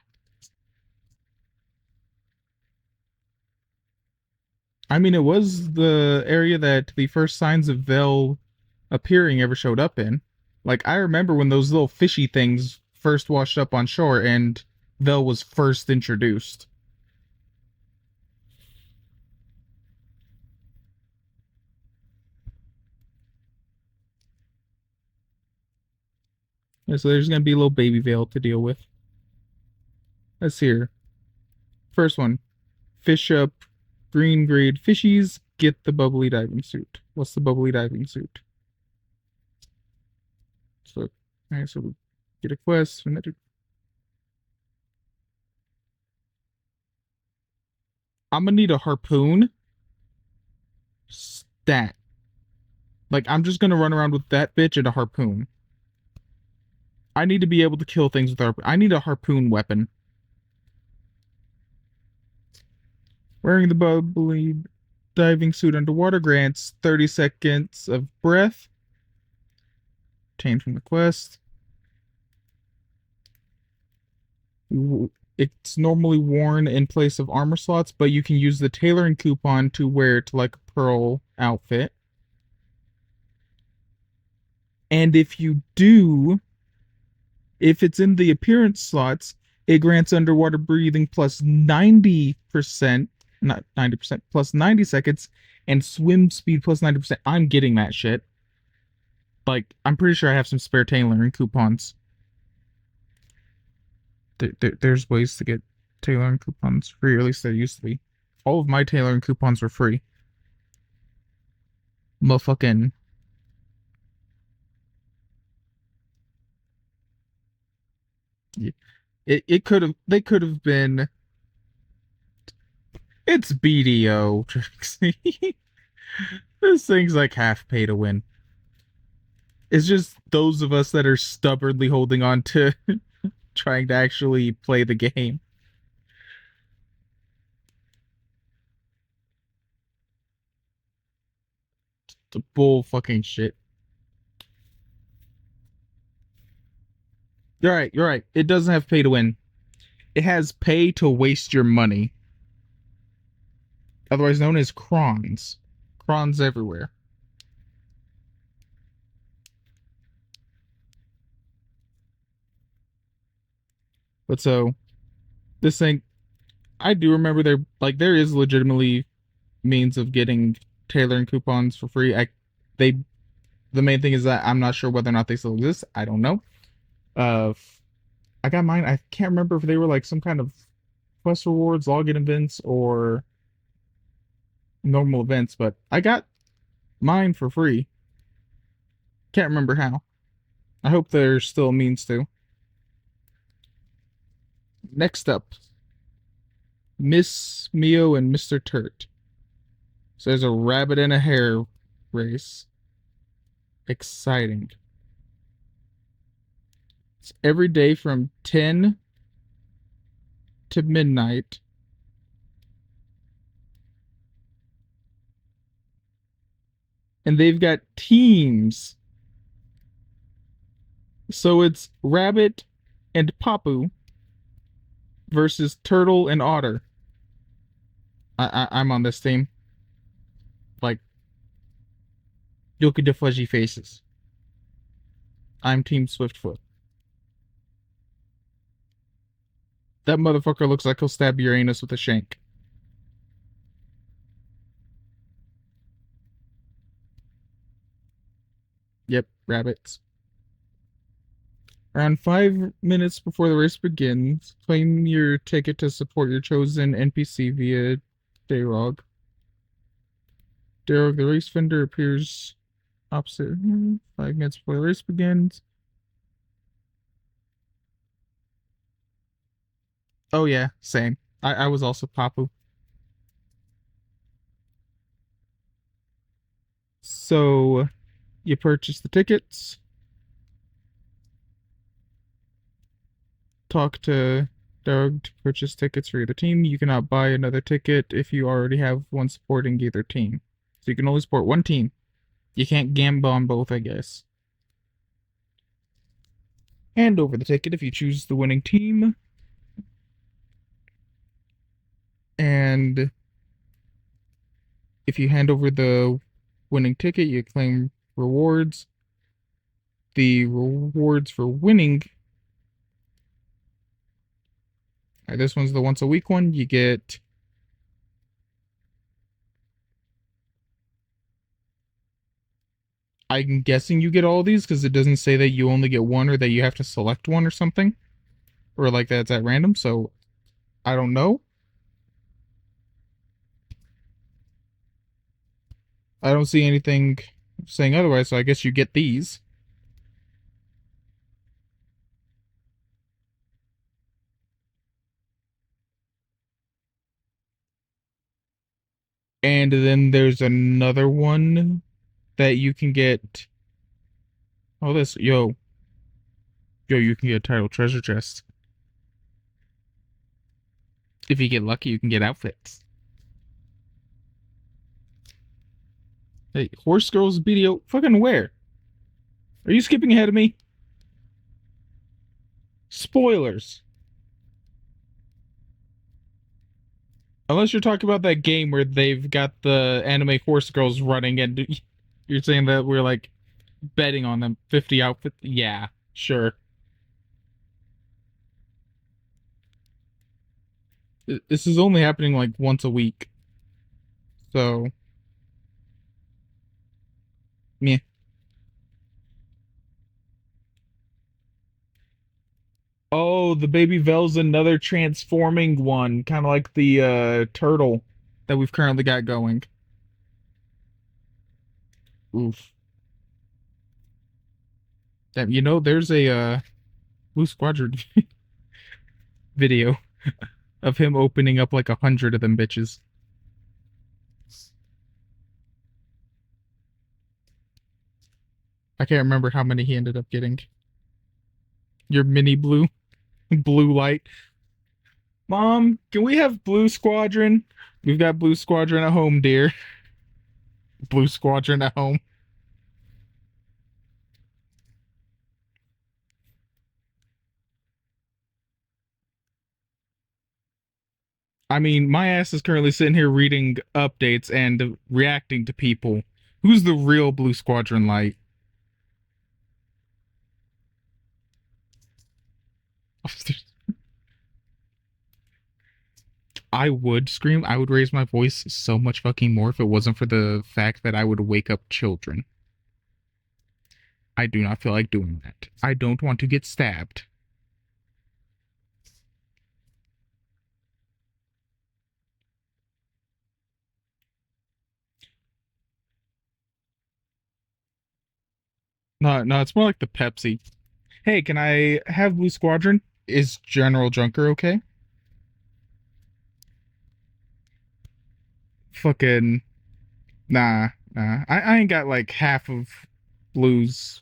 I mean, it was the area that the first signs of Vel appearing ever showed up in. Like, I remember when those little fishy things first washed up on shore and Vel was first introduced. Yeah, so there's gonna be a little baby Vel to deal with. Let's see here. First one. Fish up green grade fishies, get the bubbly diving suit. What's the bubbly diving suit? So, alright, so we get a quest. I'm gonna need a harpoon. Stat. Like, I'm just gonna run around with that bitch and a harpoon. I need to be able to kill things with harpoon. I need a harpoon weapon. Wearing the bubbly diving suit underwater grants 30 seconds of breath. Obtained from the quest. It's normally worn in place of armor slots, but you can use the tailoring coupon to wear it like a pearl outfit. And if you do, if it's in the appearance slots, it grants underwater breathing plus 90%. Not 90%, plus 90 seconds, and swim speed plus 90%. I'm getting that shit. Like, I'm pretty sure I have some spare tailoring coupons. There's ways to get tailoring coupons free, or at least there used to be. All of my tailoring coupons were free. Motherfucking... Yeah. It could have... They could have been... It's BDO, Trixie. This thing's like half pay to win. It's just those of us that are stubbornly holding on to trying to actually play the game. The bull fucking shit. You're right. It doesn't have pay to win. It has pay to waste your money. Otherwise known as crons. Crons everywhere. But so, this thing, I do remember there is legitimately means of getting tailoring coupons for free. The main thing is that I'm not sure whether or not they still exist. I don't know. I got mine. I can't remember if they were like some kind of quest rewards, login events, or normal events, but I got mine for free. Can't remember how. I hope there's still a means to. Next up, Miss Mio and Mr. Turt. So there's a rabbit and a hare race. Exciting. It's every day from 10 to midnight. And they've got teams. So it's Rabbit and Papu versus Turtle and Otter. I'm on this team. Like, look at the fuzzy faces. I'm Team Swiftfoot. That motherfucker looks like he'll stab your anus with a shank. Yep, rabbits. Around 5 minutes before the race begins, claim your ticket to support your chosen NPC via Dayrog. Dayrog, the race vendor, appears opposite 5 minutes before the race begins. Oh yeah, same. I was also Papu. So, You purchase the tickets. Talk to Doug to purchase tickets for either team. You cannot buy another ticket if you already have one supporting either team. So you can only support one team. You can't gamble on both, I guess. Hand over the ticket if you choose the winning team. And if you hand over the winning ticket, you claim rewards. The rewards for winning... this one's the once a week one. You get... I'm guessing you get all these because it doesn't say that you only get one or that you have to select one or something. Or like that's at random, so I don't know. I don't see anything saying otherwise, so I guess you get these. And then there's another one that you can get. Oh, this, yo, you can get a title treasure chest. If you get lucky, you can get outfits. Hey, Horse Girls BDO, fucking where? Are you skipping ahead of me? Spoilers. Unless you're talking about that game where they've got the anime Horse Girls running and you're saying that we're like betting on them. 50 outfits? Yeah, sure. This is only happening like once a week. So... meh. Oh, the Baby Vel's another transforming one. Kind of like the turtle that we've currently got going. Oof. Damn, you know, there's a Blue Squadron video of him opening up like 100 of them bitches. I can't remember how many he ended up getting. Your mini blue light. Mom, can we have Blue Squadron? We've got Blue Squadron at home, dear. Blue Squadron at home. I mean, my ass is currently sitting here reading updates and reacting to people. Who's the real Blue Squadron light? I would scream. I would raise my voice so much fucking more if it wasn't for the fact that I would wake up children. I do not feel like doing that. I don't want to get stabbed. No, it's more like the Pepsi. Hey, can I have Blue Squadron? Is General Junker okay? Fucking... Nah. I ain't got like half of Blue's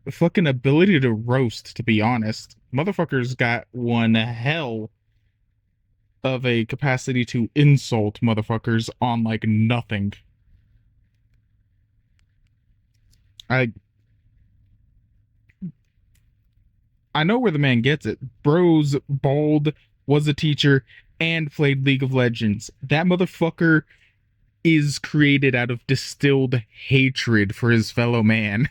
fucking ability to roast, to be honest. Motherfucker's got one hell of a capacity to insult motherfuckers on like nothing. I know where the man gets it. Bro's bald, was a teacher, and played League of Legends. That motherfucker is created out of distilled hatred for his fellow man.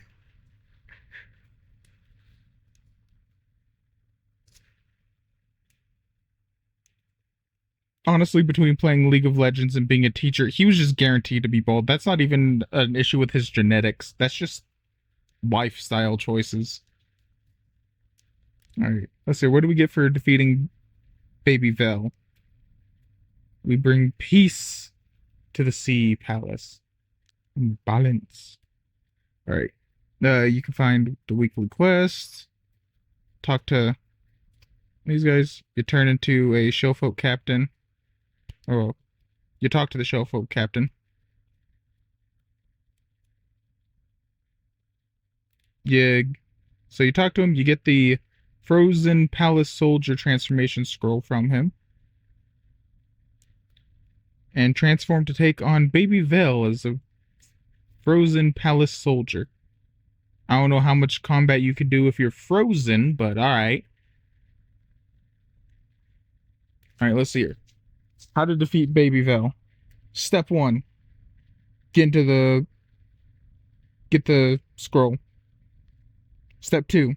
Honestly, between playing League of Legends and being a teacher, he was just guaranteed to be bald. That's not even an issue with his genetics. That's just lifestyle choices. Alright, let's see. What do we get for defeating Baby Vel? We bring peace to the Sea Palace. And balance. Alright. You can find the weekly quest. Talk to these guys. You turn into a showfolk captain. Oh, you talk to the showfolk captain. So you talk to him, you get the Frozen Palace Soldier transformation scroll from him. And transform to take on Baby Vel as a Frozen Palace Soldier. I don't know how much combat you can do if you're frozen, but alright. Alright, let's see here. How to defeat Baby Vel. Step 1. Get the scroll. Step 2.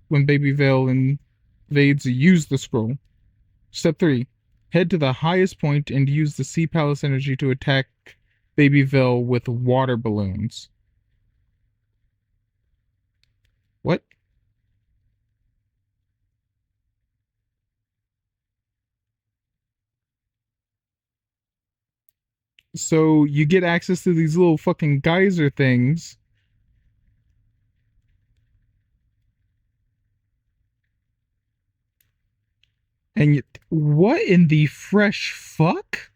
When Baby Vel invades, use the scroll. Step 3. Head to the highest point and use the Sea Palace energy to attack Baby Vel with water balloons. What? So you get access to these little fucking geyser things. And what in the fresh fuck?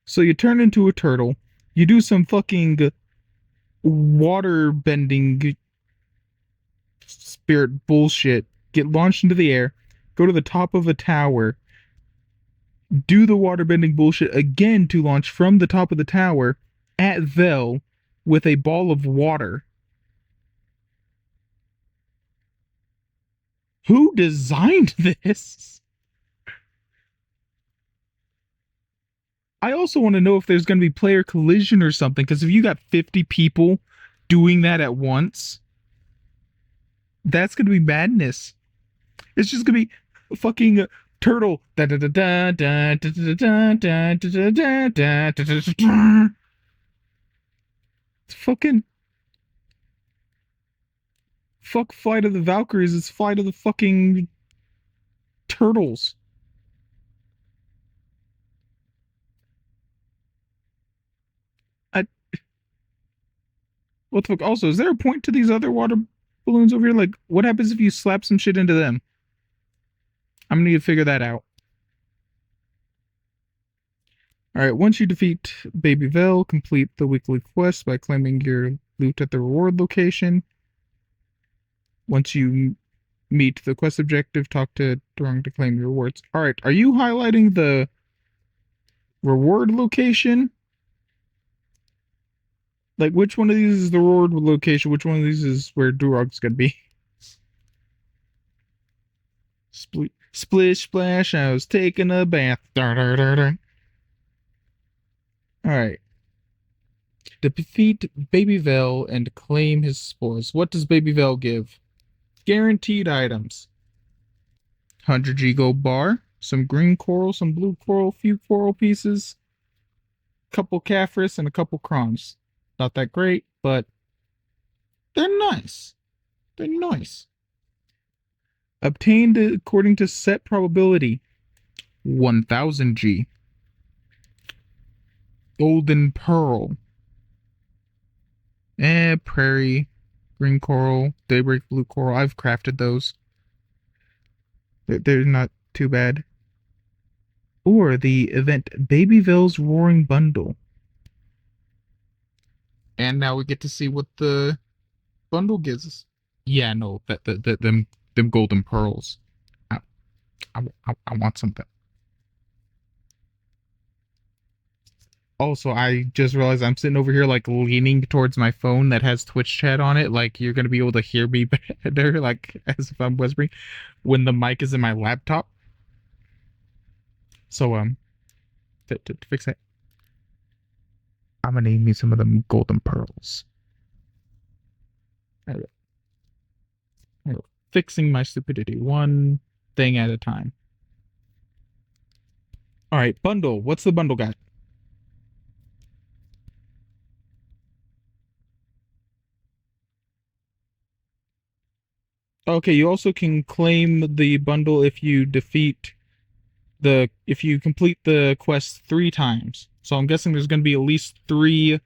So you turn into a turtle. You do some fucking water bending spirit bullshit. Get launched into the air. Go to the top of a tower. Do the water bending bullshit again to launch from the top of the tower at Vel with a ball of water. Who designed this? I also want to know if there's going to be player collision or something, because if you got 50 people doing that at once, that's going to be madness. It's just going to be fucking turtle. It's fucking... Fuck Flight of the Valkyries, it's Flight of the fucking Turtles. What the fuck? Also, is there a point to these other water balloons over here? Like, what happens if you slap some shit into them? I'm gonna need to figure that out. Alright, once you defeat Baby Vel, complete the weekly quest by claiming your loot at the reward location. Once you meet the quest objective, talk to Durang to claim your rewards. Alright, are you highlighting the reward location? Like, which one of these is the reward location? Which one of these is where Durang's gonna be? Splish splash, I was taking a bath. Alright. Defeat Baby Vel and claim his spores. What does Baby Vel give? Guaranteed items. 100 G gold bar, some green coral, some blue coral, few coral pieces, couple Caphras, and a couple crons. Not that great, but they're nice. They're nice. Obtained according to set probability. 1000 G. Golden Pearl. Prairie. Green coral. Daybreak blue coral. I've crafted those. They're not too bad. Or the event Baby Vel's Roaring Bundle. And now we get to see what the bundle gives us. Yeah, no, them golden pearls. I want something. Also, I just realized I'm sitting over here, like, leaning towards my phone that has Twitch chat on it. Like, you're gonna be able to hear me better, like, as if I'm whispering, when the mic is in my laptop. So, to fix that, I'm gonna need me some of them golden pearls. There we go. There we go. Fixing my stupidity, one thing at a time. Alright, bundle. What's the bundle got? Okay, you also can claim the bundle if you complete the quest 3 times. So I'm guessing there's going to be at least 3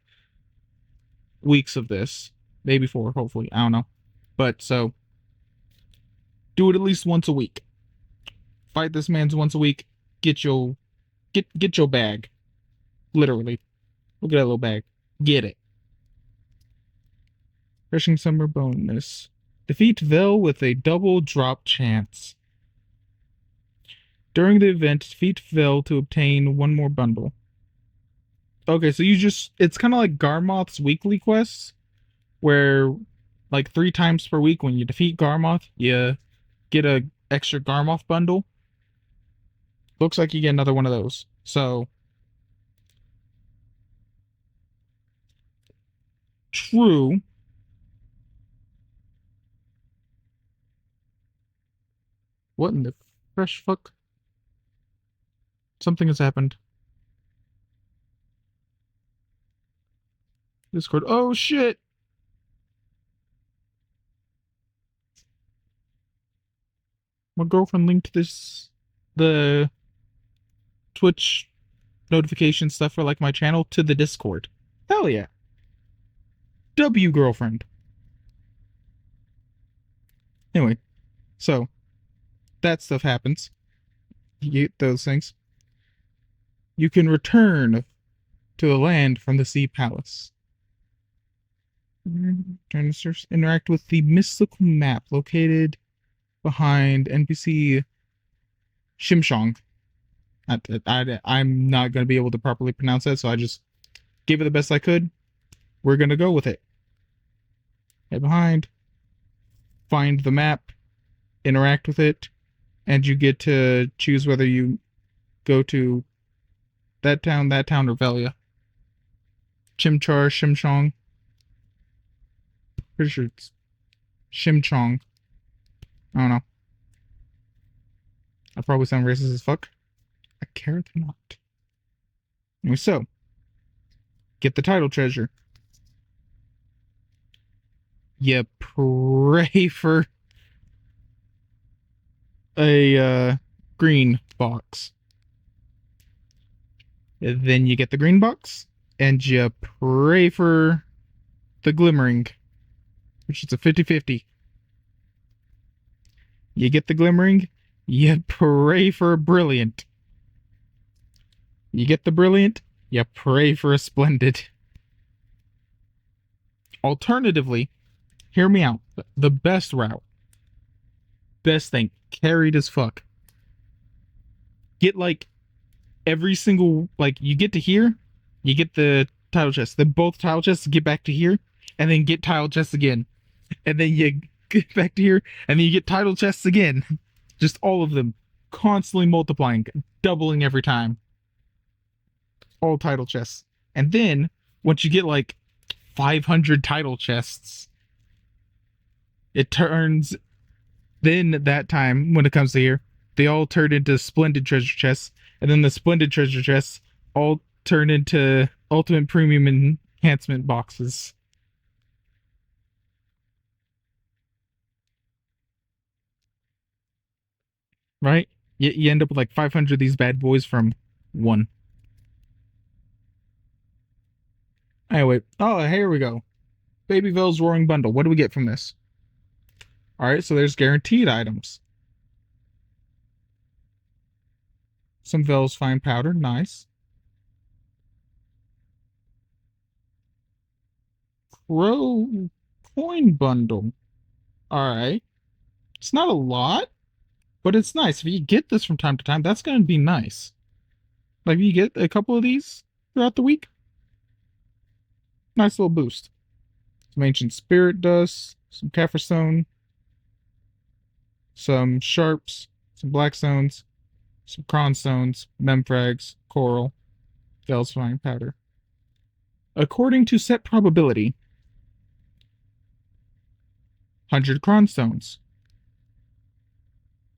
weeks of this. Maybe 4, hopefully. I don't know. But, so, do it at least once a week. Fight this man's once a week. Get your bag. Literally. Look at that little bag. Get it. Crushing Summer bonus. Defeat Vel with a double drop chance. During the event, defeat Vel to obtain one more bundle. Okay, so it's kind of like Garmoth's weekly quests, where like 3 times per week when you defeat Garmoth, you get a extra Garmoth bundle. Looks like you get another one of those. So true. What in the fresh fuck? Something has happened. Discord. Oh shit! My girlfriend linked the Twitch notification stuff for like my channel to the Discord. Hell yeah. W girlfriend. Anyway, so that stuff happens. You get those things. You can return to the land from the Sea Palace. Interact with the mystical map located behind NPC Shimshong. I'm not going to be able to properly pronounce that, so I just gave it the best I could. We're going to go with it. Head behind, find the map, interact with it, and you get to choose whether you go to that town, or Velia. Chimchar, Shimshong. Pretty sure it's Shimchong. I don't know. I probably sound racist as fuck. I care not. Anyway, so get the title treasure. You pray for a green box. And then you get the green box, and you pray for the glimmering, which is a 50-50. You get the glimmering, you pray for a brilliant. You get the brilliant, you pray for a splendid. Alternatively, hear me out. The best route, best thing, carried as fuck. Get like every single, like you get to here, you get the title chest, then both title chests get back to here, and then get title chests again. And then you get back to here, and then you get title chests again. Just all of them. Constantly multiplying, doubling every time. All title chests. And then, once you get like 500 title chests, it turns, then that time, when it comes to here, they all turn into splendid treasure chests, and then the splendid treasure chests all turn into ultimate premium enhancement boxes. Right? You end up with like 500 of these bad boys from one. Anyway, oh, here we go. Baby Vel's Roaring Bundle. What do we get from this? Alright, so there's guaranteed items. Some Vel's Fine Powder. Nice. Crow Coin Bundle. Alright. It's not a lot, but it's nice. If you get this from time to time, that's going to be nice. Like, if you get a couple of these throughout the week, nice little boost. Some Ancient Spirit Dust, some Kaffir Stone, some Sharps, some Blackstones, some Cronstones, Memfrags, Coral, Vel's Fine Powder. According to set probability, 100 Cronstones.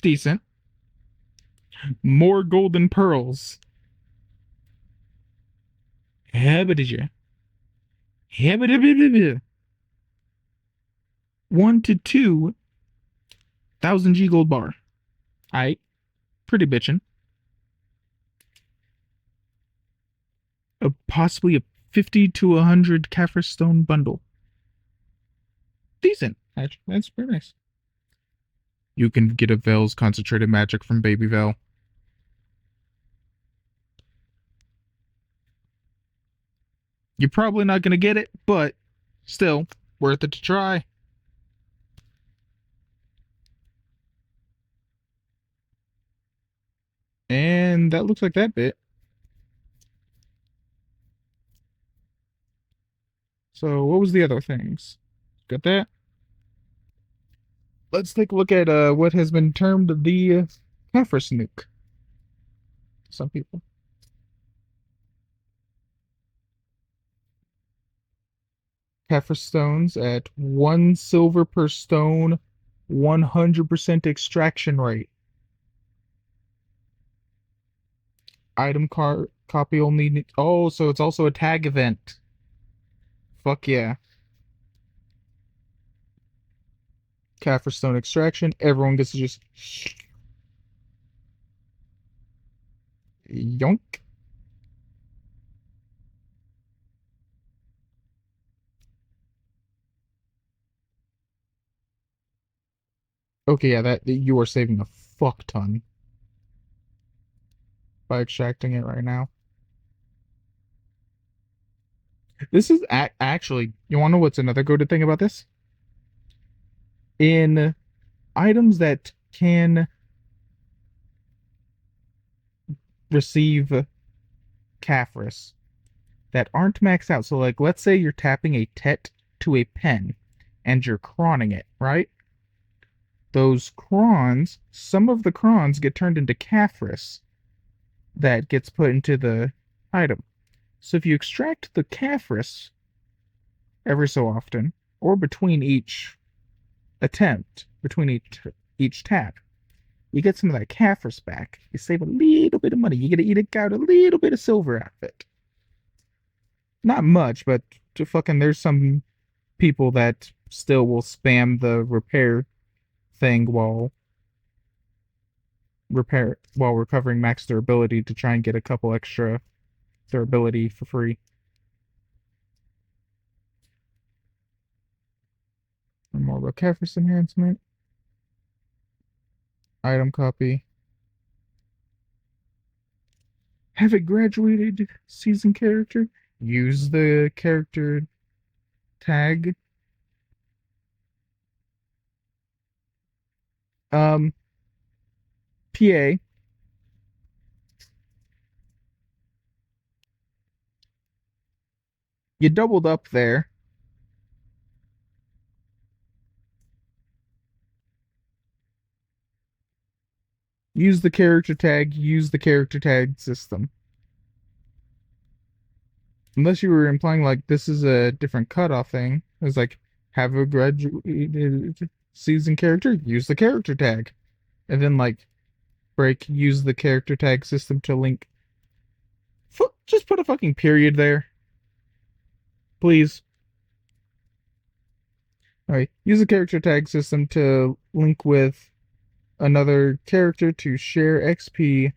Decent. More golden pearls. Habitija. 1 to 2 1,000 G gold bar. Aight. Pretty bitchin'. Possibly a 50 to 100 Kaffir Stone bundle. Decent. Actually, that's pretty nice. You can get a Vel's Concentrated Magic from Baby Vel. You're probably not going to get it, but still, worth it to try. And that looks like that bit. So what was the other things? Got that? Let's take a look at what has been termed the Kaffir nuke. Some people. Kaffir stones at 1 silver per stone, 100% extraction rate. Item copy only. Oh, so it's also a tag event. Fuck yeah. Kaffir stone extraction. Everyone gets to just yonk. Okay, yeah, that you are saving a fuck ton by extracting it right now. This is actually, you want to know what's another good thing about this? In items that can receive Kaffir that aren't maxed out. So, like, let's say you're tapping a Tet to a pen and you're crawning it, right? Those crons, some of the crons get turned into Kaffir that gets put into the item. So if you extract the Kaffir every so often, or between each attempt, between each tap, you get some of that Kaffir back. You save a little bit of money. You get to eke out a little bit of silver out of it. Not much, but there's some people that still will spam the repair thing while recovering max durability to try and get a couple extra durability for free. And more about Kaffir enhancement. Item copy. Have a graduated season character. Use the character tag. PA. You doubled up there. Use the character tag. Use the character tag system. Unless you were implying like this is a different cutoff thing. It was like, have a graduated season character, use the character tag. And then like use the character tag system to link. Just put a fucking period there. Please. Alright, use the character tag system to link with another character to share XP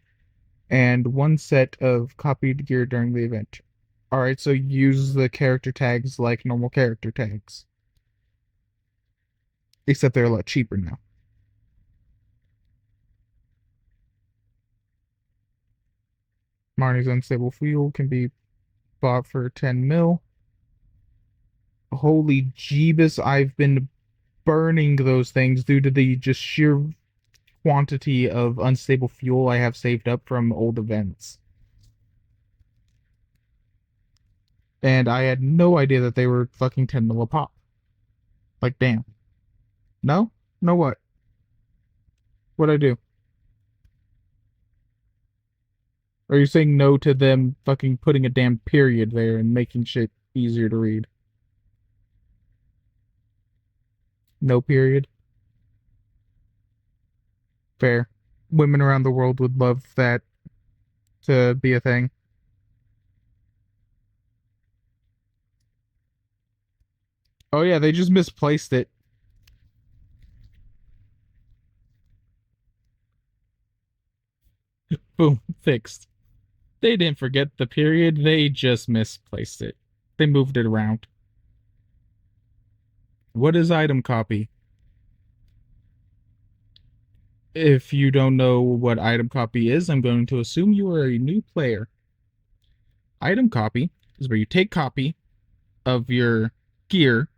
and 1 set of copied gear during the event. Alright, so use the character tags like normal character tags. Except they're a lot cheaper now. Marnie's unstable fuel can be bought for 10 mil. Holy Jeebus, I've been burning those things due to the just sheer quantity of unstable fuel I have saved up from old events. And I had no idea that they were fucking 10 mil a pop. Like, damn. No? No what? What'd I do? Are you saying no to them fucking putting a damn period there and making shit easier to read? No period? Fair. Women around the world would love that to be a thing. Oh yeah, they just misplaced it. Boom, fixed. They didn't forget the period, they just misplaced it. They moved it around. What is item copy? If you don't know what item copy is, I'm going to assume you are a new player. Item copy is where you take copy of your gear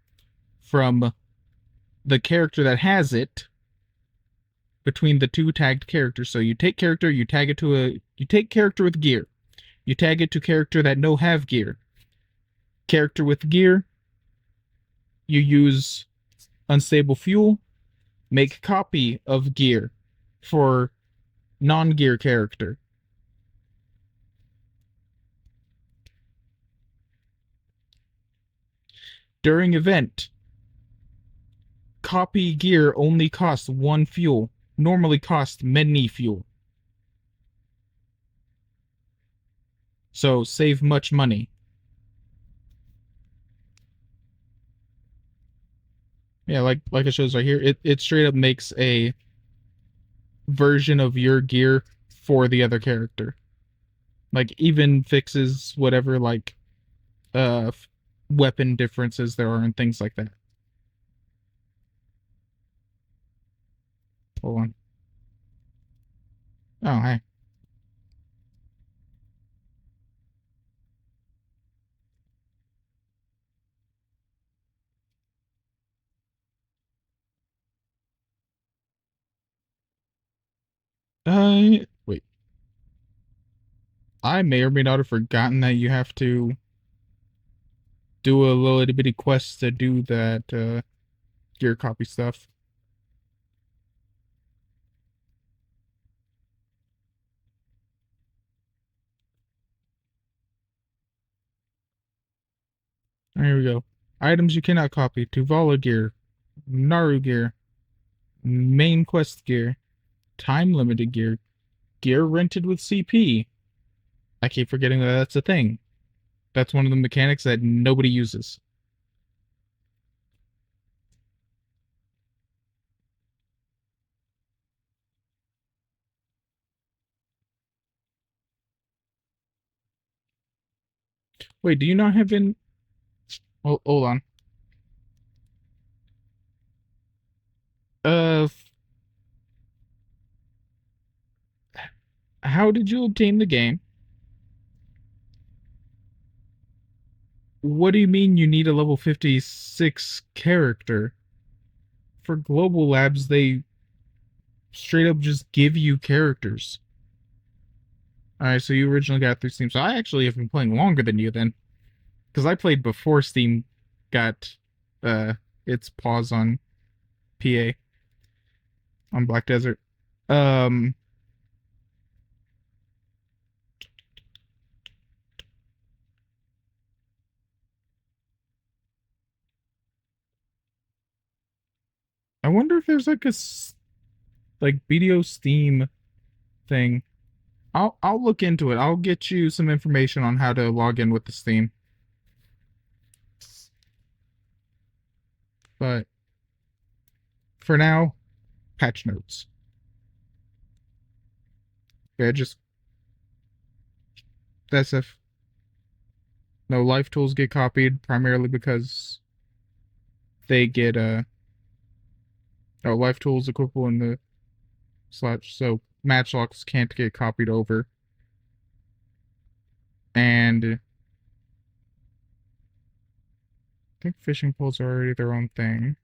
from the character that has it between the two tagged characters. So you take character, you tag it to you take character with gear. You tag it to character that no have gear. Character with gear, you use unstable fuel. Make copy of gear for non-gear character. During event, copy gear only costs 1 fuel. Normally costs many fuel. So save much money. Yeah, like it shows right here, it straight up makes a version of your gear for the other character. Like, even fixes whatever, like, weapon differences there are and things like that. Hold on. Oh, hey. Wait. I may or may not have forgotten that you have to do a little itty bitty quest to do that, gear copy stuff. Here we go. Items you cannot copy. Tuvala gear. Naru gear. Main quest gear. Time limited gear. Gear rented with CP. I keep forgetting that that's a thing. That's one of the mechanics that nobody uses. Wait, do you not have in... Oh, hold on. How did you obtain the game? What do you mean you need a level 56 character? For Global Labs, they straight up just give you characters. Alright, so you originally got through Steam. So I actually have been playing longer than you then. Because I played before Steam got its pause on PA. On Black Desert. I wonder if there's like a BDO Steam thing. I'll look into it. I'll get you some information on how to log in with the Steam. But for now, patch notes. Yeah, just that's if no life tools get copied primarily because they get life tools equipable in the slash, so matchlocks can't get copied over. And I think fishing poles are already their own thing.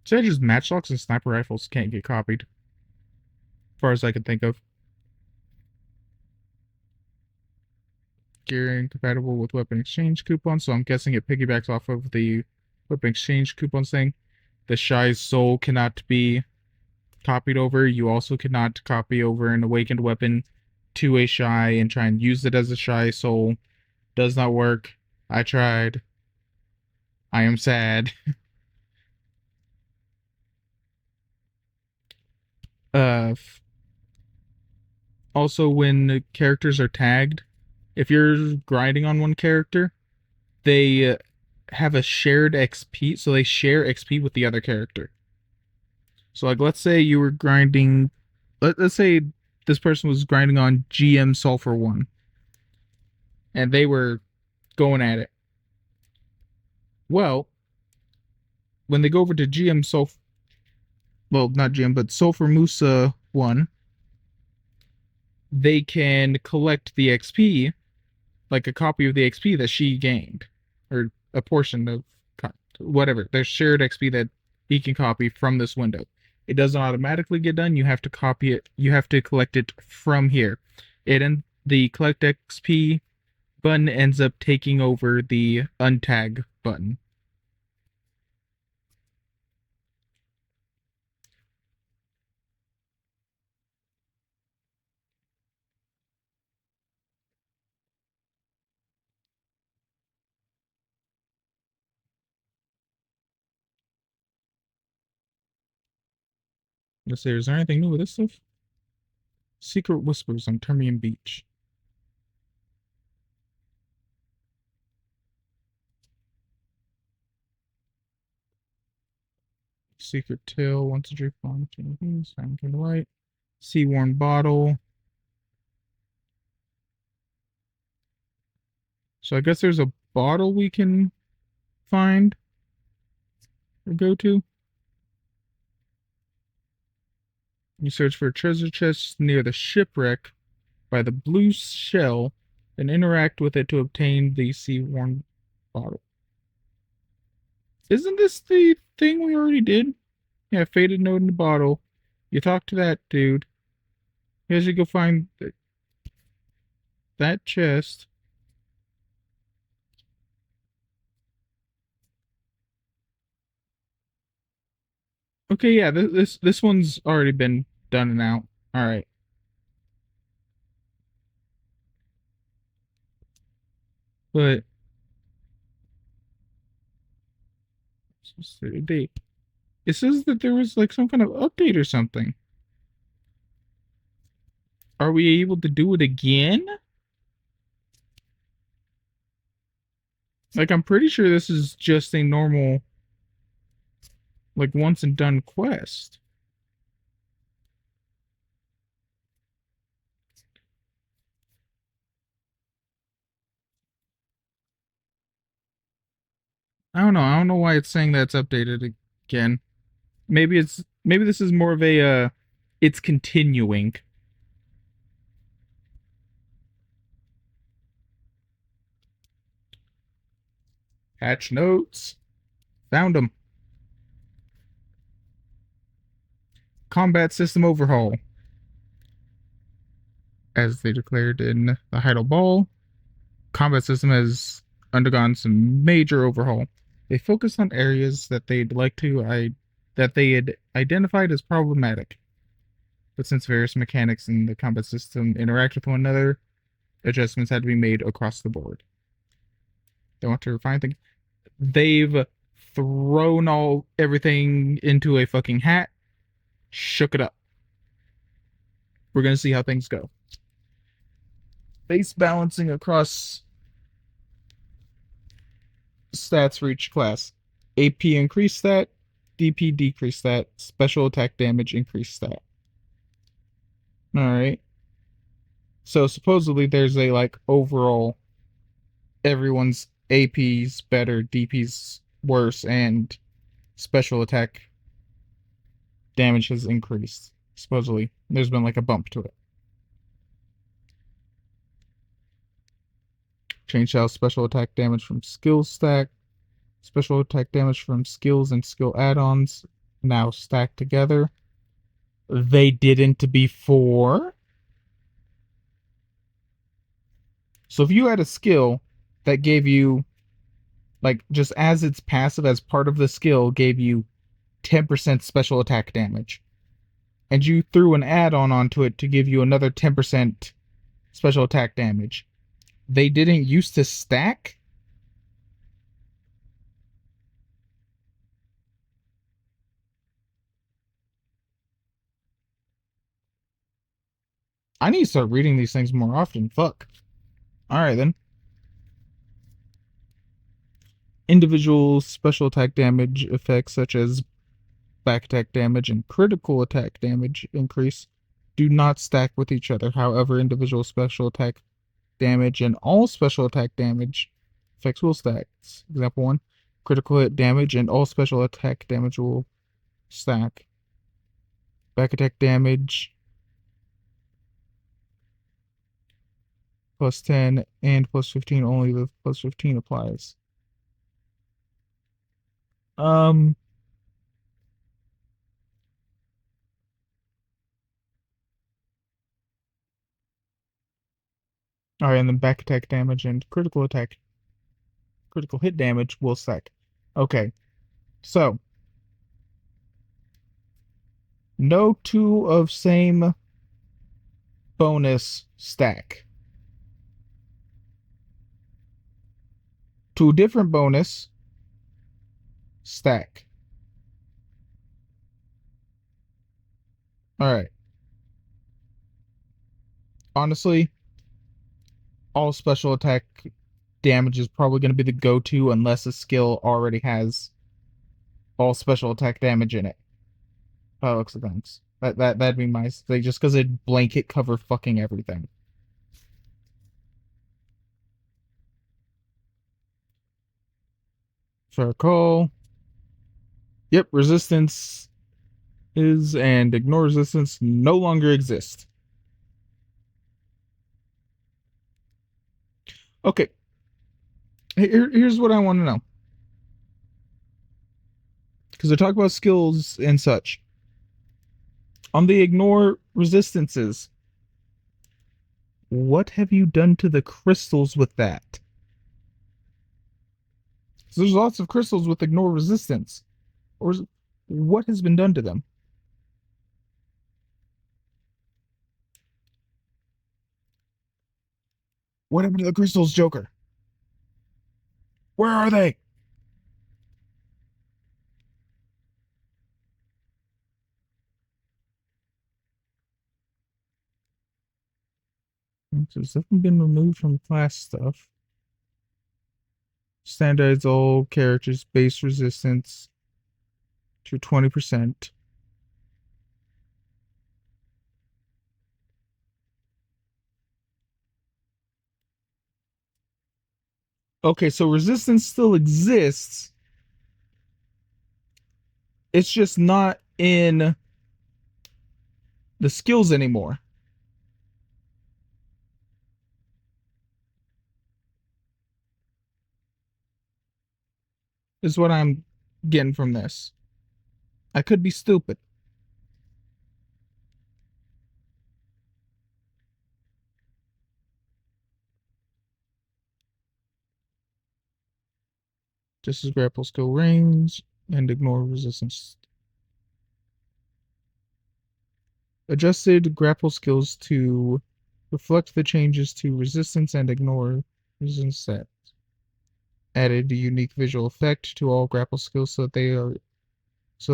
So just matchlocks and sniper rifles can't get copied. As far as I can think of. Gear incompatible with weapon exchange coupons, so I'm guessing it piggybacks off of the weapon exchange coupons thing. The Shy Soul cannot be copied over. You also cannot copy over an awakened weapon to a Shy and try and use it as a Shy Soul. Does not work. I tried. I am sad. Also, when characters are tagged, if you're grinding on one character, they have a shared XP, so they share XP with the other character. So, like, let's say you were grinding... Let's say this person was grinding on GM Sulfur 1. And they were going at it. Well, when they go over to GM Sulfur... Well, not GM, but Sulfur Musa 1, they can collect the XP, like a copy of the XP that she gained, or a portion of whatever. There's shared XP that he can copy from this window. It doesn't automatically get done. You have to copy it. You have to collect it from here. The collect XP button ends up taking over the untag button. Let's see, is there anything new with this stuff? Secret Whispers on Termian Beach. Secret Tale, once a drink on Sound to the right. Sea Worn Bottle. So I guess there's a bottle we can find or go to. You search for a treasure chest near the shipwreck by the blue shell and interact with it to obtain the Sea Worn Bottle. Isn't this the thing we already did? Yeah, faded note in the bottle. You talk to that dude. Here's you go find that chest. Okay, yeah, this one's already been done and out. All right. But it says that there was like some kind of update or something. Are we able to do it again? Like, I'm pretty sure this is just a normal, like, once and done quest. I don't know. I don't know why it's saying that's updated again. Maybe this is more of a it's continuing. Patch notes. Found them. Combat system overhaul. As they declared in the Heidel Ball, combat system has undergone some major overhaul. They focused on areas that they'd like to that they had identified as problematic. But since various mechanics in the combat system interact with one another, adjustments had to be made across the board. They want to refine things. They've thrown everything into a fucking hat, shook it up. We're gonna see how things go. Base balancing across stats for each class. AP increase stat, DP decrease stat, special attack damage increase stat. Alright. So supposedly there's a like overall everyone's AP's better, DP's worse, and special attack damage has increased. Supposedly. There's been like a bump to it. Change how special attack damage from skills stack. Special attack damage from skills and skill add-ons now stacked together. They didn't before. So if you had a skill that gave you, like, just as its passive as part of the skill, gave you 10% special attack damage, and you threw an add-on onto it to give you another 10% special attack damage, they didn't used to stack? I need to start reading these things more often. Fuck. Alright then. Individual special attack damage effects such as back attack damage and critical attack damage increase do not stack with each other. However, individual special attack damage and all special attack damage effects will stack. Example 1, critical hit damage and all special attack damage will stack. Back attack damage plus 10 and plus 15, only the plus 15 applies. All right, and then back attack damage and critical hit damage will stack. Okay, so no two of same bonus stack. Two different bonus stack. All right. Honestly, all special attack damage is probably going to be the go-to unless a skill already has all special attack damage in it. By the looks of things. That'd be my thing, just because it'd blanket cover fucking everything. Circle. Yep, resistance is, and ignore resistance no longer exist. Okay. Here's what I want to know. Because I talk about skills and such. On the ignore resistances, what have you done to the crystals with that? So there's lots of crystals with ignore resistance. Or what has been done to them? What happened to the crystals, Joker? Where are they? So something been removed from class stuff. Standardize all characters' base resistance to 20%. Okay, so resistance still exists. It's just not in the skills anymore. Is what I'm getting from this. I could be stupid. Just as grapple skill range and ignore resistance. Adjusted grapple skills to reflect the changes to resistance and ignore resistance set. Added a unique visual effect to all grapple skills so that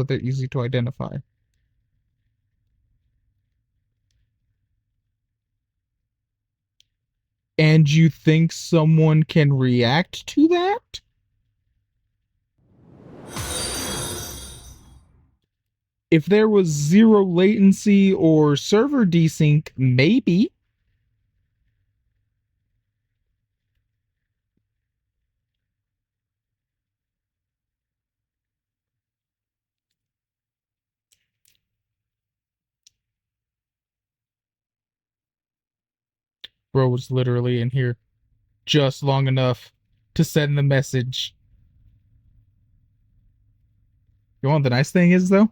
they're easy to identify. And you think someone can react to that? If there was zero latency or server desync, maybe. Bro was literally in here just long enough to send the message. You know what the nice thing is, though?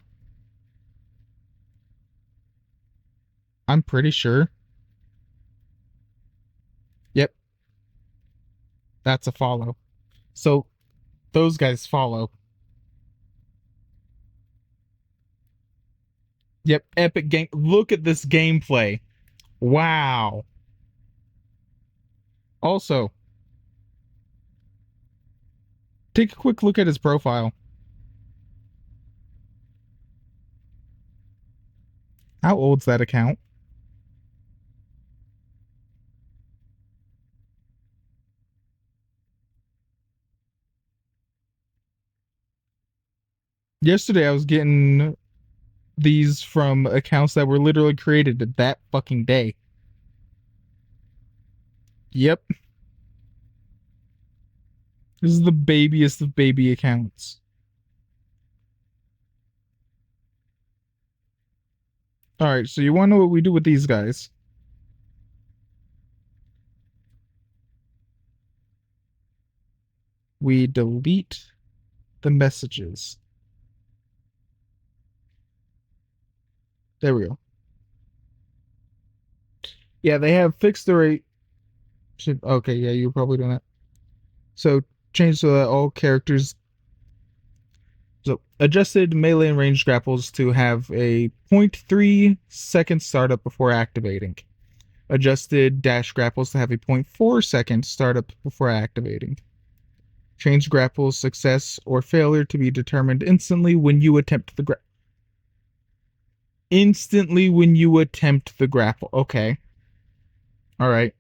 I'm pretty sure. Yep. That's a follow. So, those guys follow. Yep, epic game. Look at this gameplay. Wow. Also, take a quick look at his profile. How old's that account? Yesterday I was getting these from accounts that were literally created that fucking day. Yep. This is the babiest of baby accounts. Alright, so you want to know what we do with these guys? we delete the messages. There we go. Yeah, they have fixed the rate. Okay, yeah, you're probably doing that. So change so that all characters. So adjusted melee and ranged grapples to have a 0.3 second startup before activating. Adjusted dash grapples to have a 0.4 second startup before activating. Change grapples success or failure to be determined instantly when you attempt the grapple. Okay. All right.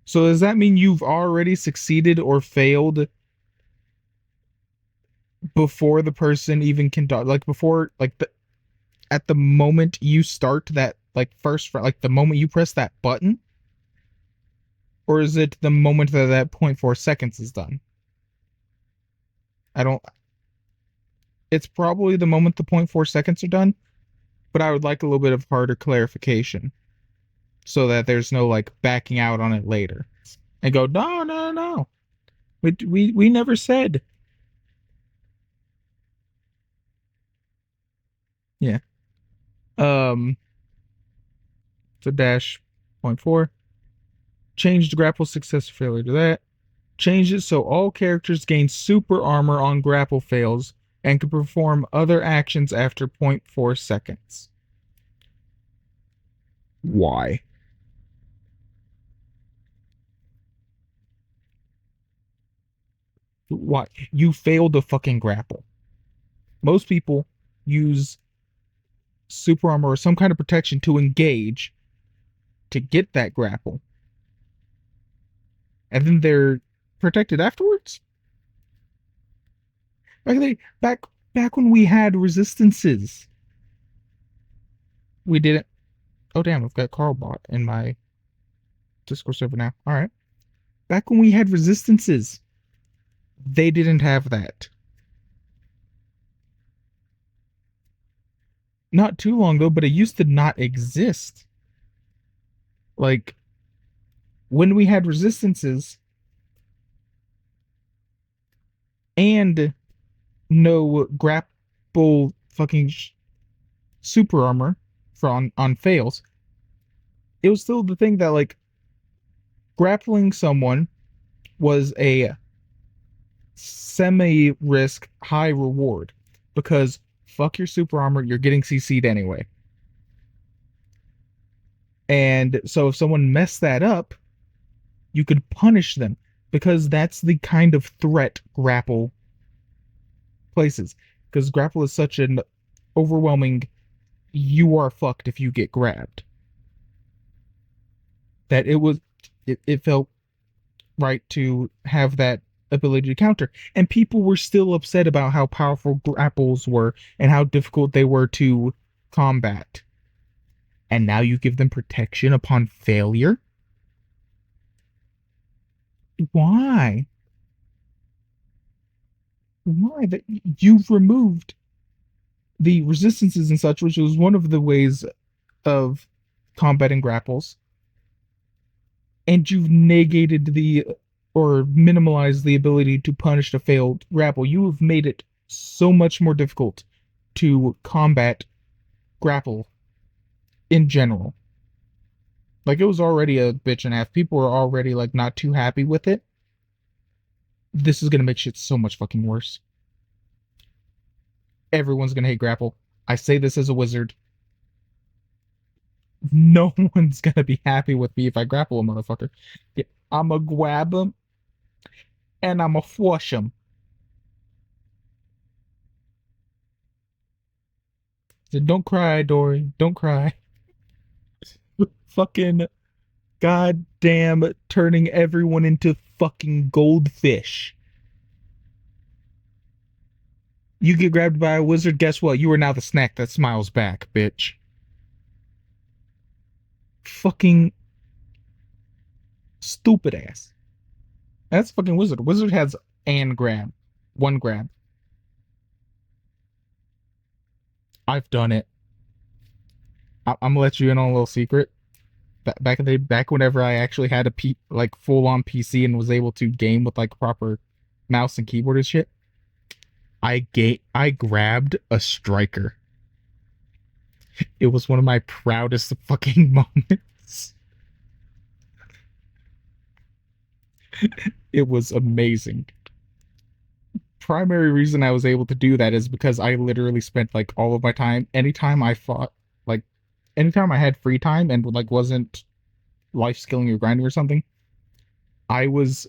So does that mean you've already succeeded or failed before the person even can like before like at the moment you start that like first like the moment you press that button, or is it the moment that that 0.4 seconds is done? It's probably the moment the 0.4 seconds are done, but I would like a little bit of harder clarification so that there's no like backing out on it later and go no, we never said. Yeah. So dash 0.4. Change the grapple success or failure to that. Change it so all characters gain super armor on grapple fails and can perform other actions after 0.4 seconds. Why? Why? You failed to fucking grapple. Most people use super armor or some kind of protection to engage to get that grapple. And then they're protected afterwards? Back when we had resistances. We didn't. Oh damn, I've got Carlbot in my Discord server now. Alright. Back when we had resistances, they didn't have that. Not too long ago, but it used to not exist. Like, when we had resistances and no grapple fucking super armor for on fails, it was still the thing that like grappling someone was a semi-risk high reward because fuck your super armor, you're getting CC'd anyway. And so if someone messed that up, you could punish them because that's the kind of threat grapple places. Because grapple is such an overwhelming, you are fucked if you get grabbed. That it felt right to have that ability to counter. And people were still upset about how powerful grapples were and how difficult they were to combat. And now you give them protection upon failure? Why? Why? That you've removed the resistances and such, which was one of the ways of combating grapples. And you've negated or minimalized the ability to punish a failed grapple. You have made it so much more difficult to combat grapple in general. Like, it was already a bitch and a half. People were already, like, not too happy with it. This is gonna make shit so much fucking worse. Everyone's gonna hate grapple. I say this as a wizard. No one's gonna be happy with me if I grapple a motherfucker. Yeah, I'ma grab him, and I'ma flush him. So don't cry, Dory. Don't cry. Fucking goddamn turning everyone into fucking goldfish. You get grabbed by a wizard, guess what? You are now the snack that smiles back, bitch. Fucking stupid ass. That's fucking wizard. Wizard has one grab. I've done it. I'm gonna let you in on a little secret. Back whenever I actually had a full-on PC and was able to game with like proper mouse and keyboard and shit, I grabbed a striker. It was one of my proudest fucking moments. It was amazing. Primary reason I was able to do that is because I literally spent like all of my time, anytime I had free time and like wasn't life skilling or grinding or something, I was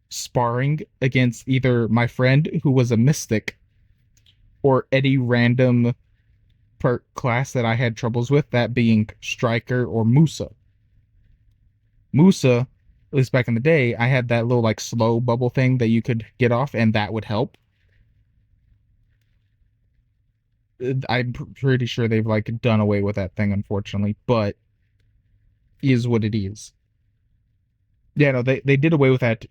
sparring against either my friend who was a mystic or any random class that I had troubles with, that being Striker or Musa. Musa, at least back in the day, I had that little like slow bubble thing that you could get off and that would help. I'm pretty sure they've like done away with that thing, unfortunately, but is what it is. Yeah, no, they did away with that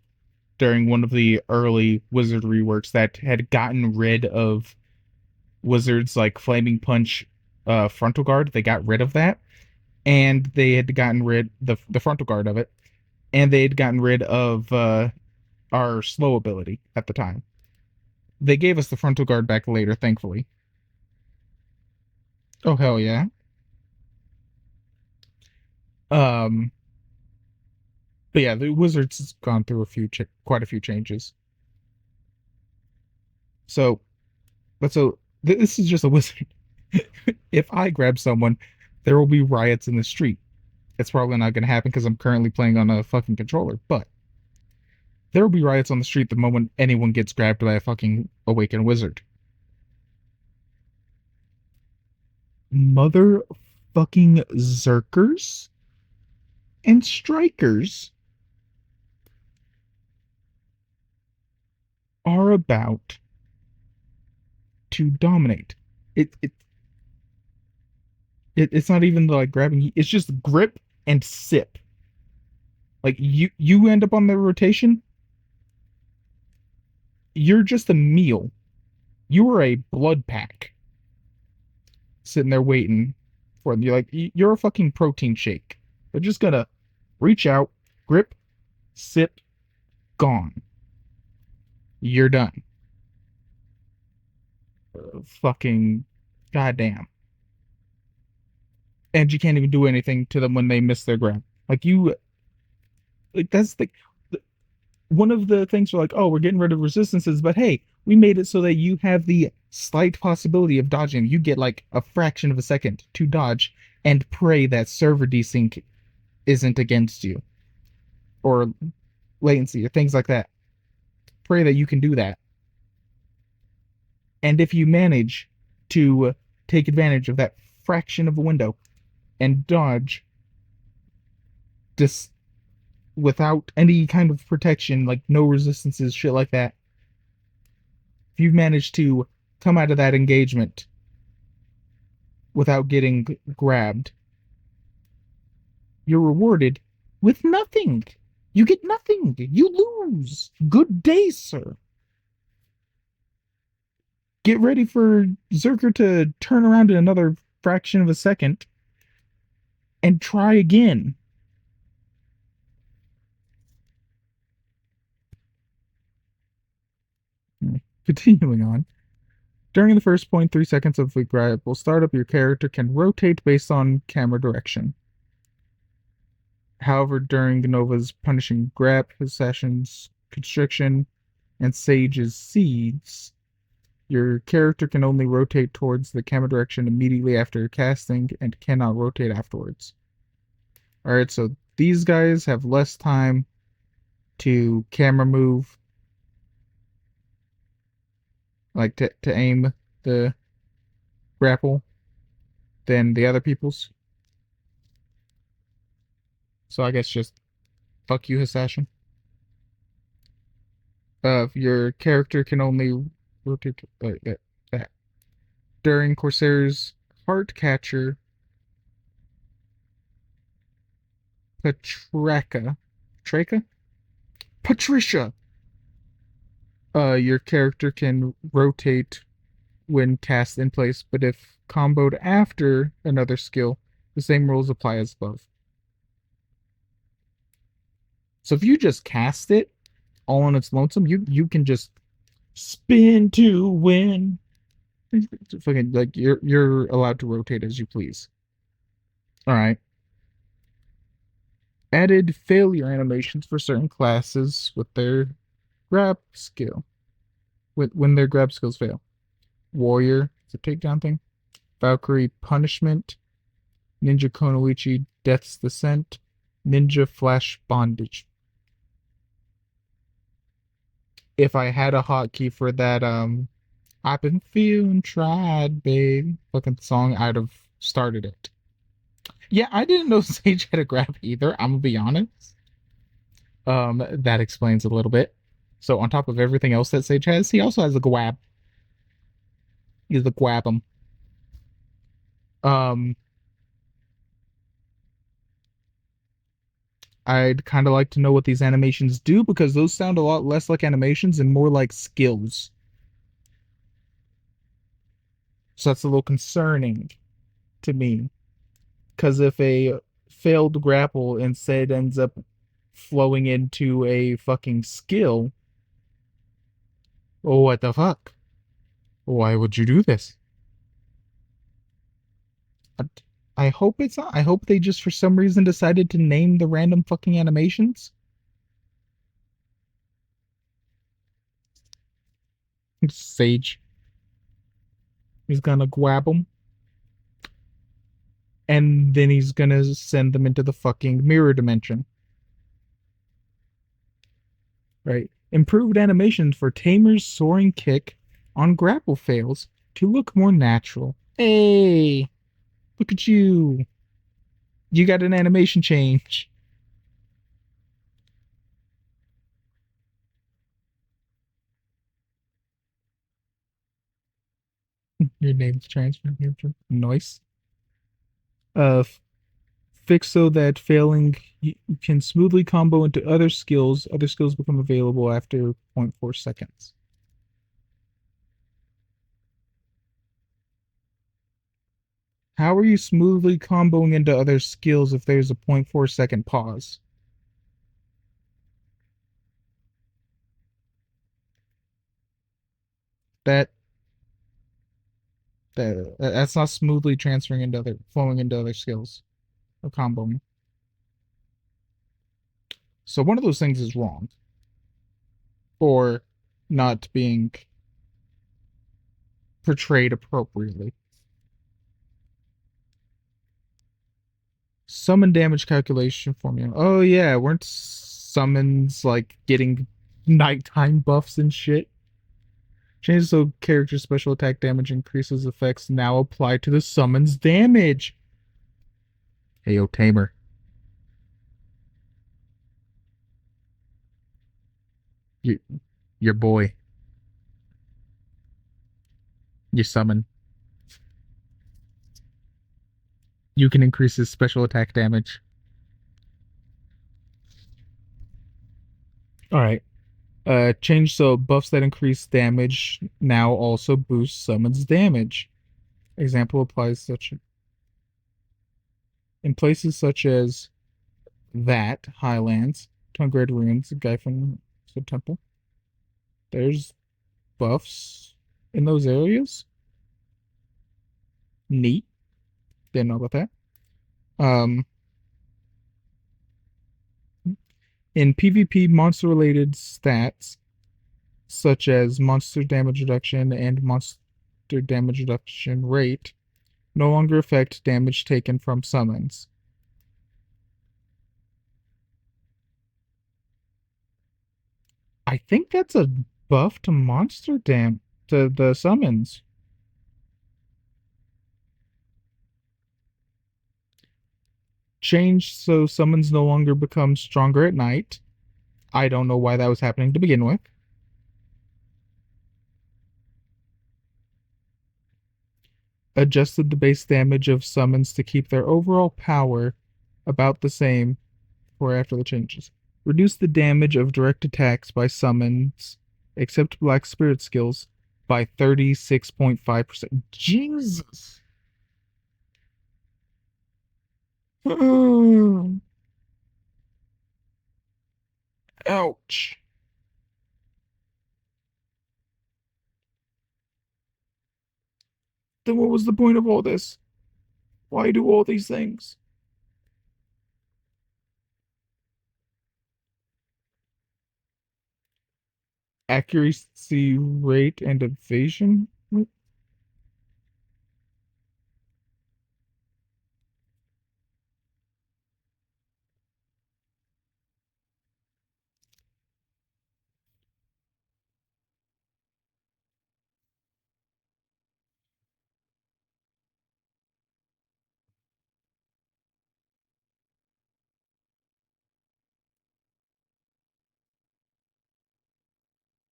during one of the early Wizard reworks that had gotten rid of Wizard's like Flaming Punch frontal guard. They got rid of that, and they had gotten rid the frontal guard of it, and they had gotten rid of our slow ability at the time. They gave us the frontal guard back later, thankfully. Oh hell yeah. But yeah, the Wizards has gone through quite a few changes. So, this is just a Wizard. If I grab someone, there will be riots in the street. It's probably not going to happen because I'm currently playing on a fucking controller, but there will be riots on the street the moment anyone gets grabbed by a fucking Awakened Wizard. Motherfucking Zerkers and Strikers are about to dominate. It's not even like grabbing, it's just grip and sip. Like you end up on the rotation, you're just a meal. You are a blood pack sitting there waiting for you. Like you're a fucking protein shake. They're just gonna reach out, grip, sip, gone. You're done. Fucking goddamn. And you can't even do anything to them when they miss their grab. Like that's the one of the things we're like, oh, we're getting rid of resistances, but hey, we made it so that you have the slight possibility of dodging. You get like a fraction of a second to dodge and pray that server desync isn't against you. Or latency or things like that. Pray that you can do that. And if you manage to take advantage of that fraction of a window and dodge just without any kind of protection, like no resistances, shit like that, if you've managed to come out of that engagement without getting grabbed, you're rewarded with nothing. You get nothing. You lose. Good day, sir. Get ready for Zerker to turn around in another fraction of a second and try again. Continuing on. During the first 0.3 seconds of the grapple startup, your character can rotate based on camera direction. However, during Nova's punishing grab, possessions, constriction, and Sage's seeds, your character can only rotate towards the camera direction immediately after casting and cannot rotate afterwards. Alright, so these guys have less time to camera move, like to aim the grapple, than the other people's. So I guess just fuck you, Hissashin. Your character can only rotate that. During Corsair's Heart Catcher, Patricia, your character can rotate when cast in place, but if comboed after another skill, the same rules apply as above. So if you just cast it, all on its lonesome, you can just spin to win. Fucking like you're allowed to rotate as you please. All right. Added failure animations for certain classes with their grab skill. When their grab skills fail. Warrior, it's a takedown thing. Valkyrie, punishment. Ninja Konoichi, Death's Descent. Ninja Flash, bondage. If I had a hotkey for that, I've been feeling tried, babe, fucking song, I'd have started it. Yeah, I didn't know Sage had a grab either, I'm gonna be honest. That explains a little bit. So on top of everything else that Sage has, he also has a gwab. He's the gwabum. I'd kind of like to know what these animations do, because those sound a lot less like animations and more like skills. So that's a little concerning to me. Because if a failed grapple instead ends up flowing into a fucking skill, oh, what the fuck? Why would you do this? I hope it's not. I hope they just for some reason decided to name the random fucking animations. Sage. He's gonna grab them. And then he's gonna send them into the fucking mirror dimension. Right. Improved animations for Tamer's soaring kick on grapple fails to look more natural. Hey! Look at you. You got an animation change. Your name's transferred here. Nice. Fix so that failing you can smoothly combo into other skills. Other skills become available after 0.4 seconds. How are you smoothly comboing into other skills if there's a 0.4 second pause? That's not smoothly transferring into flowing into other skills or comboing. So one of those things is wrong. Or not being portrayed appropriately. Summon damage calculation formula. Oh yeah, weren't summons like getting nighttime buffs and shit? Changes so character special attack damage increases effects now apply to the summon's damage. Hey yo, Tamer. Your boy. You summon. You can increase his special attack damage. Alright. Change so buffs that increase damage now also boost summons damage. Example applies such in places such as that, Highlands, Tungred Ruins, guy from the temple. There's buffs in those areas. Neat. Didn't know about that. In PvP monster-related stats, such as monster damage reduction and monster damage reduction rate, no longer affect damage taken from summons. I think that's a buff to monster to the summons. Change so summons no longer become stronger at night. I don't know why that was happening to begin with. Adjusted the base damage of summons to keep their overall power about the same for after the changes. Reduce the damage of direct attacks by summons, except Black Spirit skills, by 36.5%. Jesus! Ouch. Then what was the point of all this? Why do all these things? Accuracy rate and evasion?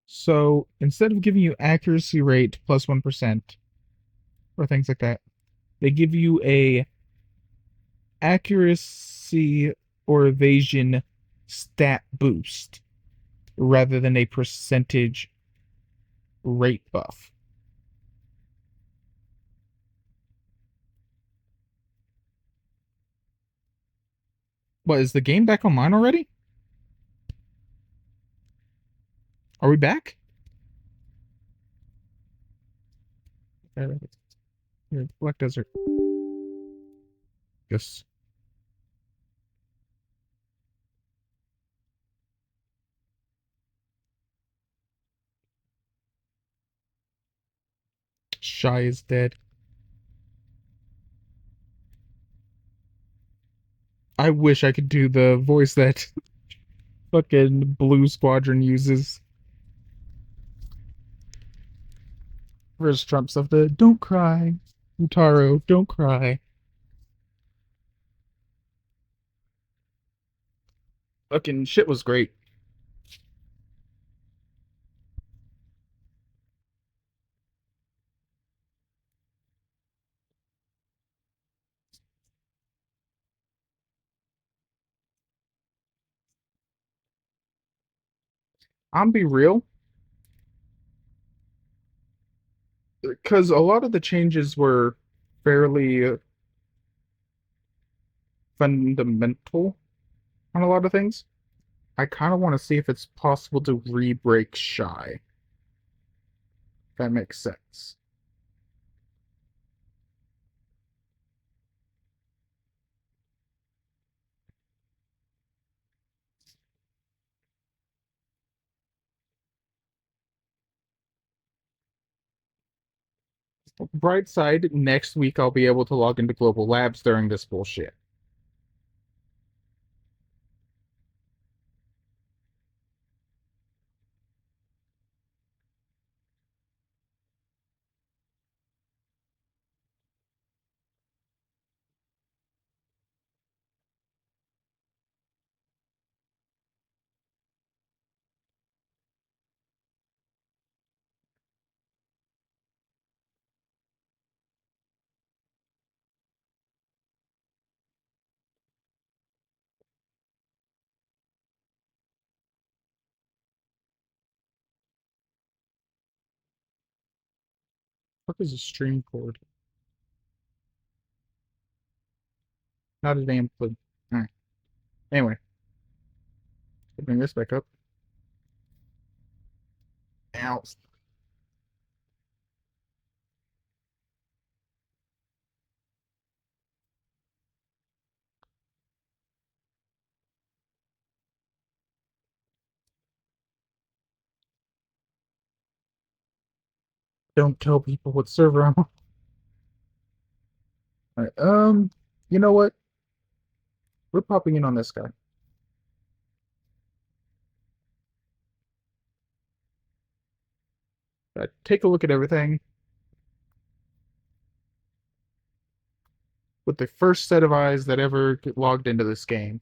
So instead of giving you accuracy rate plus 1% or things like that, they give you a accuracy or evasion stat boost rather than a percentage rate buff. What, is the game back online already? Are we back? Here, Black Desert. Yes. Shy is dead. I wish I could do the voice that fucking Blue Squadron uses. Where's Trump stuff? The don't cry, Utaro, don't cry. Fucking shit was great. I'm be real, because a lot of the changes were fairly fundamental on a lot of things. I kind of want to see if it's possible to re-break Shy. If that makes sense. Bright side, next week I'll be able to log into Global Labs during this bullshit. What is a stream cord? Not a damn clue. Alright. Anyway. Bring this back up. Ow. Don't tell people what server I'm on. Alright, you know what? We're popping in on this guy. Take a look at everything. With the first set of eyes that ever get logged into this game.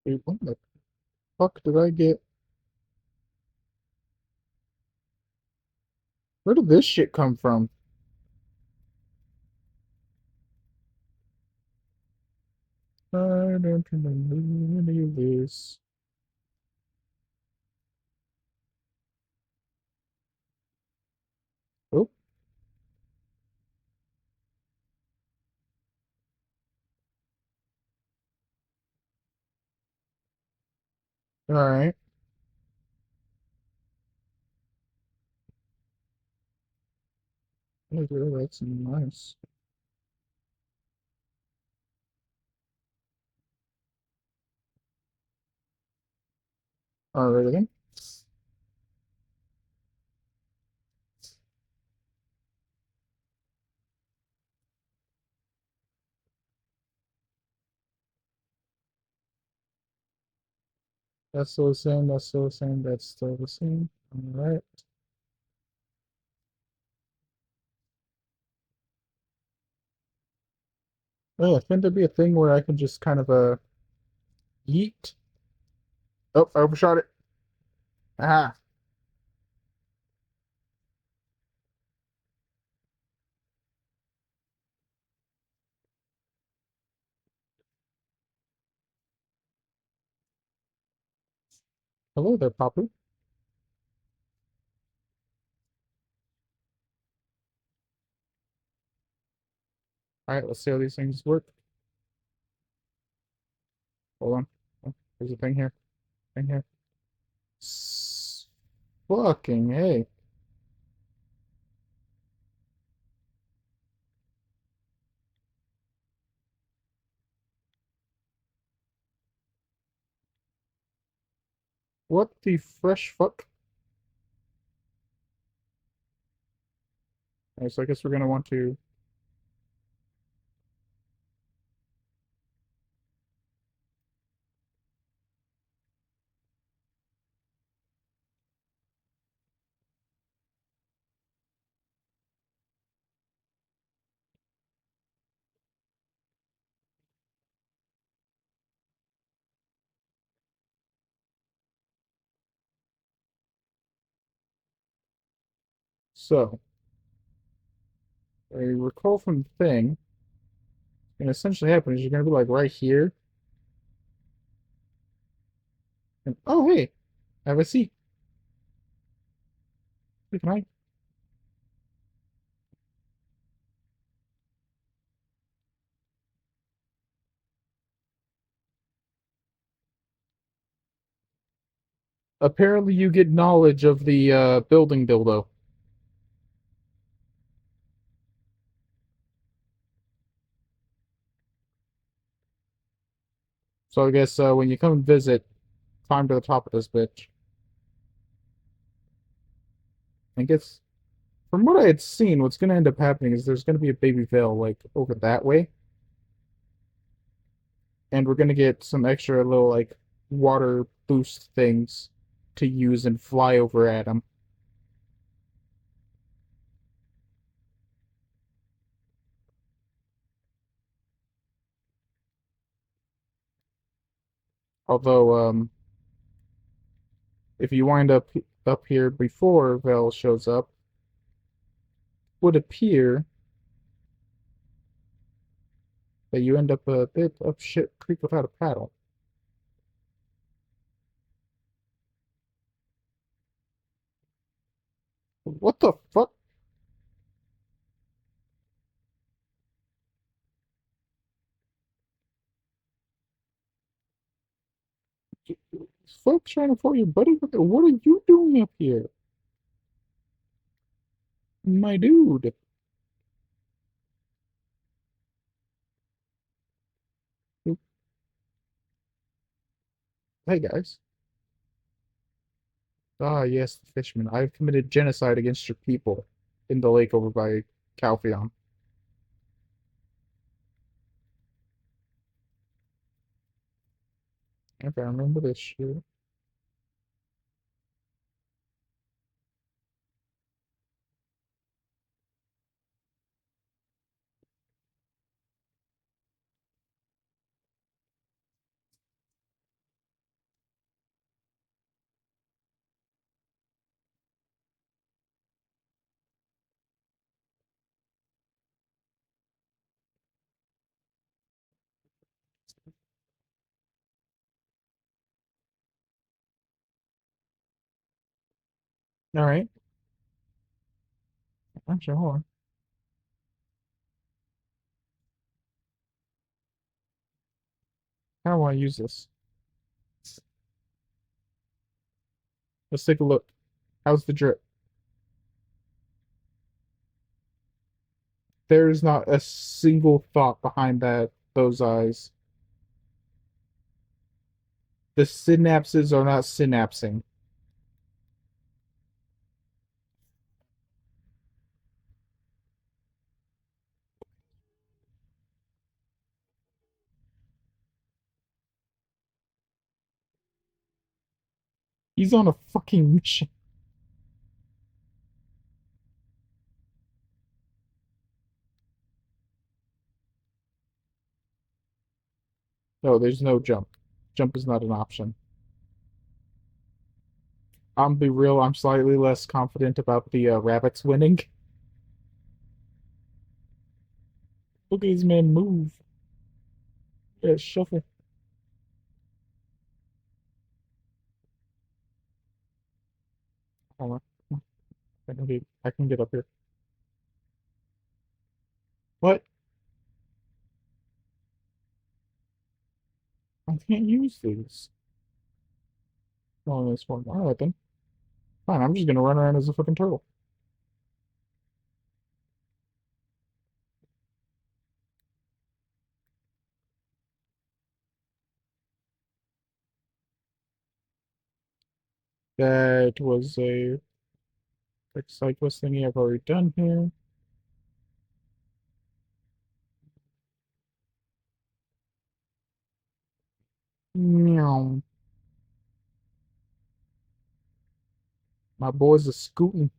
Dude, what the fuck did I get? Where did this shit come from? I don't remember any of this. Oh. Alright. That's nice. Alright then. That's still the same, that's still the same, that's still the same. Alright. Oh, can there be a thing where I can just kind of yeet? Oh, I overshot it. Ah. Hello there, Papu. Alright, let's see how these things work. Hold on. Oh, there's a thing here. Thing here. Fucking hey. What the fresh fuck? Alright, so I guess we're gonna want to. So, I recall from the thing, and essentially happen is you're gonna be like right here. And oh hey, I have a seat. Hey, can I? Apparently you get knowledge of the building dildo. So I guess when you come and visit, climb to the top of this bitch. I guess from what I had seen, what's gonna end up happening is there's gonna be a baby veil like over that way. And we're gonna get some extra little like water boost things to use and fly over at them. Although, if you wind up here before Vel shows up, would appear that you end up a bit up shit creek without a paddle. What the fuck? Fuck trying to for you, buddy. What are you doing up here? My dude. Hey guys. Ah yes, the fishman. I've committed genocide against your people in the lake over by Calpheon. Okay, I remember this shit. All right. Actually, hold on. How do I use this? Let's take a look. How's the drip? There's not a single thought behind those eyes. The synapses are not synapsing. He's on a fucking mission. No, there's no jump. Jump is not an option. I'm be real, I'm slightly less confident about the rabbits winning. Look at this man move. Yeah, shuffle. Hold on. I can get up here. What? I can't use these. Oh, this one. Alright then. Fine, I'm just gonna run around as a fucking turtle. That was a cyclist thingy I've already done here. Meow. My boys are scooting.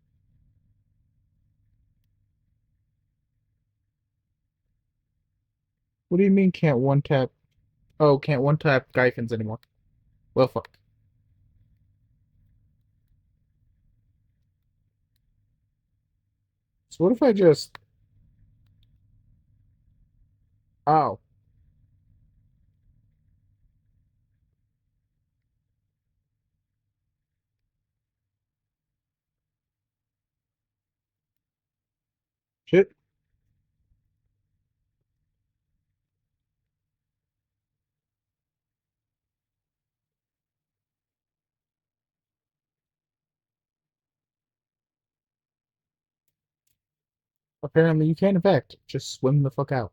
What do you mean can't one tap? Oh, can't one tap Gyfins anymore. Well, fuck. So what if I just... Oh. Shit. Apparently you can, in fact, just swim the fuck out.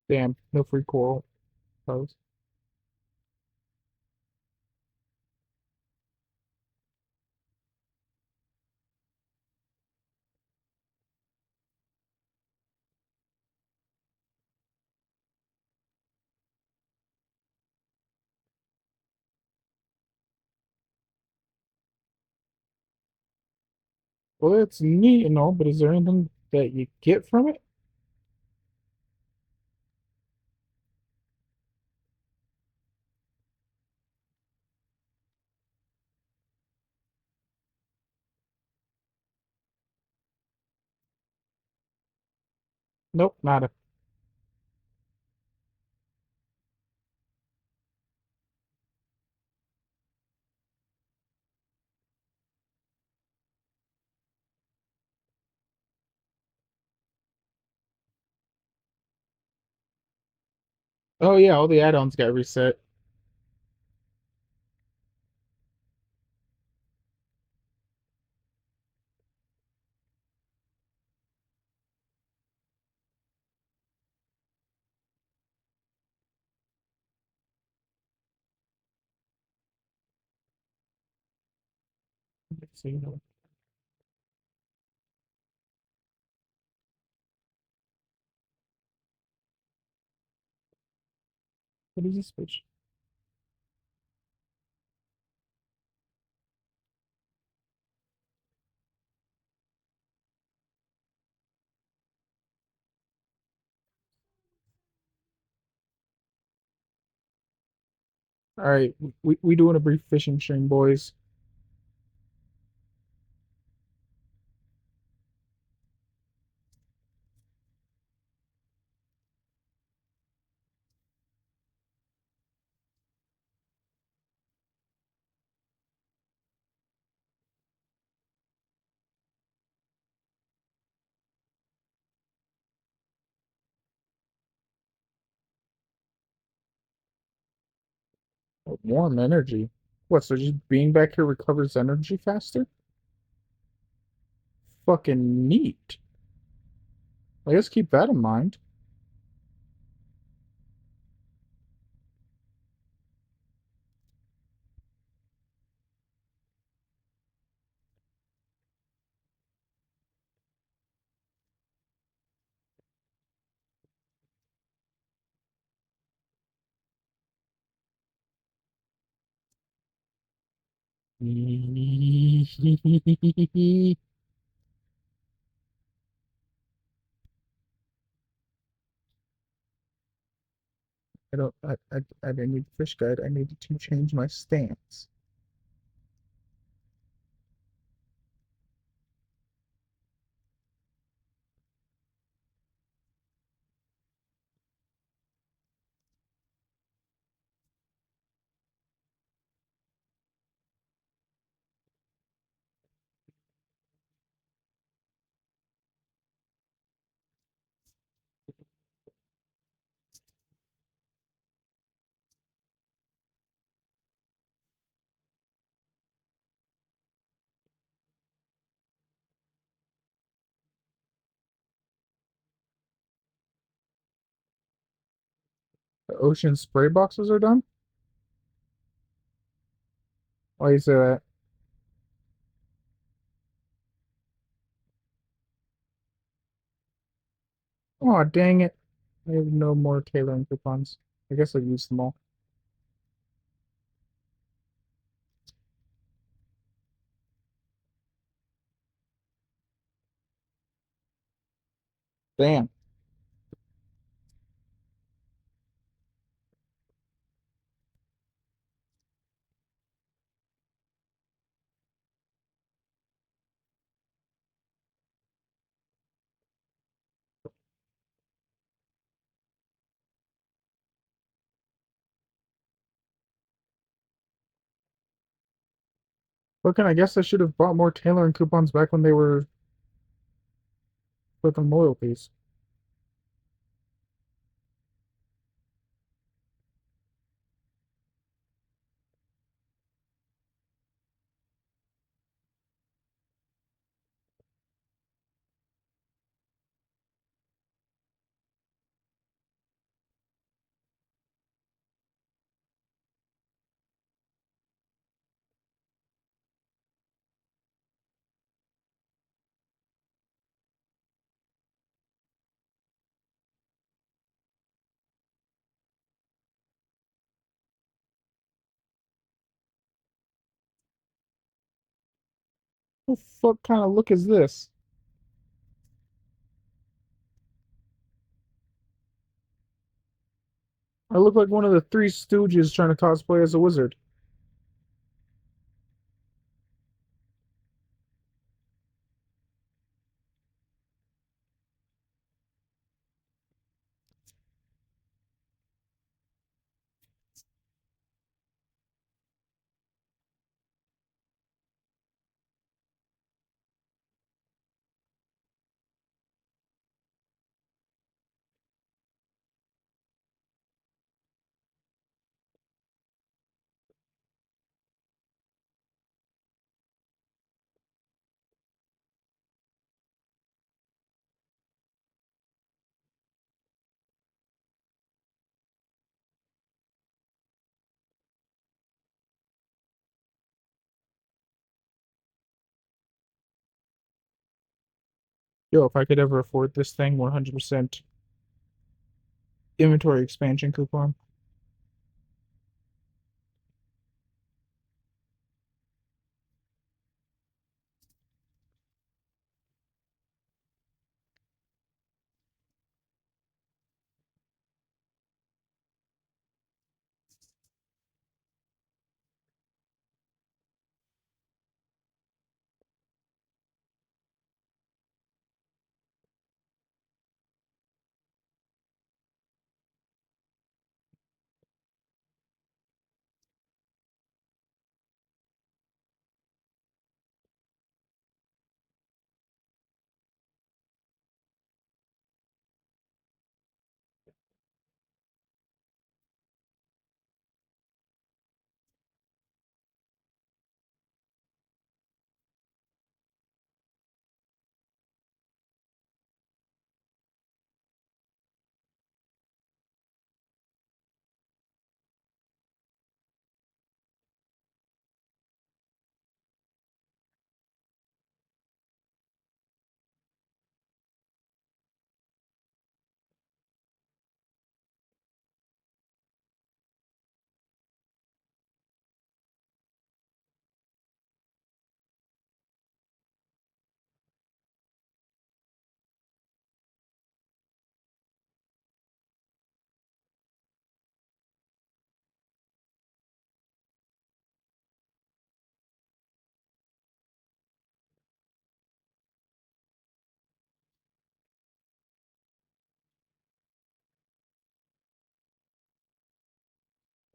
Damn, no free coral pose. Well, it's neat and all, but is there anything that you get from it? Nope, nada. Oh yeah, all the add-ons got reset. Let's see. What is this bitch? All right, we doing a brief fishing stream, boys. Warm energy. What? So just being back here recovers energy faster? Fucking neat. I guess keep that in mind. I don't. I didn't need the fish guide. I needed to change my stance. The ocean spray boxes are done. Why you say that? Oh, dang it. I have no more tailoring coupons. I guess I've used them all. Damn. Looking, I guess I should have bought more tailoring coupons back when they were with them loyalties. What the fuck kind of look is this? I look like one of the Three Stooges trying to cosplay as a wizard. Yo, if I could ever afford this thing, 100% inventory expansion coupon.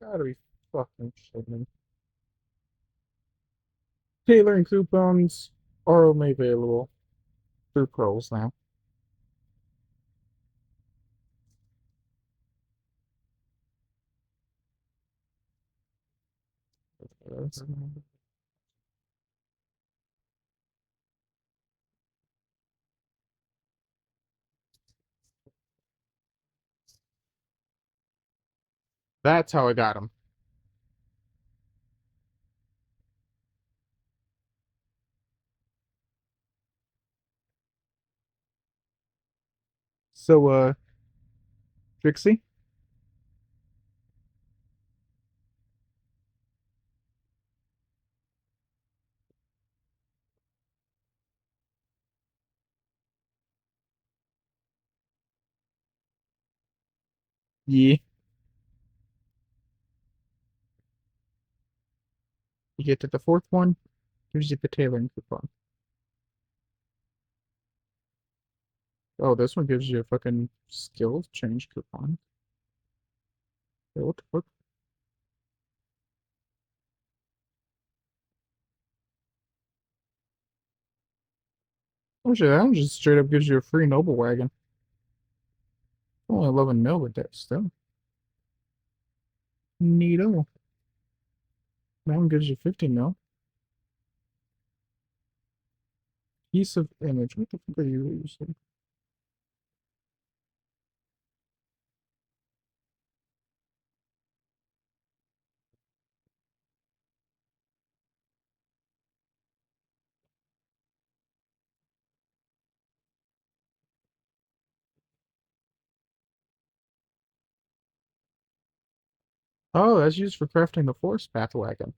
Gotta be fucking shitting me. Tailoring coupons are only available through Pearls now. That's how I got him. So, Trixie? Yeah. You get to the fourth one, gives you the tailoring coupon. Oh, this one gives you a fucking skill change coupon. What the fuck? Oh shit, that one just straight up gives you a free Noble Wagon. Only 11 mil with that still. Neato. That one gives you 50 mil. Piece of image. What the fuck are you using? Oh, that's used for crafting the Force Path Wagon.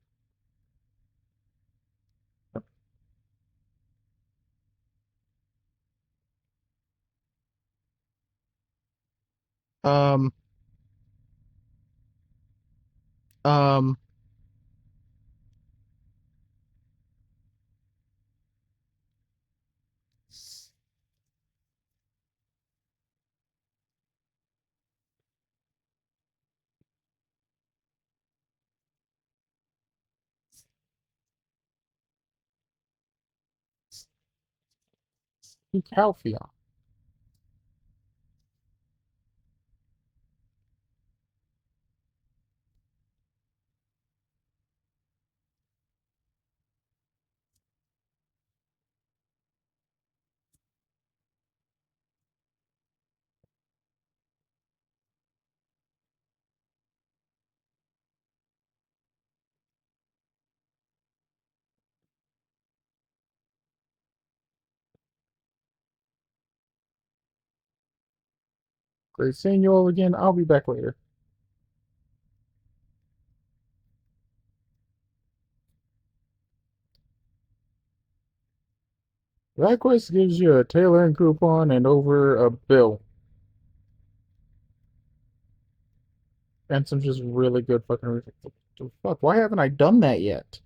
Um, um, Calphia. Great seeing you all again. I'll be back later. That quest gives you a tailoring coupon and over a bill. And some just really good fucking... Fuck, why haven't I done that yet?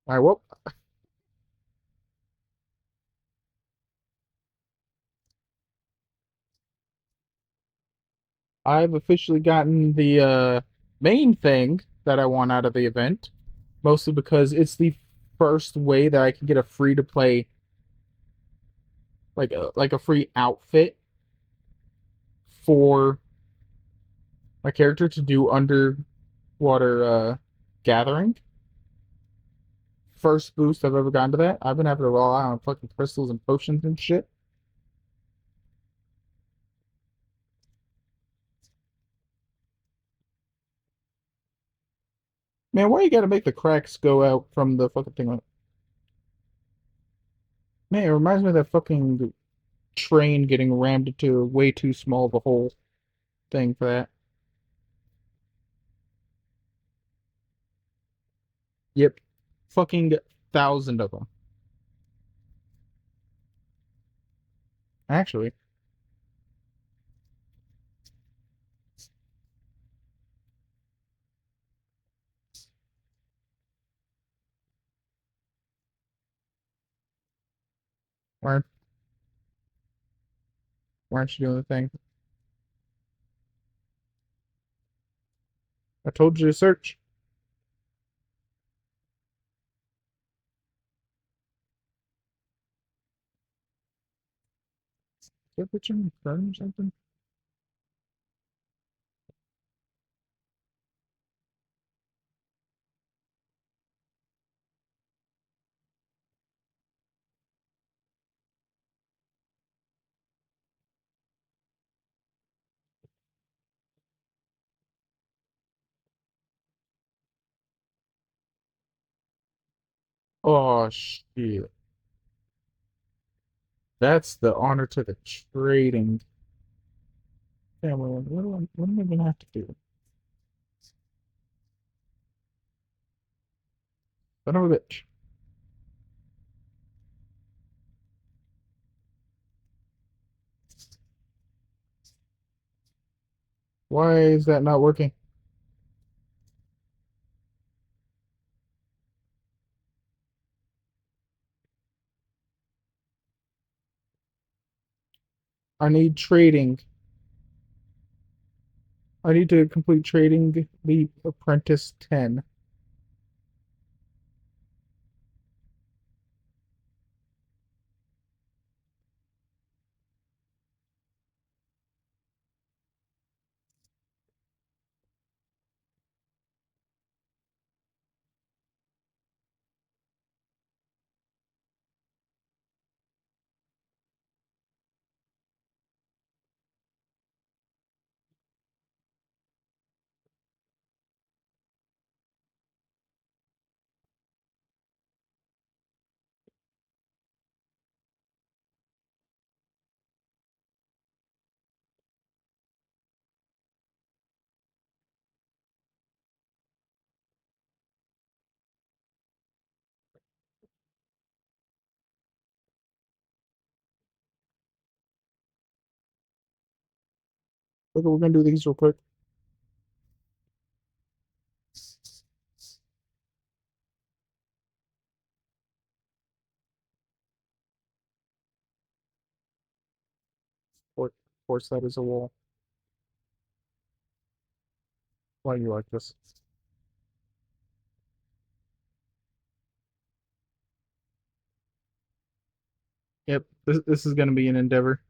Alright, well... I've officially gotten the main thing that I want out of the event. Mostly because it's the first way that I can get a free-to-play... Like a free outfit for my character to do underwater gathering. First boost I've ever gotten to that. I've been having to rely on fucking crystals and potions and shit. Man, why you gotta make the cracks go out from the fucking thing? Man, it reminds me of that fucking train getting rammed into way too small of a hole thing for that. Yep. Fucking 1,000 of them. Actually. Why aren't you doing the thing? I told you to search. Is there a picture in front or something? Oh shit. That's the honor to the trading family. What am I gonna have to do? Son of a bitch. Why is that not working? I need trading. I need to complete Trading Leap Apprentice 10. Okay, we're gonna do these real quick. Force that as a wall. Why do you like this? Yep, this is gonna be an endeavor.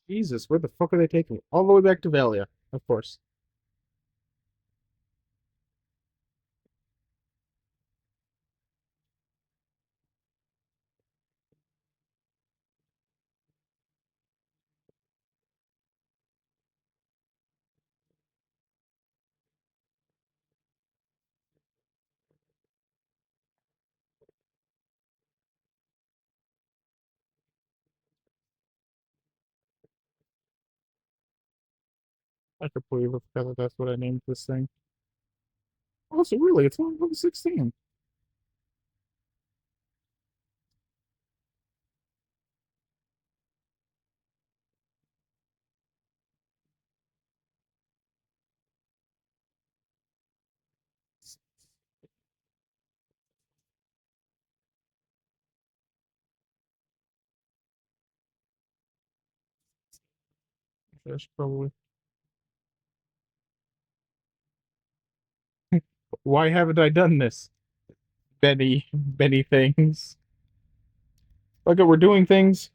Jesus, where the fuck are they taking me? All the way back to Valia, of course. I completely forgot that that's what I named this thing. Oh, so really, it's only level 16. I should probably. Why haven't I done this? Many things. Look at we're doing things.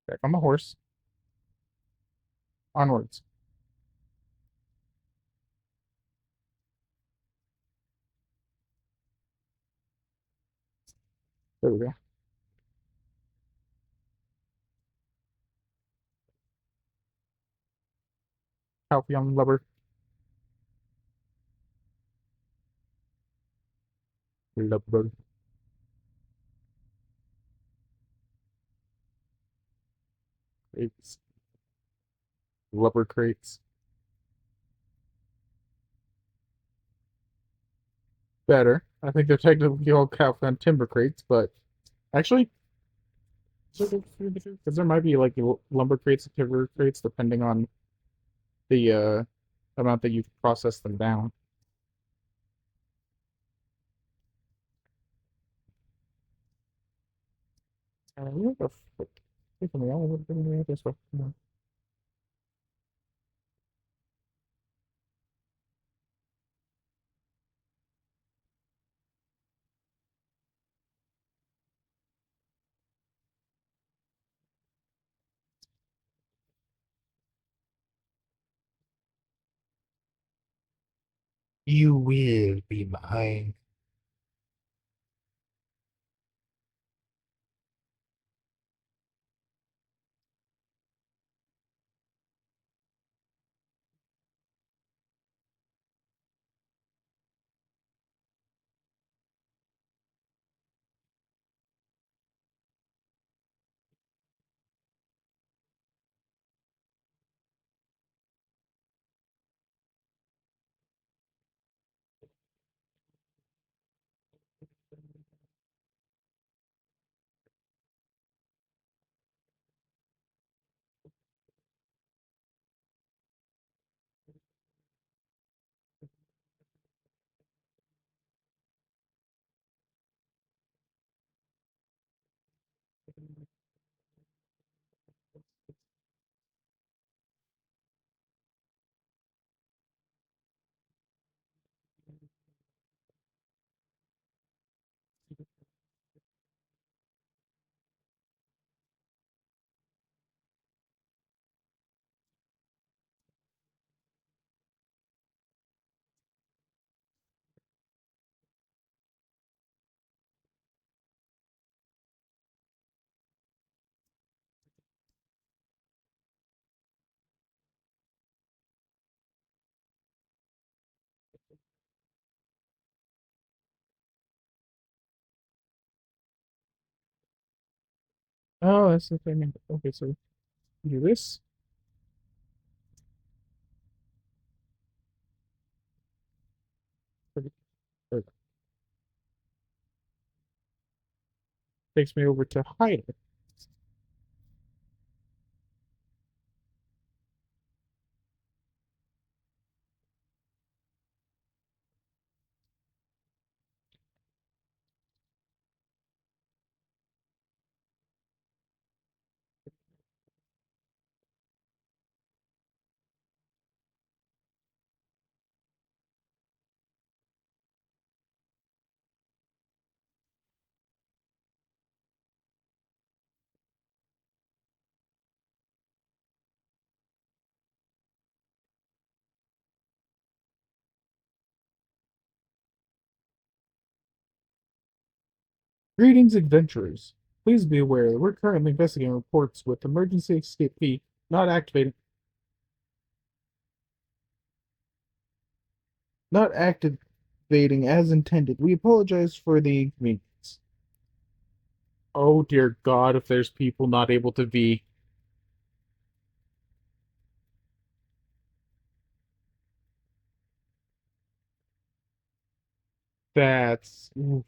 Back on the horse. Onwards. There we go. Halcyon Lubber. Lubber. Crates. Lubber crates. Better. I think they're technically all Halcyon timber crates, but actually, because there might be like lumber crates and timber crates depending on the amount that you've processed them down. What the fuck? Take me all over this way. You will be mine. Oh, that's the thing. Okay, so do this. Takes me over to Hider. Greetings, adventurers. Please be aware that we're currently investigating reports with emergency escape key not activating as intended. We apologize for the inconvenience. Oh dear God, if there's people not able to be. That's oof.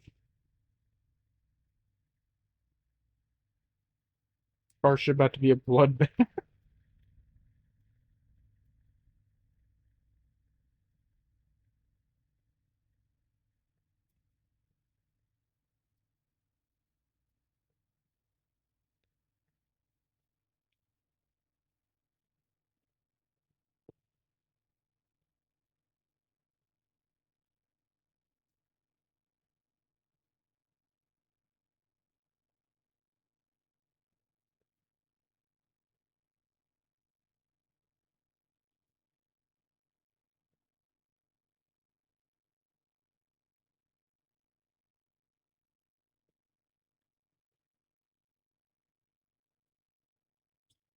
Harsh about to be a bloodbath.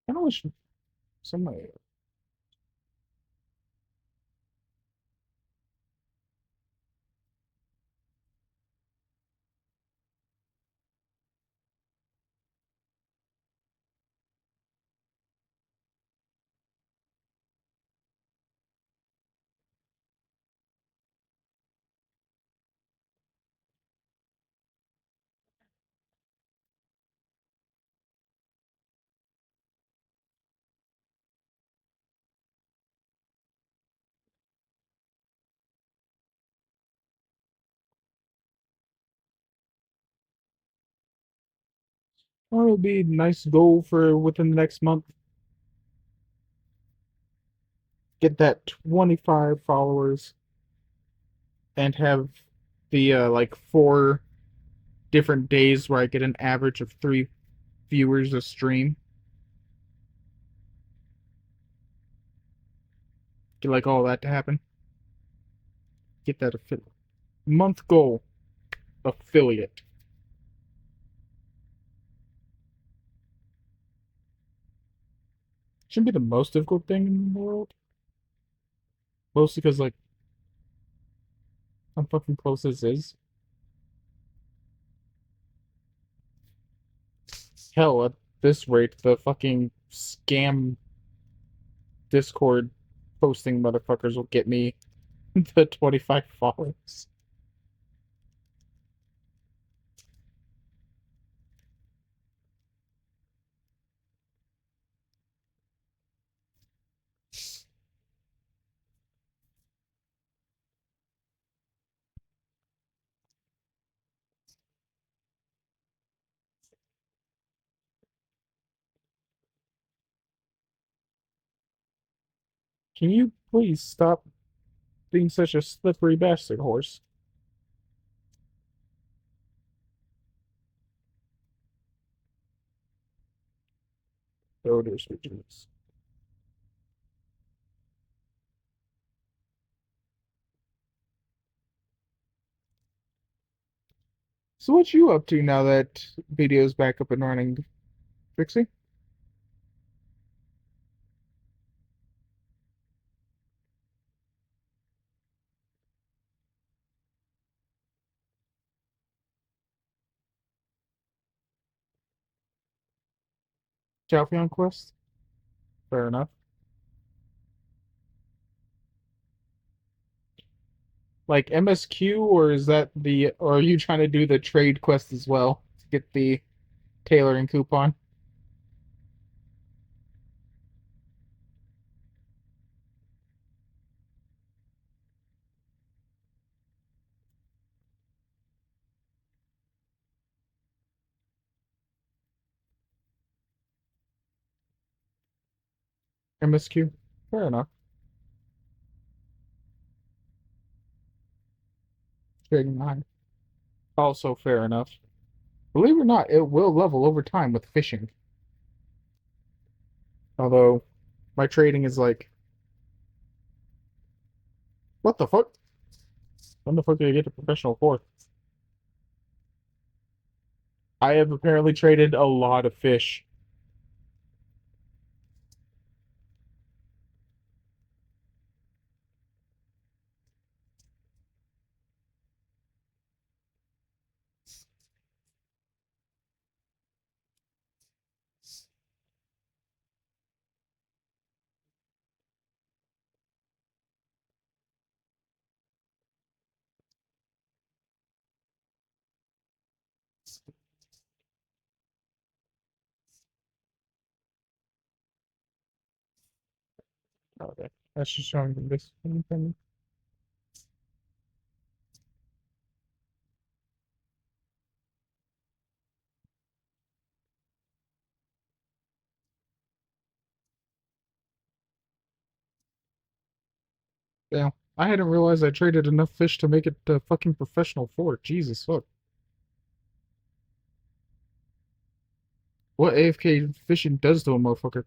I wish somebody. Well, it would be a nice goal for within the next month. Get that 25 followers and have the like 4 different days where I get an average of 3 viewers a stream. Get like all that to happen. Get that month goal affiliate. Shouldn't be the most difficult thing in the world. Mostly because like I'm fucking close as is. Hell, at this rate, the fucking scam Discord posting motherfuckers will get me the 25 followers. Can you please stop being such a slippery bastard horse? Odors reduce. So what you up to now that video's back up and running, Trixie? Jalfion quest. Fair enough. Like MSQ, or is that the, or are you trying to do the trade quest as well to get the tailoring coupon? MSQ. Fair enough. Trading 9. Also fair enough. Believe it or not, it will level over time with fishing. Although, my trading is like... What the fuck? When the fuck did I get to professional 4? I have apparently traded a lot of fish. Okay, that's just showing the this thing. Damn, I hadn't realized I traded enough fish to make it to fucking professional 4. Jesus fuck. What AFK fishing does to a motherfucker.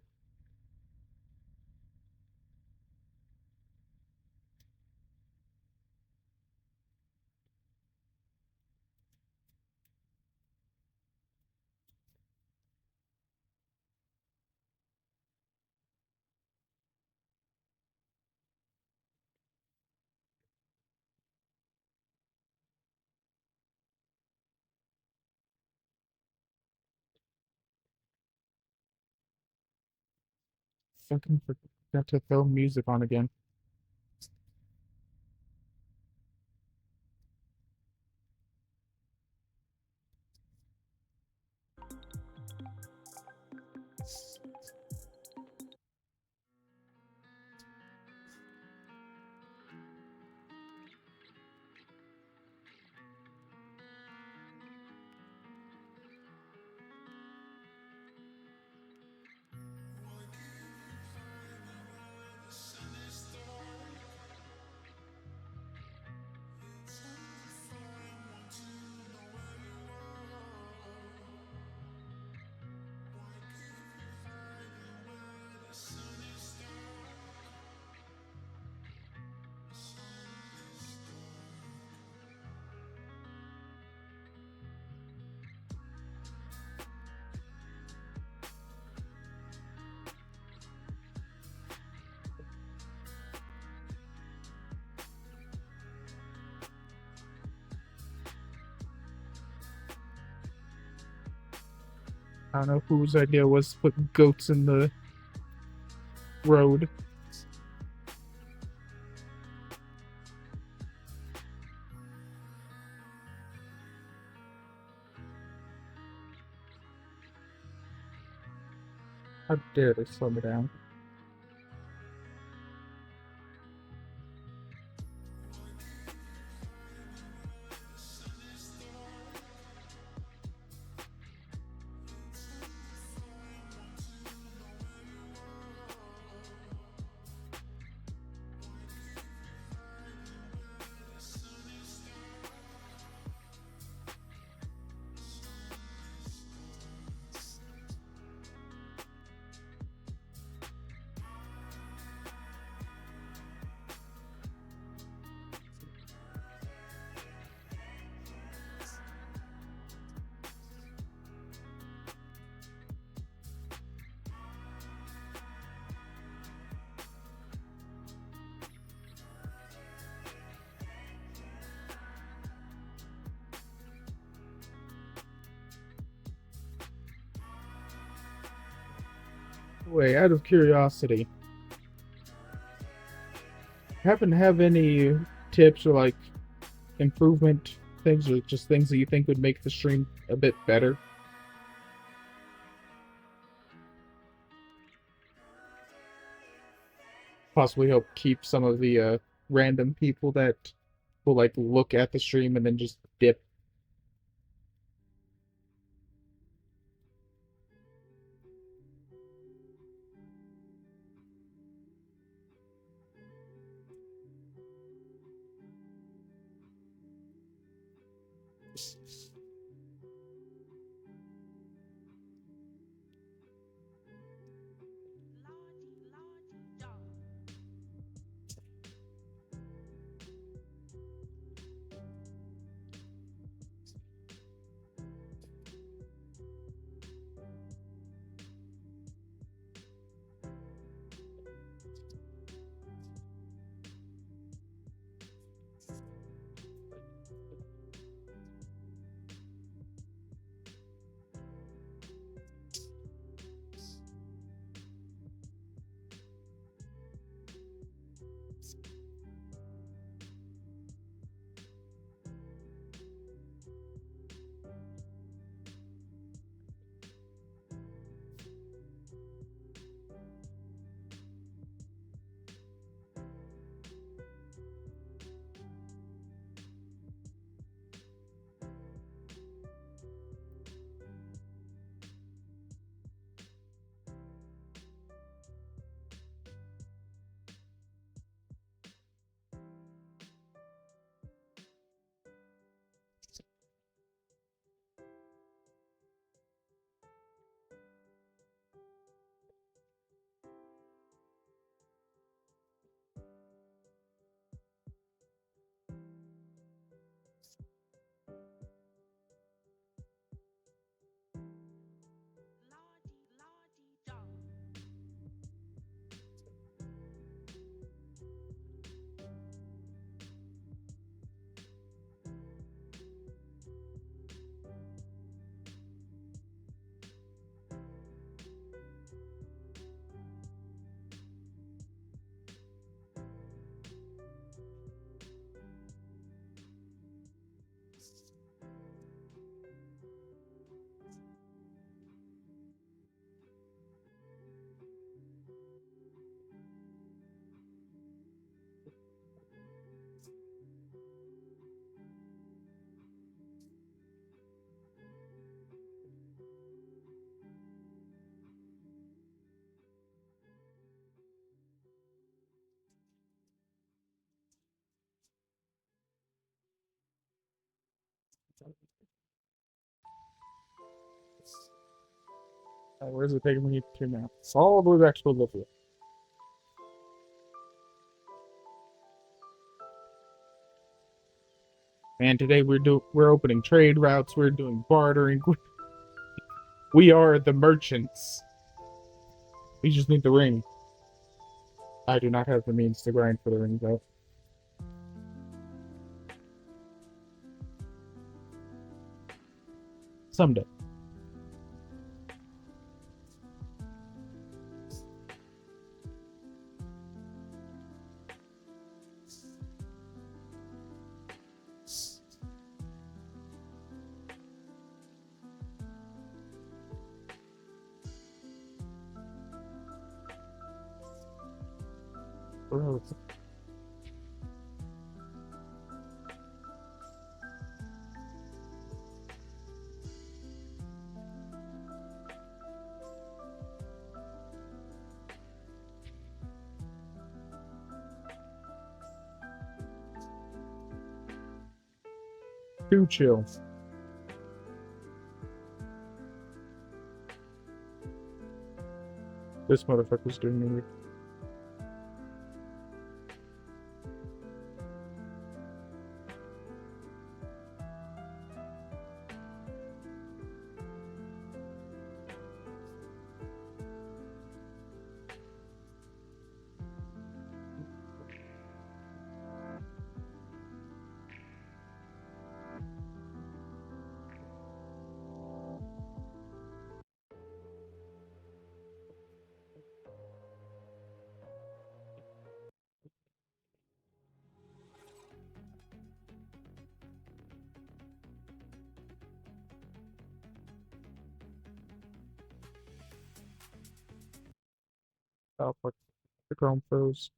Fucking forgot to throw music on again. I don't know whose idea was to put goats in the road. How dare they slow me down? Wait, out of curiosity, happen to have any tips or like improvement things or just things that you think would make the stream a bit better? Possibly help keep some of the random people that will like look at the stream and then just dip. Where's it taking me to now? All the way back to Bolivia. Man, today we're opening trade routes. We're doing bartering. We are the merchants. We just need the ring. I do not have the means to grind for the ring, though. Someday. Bro. Too chill. This motherfucker's doing me. Oh, fuck. The Chrome froze.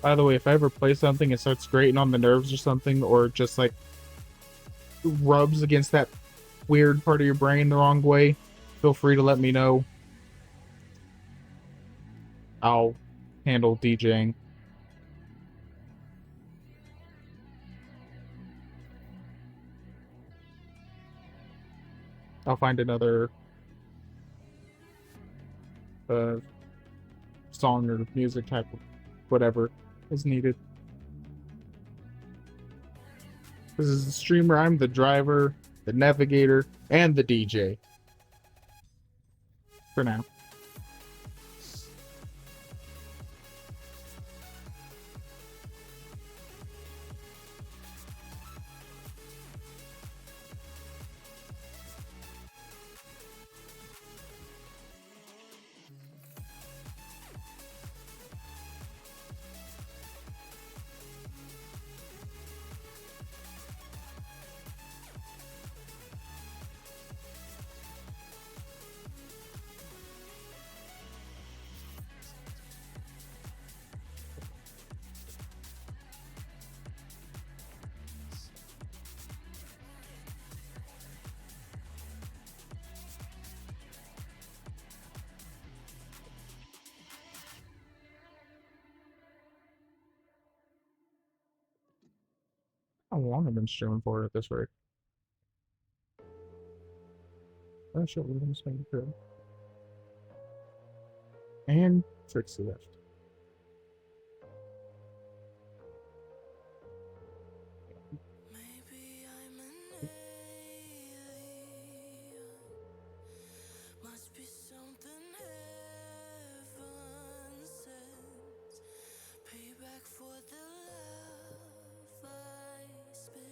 By the way, if I ever play something and starts grating on the nerves or something, or just like rubs against that weird part of your brain the wrong way, feel free to let me know. I'll handle DJing. I'll find another song or music type of whatever is needed. This is the streamer, I'm the driver, the navigator, and the DJ. For now. How long have been streaming for at this rate? That shit was gonna make it good. And Trixie left. Must be something heaven sent. Payback for the love I spent.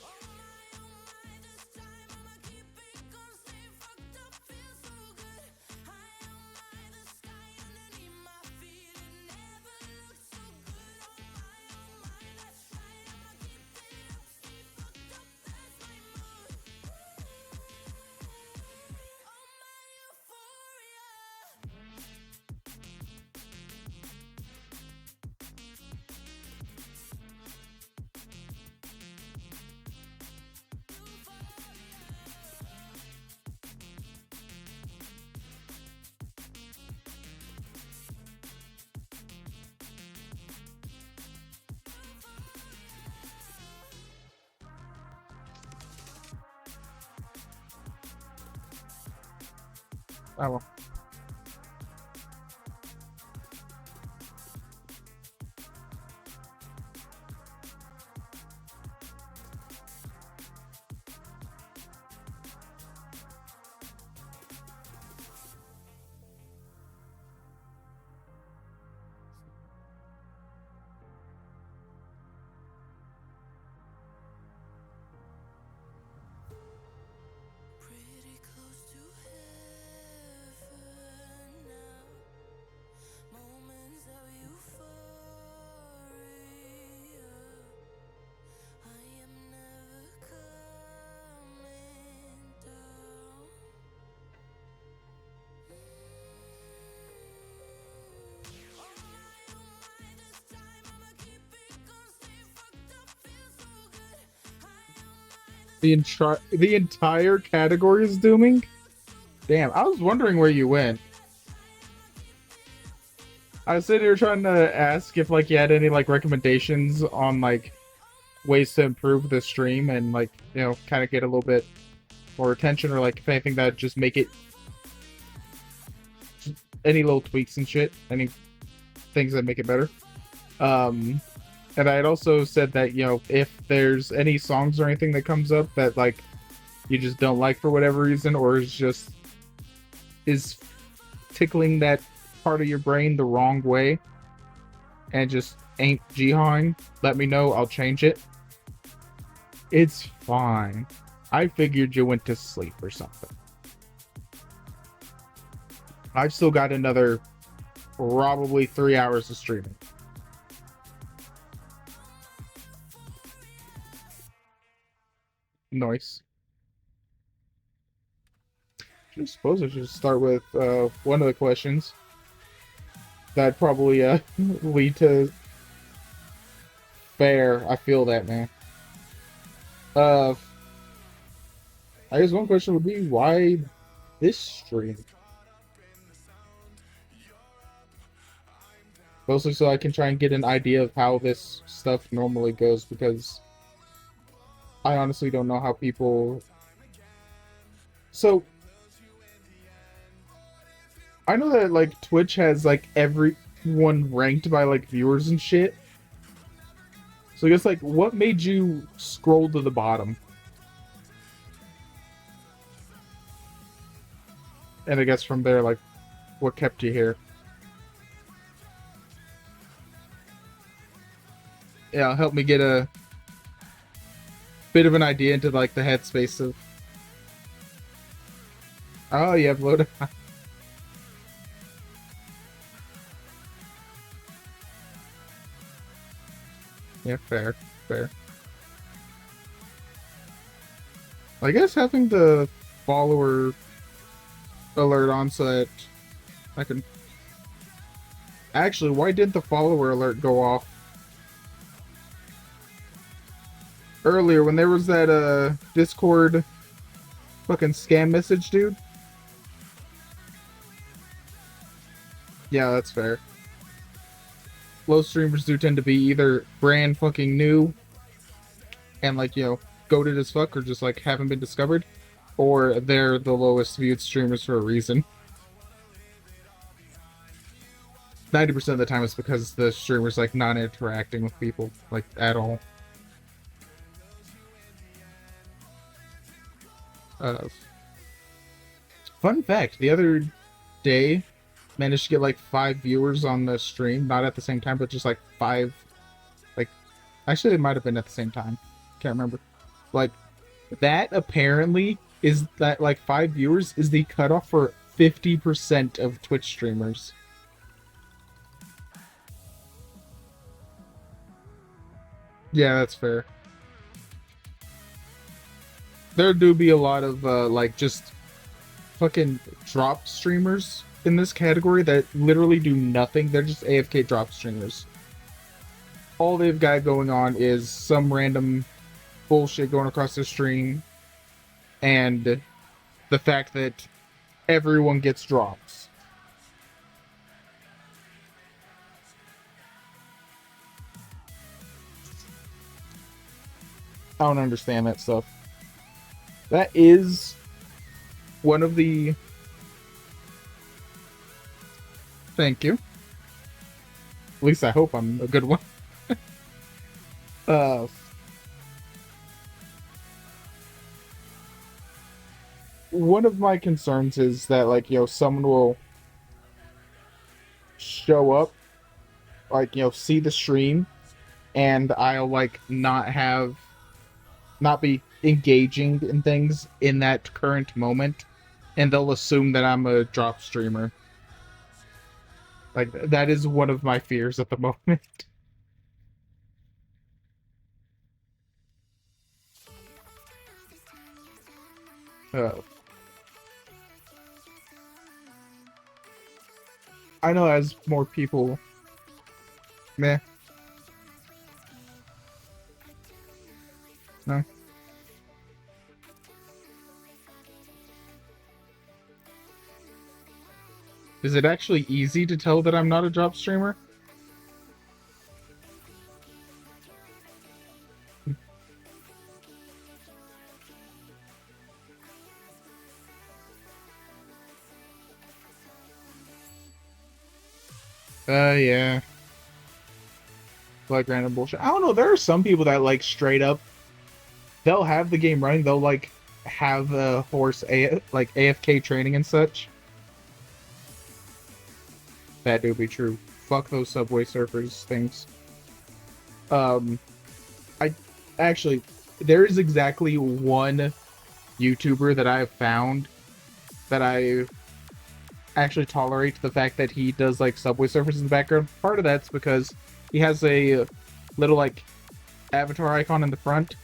Oh my, this time I'ma keep it gon' stay fucked up, feel so good. High on my, the sky underneath my feet, it never looked so good. Oh my, that's right, I'ma keep it up, stay fucked up, that's my mood. Oh my euphoria. Oh well. Pretty close to heaven now. Moments of euphoria. I am never coming down. Oh my, this time I'ma keep it gon' stay fucked up, feel so good. The entire category is dooming? Damn, I was wondering where you went. I was sitting here trying to ask if like you had any like recommendations on like ways to improve the stream and like, you know, kind of get a little bit more attention, or like if anything that just make it any little tweaks and shit, any things that make it better. And I had also said that, you know, if there's any songs or anything that comes up that like you just don't like for whatever reason, or is just is tickling that part of your brain the wrong way and just ain't jihaing, let me know. I'll change it. It's fine. I figured you went to sleep or something. I've still got another probably 3 hours of streaming. Nice. I suppose I should start with one of the questions. That'd probably lead to fair. I feel that, man. I guess one question would be, why this stream? Mostly so I can try and get an idea of how this stuff normally goes, because I honestly don't know how people... So, I know that, like, Twitch has, like, everyone ranked by, like, viewers and shit. So I guess, like, what made you scroll to the bottom? And I guess from there, like, what kept you here? Yeah, help me get a bit of an idea into, like, the headspace of... Oh, you have loaded... Yeah, fair. I guess having the follower alert on so that I can... Actually, why did the follower alert go off earlier when there was that Discord fucking scam message, dude? Yeah, that's fair. Low streamers do tend to be either brand fucking new and, like, you know, goated as fuck, or just, like, haven't been discovered, or they're the lowest viewed streamers for a reason. 90% of the time it's because the streamer's, like, not interacting with people, like, at all. Fun fact, the other day, managed to get like 5 viewers on the stream, not at the same time, but just like 5, like, actually it might have been at the same time, can't remember. Like, that apparently is that, like, 5 viewers is the cutoff for 50% of Twitch streamers. Yeah, that's fair. There do be a lot of like, just fucking drop streamers in this category that literally do nothing. They're just AFK drop streamers. All they've got going on is some random bullshit going across their stream, and the fact that everyone gets drops. I don't understand that stuff. That is one of the... Thank you. At least I hope I'm a good one. One of my concerns is that, like, you know, someone will show up, like, you know, see the stream, and I'll, like, not be engaging in things in that current moment, and they'll assume that I'm a drop streamer. Like, that is one of my fears at the moment. I know as more people... Meh. No. Is it actually easy to tell that I'm not a drop streamer? Yeah. Like random bullshit. I don't know, there are some people that, like, straight up, they'll have the game running, they'll, like, have a horse, like, AFK training and such, That do be true. Fuck those Subway Surfers things. I actually, there is exactly one YouTuber that I have found that I actually tolerate the fact that he does like Subway Surfers in the background. Part of that's because he has a little like avatar icon in the front,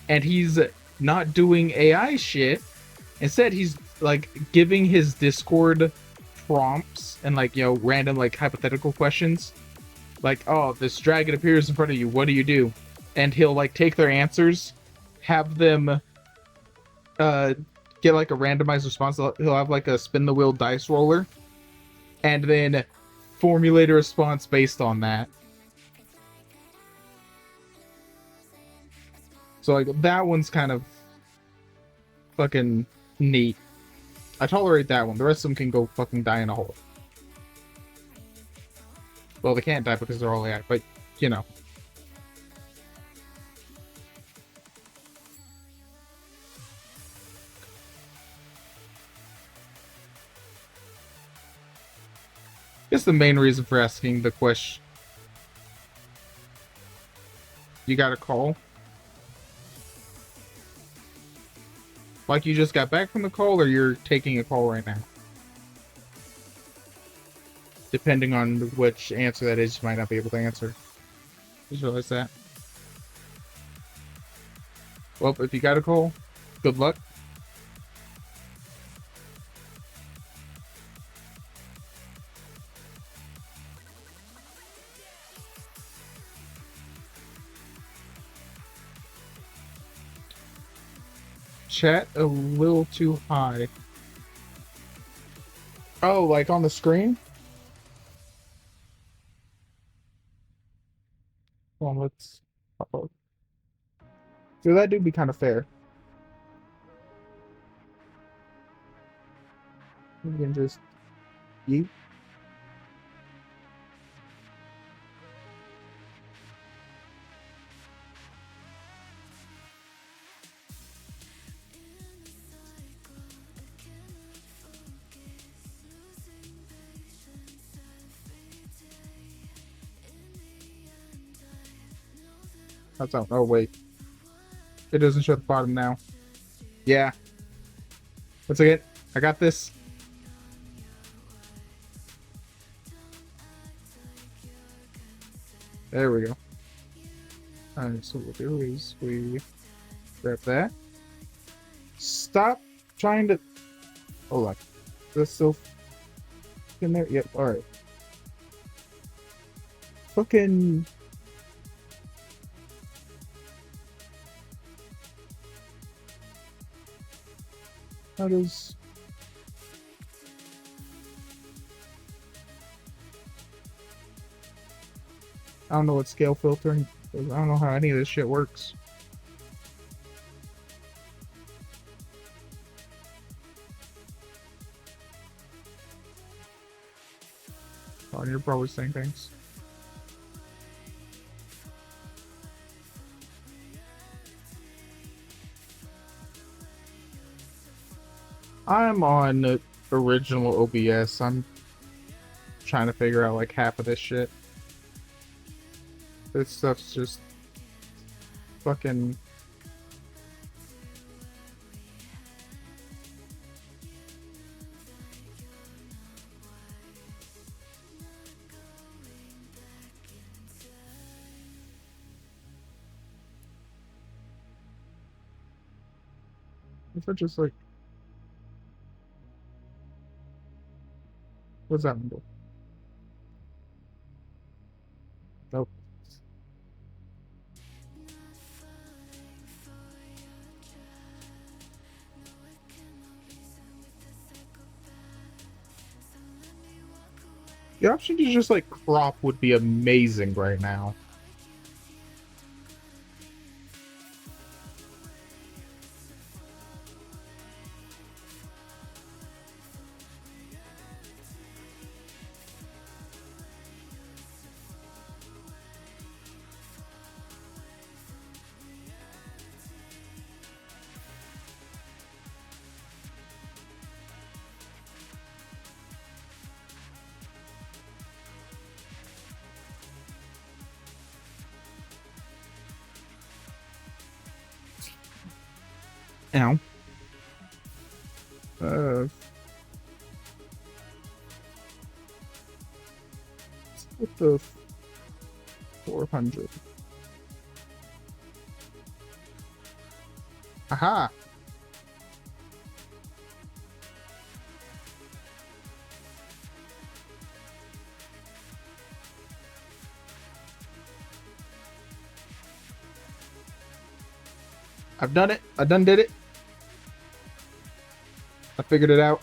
and he's not doing AI shit. Instead, he's like giving his Discord prompts and like, you know, random like hypothetical questions. Like, oh, this dragon appears in front of you, what do you do? And he'll like take their answers, have them get like a randomized response. He'll have like a spin the wheel dice roller, and then formulate a response based on that. So like that one's kind of fucking neat. I tolerate that one. The rest of them can go fucking die in a hole. Well, they can't die because they're all AI, but you know. Guess the main reason for asking the question. You got a call? Like you just got back from the call, or you're taking a call right now? Depending on which answer that is, you might not be able to answer. Just realize that. Well, if you got a call, good luck. Chat a little too high. Oh, like on the screen? Hold on, let's pop up. So that do be kind of fair. You can just yeet. That's out. Oh, wait. It doesn't show the bottom now. Yeah. Once again, I got this. There we go. Alright, so what we'll do is we grab that. Stop trying to... Hold on. Is this still in there? Yep, alright. Fucking... How does... I don't know what scale filtering... I don't know how any of this shit works. Oh, you're probably saying things. I'm on original OBS. I'm trying to figure out like half of this shit. This stuff's just fucking... If I just like... What's that one do? Nope. The option to just like crop would be amazing right now. Ow. What the 400. Aha! I've done it. I done did it. I figured it out.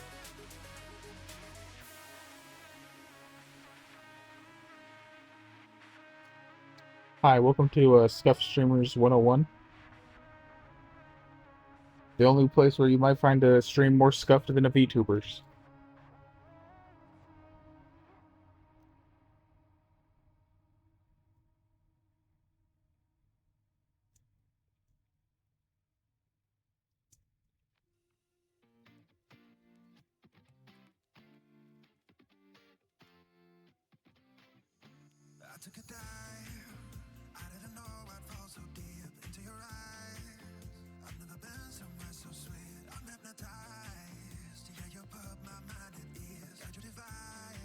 Hi, welcome to Scuff Streamers 101. The only place where you might find a stream more scuffed than a VTubers. I took a dive. I didn't know I'd fall so deep into your eyes. I've never been somewhere so sweet. I'm hypnotized. Yeah, you put my mind at ease. Yeah, you're divine.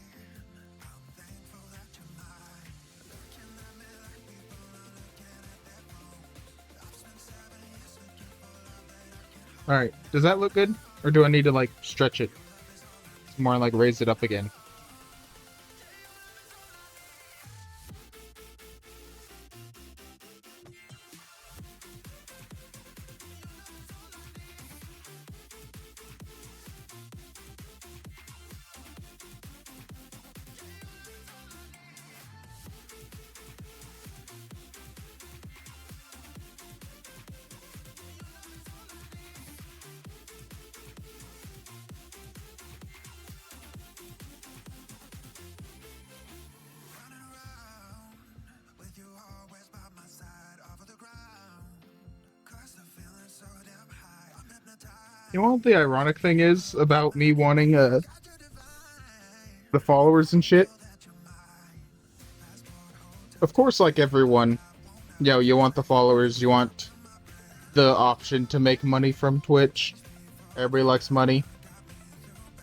I'm thankful that you're mine. Looking at me like people are looking at their phones. I've spent 7 years looking for love that I can hold. Alright, does that look good? Or do I need to, like, stretch it? It's more like raise it up again. You know what the ironic thing is about me wanting the followers and shit? Of course, like everyone, you want the followers, you want the option to make money from Twitch. Everybody likes money.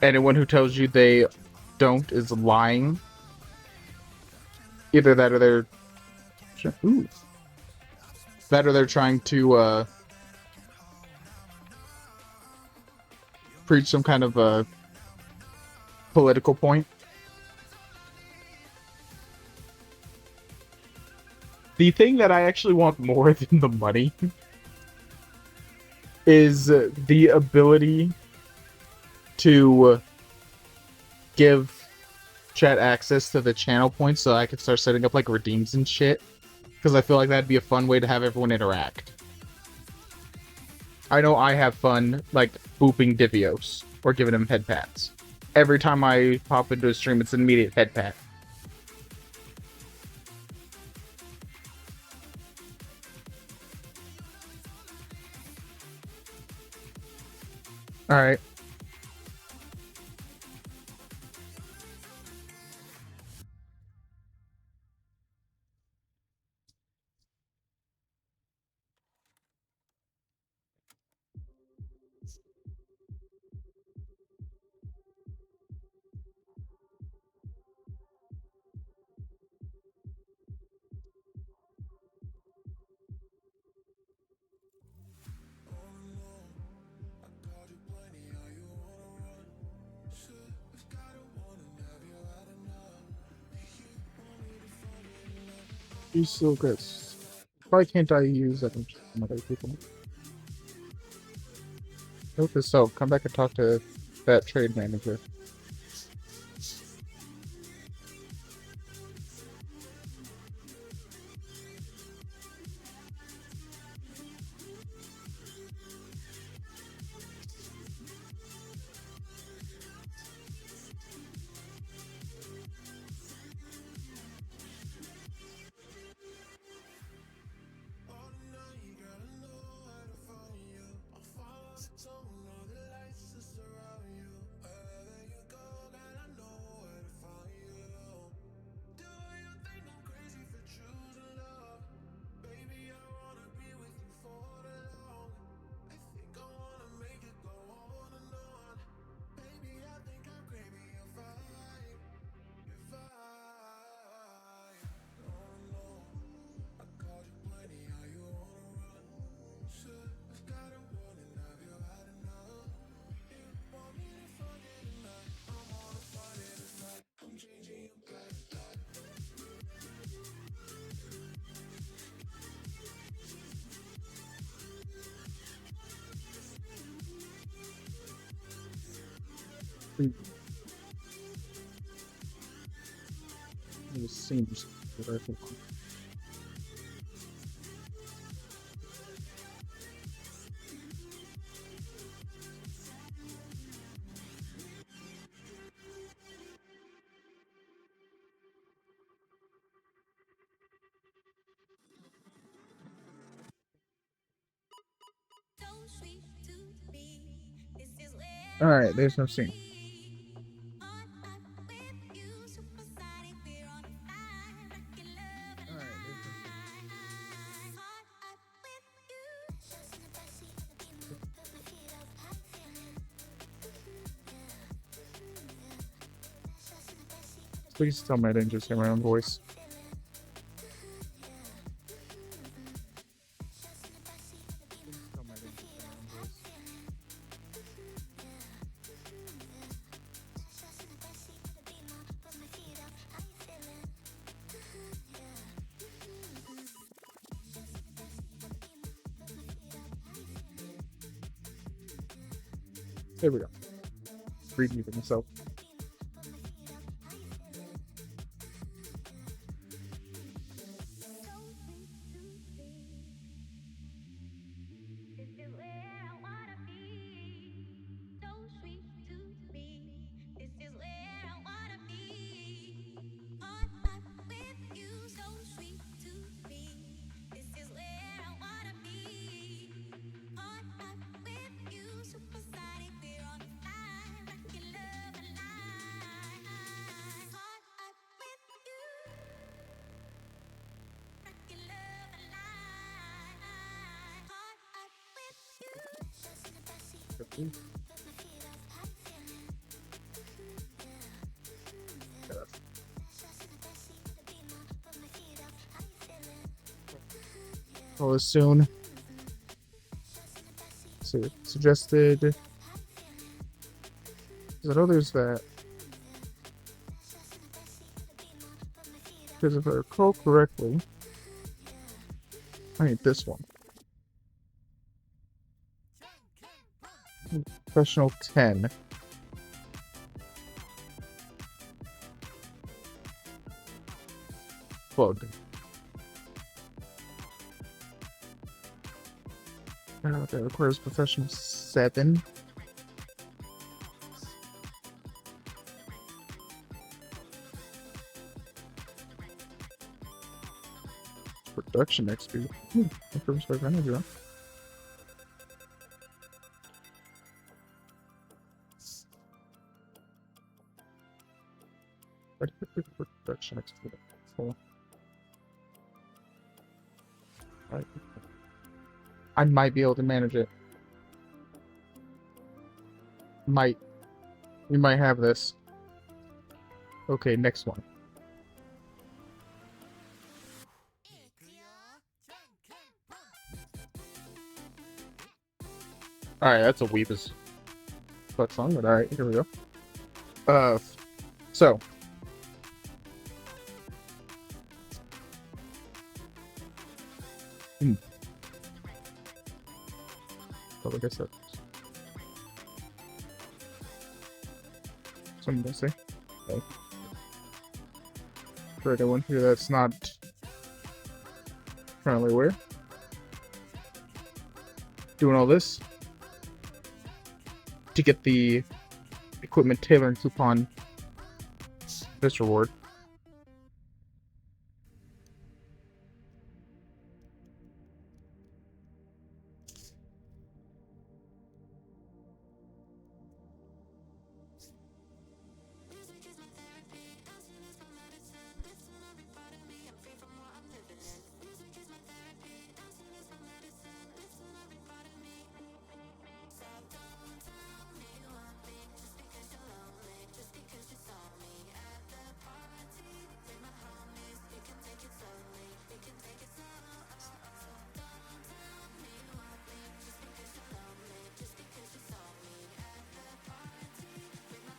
Anyone who tells you they don't is lying. Either that or they're... Ooh. That or they're trying to, preach some kind of a political point. The thing that I actually want more than the money is the ability to give chat access to the channel points so I can start setting up like redeems and shit. Because I feel like that'd be a fun way to have everyone interact. I know I have fun, like, booping Divios, or giving him head pats. Every time I pop into a stream, it's an immediate head pat. Alright. Use Silgrets. Why can't I use that from other people? Note this out. Come back and talk to that trade manager. It seems that I think. All right, there's no scene. Please tell me I didn't just hear my own voice. There we go. Read me for myself. Well, as soon. So suggested. Because I know there's that. Because if I recall correctly, I need this one. Professional 10. Bug. That requires professional 7. Production XP. First by manager. Production XP. Cool. Right. I might be able to manage it. Might. We might have this. Okay, next one. Alright, that's a Weebus butt song, but alright, here we go. So. Well, I guess that's something to say. Okay. For anyone here that's not currently aware, doing all this to get the equipment tailoring coupon, this reward.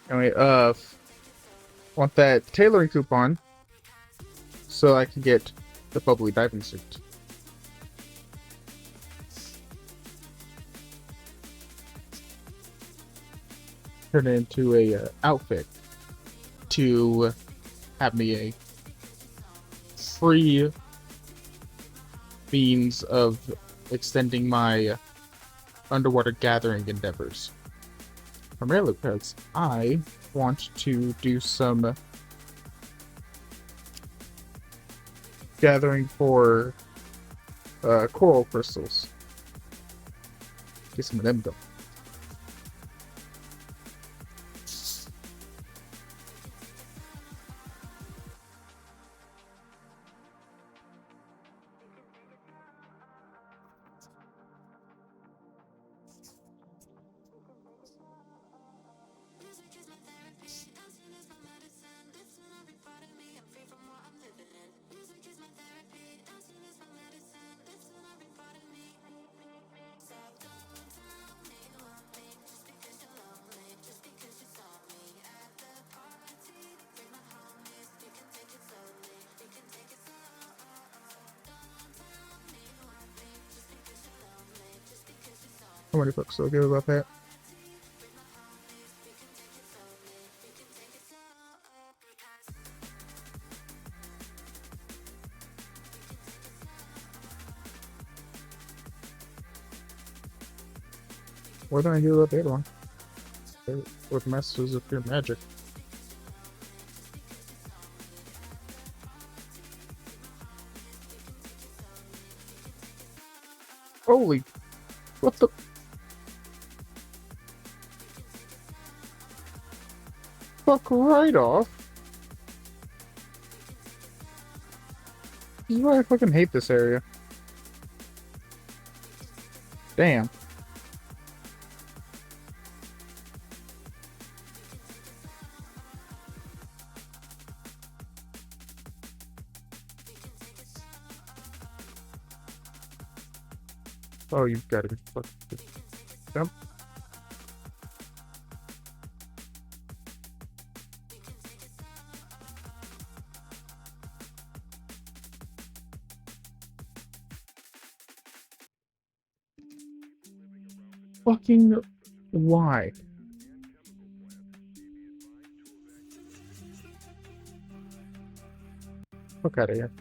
Anyway, want that tailoring coupon so I can get the bubbly diving suit. turn it into a outfit to have me a free means of extending my underwater gathering endeavors. Primarily because I want to do some gathering for coral crystals. Get some of them going. How many books do I give about that? What did I do about the other one? With Masters of Pure Magic. Holy... What the... Fuck right off. This is why I fucking hate this area. Damn. Oh, you've got to be fucking... Jump. Fucking why? Fuck out of here.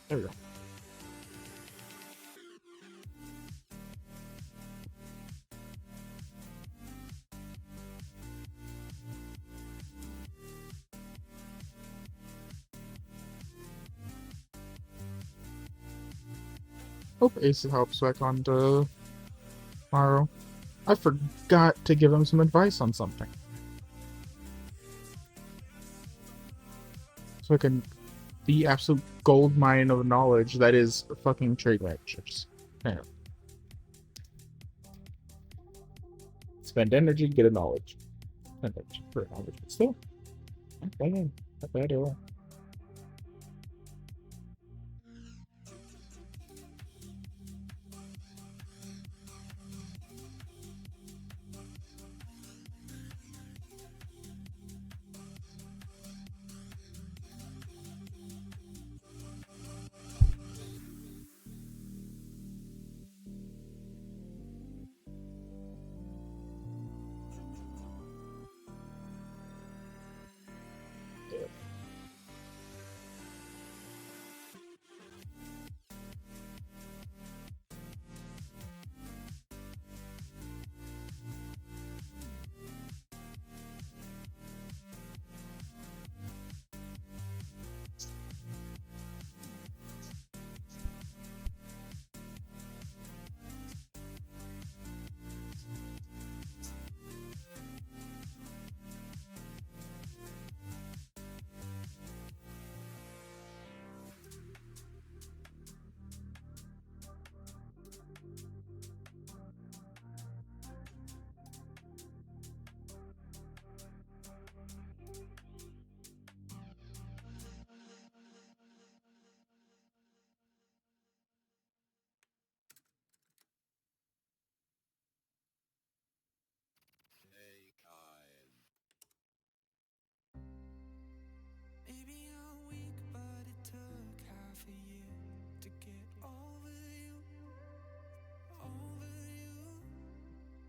There we go. Hope Ace helps back on tomorrow. I forgot to give him some advice on something. So I can... The absolute gold mine of knowledge that is fucking trade relationships. There. Spend energy, get a knowledge. Spend energy for a knowledge, but still. Not bad. Not bad at all.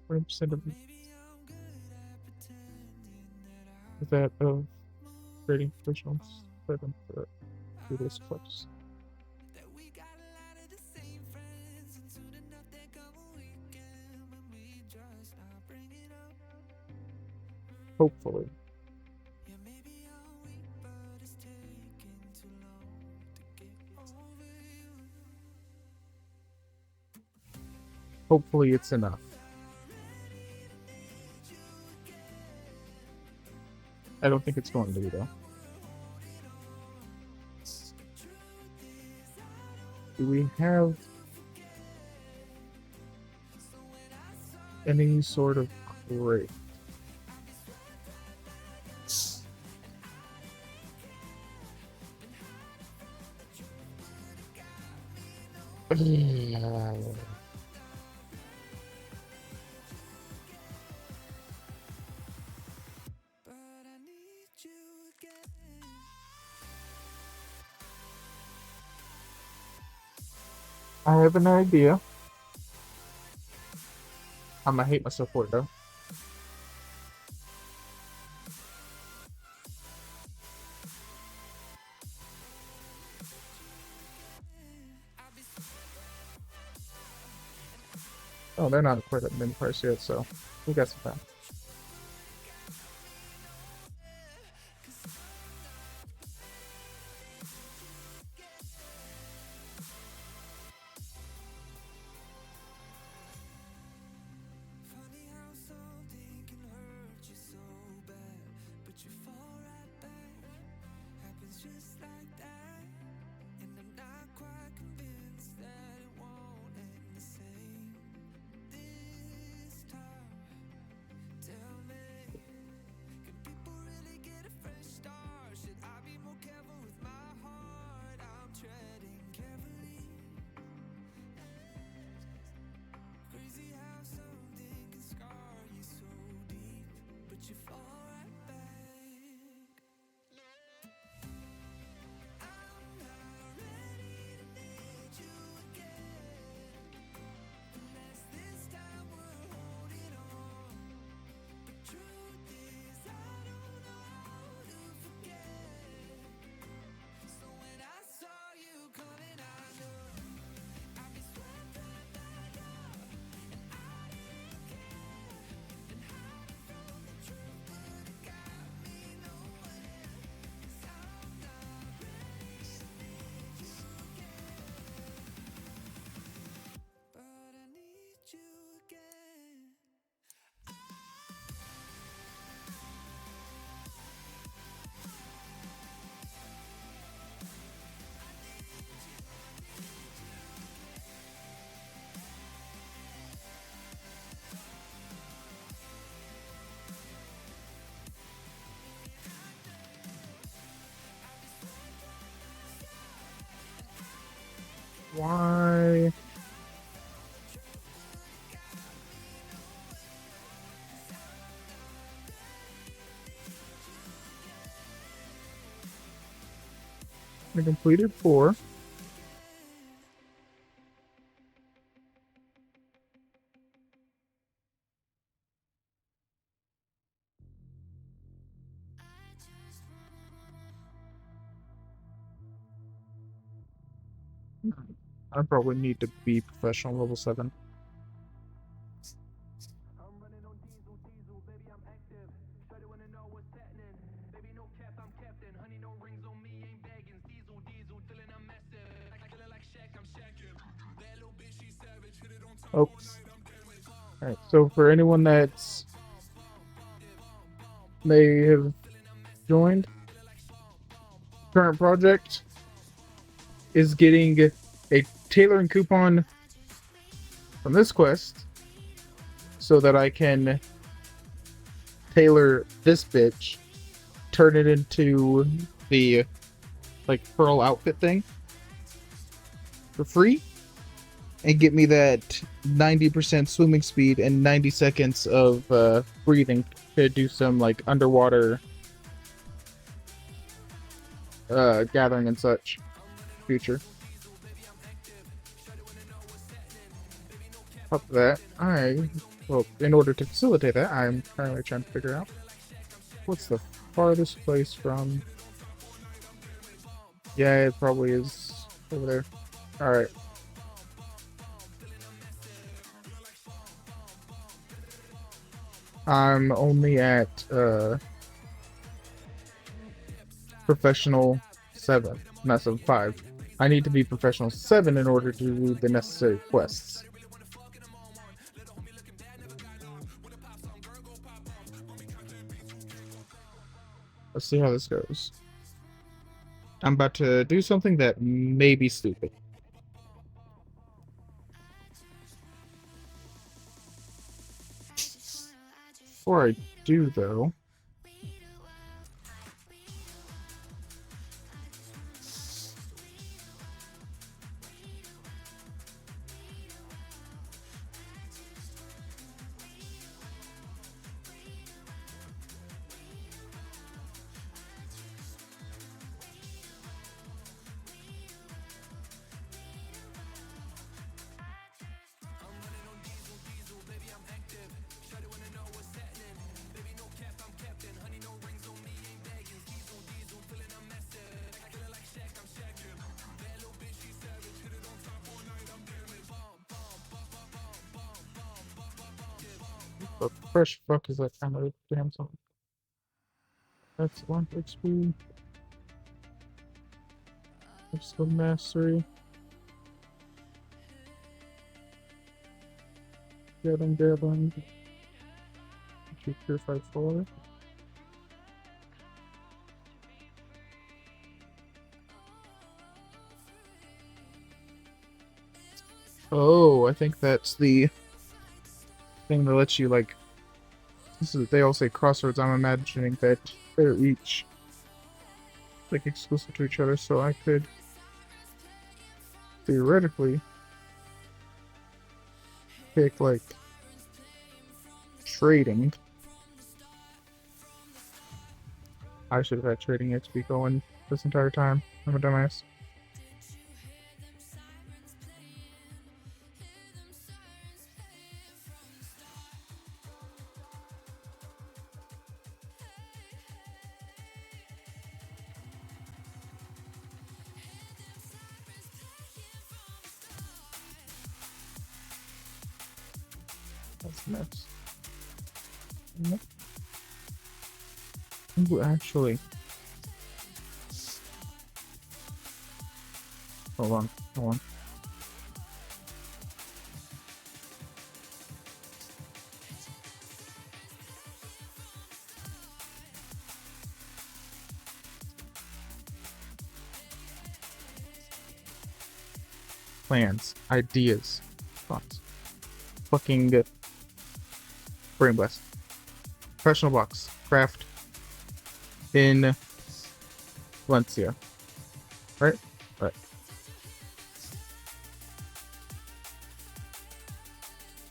40% of that of creating professionals for them for this clips. Hopefully. Hopefully it's enough. I don't think it's going to be though. Do we have any sort of crate? I have an idea. I'm gonna hate myself for it though. Oh, they're not quite at min price yet, so we got some time. Just like that, and I'm not quite convinced that it won't end the same this time. Tell me, can people really get a fresh start? Should I be more careful with my heart? I'm treading carefully. Crazy how something can scar you so deep, but you fall right back. Why? I completed 4. I probably need to be professional level 7. Oh. Alright, so for anyone that's may have joined, current project is getting a tailoring coupon from this quest so that I can tailor this bitch, turn it into the like pearl outfit thing for free, and get me that 90% swimming speed and 90 seconds of breathing to do some like underwater gathering and such future. Up that, I Well, in order to facilitate that, I'm currently trying to figure out what's the farthest place from. Yeah, it probably is over there. Alright. I'm only at professional 7, not 5. I need to be professional 7 in order to do the necessary quests. Let's see how this goes. I'm about to do something that may be stupid. Before I do, though... The fresh fuck is that kind of damn something? That's 1 XP. Episode mastery. Gathering. Purified 4. Oh, I think that's the thing that lets you, like, this is, they all say crossroads. I'm imagining that they're each, like, exclusive to each other, so I could theoretically pick, like, trading. I should have had trading XP going this entire time. I'm a dumbass. That's nuts. Nope. Ooh, actually. Hold on. Plans, ideas, thoughts. Fucking good. Brain blast. Professional box. Craft. In Valencia. Right? Right.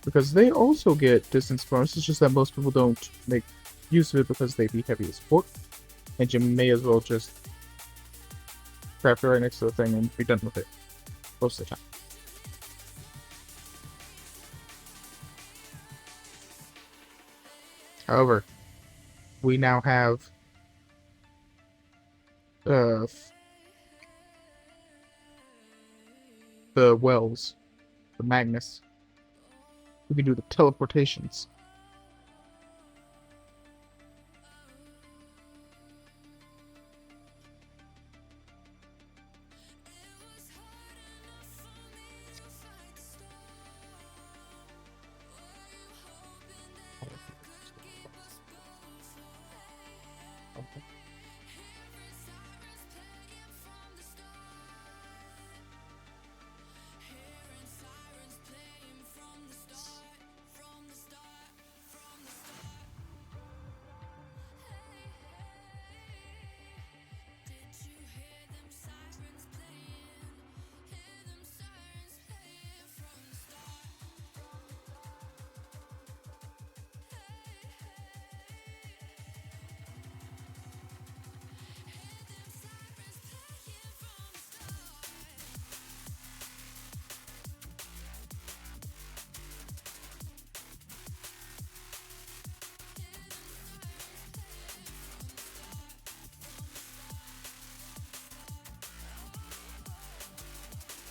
Because they also get distance bonus, it's just that most people don't make use of it because they be heavy as fuck. And you may as well just craft it right next to the thing and be done with it. Most of the time. However, we now have the wells, the Magnus. We can do the teleportations.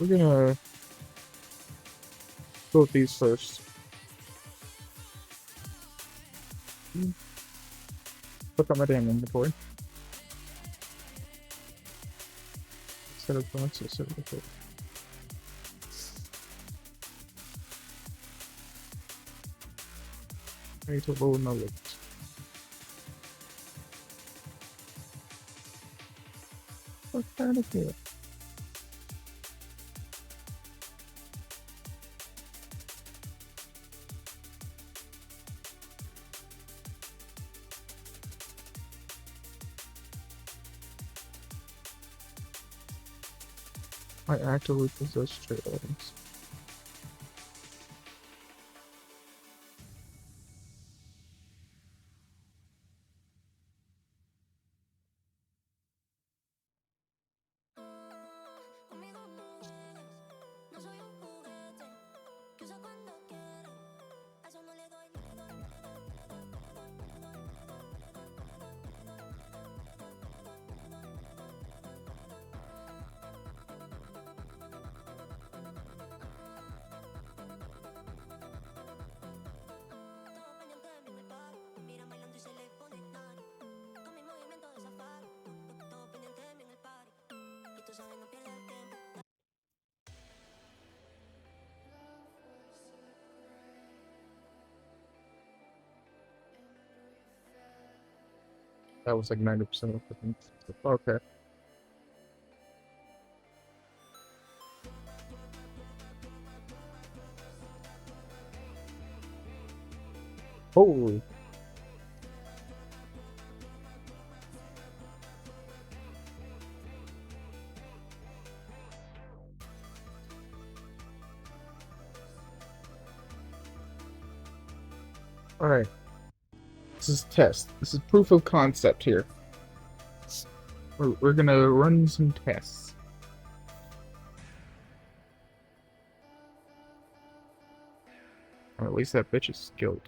We're gonna go with these first. Look at my damn inventory. Set of points, set of points. I need to lower my weight. What's that up here? I actively possess trade items. That was like 90% of the thing. Okay. Holy. Alright. This is test. This is proof of concept here. We're gonna run some tests. Or at least that bitch is skilled.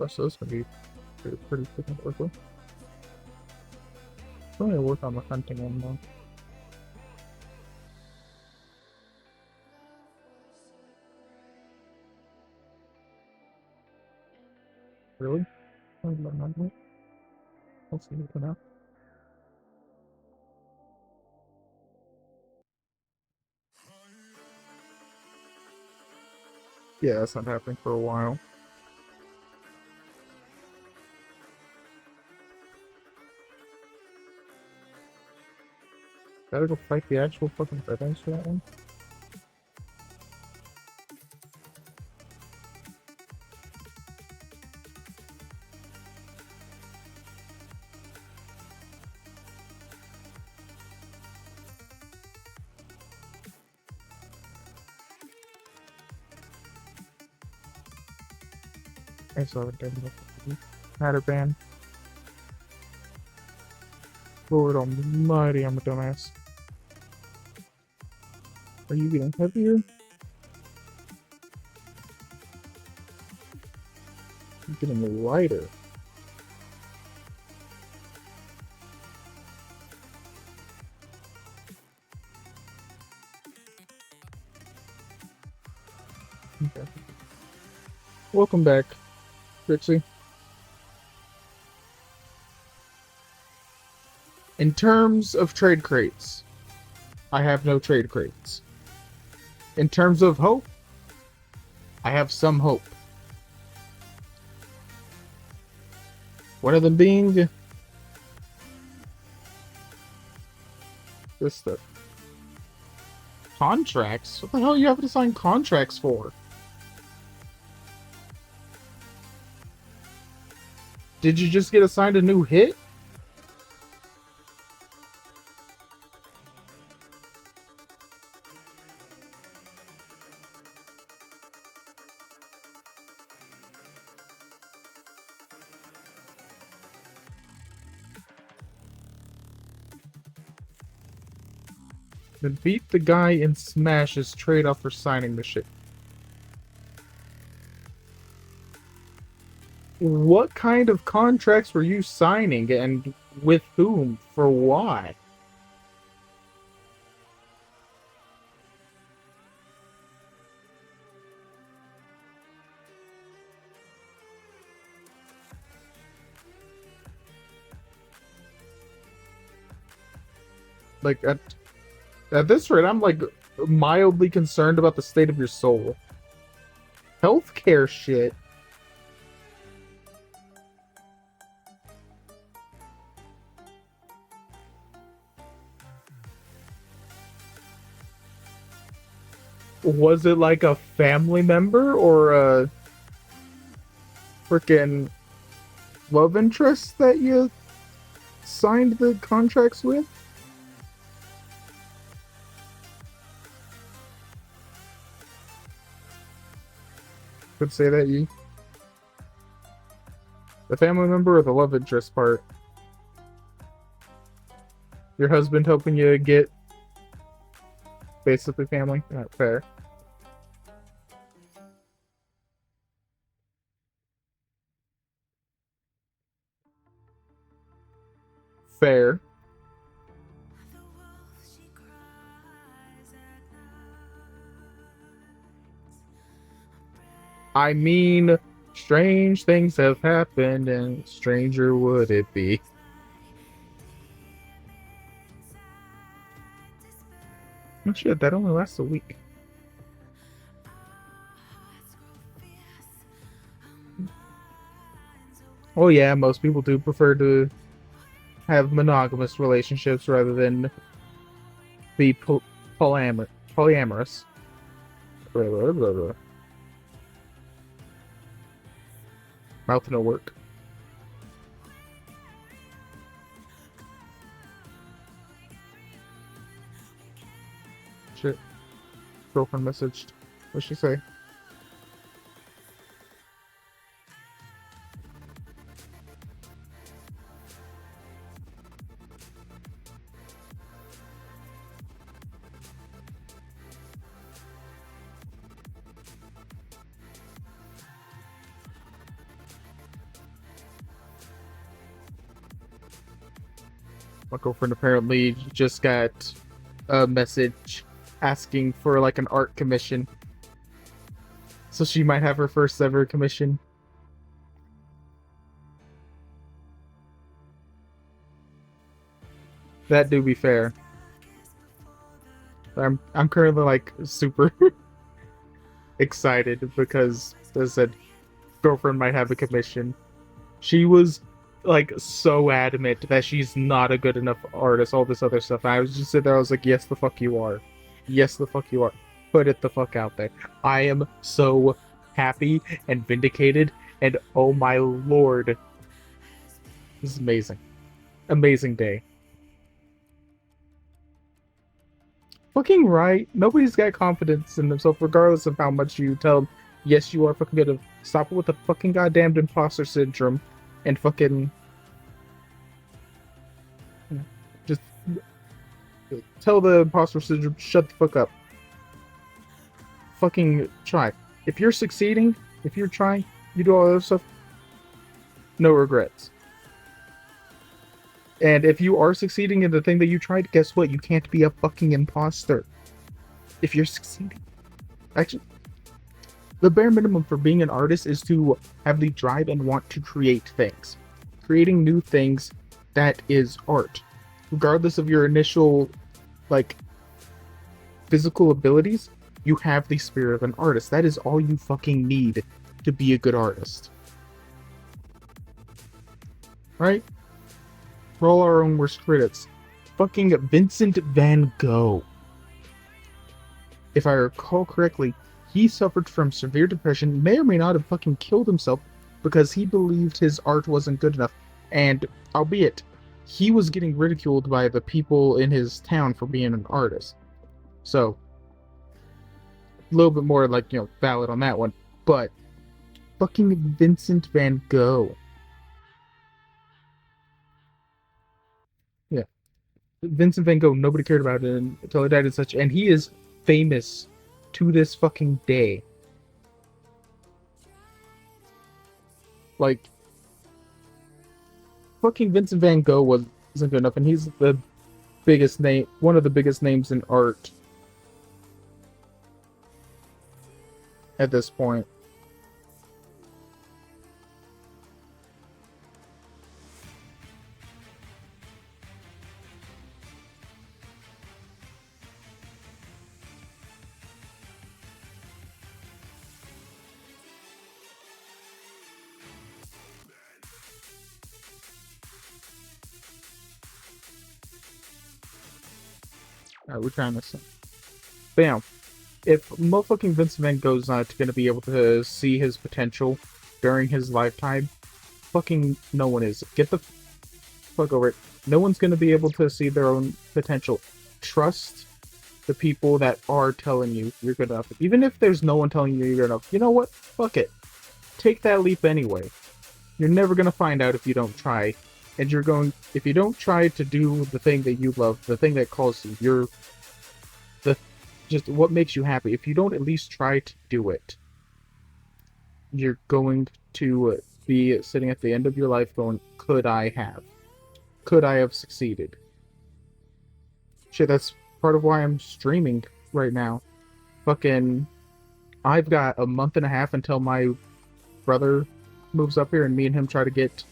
So it's gonna be pretty freaking work with. I'm gonna work on the hunting one though. Really? I'll see you for now. Yeah, that's not happening for a while. Gotta go fight the actual fucking Fredens for that one? I saw it dead. Matter ban. Lord almighty, I'm a dumbass. Are you getting heavier? You're getting lighter. Okay. Welcome back, Trixie. In terms of trade crates, I have no trade crates. In terms of hope, I have some hope. One of them being this stuff. Contracts? What the hell are you having to sign contracts for? Did you just get assigned a new hit? Then beat the guy in Smash as trade-off for signing the shit. What kind of contracts were you signing, and with whom? For why? Like, at this rate, I'm like mildly concerned about the state of your soul. Healthcare shit. Was it like a family member or a freaking love interest that you signed the contracts with? Could say that you. The family member or the love interest part? Your husband helping you get basically family? Not fair. Fair. I mean, strange things have happened, and stranger would it be. Oh shit, that only lasts a week. Oh yeah, most people do prefer to have monogamous relationships rather than be polyamorous. Blah, blah, blah, blah. Mouth no work. Shit. Girlfriend messaged. What'd she say? My girlfriend apparently just got a message asking for like an art commission. So she might have her first ever commission. That do be fair. I'm currently like super excited because as I said, girlfriend might have a commission. She was like so adamant that she's not a good enough artist, all this other stuff. I was just sitting there, I was like, yes the fuck you are. Yes the fuck you are. Put it the fuck out there. I am so happy and vindicated, and oh my lord. This is amazing. Amazing day. Fucking right. Nobody's got confidence in themselves regardless of how much you tell them, yes you are fucking good. Stop it with the fucking goddamned imposter syndrome. And fucking just tell the imposter syndrome, shut the fuck up. Fucking try. If you're succeeding, if you're trying, you do all that stuff, no regrets. And if you are succeeding in the thing that you tried, guess what? You can't be a fucking imposter. If you're succeeding. Actually, the bare minimum for being an artist is to have the drive and want to create things. Creating new things, that is art. Regardless of your initial, like, physical abilities, you have the spirit of an artist. That is all you fucking need to be a good artist. Right? We're all our own worst critics. Fucking Vincent van Gogh. if I recall correctly, he suffered from severe depression, may or may not have fucking killed himself because he believed his art wasn't good enough. And albeit, he was getting ridiculed by the people in his town for being an artist. So, a little bit more like, valid on that one. But, fucking Vincent van Gogh. Yeah. Vincent van Gogh, nobody cared about it until he died and such. And he is famous to this fucking day. Like, fucking Vincent van Gogh wasn't good enough, and he's the biggest name, one of the biggest names in art at this point. Alright, we're trying this. Bam. If motherfucking Vincent van Gogh's not gonna be able to see his potential during his lifetime, fucking no one is. Get the fuck over it. No one's gonna be able to see their own potential. Trust the people that are telling you you're good enough. Even if there's no one telling you you're good enough, you know what? Fuck it. Take that leap anyway. You're never gonna find out if you don't try. And if you don't try to do the thing that you love, the thing that calls you, just what makes you happy, if you don't at least try to do it, you're going to be sitting at the end of your life going, could I have? Could I have succeeded? Shit, that's part of why I'm streaming right now. Fucking, I've got a month and a half until my brother moves up here and me and him try to get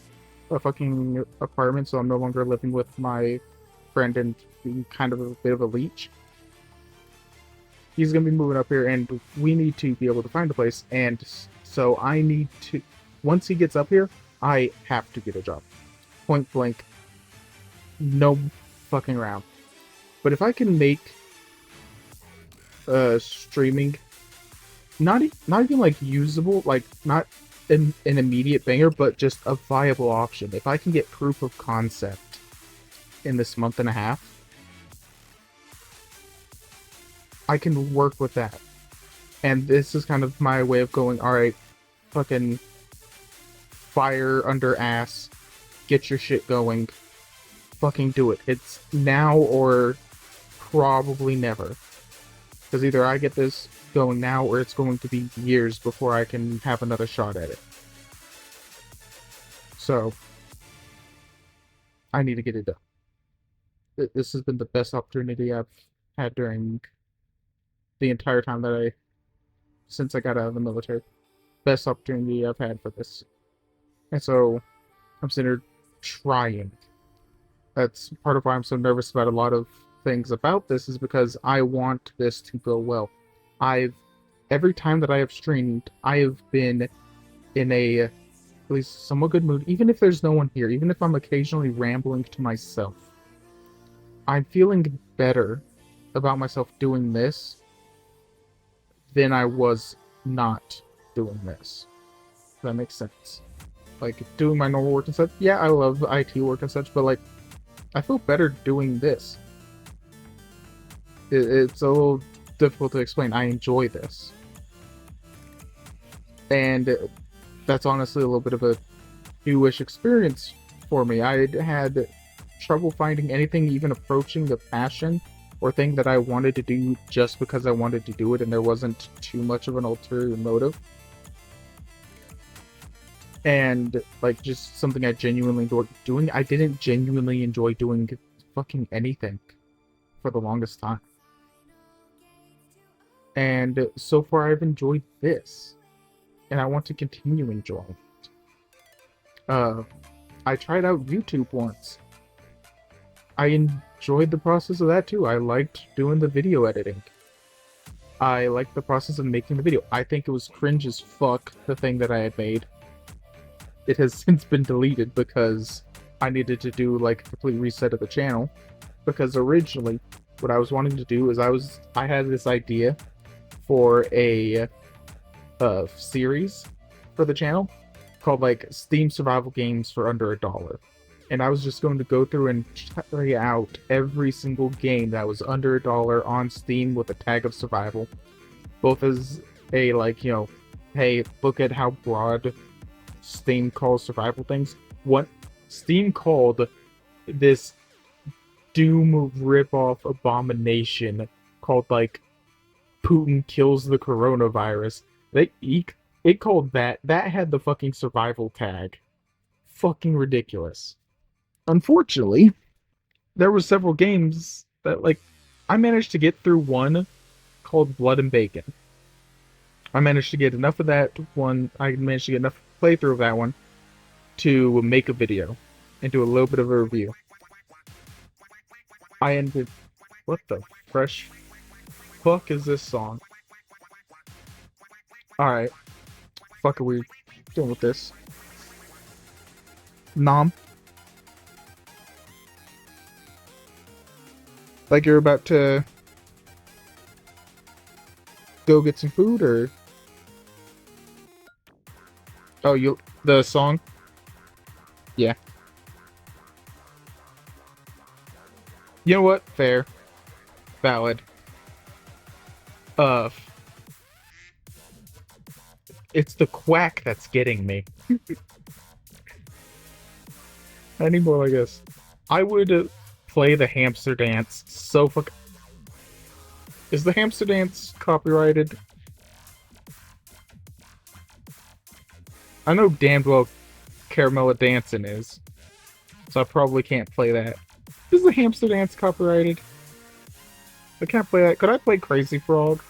a fucking apartment, so I'm no longer living with my friend and being kind of a bit of a leech. He's gonna be moving up here, and we need to be able to find a place, and so I need to, once he gets up here, I have to get a job. Point blank. No fucking around. But if I can make streaming not even like usable, like not an immediate banger, but just a viable option. If I can get proof of concept in this month and a half, I can work with that. And this is kind of my way of going, alright, fucking fire under ass, get your shit going, fucking do it. It's now or probably never. Because either I get this going now, or it's going to be years before I can have another shot at it. So, I need to get it done. This has been the best opportunity I've had during the entire time that since I got out of the military. Best opportunity I've had for this. And so, I'm sitting here trying. That's part of why I'm so nervous about a lot of things about this, is because I want this to go well. Every time that I have streamed, I have been in a at least somewhat good mood, even if there's no one here, even if I'm occasionally rambling to myself. I'm feeling better about myself doing this than I was not doing this. If that makes sense. Like, doing my normal work and such, yeah, I love IT work and such, but like, I feel better doing this. It's a little difficult to explain. I enjoy this. And that's honestly a little bit of a newish experience for me. I had trouble finding anything even approaching the passion or thing that I wanted to do just because I wanted to do it and there wasn't too much of an ulterior motive. And like just something I genuinely enjoyed doing. I didn't genuinely enjoy doing fucking anything for the longest time. And so far I've enjoyed this. And I want to continue enjoying it. I tried out YouTube once. I enjoyed the process of that too. I liked doing the video editing. I liked the process of making the video. I think it was cringe as fuck, the thing that I had made. It has since been deleted because I needed to do like a complete reset of the channel. Because originally, what I was wanting to do is I had this idea for a series for the channel called like Steam survival games for under $1. And I was just going to go through and try out every single game that was under $1 on Steam with a tag of survival. Both as a, like, you know, hey, look at how broad Steam calls survival things. What Steam called this Doom ripoff abomination called, like, Putin kills the coronavirus. It called that had the fucking survival tag. Fucking ridiculous. Unfortunately, there were several games that, like, I managed to get through one called Blood and Bacon. I managed to get enough of that one, I managed to get enough playthrough of that one to make a video and do a little bit of a review. I ended... What the fresh fuck is this song? Alright. Fuck are we doing with this? Nom. Like you're about to go get some food, or... Oh, the song? Yeah. You know what? Fair. Valid. It's the quack that's getting me. I need more like this. I would play the hamster dance so fuck... Is the hamster dance copyrighted? I know damned well Caramella Dancin' is, so I probably can't play that. Is the hamster dance copyrighted? I can't play that. Could I play Crazy Frog?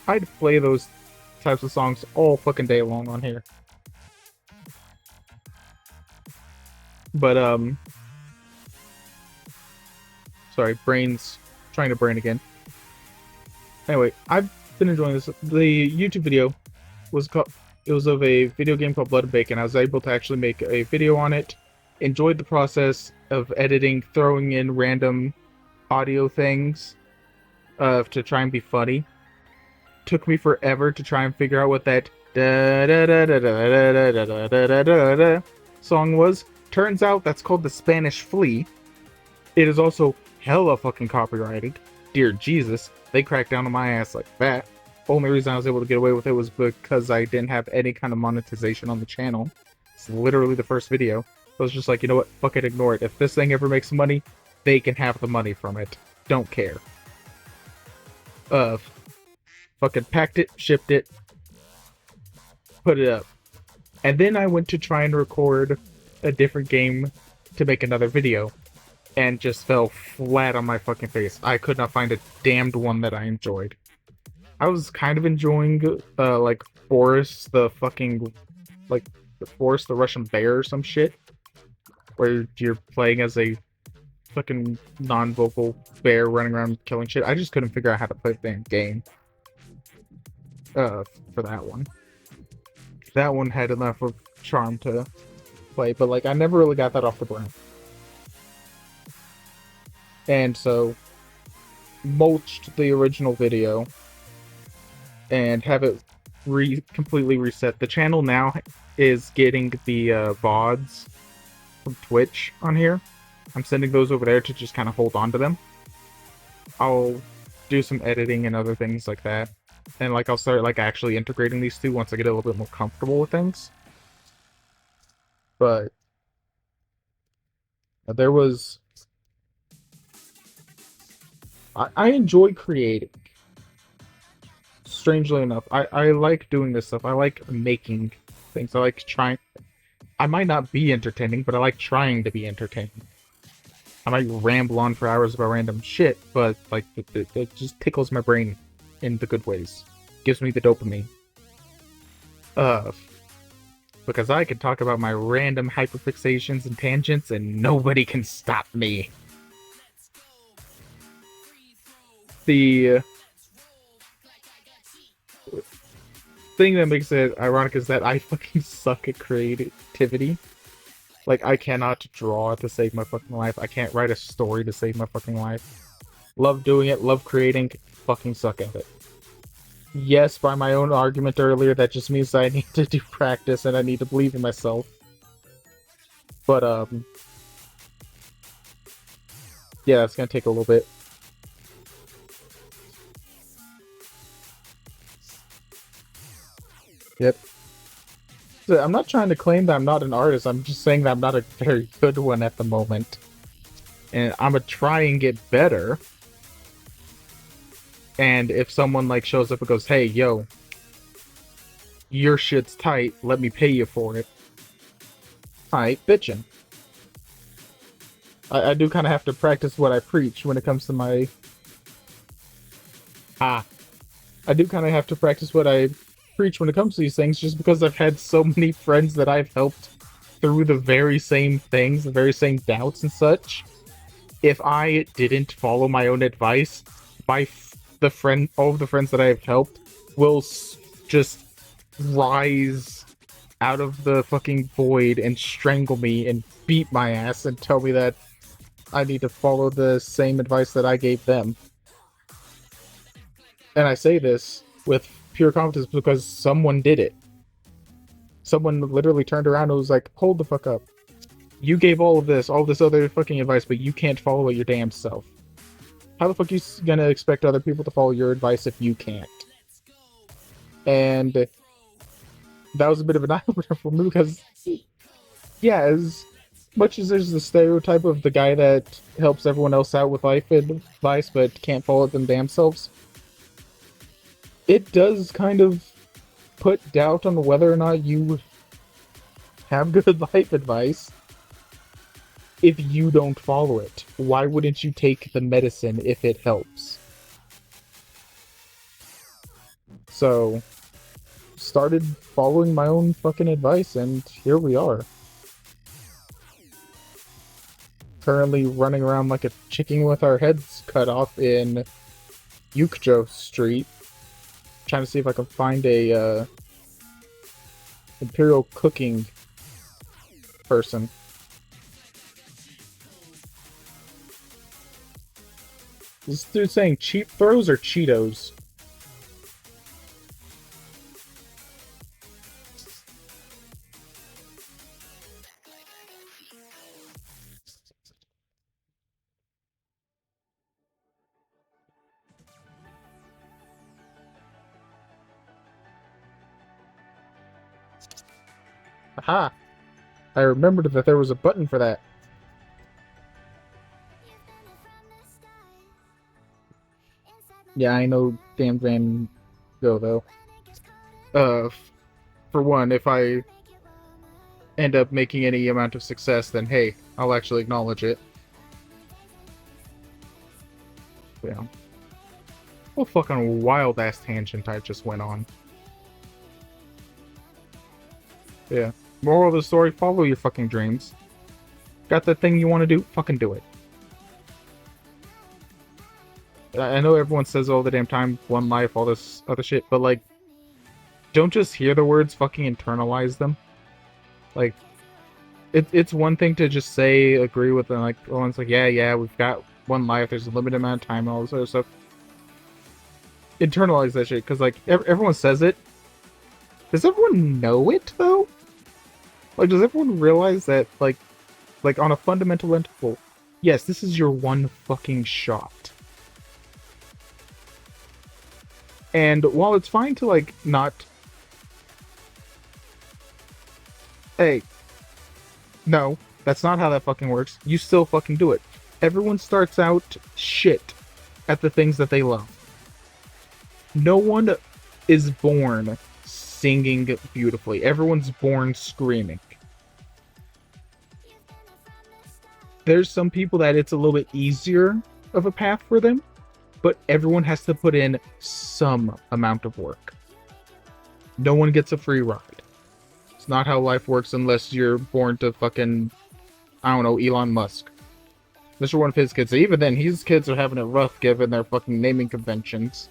I'd play those types of songs all fucking day long on here. But, sorry, brain's trying to brain again. Anyway, I've been enjoying this. The YouTube video was called... It was of a video game called Blood and Bacon. I was able to actually make a video on it. Enjoyed the process of editing, throwing in random audio things to try and be funny. Took me forever to try and figure out what that song was. Turns out that's called The Spanish Flea. It is also hella fucking copyrighted. Dear Jesus, they cracked down on my ass like that. Only reason I was able to get away with it was because I didn't have any kind of monetization on the channel. It's literally the first video. I was just like, you know what, fuck it, ignore it. If this thing ever makes money, they can have the money from it. Don't care. Fucking packed it, shipped it, put it up. And then I went to try and record a different game to make another video. And just fell flat on my fucking face. I could not find a damned one that I enjoyed. I was kind of enjoying, like, Boris the fucking, like, Boris the Russian bear or some shit. Where you're playing as a fucking non-vocal bear running around killing shit. I just couldn't figure out how to play the damn game. For that one. That one had enough of charm to play, but, like, I never really got that off the ground. And so, mulched the original video and have it completely reset. The channel now is getting the VODs from Twitch on here. I'm sending those over there to just kind of hold on to them. I'll do some editing and other things like that. And like I'll start like actually integrating these two once I get a little bit more comfortable with things. But there was... I enjoy creating. Strangely enough, I like doing this stuff. I like making things. I like trying. I might not be entertaining, but I like trying to be entertaining. I might ramble on for hours about random shit, but like it just tickles my brain in the good ways. Gives me the dopamine. Because I can talk about my random hyperfixations and tangents, and nobody can stop me. The thing that makes it ironic is that I fucking suck at creativity. Like, I cannot draw to save my fucking life. I can't write a story to save my fucking life. Love doing it, love creating, fucking suck at it. yes, by my own argument earlier, that just means I need to do practice and I need to believe in myself. But, yeah, it's gonna take a little bit. Yep. So I'm not trying to claim that I'm not an artist, I'm just saying that I'm not a very good one at the moment. And I'm gonna try and get better. And if someone like shows up and goes, hey, yo, your shit's tight, let me pay you for it. Alright, bitchin'. I do kind of have to practice what I preach when it comes to my... I do kind of have to practice what I preach when it comes to these things, just because I've had so many friends that I've helped through the very same things, the very same doubts and such. If I didn't follow my own advice, all of the friends that I've helped will just rise out of the fucking void and strangle me and beat my ass and tell me that I need to follow the same advice that I gave them. And I say this with pure confidence because someone did it. Someone literally turned around and was like, hold the fuck up. You gave all this other fucking advice, but you can't follow it your damn self. How the fuck are you gonna expect other people to follow your advice if you can't? And that was a bit of an eye-opener for me because, yeah, as much as there's the stereotype of the guy that helps everyone else out with life advice but can't follow it them damn selves, it does kind of put doubt on whether or not you have good life advice if you don't follow it. Why wouldn't you take the medicine if it helps? So, started following my own fucking advice, and here we are. Currently running around like a chicken with our heads cut off in Yukjo Street, trying to see if I can find a Imperial cooking person. This dude saying cheap throws or Cheetos? Aha! I remembered that there was a button for that. Yeah, I know damn Van Gogh, though. For one, if I end up making any amount of success, then hey, I'll actually acknowledge it. Yeah. What fucking wild-ass tangent I just went on. Yeah. Moral of the story, follow your fucking dreams. Got that thing you want to do? Fucking do it. I know everyone says all the damn time, one life, all this other shit, but like, don't just hear the words, fucking internalize them. Like, it's one thing to just say, agree with them, like, oh, it's like, yeah, we've got one life, there's a limited amount of time, all this other stuff. Internalize that shit, because like, everyone says it. Does everyone know it, though? Like, does everyone realize that, like on a fundamental level, yes, this is your one fucking shot. And while it's fine to, like, not... Hey. No, that's not how that fucking works. You still fucking do it. Everyone starts out shit at the things that they love. No one is born singing beautifully. Everyone's born screaming. There's some people that it's a little bit easier of a path for them, but everyone has to put in some amount of work. No one gets a free ride. It's not how life works unless you're born to fucking, I don't know, Elon Musk. Unless you're one of his kids. Even then, his kids are having it rough given their fucking naming conventions.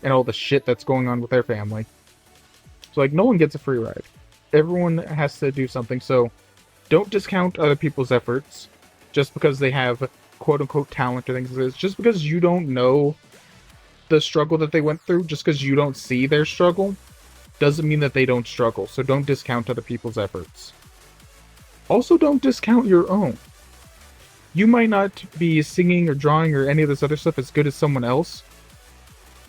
And all the shit that's going on with their family. So, like, no one gets a free ride. Everyone has to do something, so don't discount other people's efforts just because they have quote-unquote talent or things like this. Just because you don't know the struggle that they went through, just because you don't see their struggle, doesn't mean that they don't struggle. So don't discount other people's efforts. Also, don't discount your own. You might not be singing or drawing or any of this other stuff as good as someone else,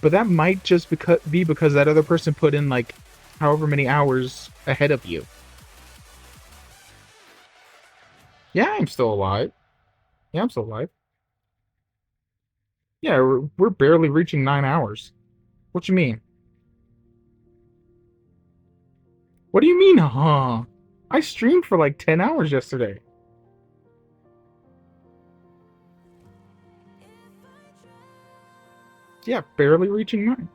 but that might just be because that other person put in like however many hours ahead of you. Yeah, I'm still alive. Yeah, I'm still alive. Yeah, we're barely reaching 9 hours. What you mean? What do you mean, huh? I streamed for like 10 hours yesterday. Yeah, barely reaching 9.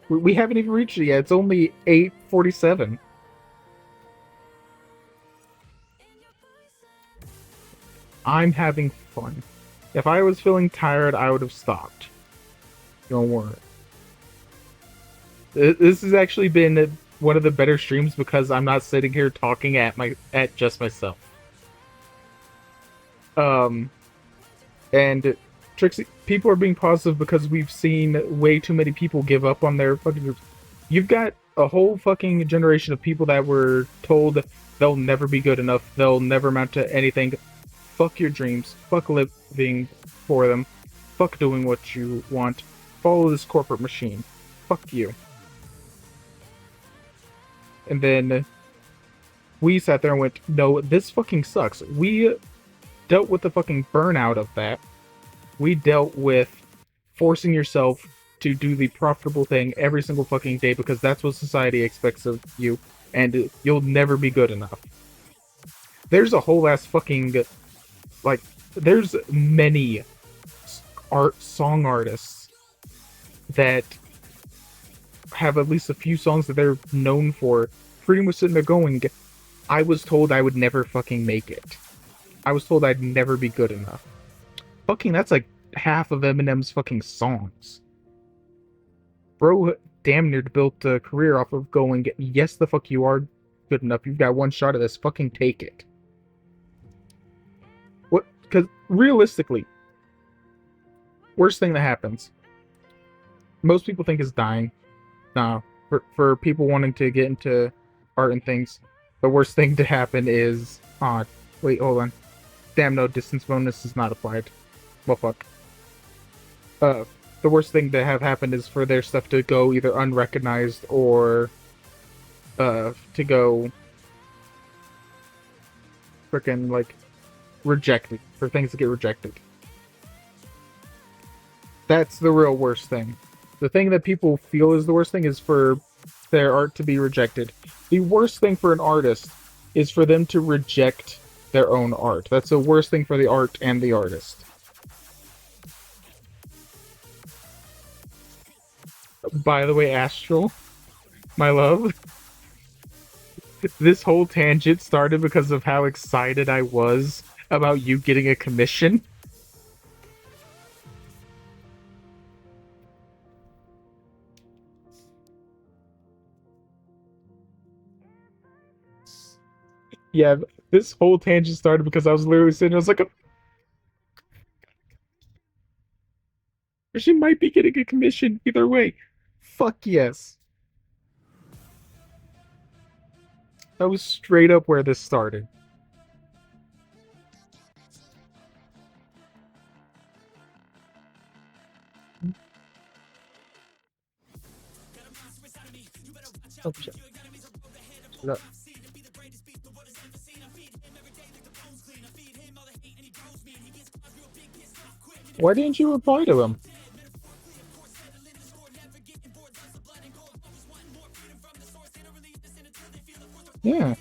We haven't even reached it yet. It's only 8:47. I'm having fun. If I was feeling tired, I would have stopped. Don't worry. This has actually been one of the better streams because I'm not sitting here talking at just myself. And Trixie, people are being positive because we've seen way too many people give up on their fucking groups. You've got a whole fucking generation of people that were told they'll never be good enough, they'll never amount to anything. Fuck your dreams. Fuck living for them. Fuck doing what you want. Follow this corporate machine. Fuck you. And then we sat there and went, no, this fucking sucks. We dealt with the fucking burnout of that. We dealt with forcing yourself to do the profitable thing every single fucking day because that's what society expects of you, and you'll never be good enough. There's a whole ass fucking, like, there's many song artists that have at least a few songs that they're known for, pretty much sitting there going, I was told I would never fucking make it. I was told I'd never be good enough. Fucking, that's like half of Eminem's fucking songs. Bro damn near built a career off of going, yes, the fuck you are good enough. You've got one shot at this. Fucking take it. What? Because realistically, worst thing that happens, most people think is dying. Nah, for people wanting to get into art and things, the worst thing to happen is, wait, hold on. Damn, no, distance bonus is not applied. Well, fuck. The worst thing to have happened is for their stuff to go either unrecognized or, to go frickin', like, rejected. For things to get rejected. That's the real worst thing. The thing that people feel is the worst thing is for their art to be rejected. The worst thing for an artist is for them to reject their own art. That's the worst thing for the art and the artist. By the way, Astral, my love, this whole tangent started because of how excited I was about you getting a commission. Yeah, this whole tangent started because I was literally sitting, I was like, she might be getting a commission either way. Fuck yes. That was straight up where this started. Oh shit. Shut up. Why didn't you reply to him? Yeah.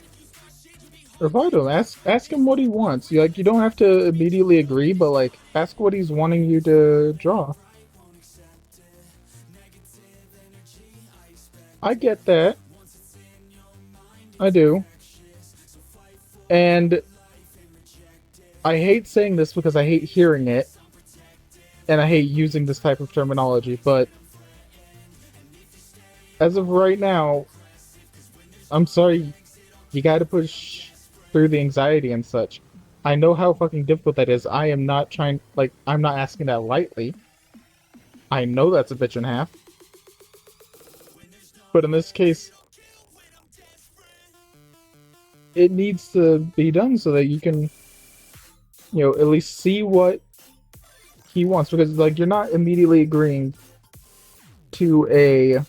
Reply to him. Ask him what he wants. You don't have to immediately agree, but like ask what he's wanting you to draw. I get that. I do. And I hate saying this because I hate hearing it. And I hate using this type of terminology, but as of right now, I'm sorry, you gotta push through the anxiety and such. I know how fucking difficult that is. I am not trying, like, I'm not asking that lightly. I know that's a bitch and a half. But in this case, it needs to be done so that you can, you know, at least see what he wants. Because, like, you're not immediately agreeing to a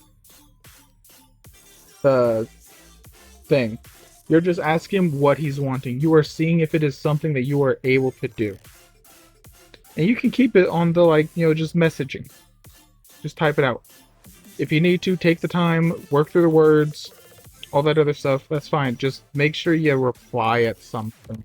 thing. You're just asking him what he's wanting. You are seeing if it is something that you are able to do. And you can keep it on the, like, you know, just messaging. Just type it out. If you need to, take the time, work through the words, all that other stuff, that's fine. Just make sure you reply at something.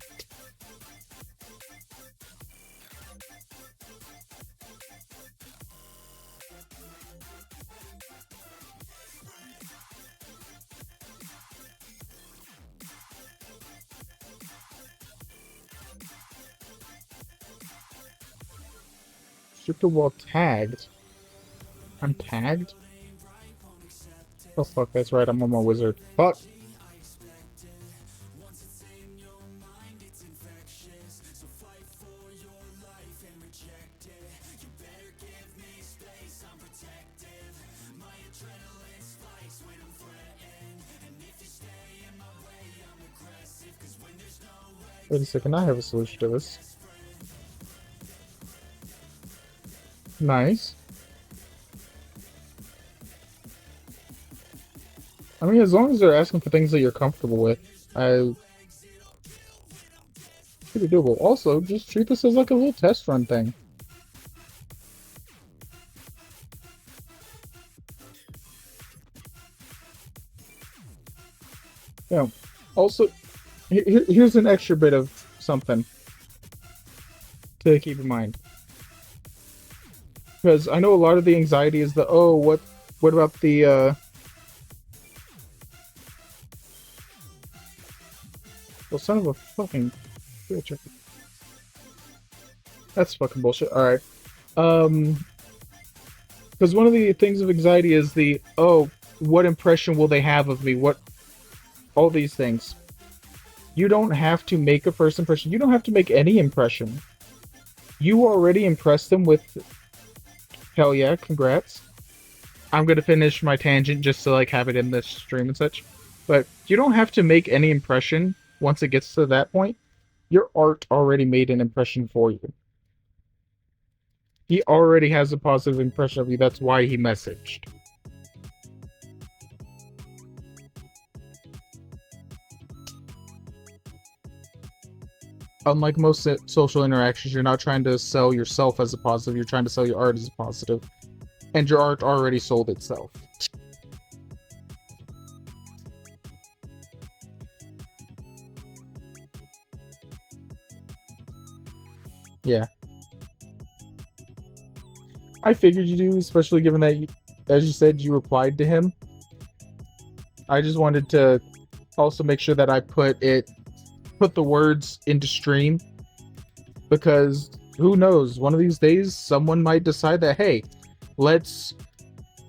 Super well tagged. I'm tagged? Oh fuck, that's right, I'm on my wizard. Fuck! Wait a second, I have a solution to this. Nice. I mean, as long as they're asking for things that you're comfortable with, pretty doable. Also, just treat this as like a little test run thing. Yeah. Also, here's an extra bit of something to keep in mind. Because I know a lot of the anxiety is the, oh, what about the, well, son of a fucking bitch. That's fucking bullshit. Alright. Because one of the things of anxiety is the, oh, what impression will they have of me? What, all these things. You don't have to make a first impression. You don't have to make any impression. You already impressed them with, hell yeah, congrats. I'm gonna finish my tangent just to like have it in this stream and such. But you don't have to make any impression once it gets to that point. Your art already made an impression for you. He already has a positive impression of you. That's why he messaged. Unlike most social interactions, you're not trying to sell yourself as a positive, you're trying to sell your art as a positive. And your art already sold itself. Yeah. I figured you do, especially given that, as you said, you replied to him. I just wanted to also make sure that I put the words into stream, because who knows, one of these days someone might decide that, hey, let's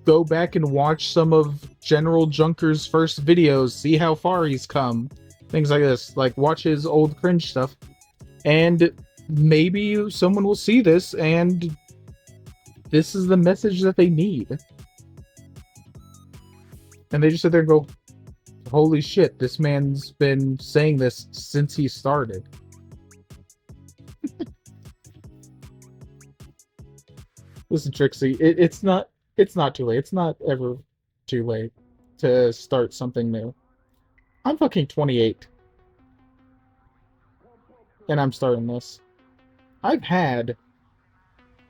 go back and watch some of General Junker's first videos, see how far he's come, things like this, like watch his old cringe stuff, and maybe someone will see this and this is the message that they need, and they just sit there and go, holy shit, this man's been saying this since he started. Listen, Trixie, it's not too late. It's not ever too late to start something new. I'm fucking 28. And I'm starting this. I've had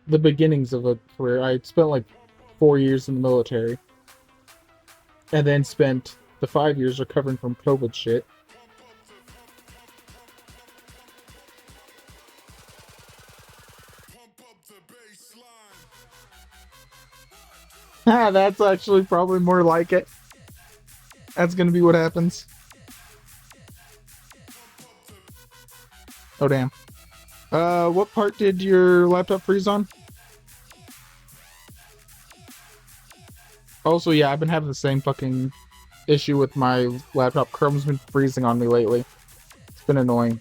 the beginnings of a career. I spent like 4 years in the military. And then spent the 5 years recovering from COVID shit. Ah, that's actually probably more like it. That's gonna be what happens. Oh, damn. What part did your laptop freeze on? Also, yeah, I've been having the same fucking issue with my laptop. Chrome's been freezing on me lately. It's been annoying.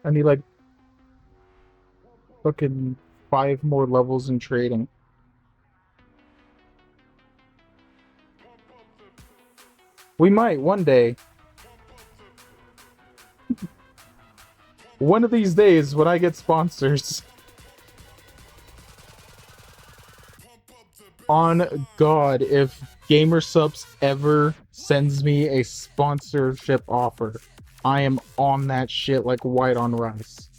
I need like fucking 5 more levels in trading. We might one day. One of these days when I get sponsors. On God, if GamerSupps ever sends me a sponsorship offer, I am on that shit like white on rice.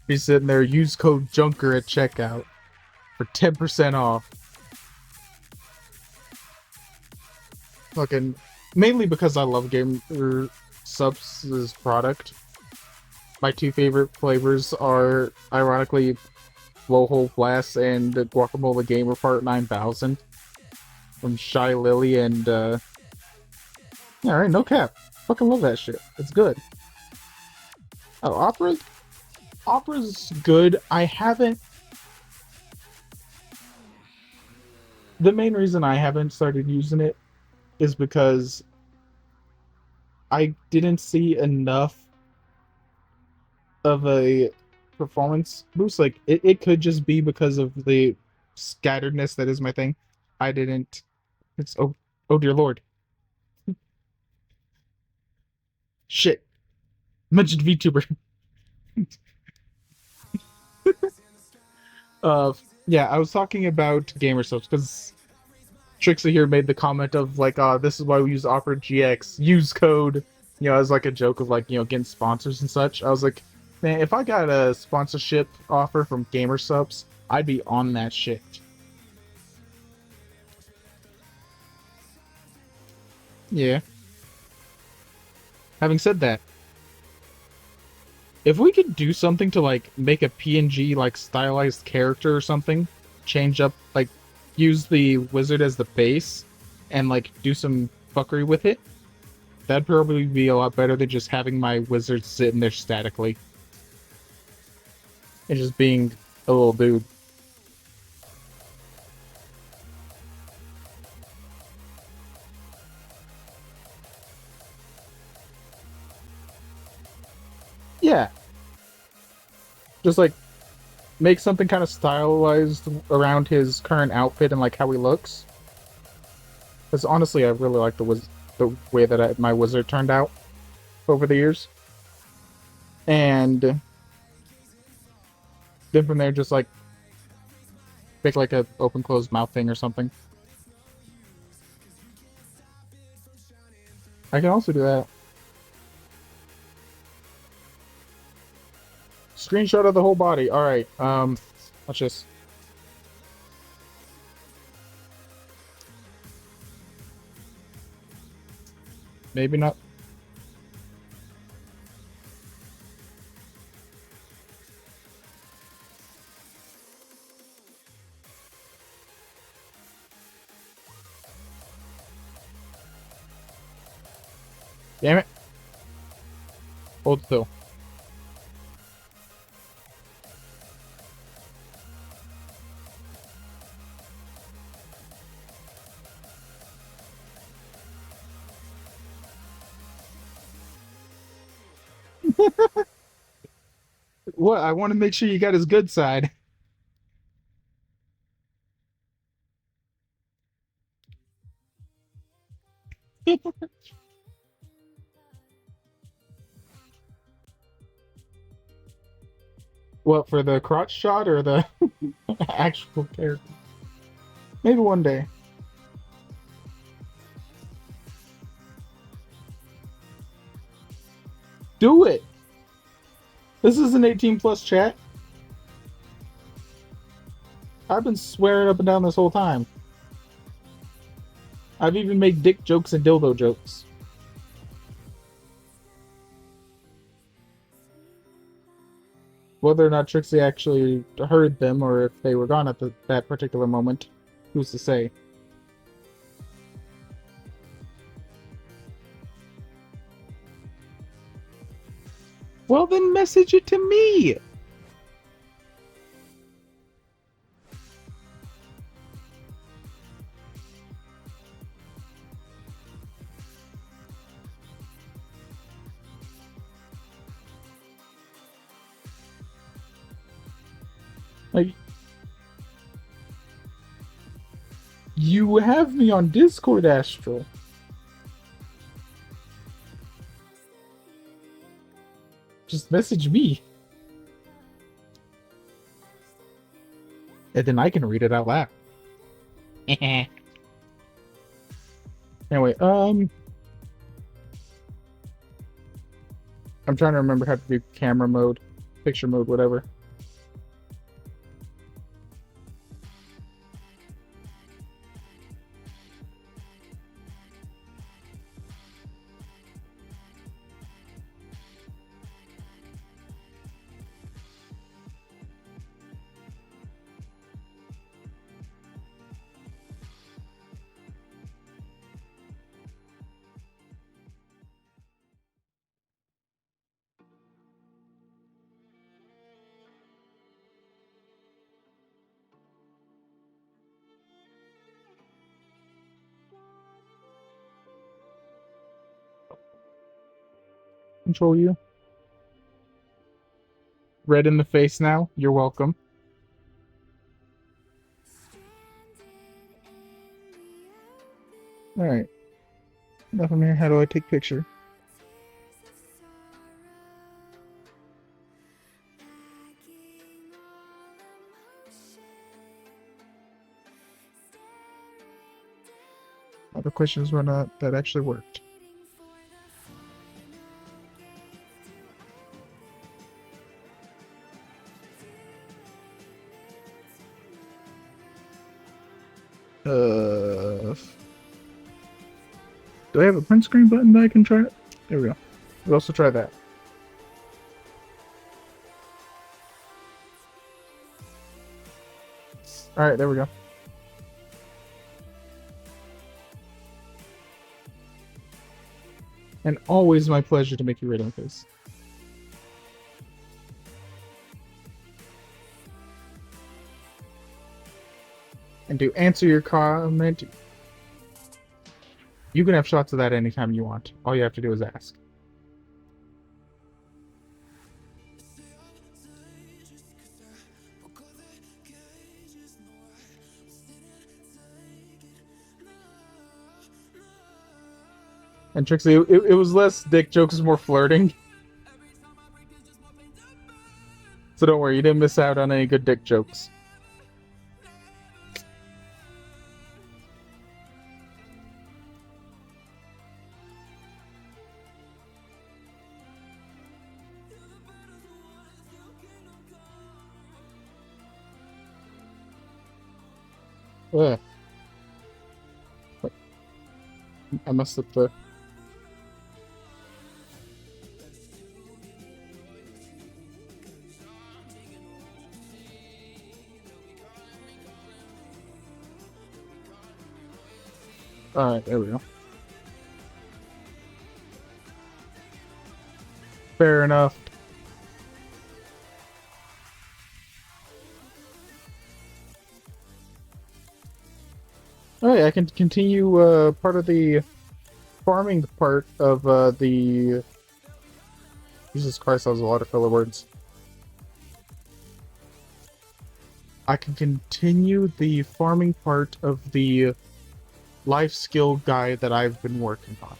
Be sitting there, use code JUNKER at checkout for 10% off. Fucking, mainly because I love GamerSupps' product. My 2 favorite flavors are, ironically, Blowhole Blast and Guacamole Gamer Part 9000 from Shy Lily and, yeah, alright, no cap. Fucking love that shit. It's good. Oh, Opera's good. I haven't... The main reason I haven't started using it is because I didn't see enough of a performance boost. Like, it could just be because of the scatteredness that is my thing. I didn't... It's... Oh dear lord. Shit. Mentioned VTuber. Yeah, I was talking about GamerSupps because Trixie here made the comment of like, this is why we use Opera GX. Use code, you know, as like a joke of like, you know, getting sponsors and such. I was like, man, if I got a sponsorship offer from GamerSupps, I'd be on that shit. Yeah. Having said that, if we could do something to like make a PNG like stylized character or something, change up, like use the wizard as the base and like do some fuckery with it, that'd probably be a lot better than just having my wizard sitting there statically and just being a little dude. Yeah. Just like make something kind of stylized around his current outfit and like how he looks. Because honestly, I really like the way that my wizard turned out over the years. And then from there, just like make like a open closed mouth thing or something. I can also do that. Screenshot of the whole body. Alright, watch this. Maybe not. Damn it. Hold still. What? I want to make sure you got his good side. What, for the crotch shot or the actual character? Maybe one day. Do it! This is an 18+ chat. I've been swearing up and down this whole time. I've even made dick jokes and dildo jokes. Whether or not Trixie actually heard them or if they were gone at that particular moment, who's to say? Well, then message it to me! Like, you have me on Discord, Astral. Just message me. And then I can read it out loud. Anyway, I'm trying to remember how to do camera mode, picture mode, whatever. Control you. Red in the face now. You're welcome. Alright. Nothing here. How do I take picture? Other questions were not that actually worked. Do I have a print screen button that I can try? There we go. We'll also try that. Alright, there we go. And always my pleasure to make you red in the face. And to answer your comment, you can have shots of that anytime you want. All you have to do is ask. And Trixie, it was less dick jokes, more flirting. So don't worry, you didn't miss out on any good dick jokes. Ugh. Wait. I messed up the... Alright, there we go. Fair enough. Alright, I can continue part of the farming part of the... Jesus Christ, that was a lot of filler words. I can continue the farming part of the life skill guide that I've been working on.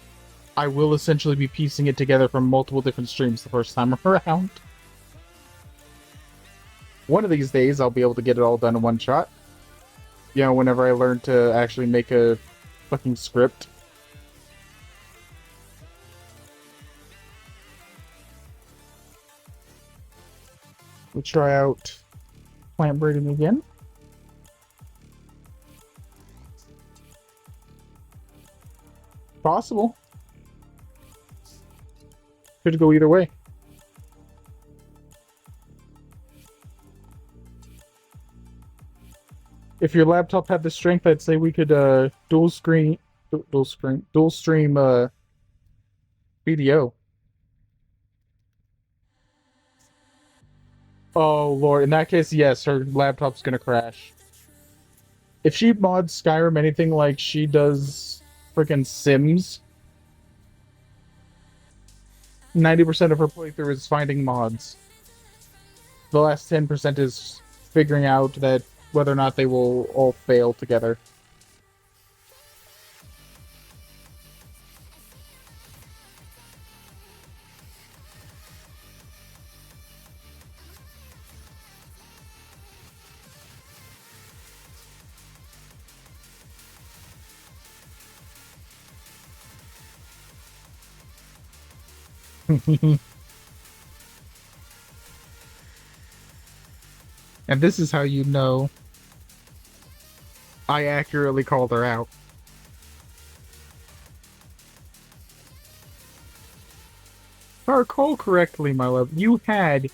I will essentially be piecing it together from multiple different streams the first time around. One of these days, I'll be able to get it all done in one shot. You know, whenever I learn to actually make a fucking script. We'll try out plant breeding again. Possible. Could go either way. If your laptop had the strength, I'd say we could dual stream video. Oh lord, in that case, yes, her laptop's gonna crash. If she mods Skyrim anything like she does freaking Sims, 90% of her playthrough is finding mods. The last 10% is figuring out that whether or not they will all fail together. And this is how you know I accurately called her out. If I recall correctly, my love, you had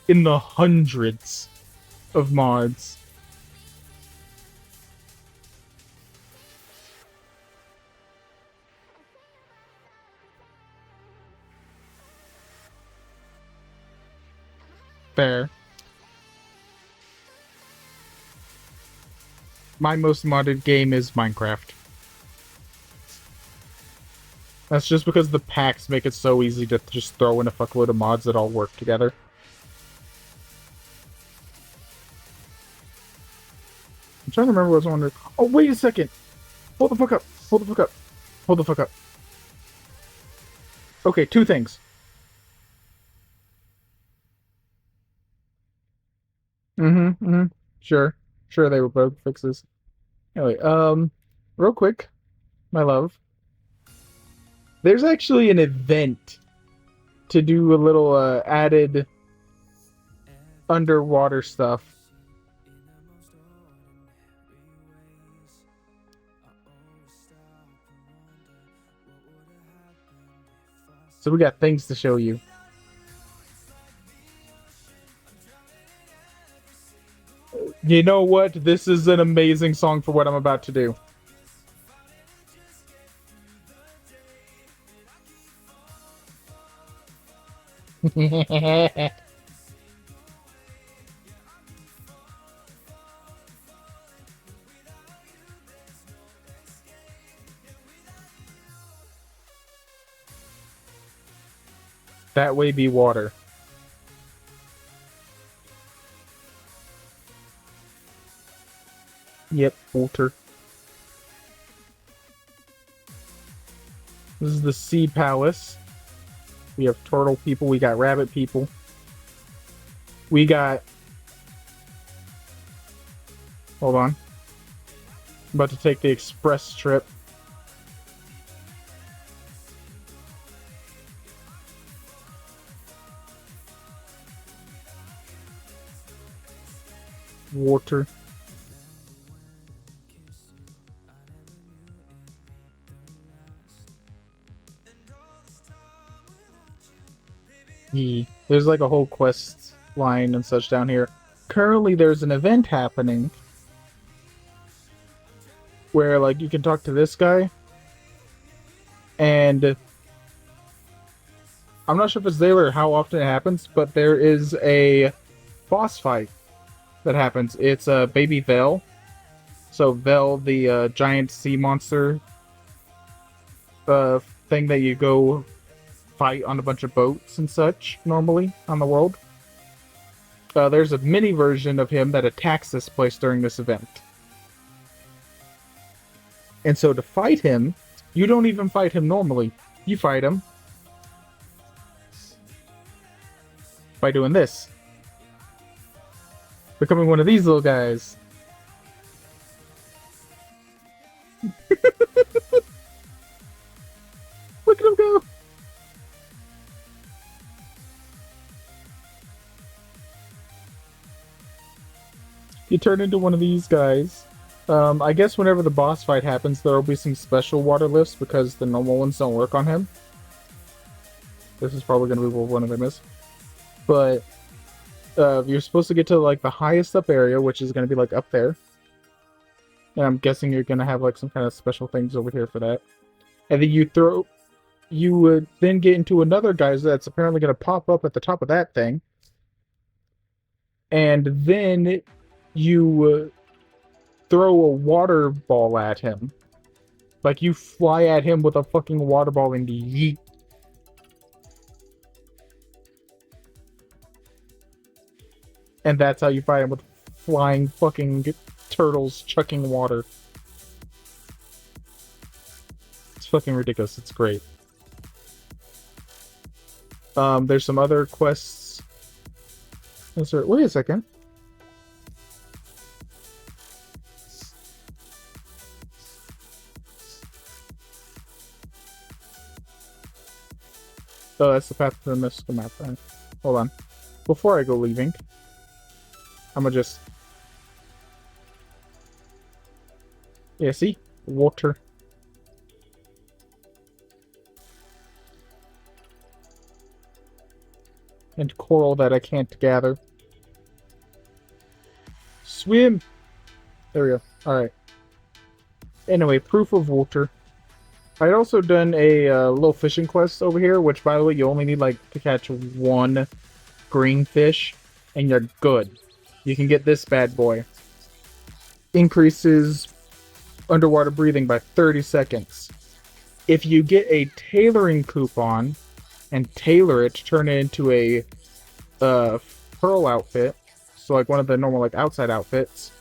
in the hundreds of mods. Fair. My most modded game is Minecraft. That's just because the packs make it so easy to just throw in a fuckload of mods that all work together. I'm trying to remember what I was wondering. Oh, wait a second! Hold the fuck up! Hold the fuck up! Hold the fuck up. Okay, two things. Sure. Sure, they were both fixes. Anyway, real quick, my love. There's actually an event to do a little, added underwater stuff. So we got things to show you. You know what? This is an amazing song for what I'm about to do. That way be water. Yep, water. This is the Sea Palace. We have turtle people, we got rabbit people. We got... Hold on. I'm about to take the express trip. Water. There's like a whole quest line and such down here. Currently there's an event happening where like you can talk to this guy and I'm not sure if it's there or how often it happens, but there is a boss fight that happens. It's a baby Vel. So Vel, the giant sea monster thing that you go fight on a bunch of boats and such normally on the world. There's a mini version of him that attacks this place during this event. And so to fight him, you don't even fight him normally. You fight him by doing this. Becoming one of these little guys. Look at him go! You turn into one of these guys. I guess whenever the boss fight happens, there will be some special water lifts because the normal ones don't work on him. This is probably going to be what one of them is. But you're supposed to get to like the highest up area, which is going to be like up there. And I'm guessing you're going to have like some kind of special things over here for that. And then you would then get into another geyser that's apparently going to pop up at the top of that thing. And then you throw a water ball at him. Like you fly at him with a fucking water ball and yeet. And that's how you fight him, with flying fucking turtles chucking water. It's fucking ridiculous. It's great. There's some other quests. Wait a second. Oh, that's the path to the mystical map. Right? Hold on. Before I go leaving, I'm gonna just... Yeah, see? Water. And coral that I can't gather. Swim! There we go. Alright. Anyway, proof of water. I'd also done a little fishing quest over here, which, by the way, you only need, like, to catch one green fish, and you're good. You can get this bad boy. Increases underwater breathing by 30 seconds. If you get a tailoring coupon and tailor it to turn it into a pearl outfit, so like one of the normal like outside outfits,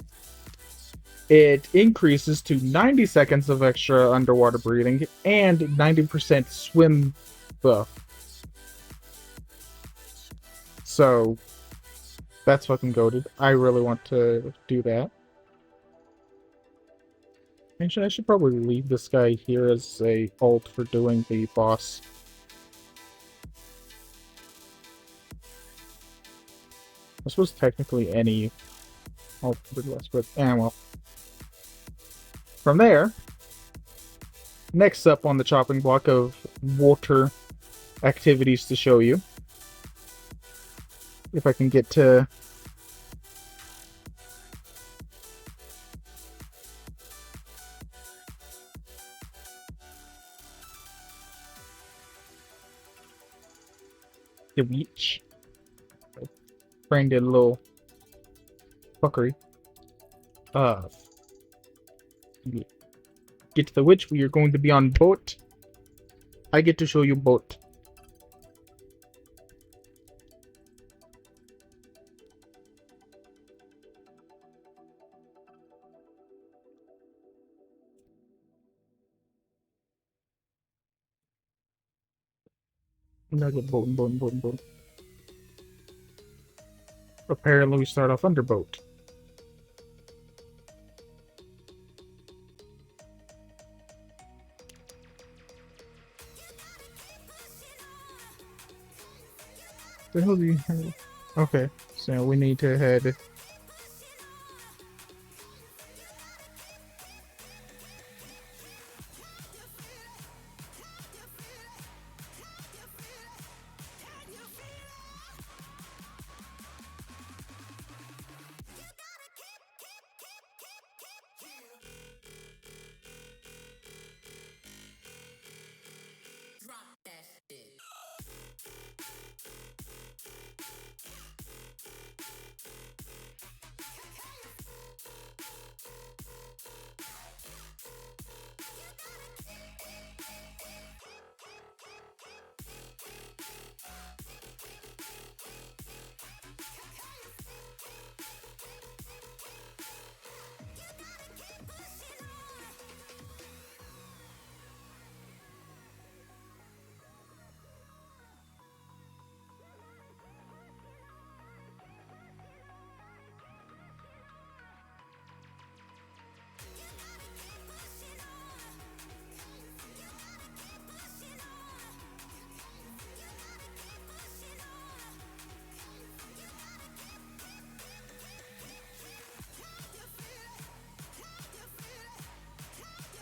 it increases to 90 seconds of extra underwater breathing and 90% swim buff. So that's fucking goated. I really want to do that. Actually, I should probably leave this guy here as a ult for doing the boss. I suppose technically any ult would be less, but well. From there, next up on the chopping block of water activities to show you. If I can get to... the beach. Brain did a little fuckery. Get to the witch. We are going to be on boat. I get to show you boat. Nugget boat. Apparently we start off under boat. The hell do you have? Okay, so we need to head.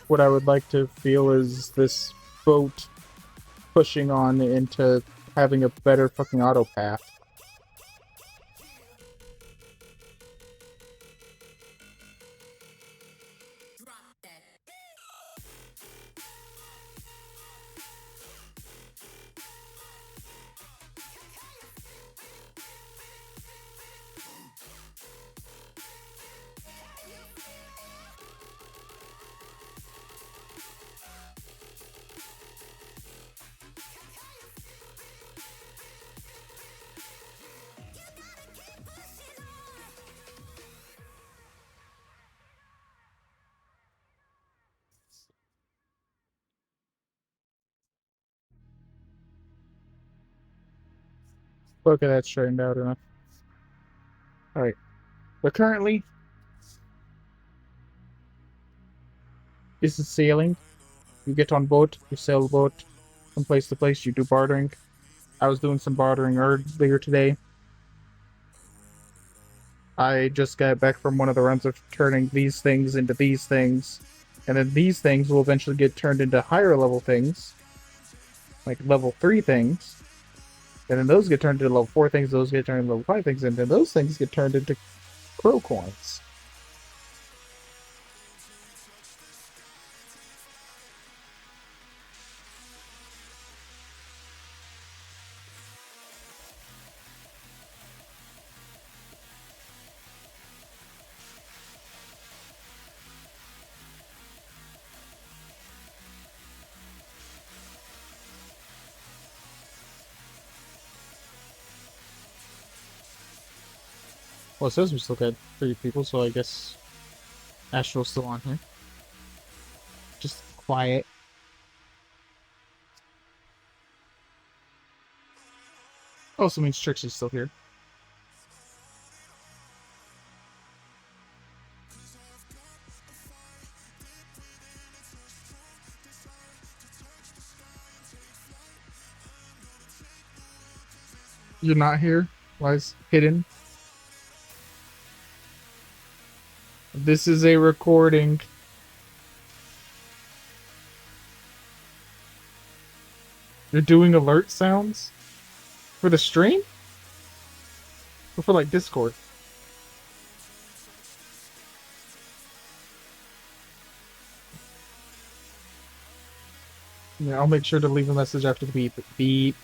What I would like to feel is this boat pushing on into having a better fucking auto path. Okay, that's straightened out enough. Alright. But currently, this is sailing. You get on boat, you sail boat from place to place, you do bartering. I was doing some bartering earlier today. I just got back from one of the runs of turning these things into these things. And then these things will eventually get turned into higher level things. Like level 3 things. And then those get turned into level 4 things, those get turned into level 5 things, and then those things get turned into crow coins. Well, it says we still got 3 people, so I guess Astral's still on here. Just quiet. Also means Trixie's still here. You're not here? Why is hidden? This is a recording. You're doing alert sounds? For the stream? Or for, like, Discord? Yeah, I'll make sure to leave a message after the beep. Beep.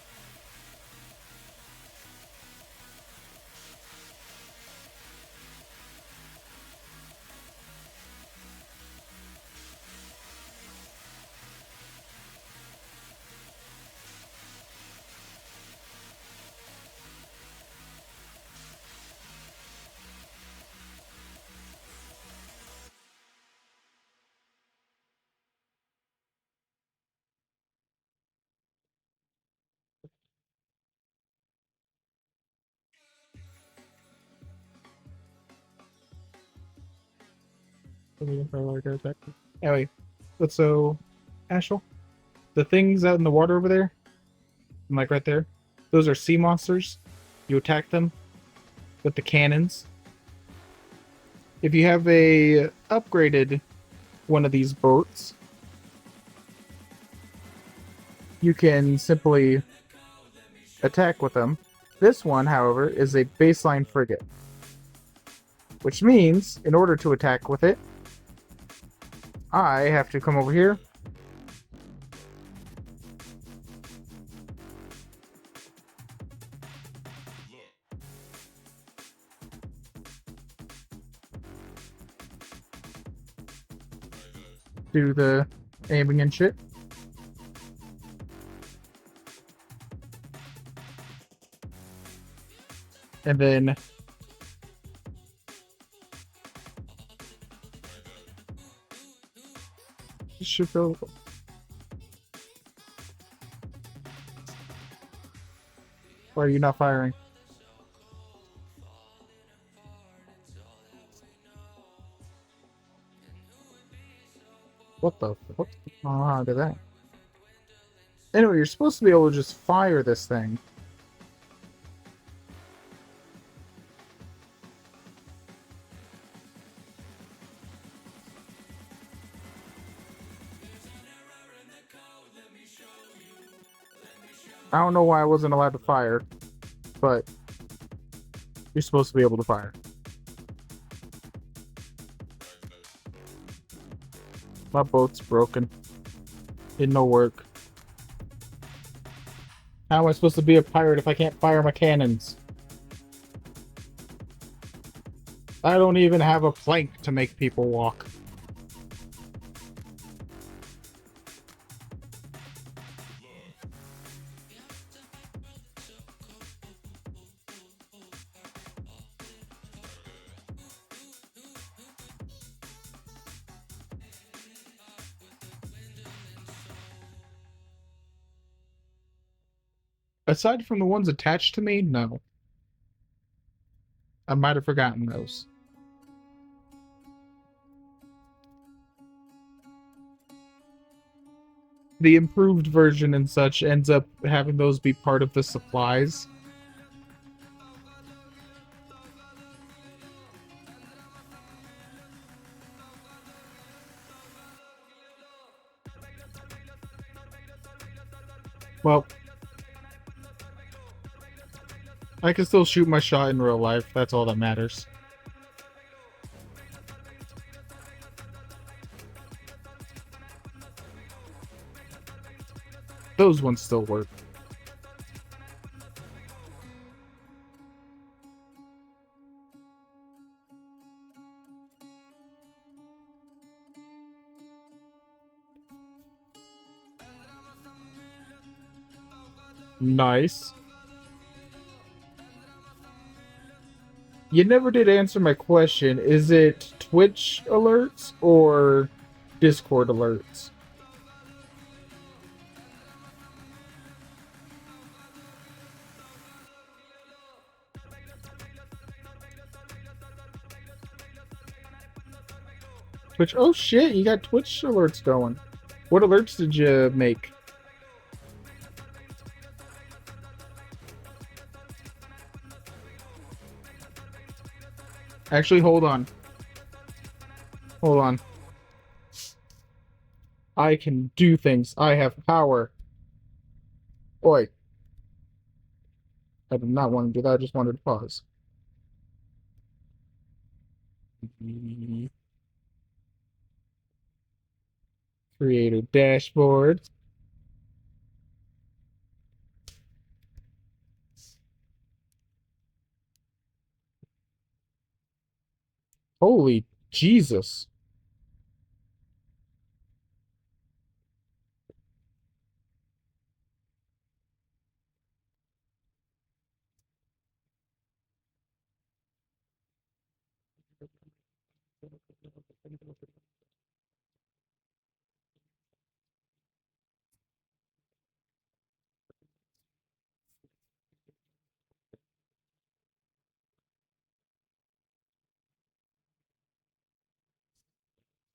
Anyway, so Ashel, the things out in the water over there, like right there, those are sea monsters. You attack them with the cannons. If you have a upgraded one of these boats, you can simply attack with them. This one, however, is a baseline frigate, which means in order to attack with it, I have to come over here. Do the aiming and shit. And then should go. Why are you not firing? What the? What? Oh, how did that? Anyway, you're supposed to be able to just fire this thing. I don't know why I wasn't allowed to fire, but you're supposed to be able to fire. My boat's broken. Did no work. How am I supposed to be a pirate if I can't fire my cannons? I don't even have a plank to make people walk. Aside from the ones attached to me, no. I might have forgotten those. The improved version and such ends up having those be part of the supplies. Well, I can still shoot my shot in real life. That's all that matters. Those ones still work. Nice. You never did answer my question. Is it Twitch alerts or Discord alerts? Twitch. Oh shit, you got Twitch alerts going. What alerts did you make? Actually, hold on. Hold on. I can do things. I have power. Oi. I did not want to do that. I just wanted to pause. Create a dashboard. Holy Jesus.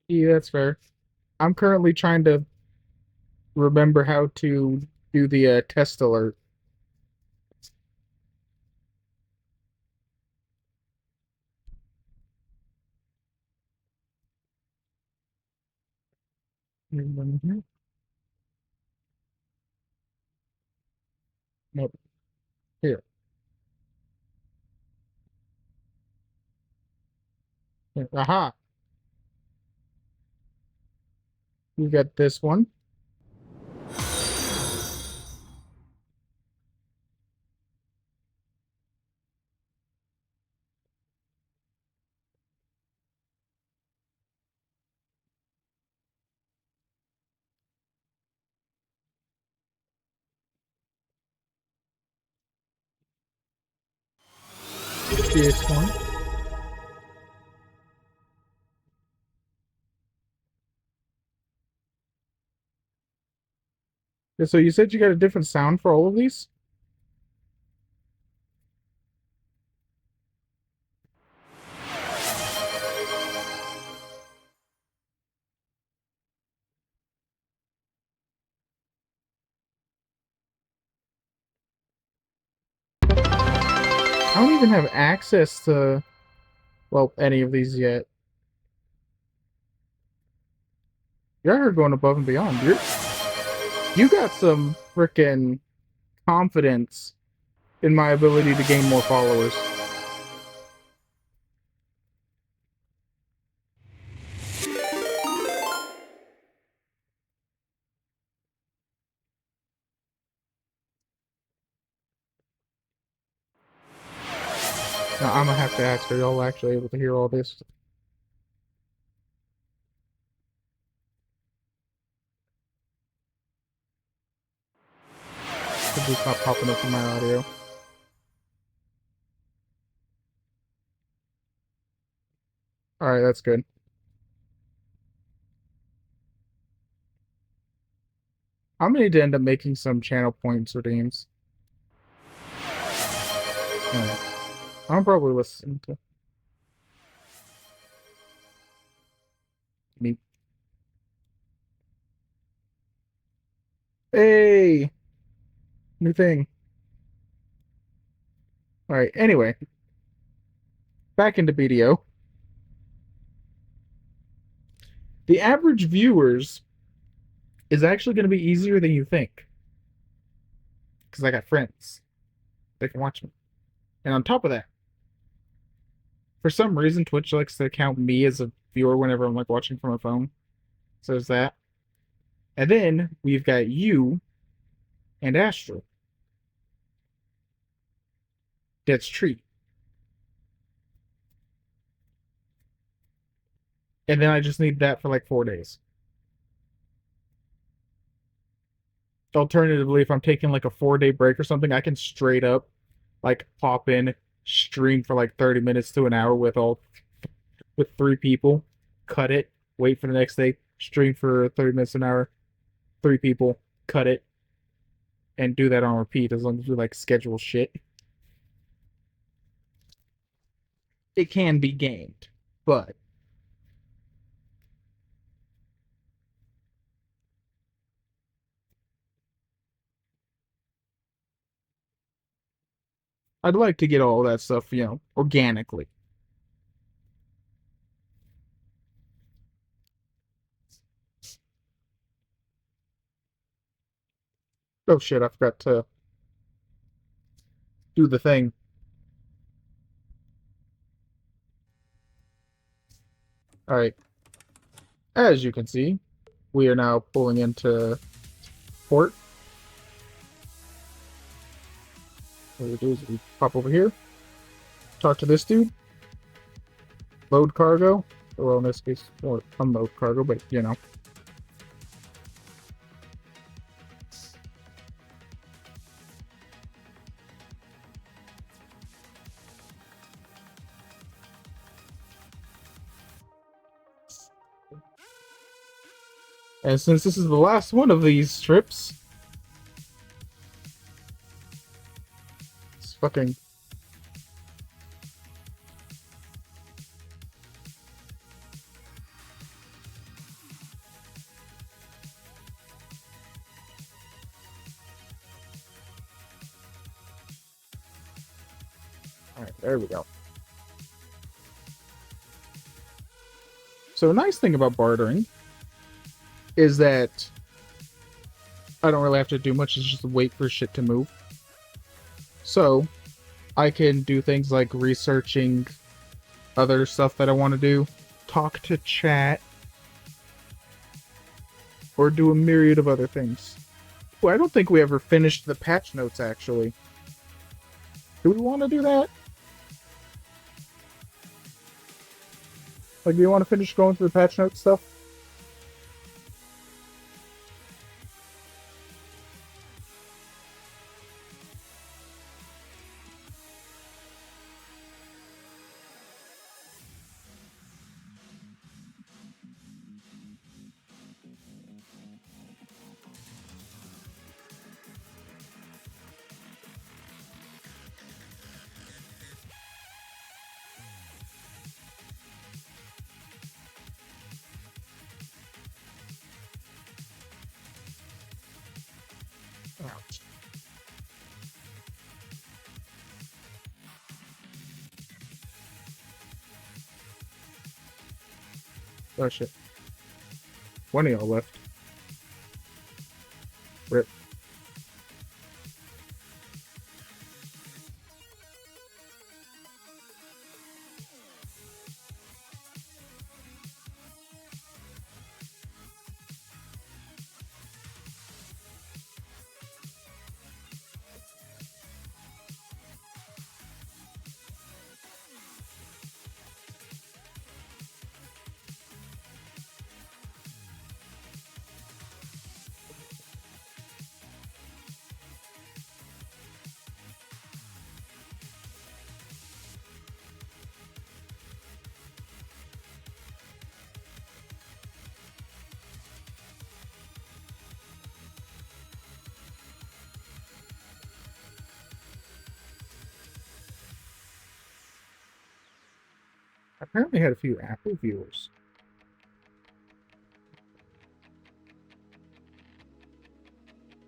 Yeah, that's fair. I'm currently trying to remember how to do the test alert. Nope. Here. Here. Aha! You got this one. This one. Yeah, so you said you got a different sound for all of these? I don't even have access to, well, any of these yet. You're going above and beyond. You got some freaking confidence in my ability to gain more followers. Now, I'm gonna have to ask, are y'all actually able to hear all this? It's not popping up in my audio. Alright, that's good. I'm gonna need to end up making some channel points redeems. Alright. I'm probably listening to me. Hey! New thing. Alright, anyway. Back into BDO. The average viewers is actually going to be easier than you think. Because I got friends. They can watch me. And on top of that, for some reason, Twitch likes to count me as a viewer whenever I'm like watching from a phone. So there's that. And then we've got you and Astro. That's Tree. And then I just need that for like 4 days. Alternatively, if I'm taking like a 4-day break or something, I can straight up like pop in, stream for like 30 minutes to an hour with 3 people, cut it, wait for the next day, stream for 30 minutes an hour, 3 people, cut it, and do that on repeat as long as we like schedule shit. It can be gamed, but I'd like to get all that stuff, organically. Oh shit, I forgot to do the thing. Alright. As you can see, we are now pulling into port. What we do is we pop over here, talk to this dude, load cargo. Well, in this case, or unload cargo, but you know. And since this is the last one of these trips, it's fucking... Alright, there we go. So a nice thing about bartering is that I don't really have to do much, it's just wait for shit to move. So, I can do things like researching other stuff that I want to do, talk to chat, or do a myriad of other things. Well, I don't think we ever finished the patch notes, actually. Do we want to do that? Like, do you want to finish going through the patch notes stuff? Ouch. Oh shit. One of y'all left. Rip. apparently had a few Apple viewers.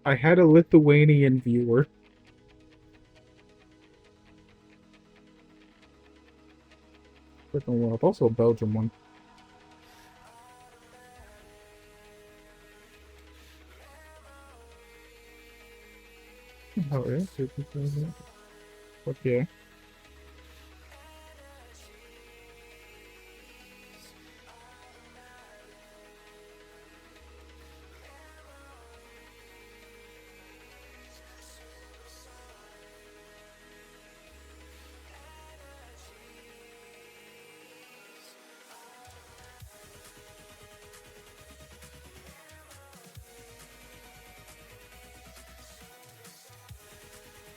I had a Lithuanian viewer. Freaking world. Also a Belgium one. Oh, yeah? Okay.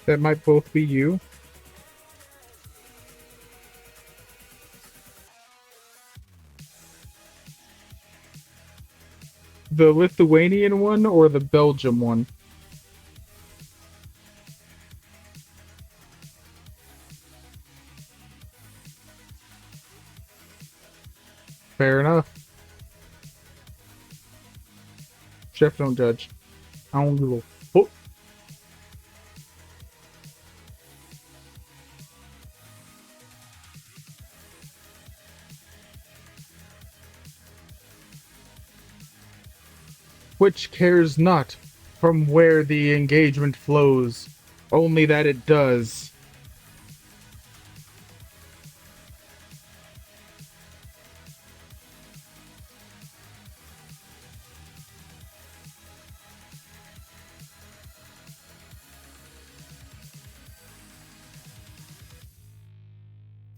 That might both be you. The Lithuanian one or the Belgium one? Fair enough. Chef, don't judge. I don't give a fuck. Which cares not from where the engagement flows, only that it does.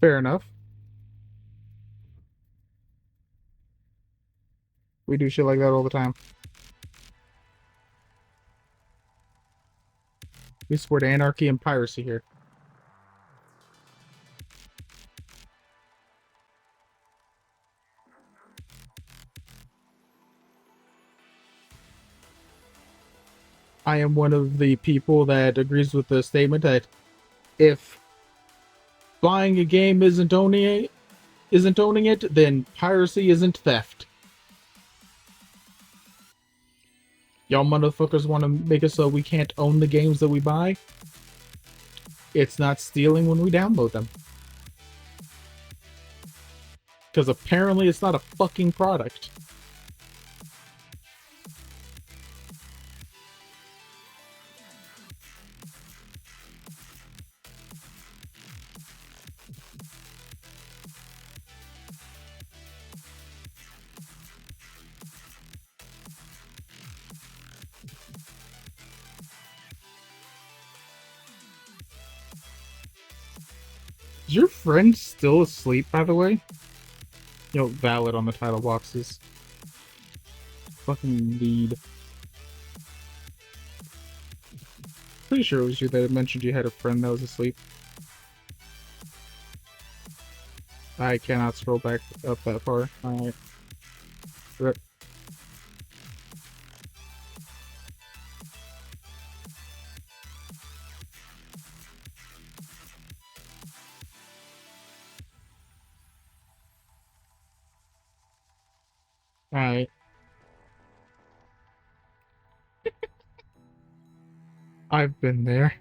Fair enough. We do shit like that all the time. We support anarchy and piracy here. I am one of the people that agrees with the statement that if buying a game isn't owning it, then piracy isn't theft. Y'all motherfuckers want to make it so we can't own the games that we buy? It's not stealing when we download them. Because apparently it's not a fucking product. Is your friend still asleep, by the way? Yo, valid on the title boxes. Fucking need. Pretty sure it was you that mentioned you had a friend that was asleep. I cannot scroll back up that far. Alright. Rip. Alright. I've been there.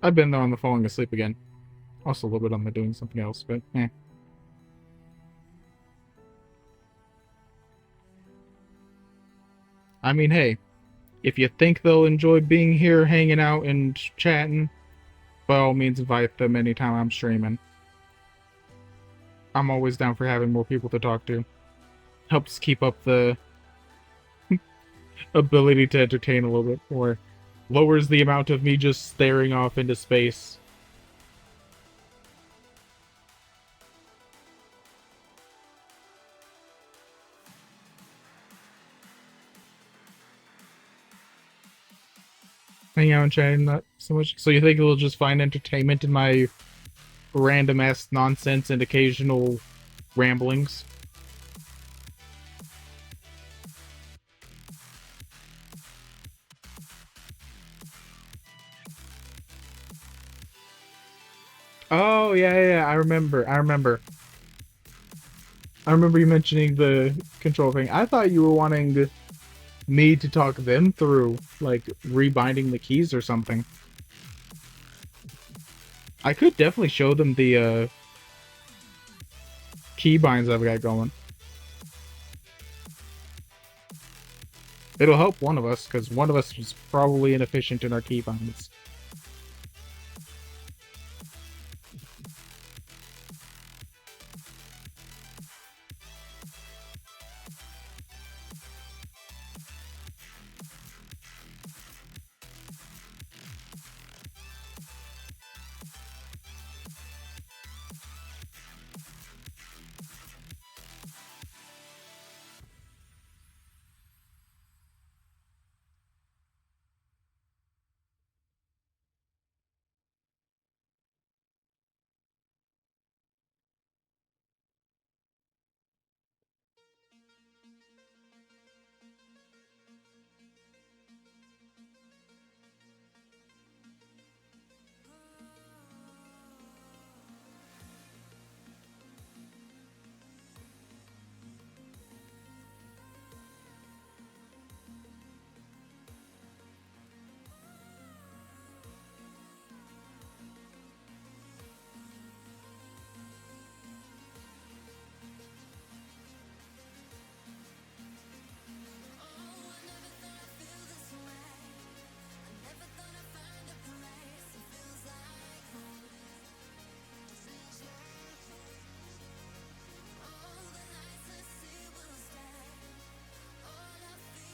I've been there on the falling asleep again. Also a little bit on the doing something else, but eh. I mean, hey, if you think they'll enjoy being here, hanging out, and chatting, by all means invite them anytime I'm streaming. I'm always down for having more people to talk to. Helps keep up the ability to entertain a little bit more. Lowers the amount of me just staring off into space. Hang out and chatting not so much. So you think they'll just find entertainment in my random ass nonsense and occasional ramblings? Oh, Oh yeah. I remember. I remember you mentioning the control thing. I thought you were wanting me to talk them through, like, rebinding the keys or something. I could definitely show them the key binds I've got going. It'll help one of us, because one of us was probably inefficient in our key binds.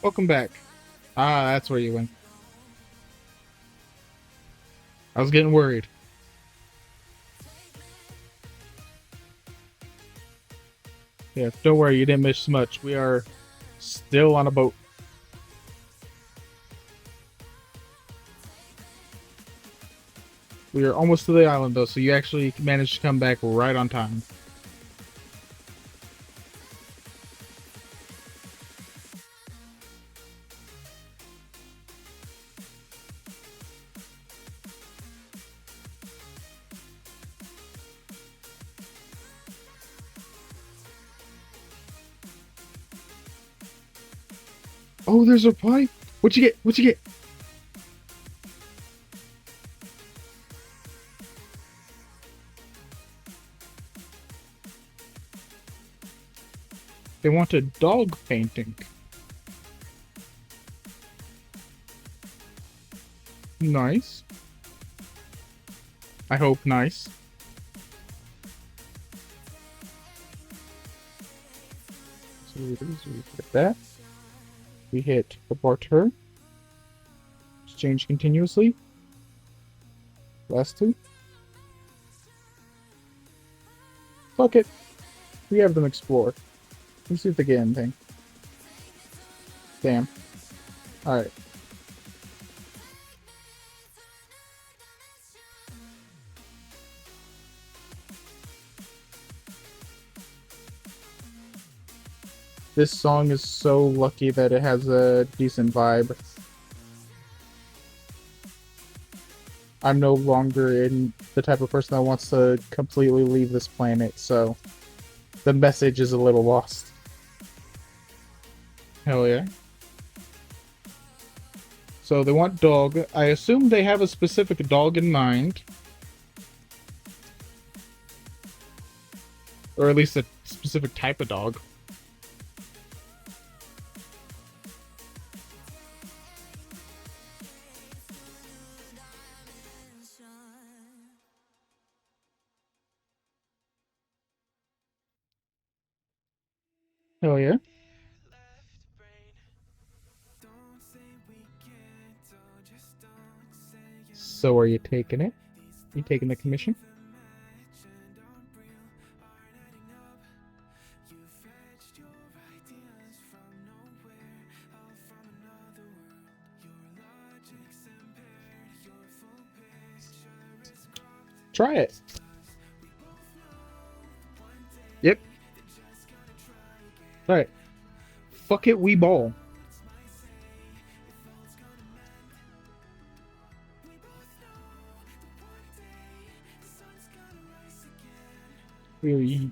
Welcome back. Ah, that's where you went. I was getting worried. Yeah, don't worry, you didn't miss much. We are still on a boat. We are almost to the island, though, so you actually managed to come back right on time. Oh, there's a pipe. What'd you get? What'd you get? They want a dog painting. Nice. I hope nice. So we get that. We hit the barter. Exchange continuously. Last two. Fuck it. We have them explore. Let's see if they get anything. Damn. Alright. This song is so lucky that it has a decent vibe. I'm no longer in the type of person that wants to completely leave this planet, so the message is a little lost. Hell yeah. So they want dog. I assume they have a specific dog in mind. Or at least a specific type of dog. Hell yeah. So are you taking it? You taking the commission? Try it. Yep. Alright. Fuck it, we ball. Really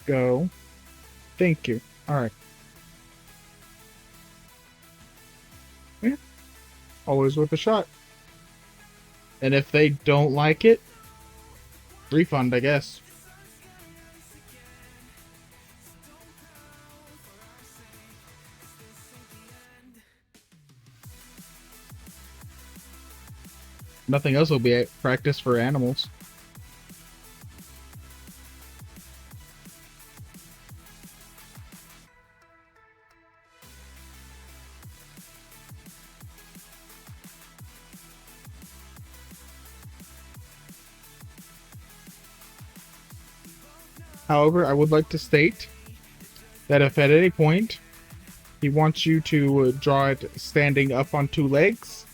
go. Thank you. Alright. Yeah. Always worth a shot. And if they don't like it, refund, I guess. Nothing else will be at practice for animals. However, I would like to state that if at any point he wants you to draw it standing up on two legs,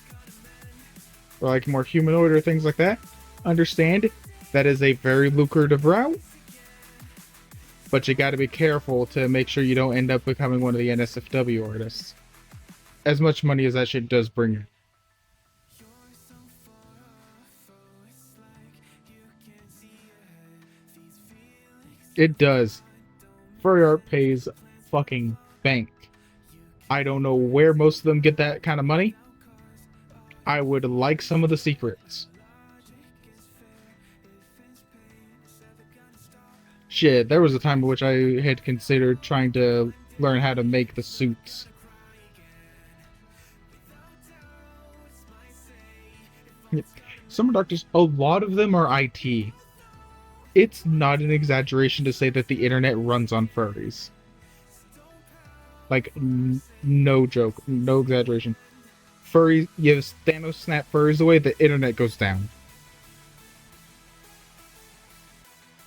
or like more humanoid or things like that, understand that is a very lucrative route, but you got to be careful to make sure you don't end up becoming one of the NSFW artists. As much money as that shit does bring you. It does. Furry art pays fucking bank. I don't know where most of them get that kind of money. I would like some of the secrets. Shit, there was a time in which I had considered trying to learn how to make the suits. Summer doctors, a lot of them are IT. It's not an exaggeration to say that the internet runs on furries. Like, no joke, no exaggeration. Furries, you have Thanos snap furries away, the internet goes down.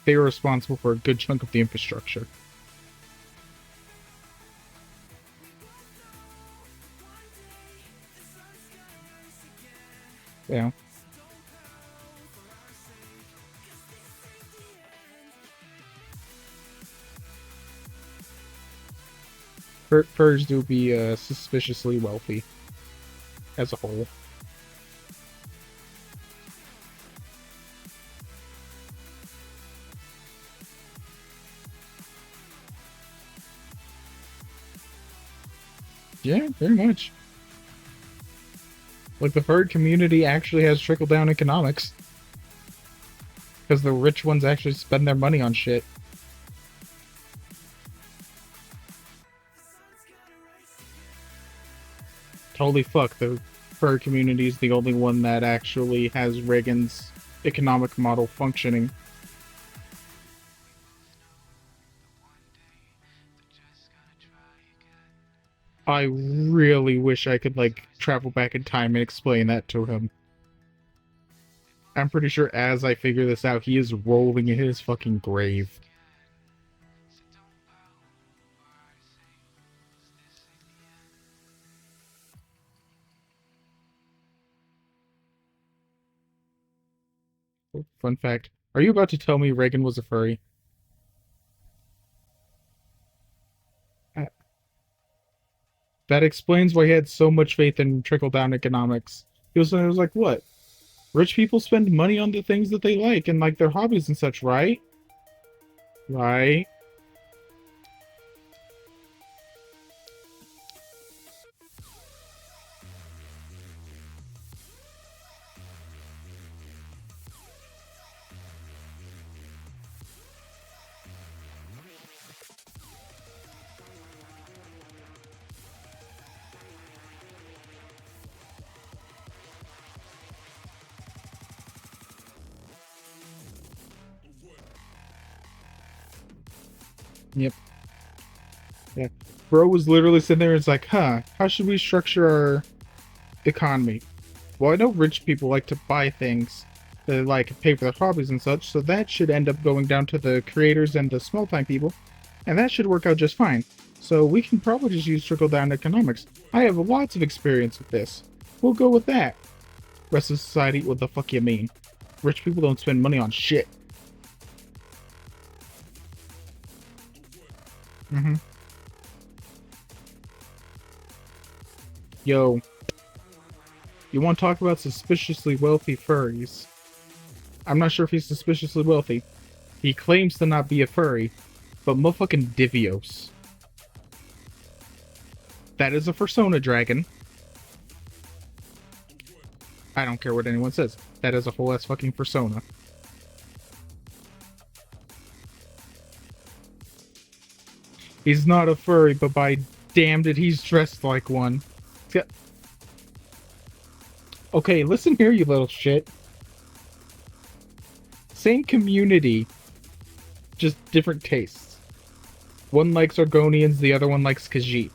They are responsible for a good chunk of the infrastructure. Yeah. Furs do be suspiciously wealthy as a whole. Yeah, very much. Like, the furry community actually has trickle-down economics. Because the rich ones actually spend their money on shit. Holy fuck, the furry community is the only one that actually has Reagan's economic model functioning. I really wish I could, like, travel back in time and explain that to him. I'm pretty sure as I figure this out, he is rolling in his fucking grave. Fun fact. Are you about to tell me Reagan was a furry? That explains why he had so much faith in trickle-down economics. He was like, what? Rich people spend money on the things that they like and like their hobbies and such, right? Right? Yep. Yeah. Bro was literally sitting there and it's like, huh, how should we structure our economy? Well, I know rich people like to buy things that like pay for their hobbies and such, so that should end up going down to the creators and the small-time people, and that should work out just fine. So we can probably just use trickle-down economics. I have lots of experience with this. We'll go with that. Rest of society, what the fuck you mean? Rich people don't spend money on shit. Yo. You want to talk about suspiciously wealthy furries? I'm not sure if he's suspiciously wealthy. He claims to not be a furry, but motherfucking Divios. That is a Fursona dragon. I don't care what anyone says. That is a whole ass fucking Fursona. He's not a furry, but by damn did he's dressed like one. Okay, listen here, you little shit. Same community, just different tastes. One likes Argonians, the other one likes Khajiit.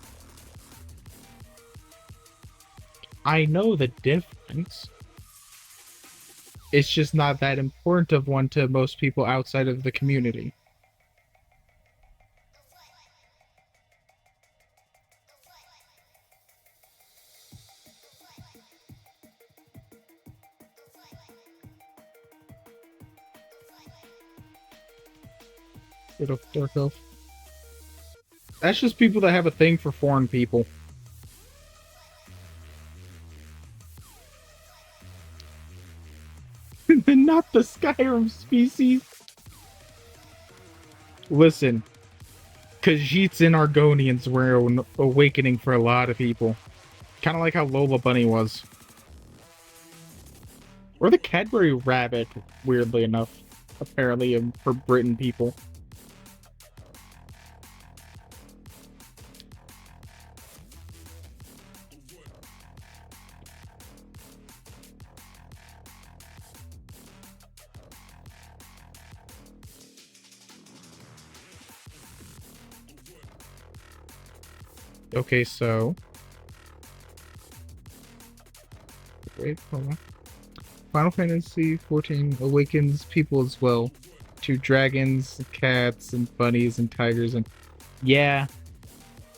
I know the difference. It's just not that important of one to most people outside of the community. Little dark elf. That's just people that have a thing for foreign people. Not the Skyrim species. Listen, Khajiits and Argonians were an awakening for a lot of people. Kind of like how Lola Bunny was. Or the Cadbury Rabbit, weirdly enough. Apparently, for Britain people. Okay, so... Wait, hold on. Final Fantasy XIV awakens people as well. To dragons, cats, and bunnies, and tigers, and... Yeah.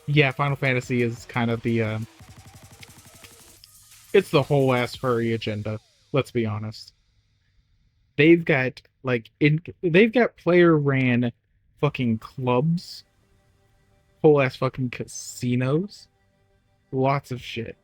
Yeah, Final Fantasy is kind of the, It's the whole ass furry agenda. Let's be honest. They've got, like, they've got player-ran fucking clubs. Whole ass fucking casinos. Lots of shit.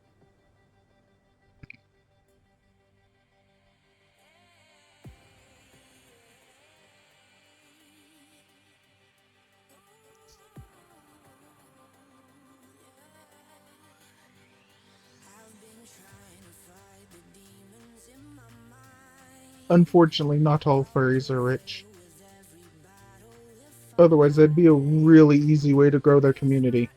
Unfortunately, not all furries are rich. Otherwise, that'd be a really easy way to grow their community.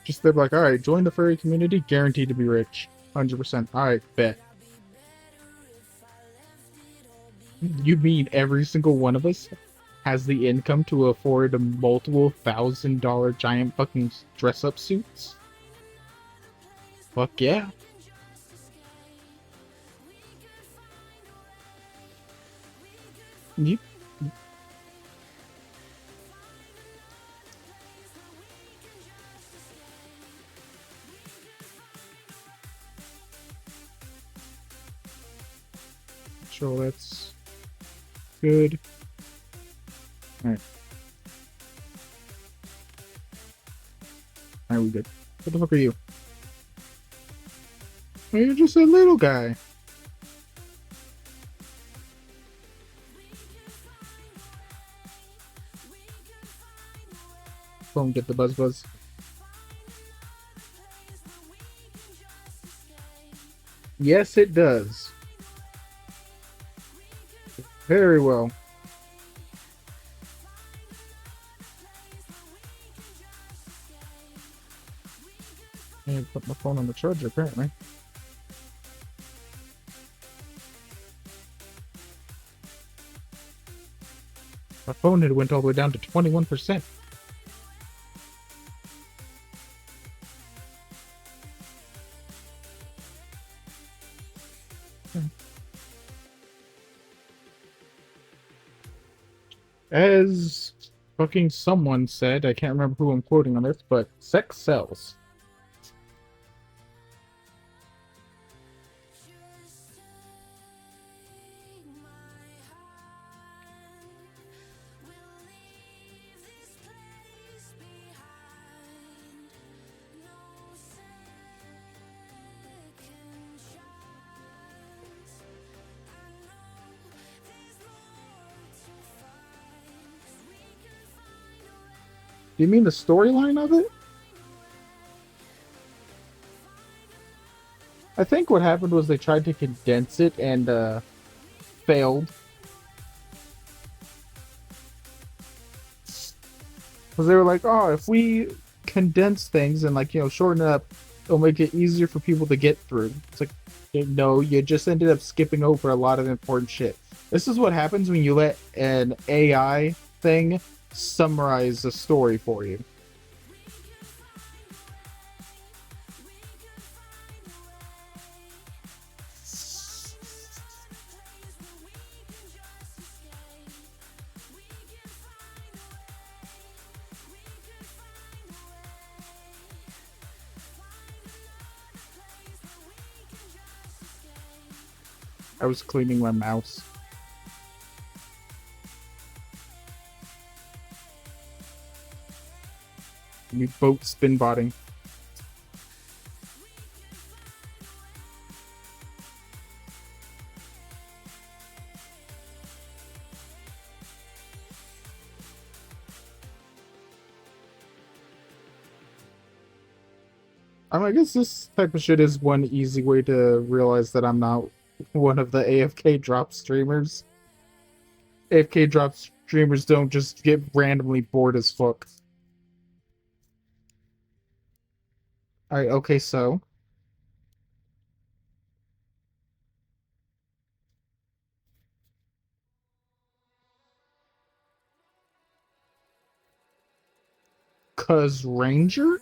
Just they're like, alright, join the furry community, guaranteed to be rich. 100%. Alright, bet. You mean every single one of us has the income to afford multiple $1,000 giant fucking dress-up suits? Fuck yeah. You... Sure, that's good. Alright. Alright, we good. What the fuck are you? Oh, you're just a little guy. Phone, get the buzz. Yes, it does. Very well. I put my phone on the charger, apparently. My phone had went all the way down to 21%. As fucking someone said, I can't remember who I'm quoting on this, but sex sells. You mean the storyline of it? I think what happened was they tried to condense it and failed. Because they were like, oh, if we condense things and, like, you know, shorten it up, it'll make it easier for people to get through. It's like, no, you just ended up skipping over a lot of important shit. This is what happens when you let an AI thing summarize a story for you. I was cleaning my mouse. New boat spin botting. I guess this type of shit is one easy way to realize that I'm not one of the AFK drop streamers. AFK drop streamers don't just get randomly bored as fuck. Okay, so. Cause Ranger?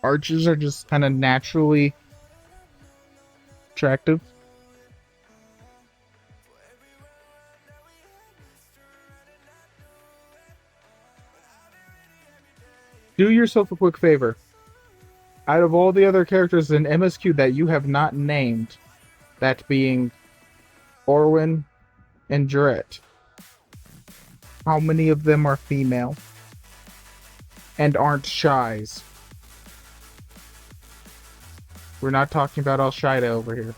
Archers are just kind of naturally attractive. Do yourself a quick favor. Out of all the other characters in MSQ that you have not named, that being Orwin and Jarrett, how many of them are female and aren't shies? We're not talking about Al-Shaida over here.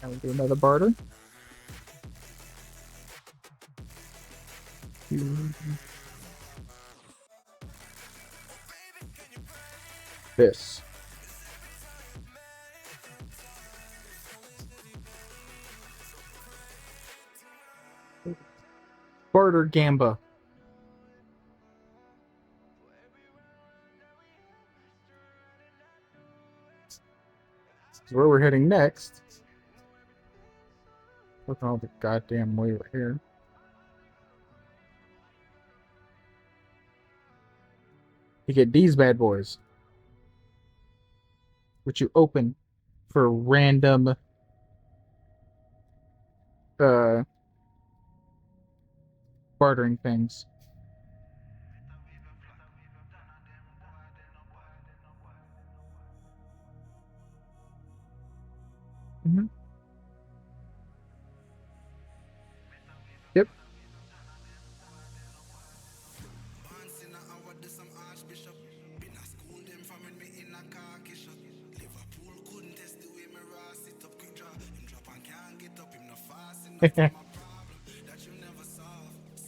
Can we do another barter? This. Barter Gamba. This is where we're heading next. Look at all the goddamn way we're here. You get these bad boys, which you open for random bartering things. Mm-hmm. Yep.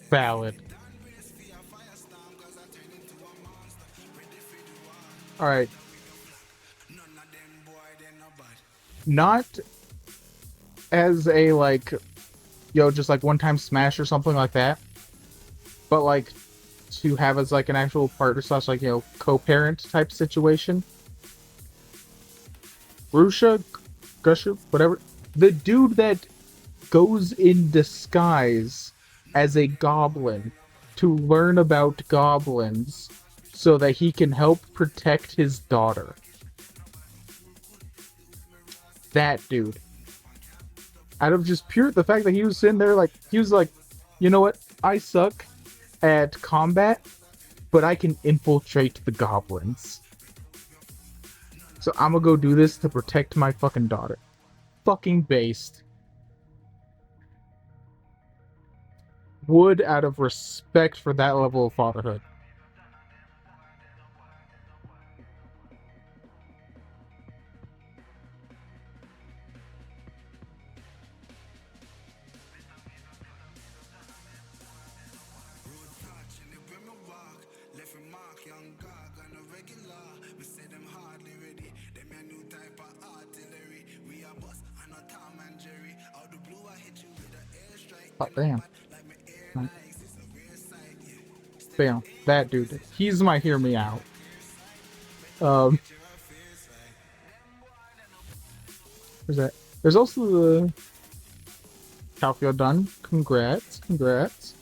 Valid. All right. Not as a like, just like one-time smash or something like that, but like to have as like an actual partner slash like co-parent type situation. Rusha, Gusha, whatever, the dude that goes in disguise as a goblin to learn about goblins so that he can help protect his daughter. That dude. Out of just pure the fact that he was sitting there like, he was like, you know what? I suck at combat, but I can infiltrate the goblins. So I'm gonna go do this to protect my fucking daughter. Fucking based. Would out of respect for that level of fatherhood. Oh, damn. Bam. That dude. He's my hear me out. Where's that? There's also the Calfio done. Congrats. Congrats.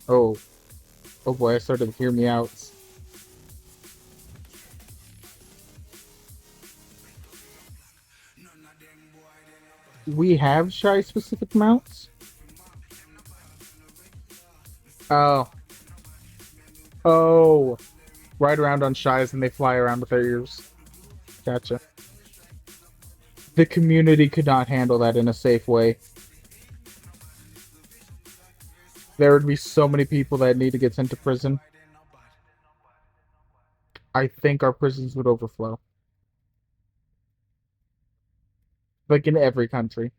Oh. Oh boy, I started to hear me out. We have shy specific mounts? Oh. Oh. Ride around on shies and they fly around with their ears. Gotcha. The community could not handle that in a safe way. There would be so many people that need to get sent to prison. I think our prisons would overflow. Like in every country.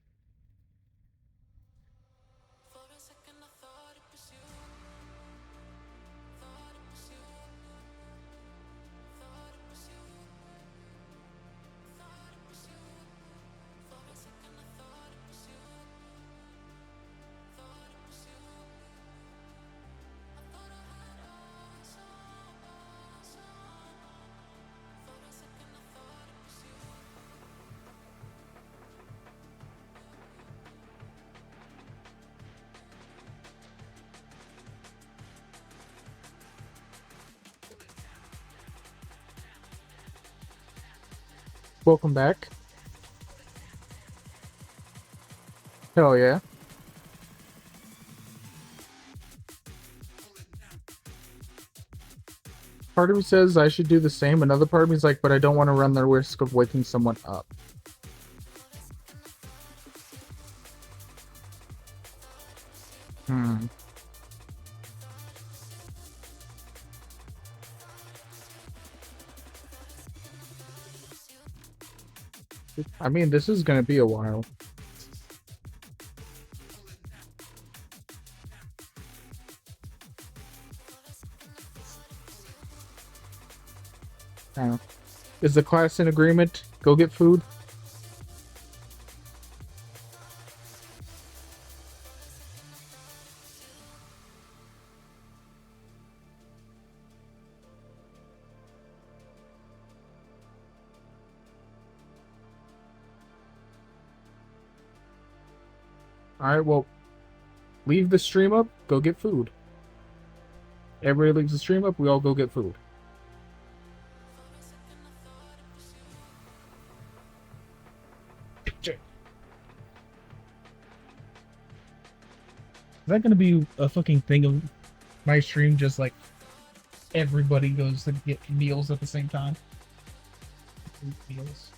Welcome back. Hell yeah. Part of me says I should do the same. Another part of me is like, but I don't want to run the risk of waking someone up. I mean, this is gonna be a while. Is the class in agreement? Go get food? Alright, well, leave the stream up, go get food. Everybody leaves the stream up, we all go get food. Is that gonna be a fucking thing of my stream, just like everybody goes to get meals at the same time? Meals.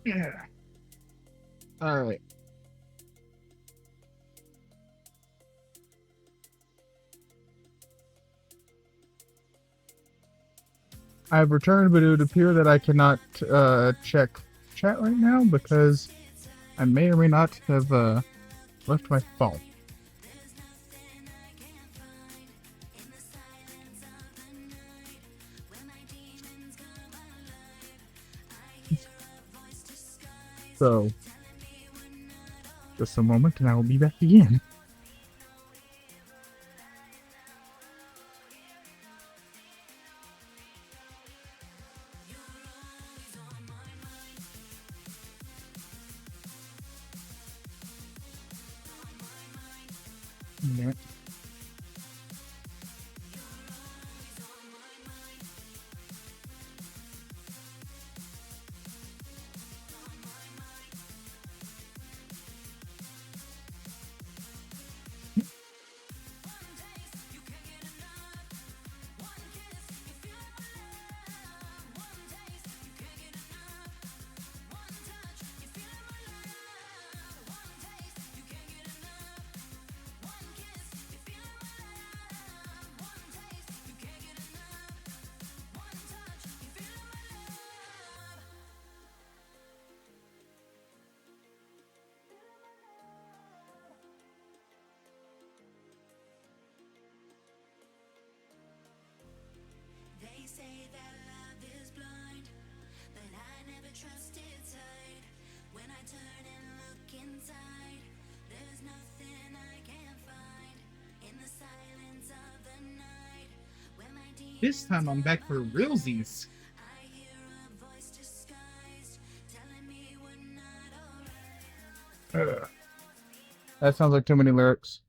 Yeah. All right. I've returned, but it would appear that I cannot check chat right now because I may or may not have left my phone. So, just a moment and I will be back again. Yeah. They say that love is blind, but I never trusted sight. When I turn and look inside, there's nothing I can find. In the silence of the night, when my This time I'm back for realsies. I hear a voice disguised, telling me we're not alright. That sounds like too many lyrics.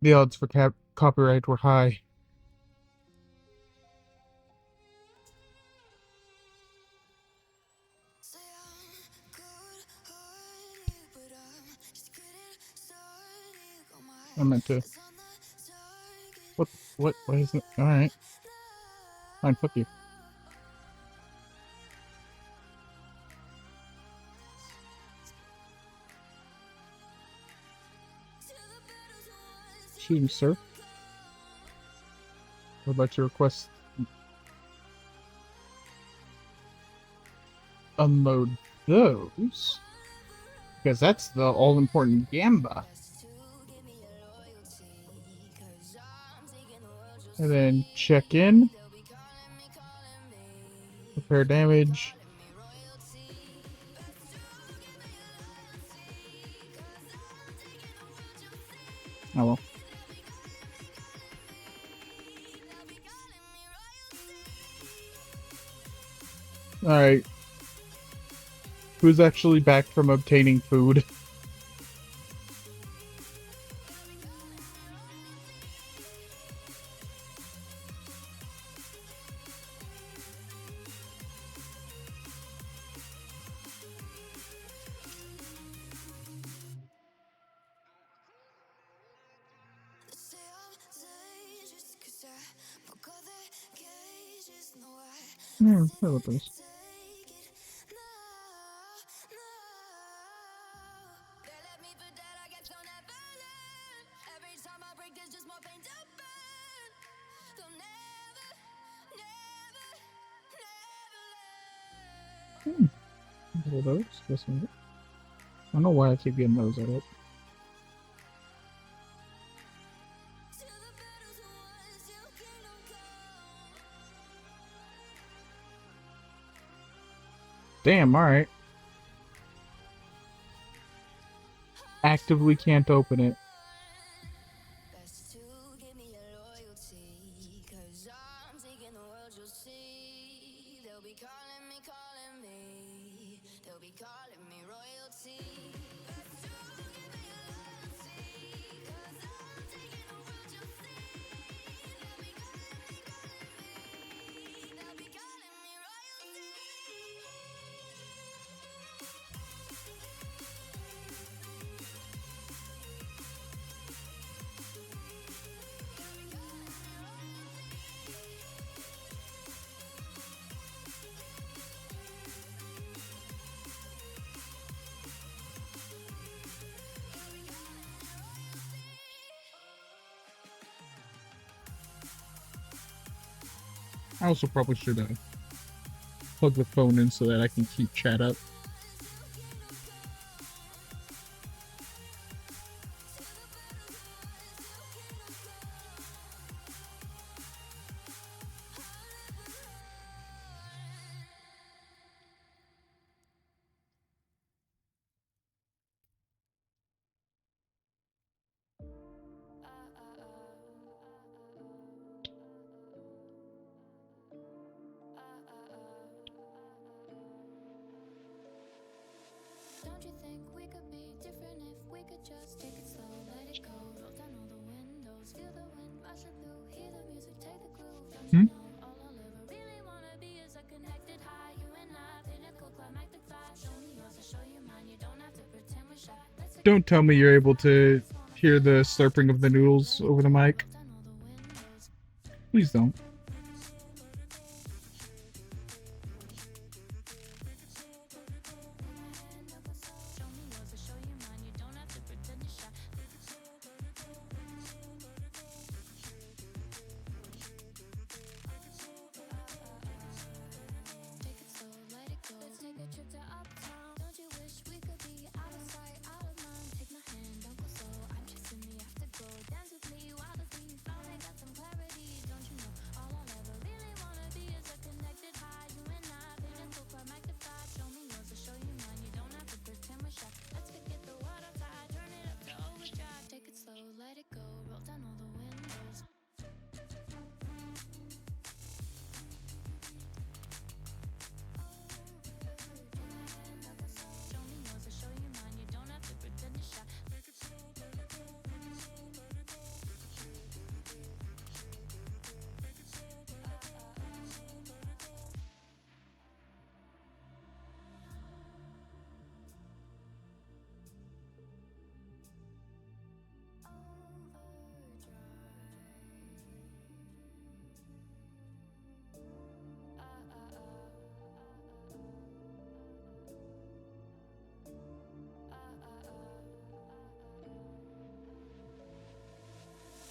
The odds for copyright were high. I meant to. What is it? Alright. Fine, fuck you. Excuse me, sir. What about your request? Unload those? Because that's the all-important Gamba. And then check in. Repair damage. Oh well. Alright. Who's actually back from obtaining food? How about this? All those? Guess what? I don't know why I keep getting those out of it. Damn, alright. Actively can't open it. I also probably should plug the phone in so that I can keep chat up. Don't you think we could be different if we could just take it slow, let it go, roll down all the windows, feel the wind rushing through, hear the music, take the groove. Don't you know all I'll ever really wanna be is a connected high, you and I, pinnacle, climactic fly. Show me yours, I'll show you mine. You don't have to pretend we're shy. Don't tell me you're able to hear the slurping of the noodles over the mic. Please don't.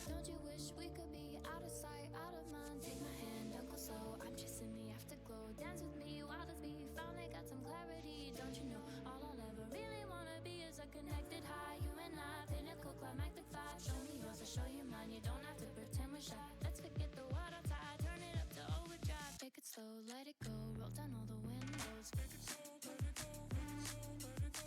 Don't you wish we could be out of sight, out of mind? Take my hand, don't go slow. I'm chasing the afterglow. Dance with me while the beat found I got some clarity. Don't you know all I'll ever really wanna be is a connected high. You and I, pinnacle, climactic fly. Show me yours, I'll show you mine. You don't have to pretend we're shy. Let's forget the water tide, turn it up to overdrive. Take it slow, let it go, roll down all the windows. Take it slow, let it go, let it go, let it go.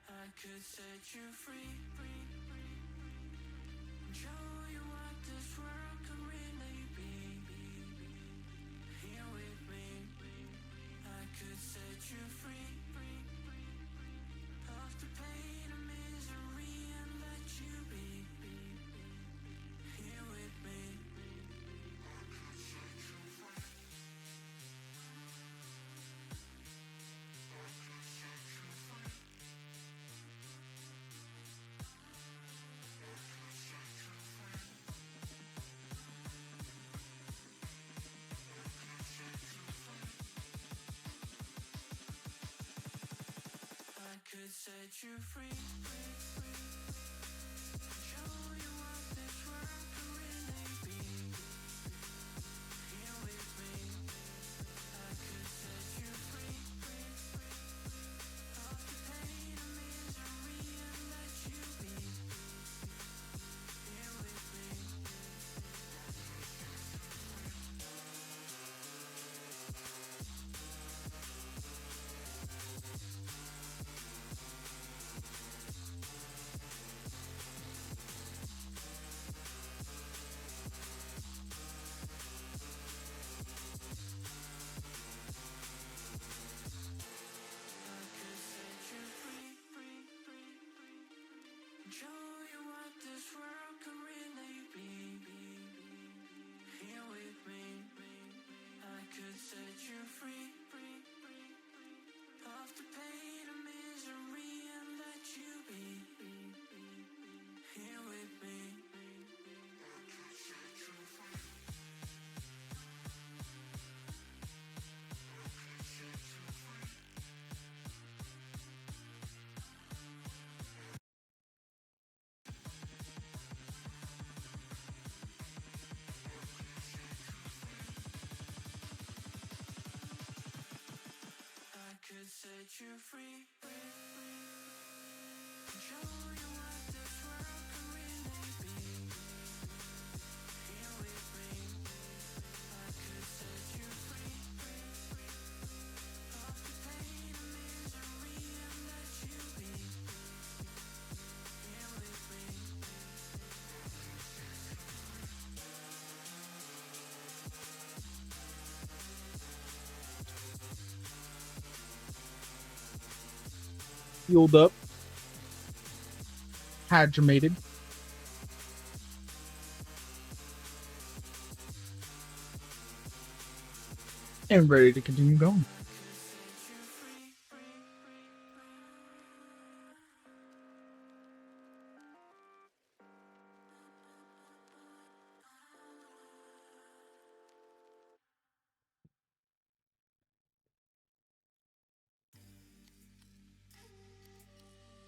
I could set you free, show you what this world could really be. Here with me, I could set you free of the pain and misery and let you be. Here with me, I could set you free. Could set you free, show you what this world could really be. Here with me, I could set you free of the pain and misery and let you be. Here with me. you free. Show you what this world can really be. Here with me, I could set you free. Of the pain and misery and let you be. Here with me. Fueled up, hydromated, and ready to continue going.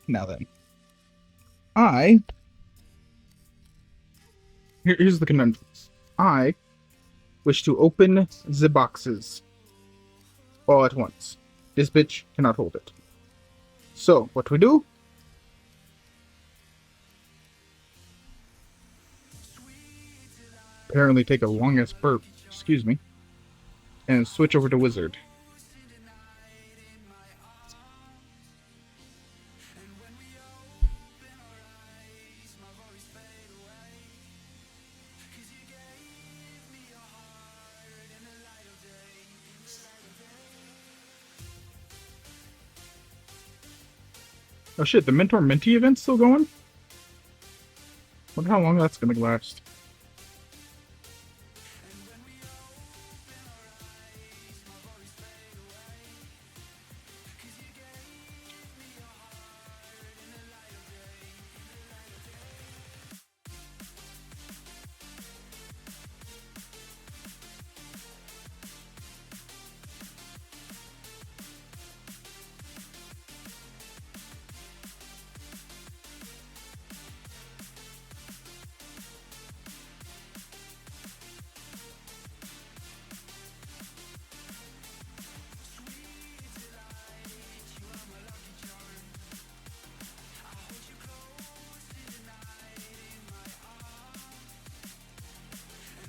Now then, here's the conundrums. I wish to open the boxes all at once. This bitch cannot hold it. So, what do we do? Apparently take a long-ass burp, excuse me, and switch over to Wizard. Oh shit, the Mentor Mentee event's still going? Wonder how long that's gonna last.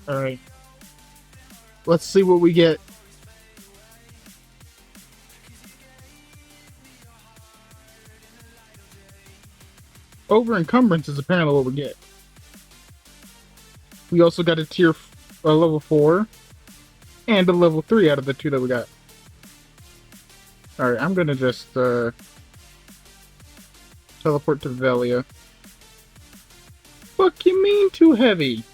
Alright. Let's see what we get. Over encumbrance is apparently what we get. We also got a level 4 and a level 3 out of the 2 that we got. Alright, I'm gonna just teleport to Velia. Fuck you mean too heavy?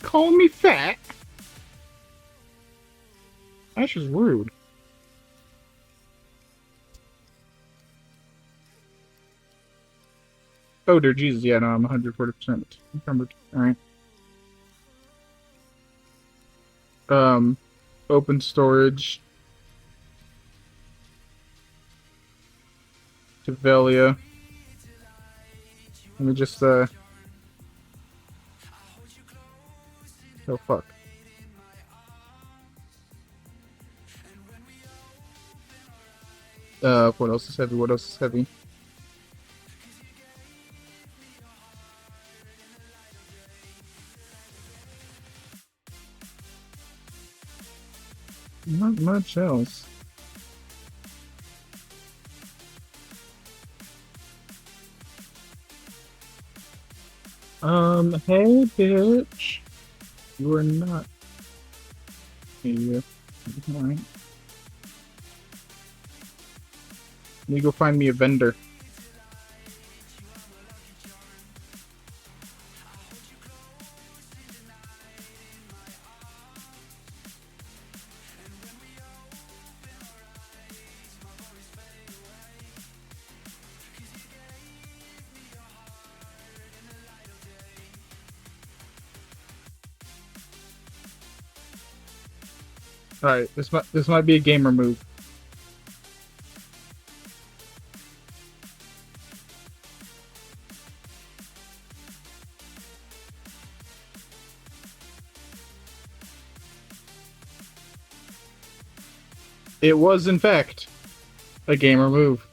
Call me fat? Ash is rude. Oh dear Jesus, yeah, no, I'm 140% encumbered. Alright. Open storage. To Velia. Let me just, oh fuck. What else is heavy? What else is heavy? Not much else. Hey, bitch. You are not. Hey, you. Alright. Let me go find me a vendor. Alright, this might be a gamer move. It was, in fact, a gamer move.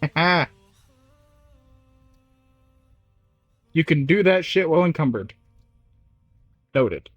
Haha. You can do that shit while encumbered. Noted.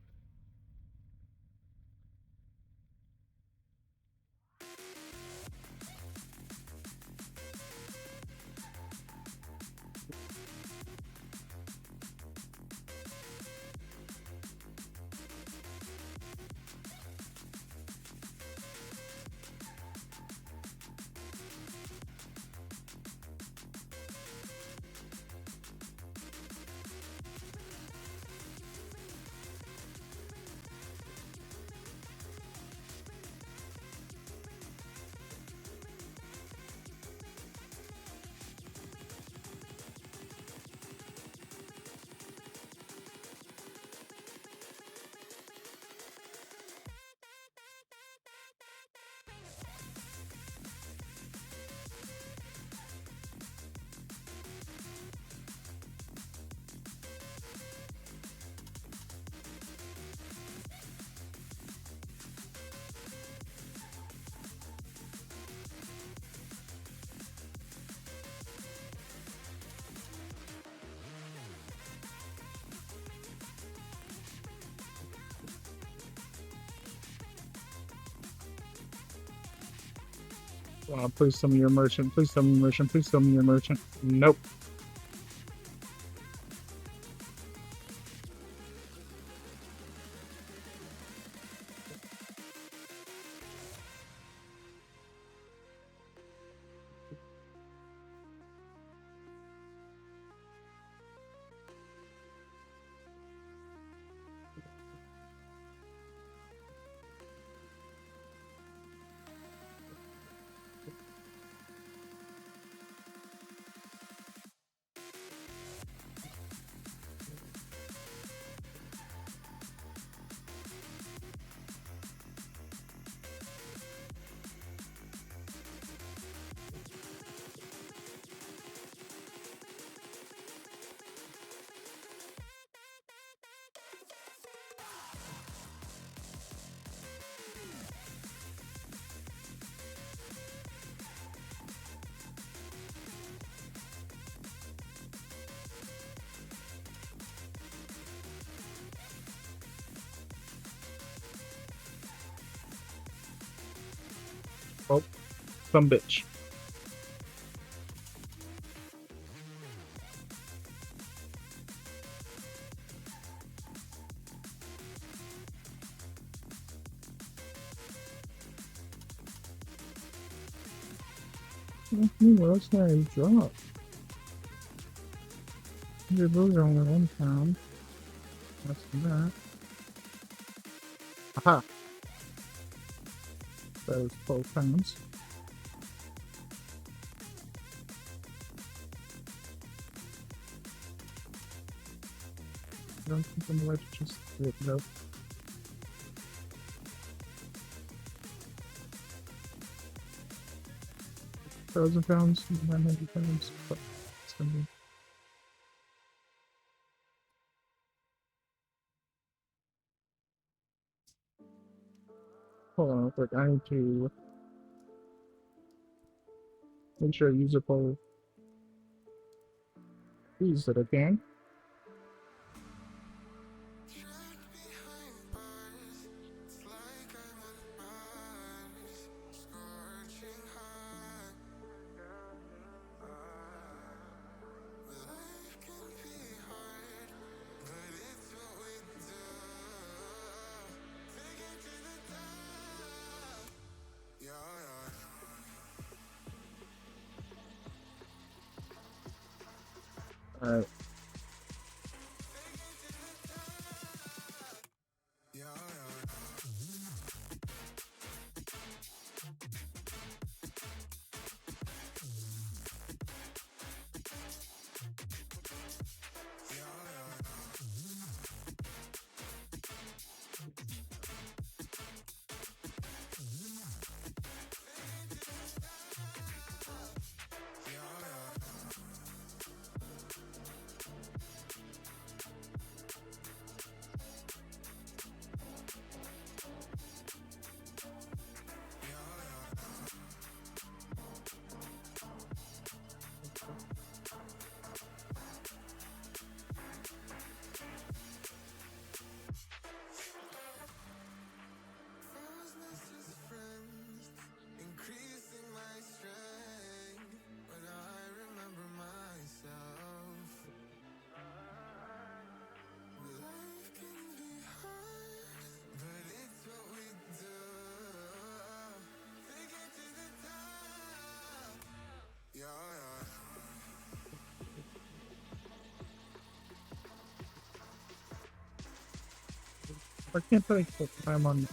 Please tell me you're a merchant. Please tell me you're a merchant. Please tell me you're a merchant. Nope. Oh, some bitch. What else can I drop? Those are only £1. Less than that. Aha! That was £12. I don't think I'm allowed to just do it though. £1,000, £900, but it's gonna be. Hold on real quick, I need to make sure I use up all these that I can. Alright. I can't take the time on.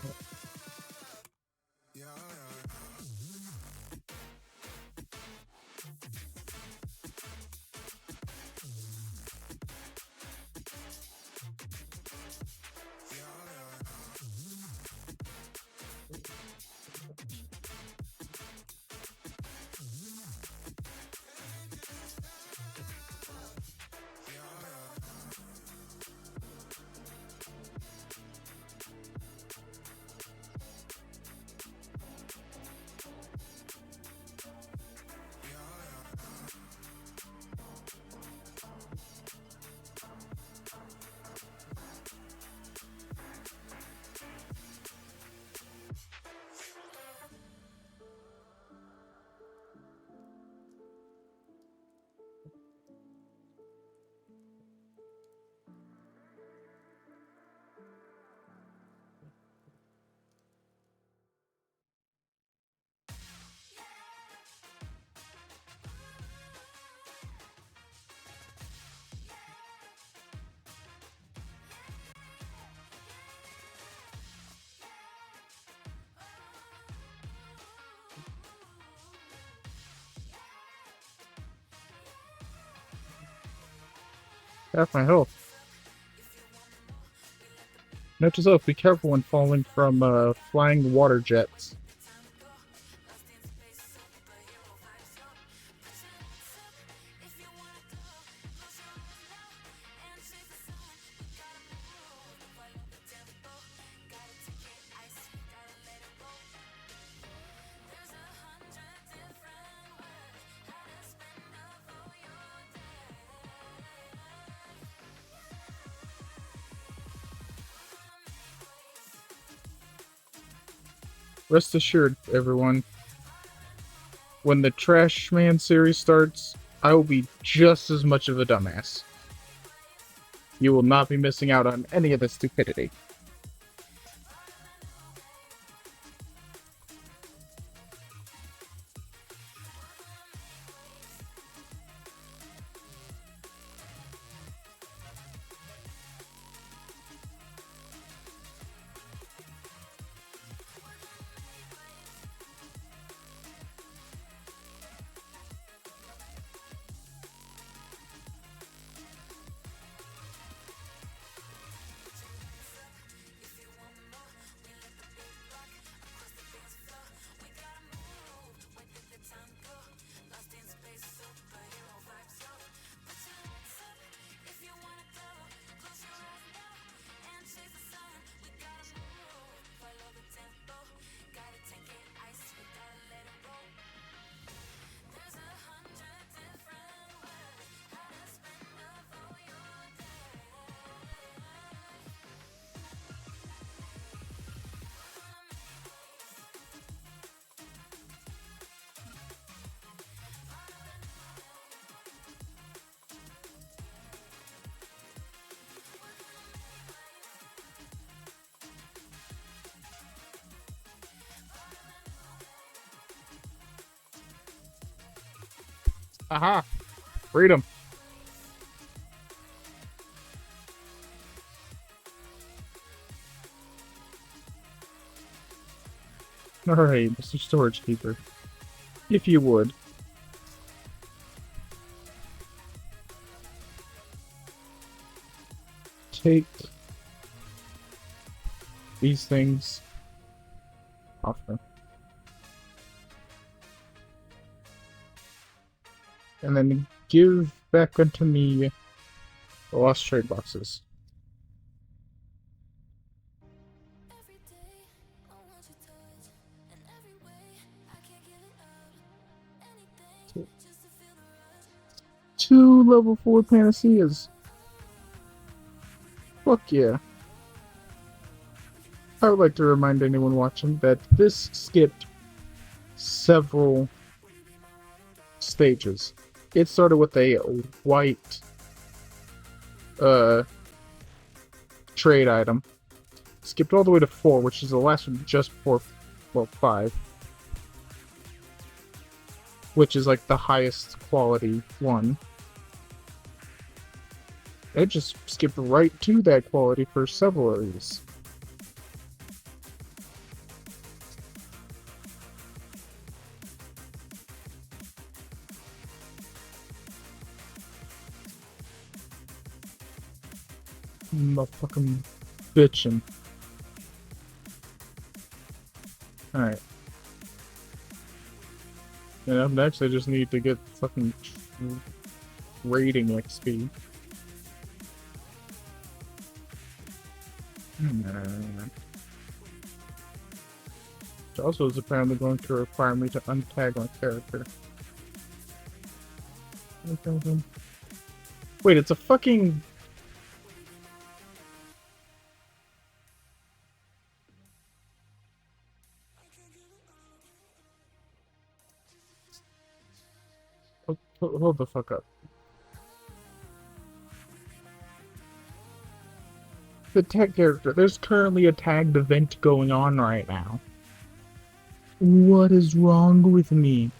Half my health. Note to self, be careful when falling from flying water jets. Rest assured, everyone, when the Trash Man series starts, I will be just as much of a dumbass. You will not be missing out on any of the stupidity. Aha! Freedom! Alright, Mr. Storage Keeper. If you would. Take these things off them. And then give back unto me the lost trade boxes. Two level 4 panaceas. Fuck yeah. I would like to remind anyone watching that this skipped several stages. It started with a white trade item. Skipped all the way to 4, which is the last one just before, well, 5. Which is like the highest quality one. It just skipped right to that quality for several of these. Motherfucking bitchin'. Alright. And up next, I just need to get fucking rating XP. Which also is apparently going to require me to untag my character. Wait, it's a fucking... Hold the fuck up. The tag character. There's currently a tagged event going on right now. What is wrong with me?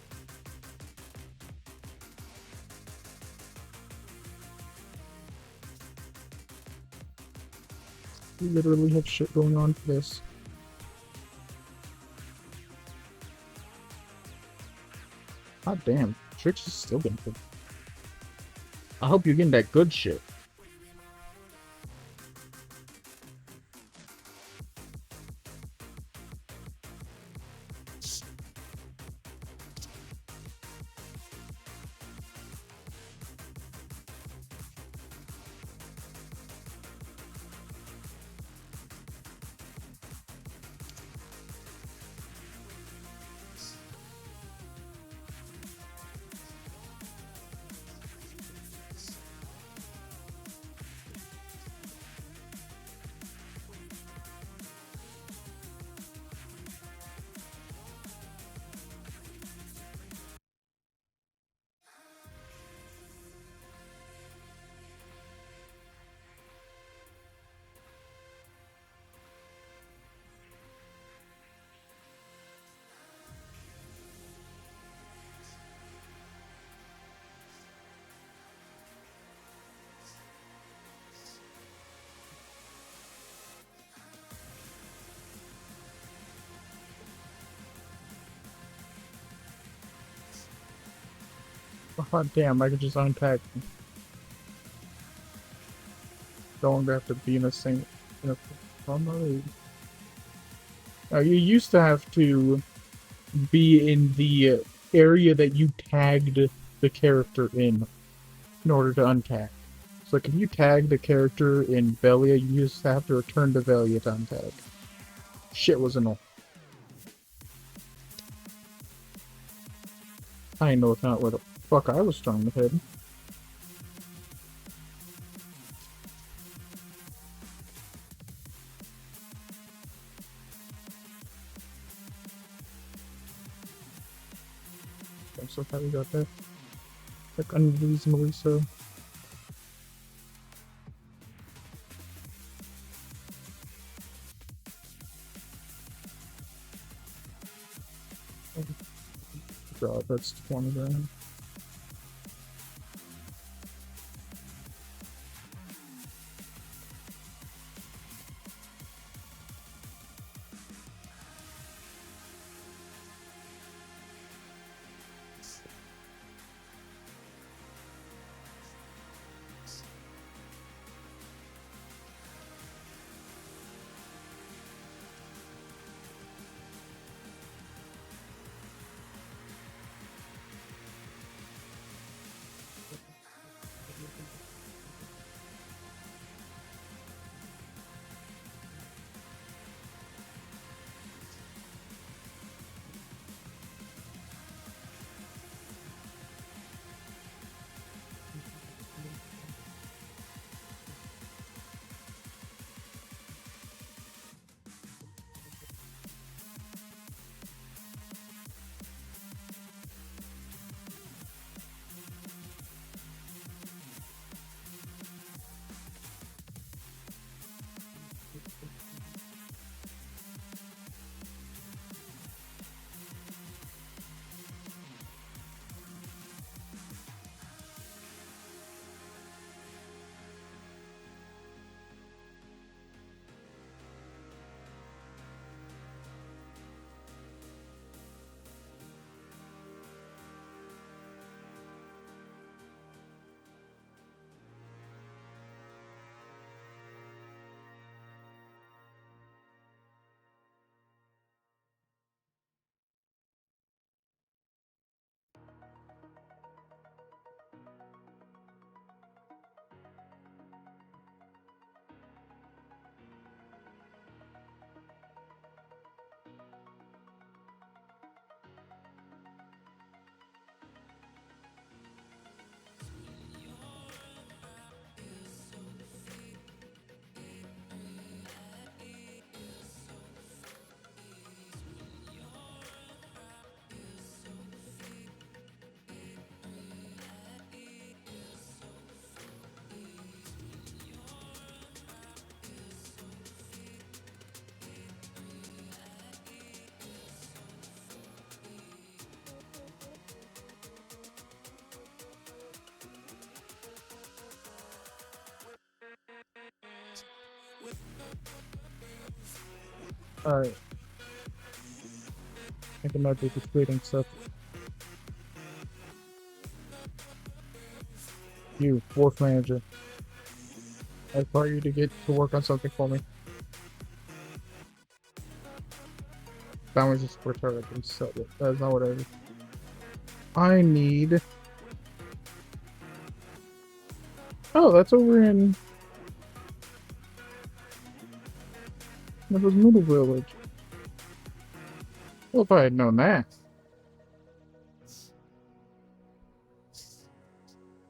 We literally have shit going on for this. God damn, Trix is still getting good. I hope you're getting that good shit. Oh damn, I could just untag. Don't have to be in the same... Now, you used to have to be in the area that you tagged the character in order to untag. So like if you tag the character in Velia, you just have to return to Velia to untag. Shit was annoying. I know it's not where the fuck I was trying to head. I'm so happy we got that. Like unreasonably so. God, that's 20 grand. Alright. I think I might be completing stuff. You, wharf manager. I require you to get to work on something for me. That was just for her. I can sell it. That's not what I need. I need. Oh, that's over in. That was Middle Village. Well, if I had known that.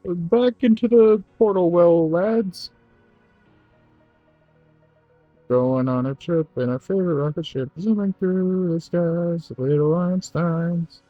Back into the portal well, lads. Going on a trip in our favorite rocket ship, zooming through the skies, little Einsteins.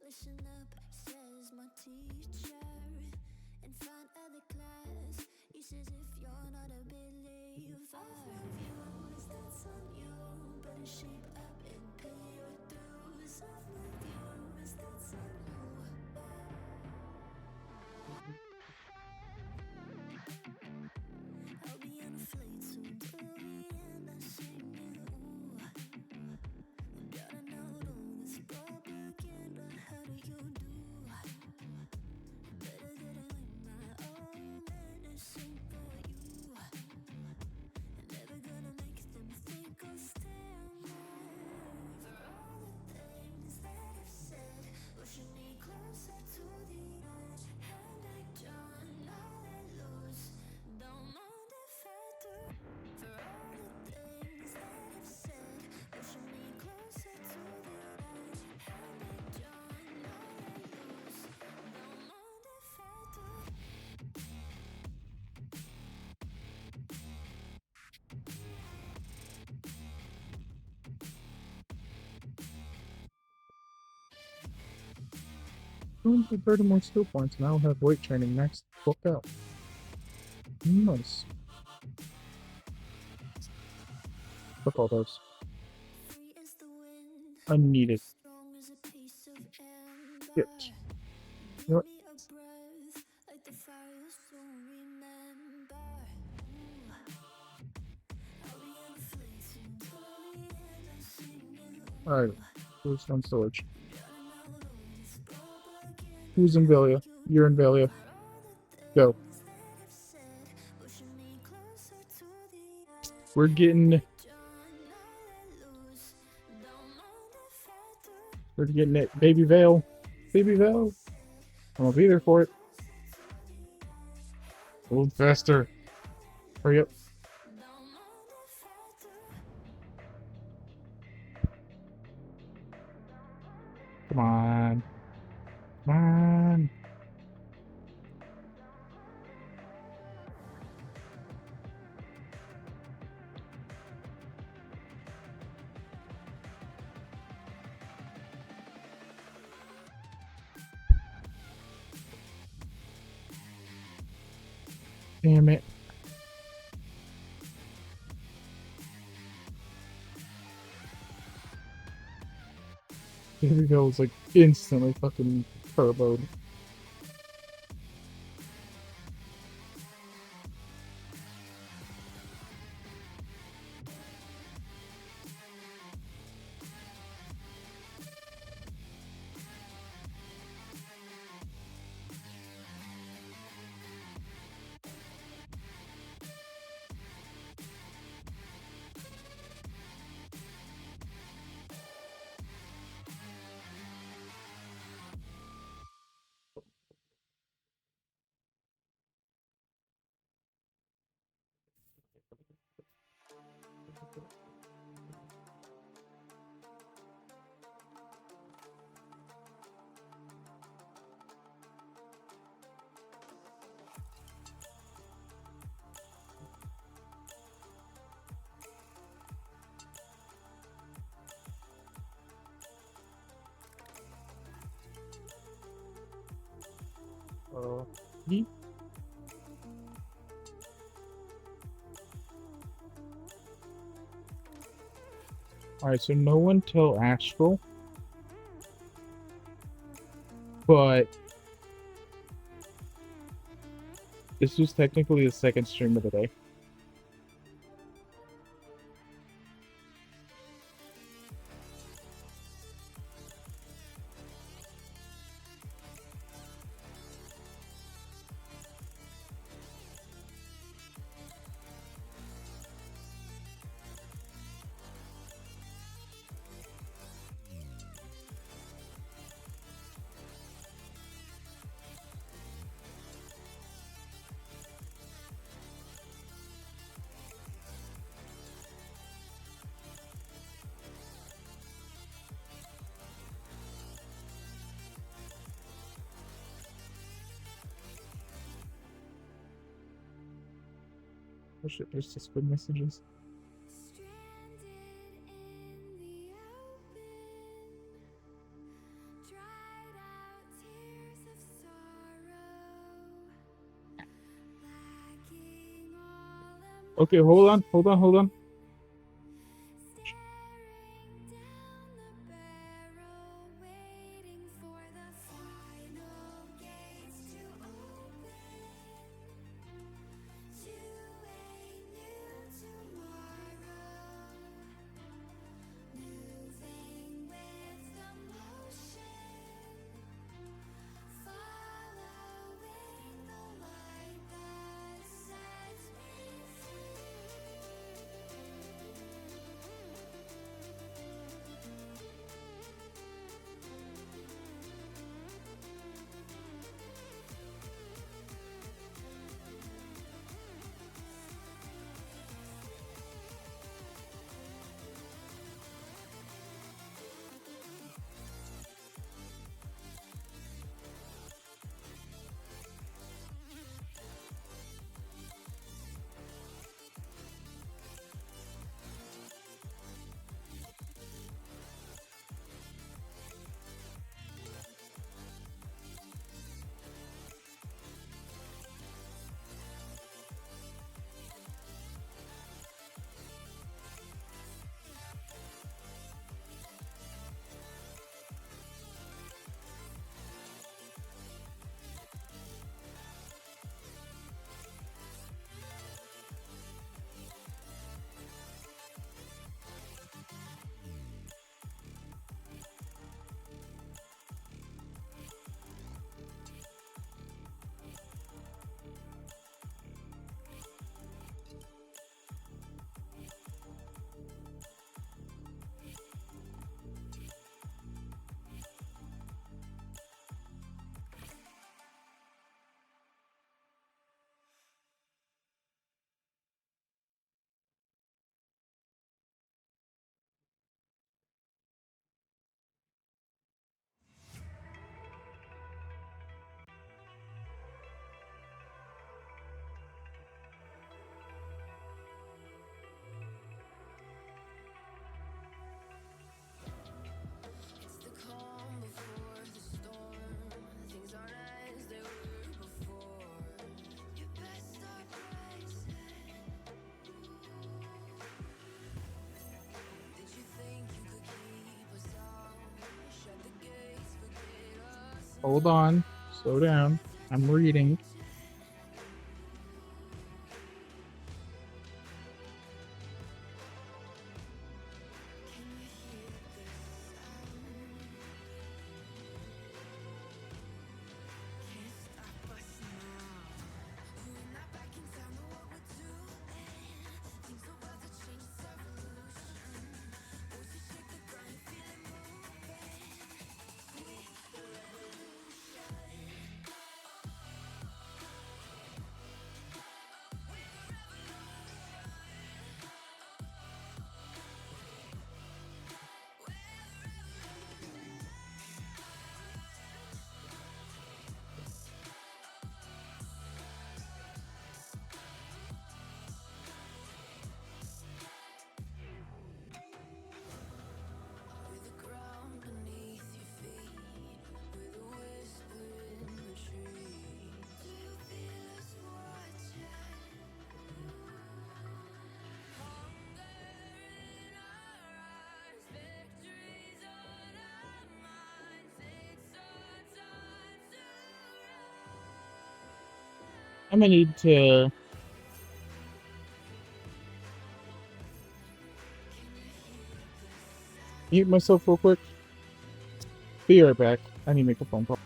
Listen up, says my teacher. In front of the class, he says if you're not a believer, views, that's on you. Better shape up and pay your dues. Of my views, that's on you. I'll be on a flight soon till the end. I sing you. Gotta know all this propaganda. How do you do? Better get it with my own medicine for you. Never gonna make them think I'll stand there. For all the things that I've said, pushing me closer to the end. And I don't let loose. Don't mind if I do. For all the things that I've said, pushing me closer to the end. And I don't let loose. Don't mind if I do. Going for 30 more skill points, and I'll have weight training next. Book out. Nice. Look all those. I need it. Shit. You know what? Alright. Who's on storage? Who's in Velia? You're in Velia. Go. We're getting it. Baby Vale. Baby Vale. I'm gonna be there for it. A little faster. Hurry up. Come on. Come on. Damn it. Here we go, it's like instantly fucking turboed. Yeet. Alright, so no one tell Astral. But this was technically the second stream of the day. Oh shit, there's just good messages. Okay, hold on. Hold on. Slow down. I'm reading. I'm gonna need to mute myself real quick. Be right back. I need to make a phone call.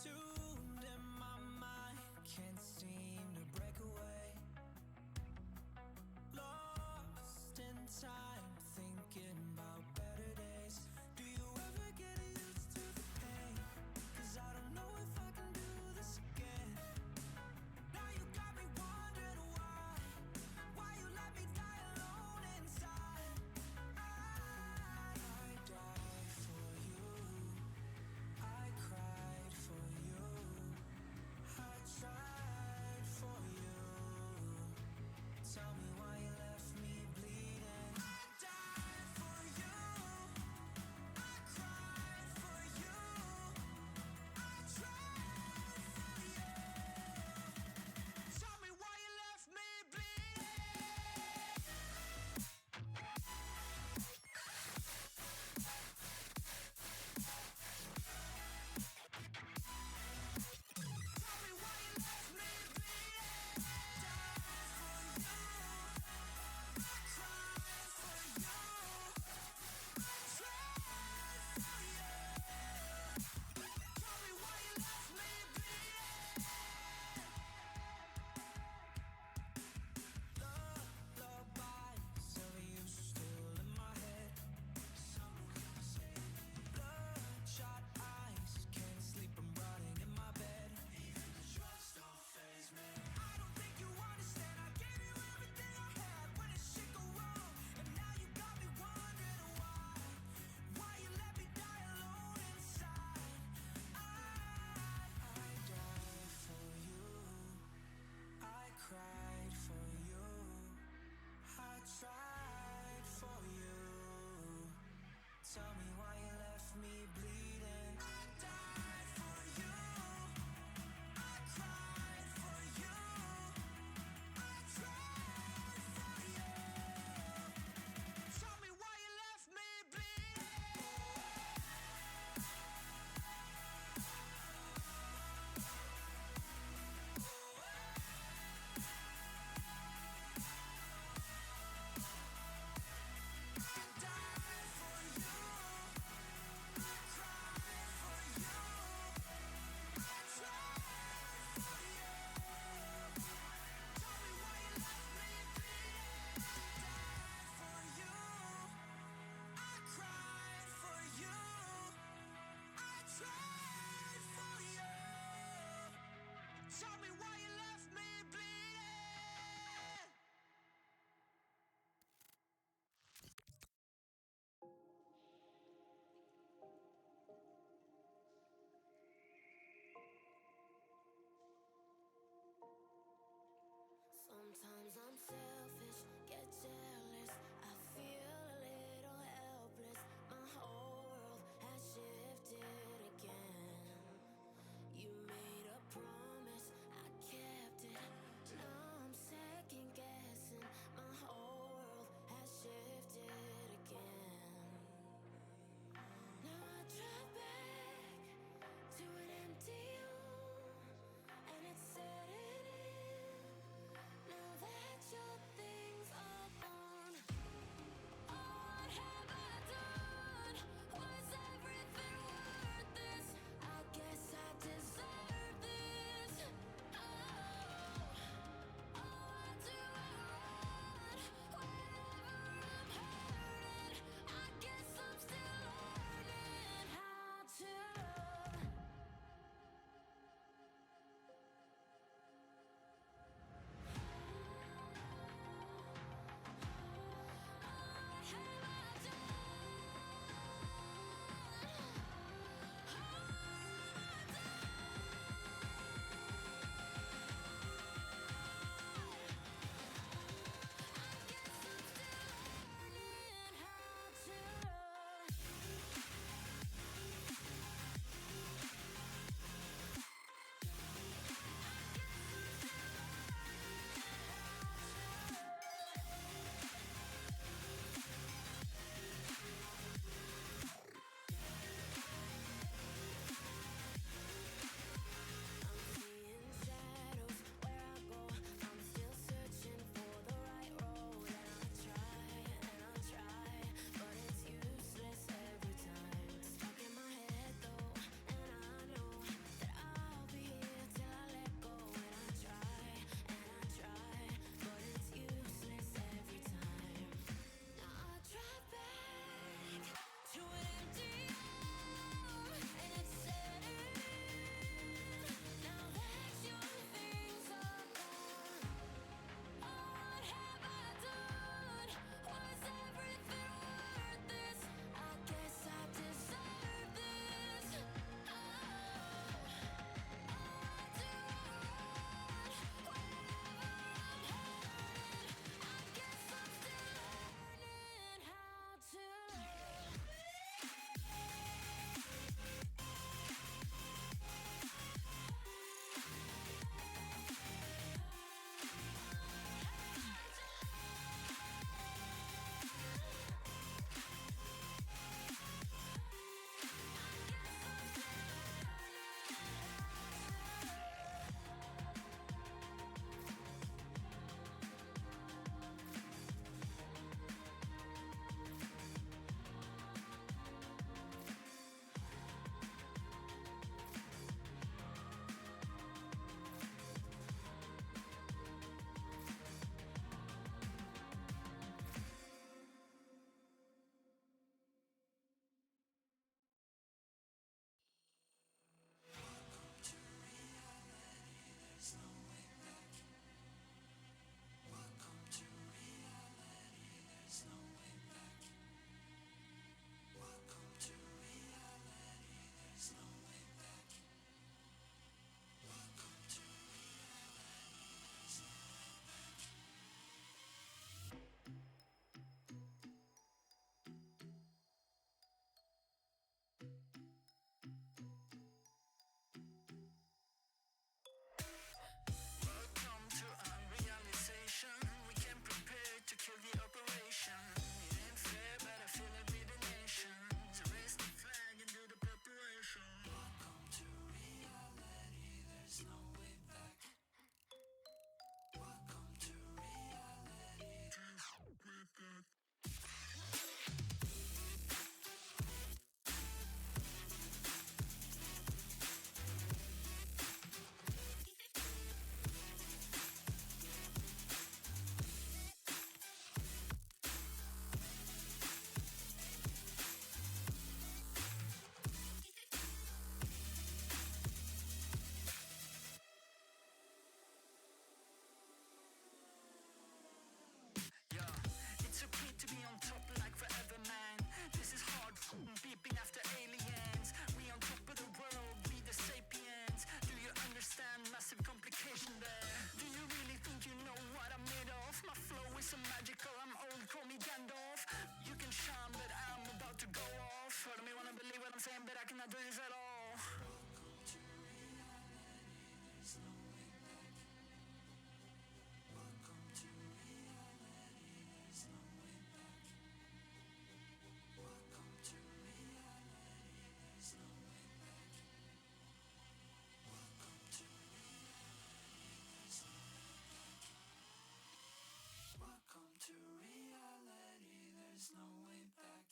Tuned in my mind, can't seem to break away. Lost in time, thinking about better days. Do you ever get used to the pain? 'Cause I don't know if I can do this again. Now you got me wondering why you let me die alone inside. I died for you, I cried for you, I tried for you. Tell me why you left me bleeding. I died for you, I cried for you, I tried for you. Tell me why you left me bleeding. Tell me why you left me bleeding. Died for you, I cried for you, I tried for you. Tell me why you left me bleeding. Lullabies of you still in my head. Bloodshot eyes, can't sleep, I'm rotting in my bed. Even the drugs don't faze me. I don't think you understand. I gave you everything I had when it shit go wrong, and now you got me wondering why you let me die alone inside. I died for you, I cried for you, I tried for you. Tell me why you left me bleeding. I died for you, I cried for you, I tried for you. Tell me why you left me bleeding. I died for you, I cried for you, I tried for you. Tell me why you left me bleeding. I died for you, I cried for you, I tried for you. Tell me why you left me bleeding. Sometimes I'm selfish, get jealous. I feel a little helpless. My whole world has shifted again. You made a promise, I kept it. Now I'm second guessing. My whole world has shifted again. Now I drive back to an empty room, and it's setting in. Now that you're there, what I'm saying? Bet I cannot do this at all. Welcome to reality, there's no way back.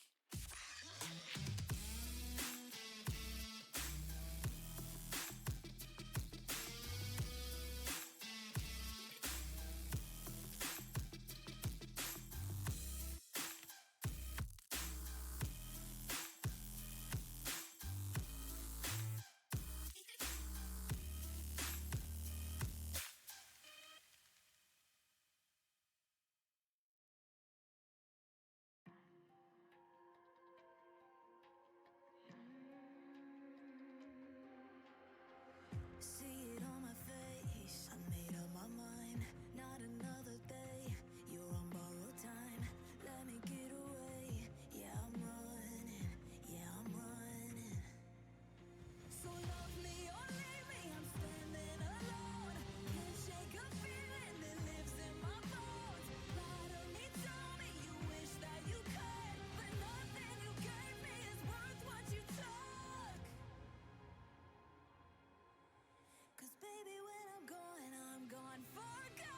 See it on my face, I made up my mind. Not another day, you're on borrowed time. Let me get away, yeah I'm running, yeah I'm running. So love me or leave me, I'm standing alone. Can't shake a feeling that lives in my bones. Lie to me, tell me you wish that you could, but nothing you gave me is worth what you took. 'Cause baby, when I'm gone for good.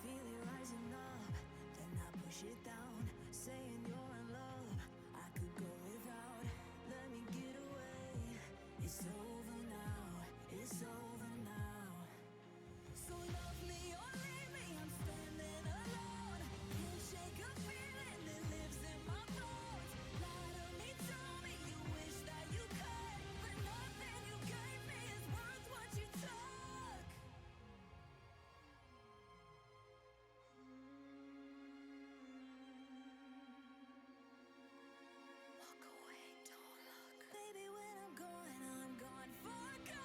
Feel it rising up, then I push it down. Saying you're in love, I could go without. Let me get away. It's over now, it's over now. So love me or leave me, I'm standing alone. Can't shake a feeling that lives in my bones. Lie to me, tell me you wish that you could, but nothing you gave me is worth what you took. Walk away, don't look. Baby, when I'm gone for good.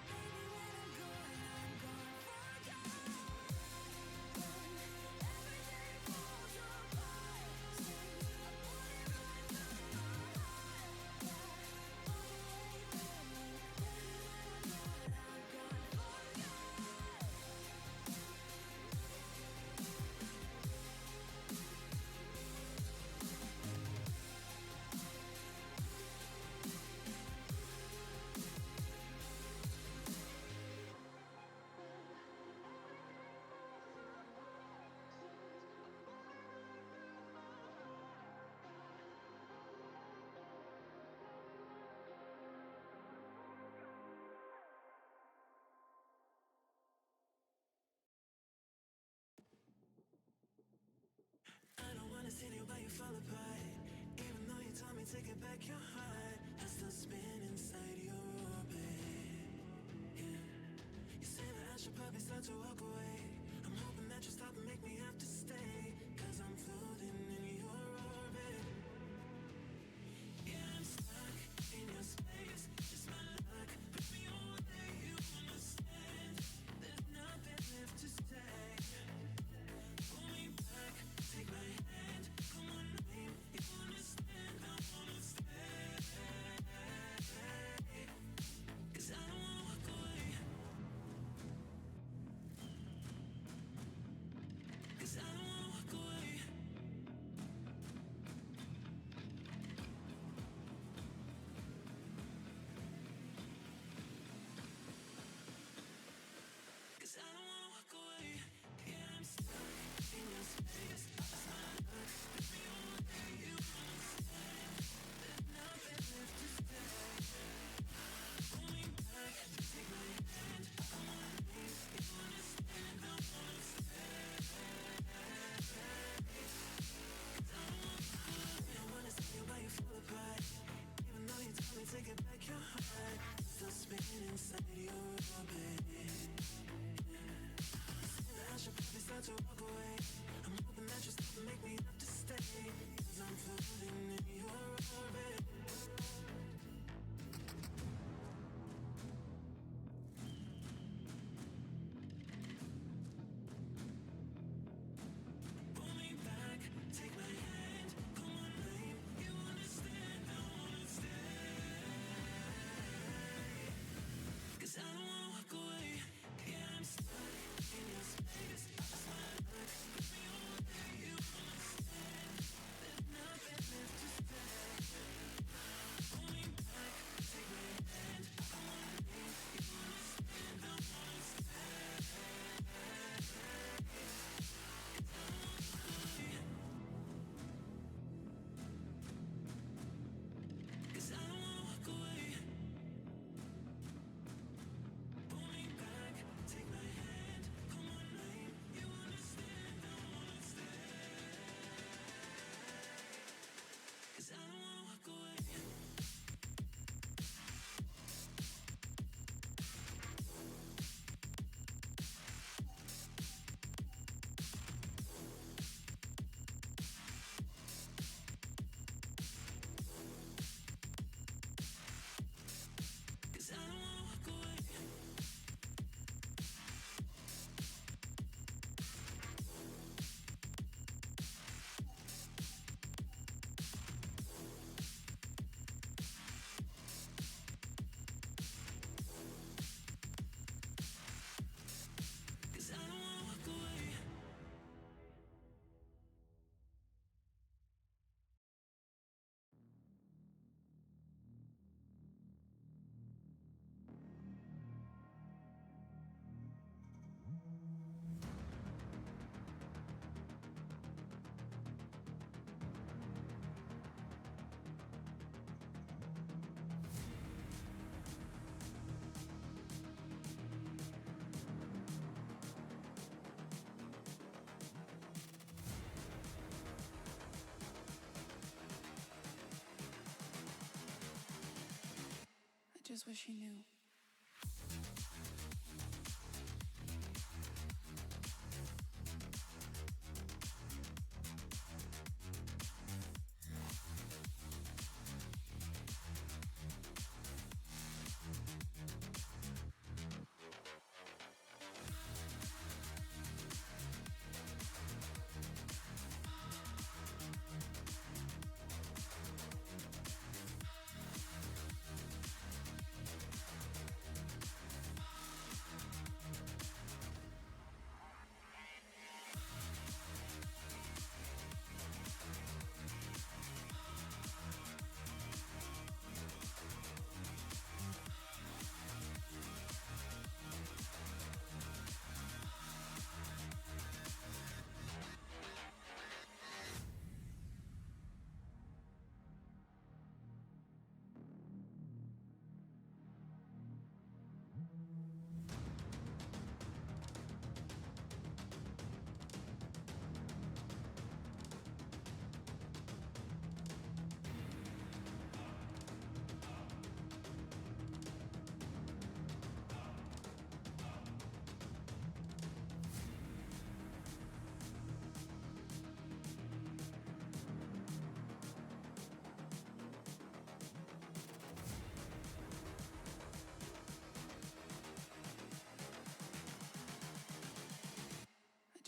Baby, when I'm gone for good. When everything falls apart, since I put it right through my heart. Yeah, walk away from me. Baby, when I'm gone for good. I don't wanna see you, but you fall apart. Even though you told me to get back your heart, I still spin inside your orbit. Yeah. You say that I should probably start to walk away. I'm hoping that you stop and make me have to stay. 'Cause I'm floating in your orbit. Yeah, I'm stuck in your space. Just my luck. Put me away, you understand. There's nothing left to say. Pull me back, take my hand, call my name. You understand, I wanna stay. 'Cause I don't wanna walk away. just wish he knew.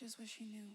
I just wish he knew.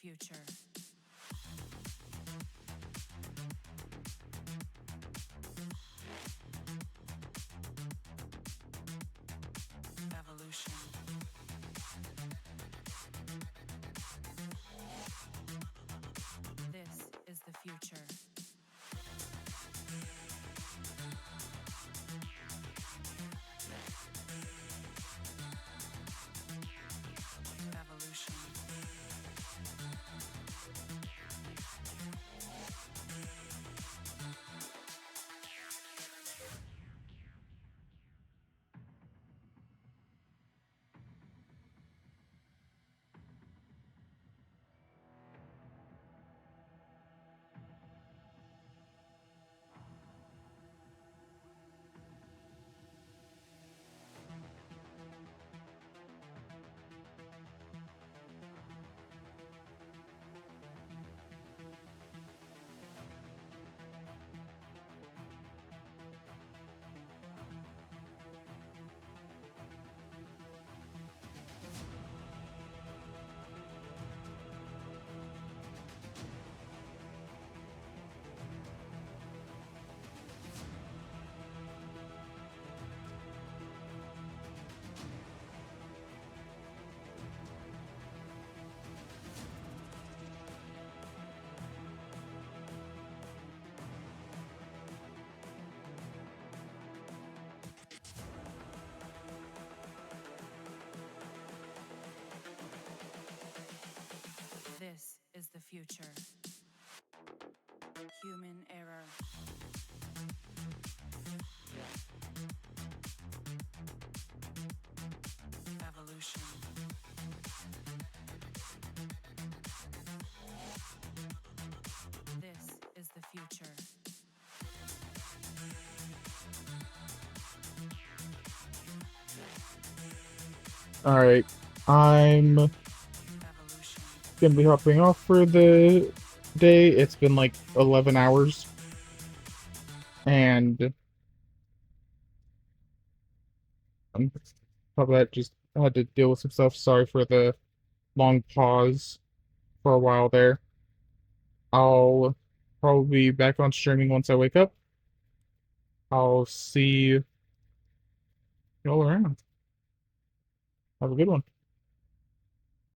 future. Evolution. This is the future. Evolution. This is the future. Human error. Evolution. This is the future. Alright, I'm gonna be hopping off for the day. It's been like 11 hours. And on top of that, just had to deal with some stuff. Sorry for the long pause for a while there. I'll probably be back on streaming once I wake up. I'll see y'all around. Have a good one.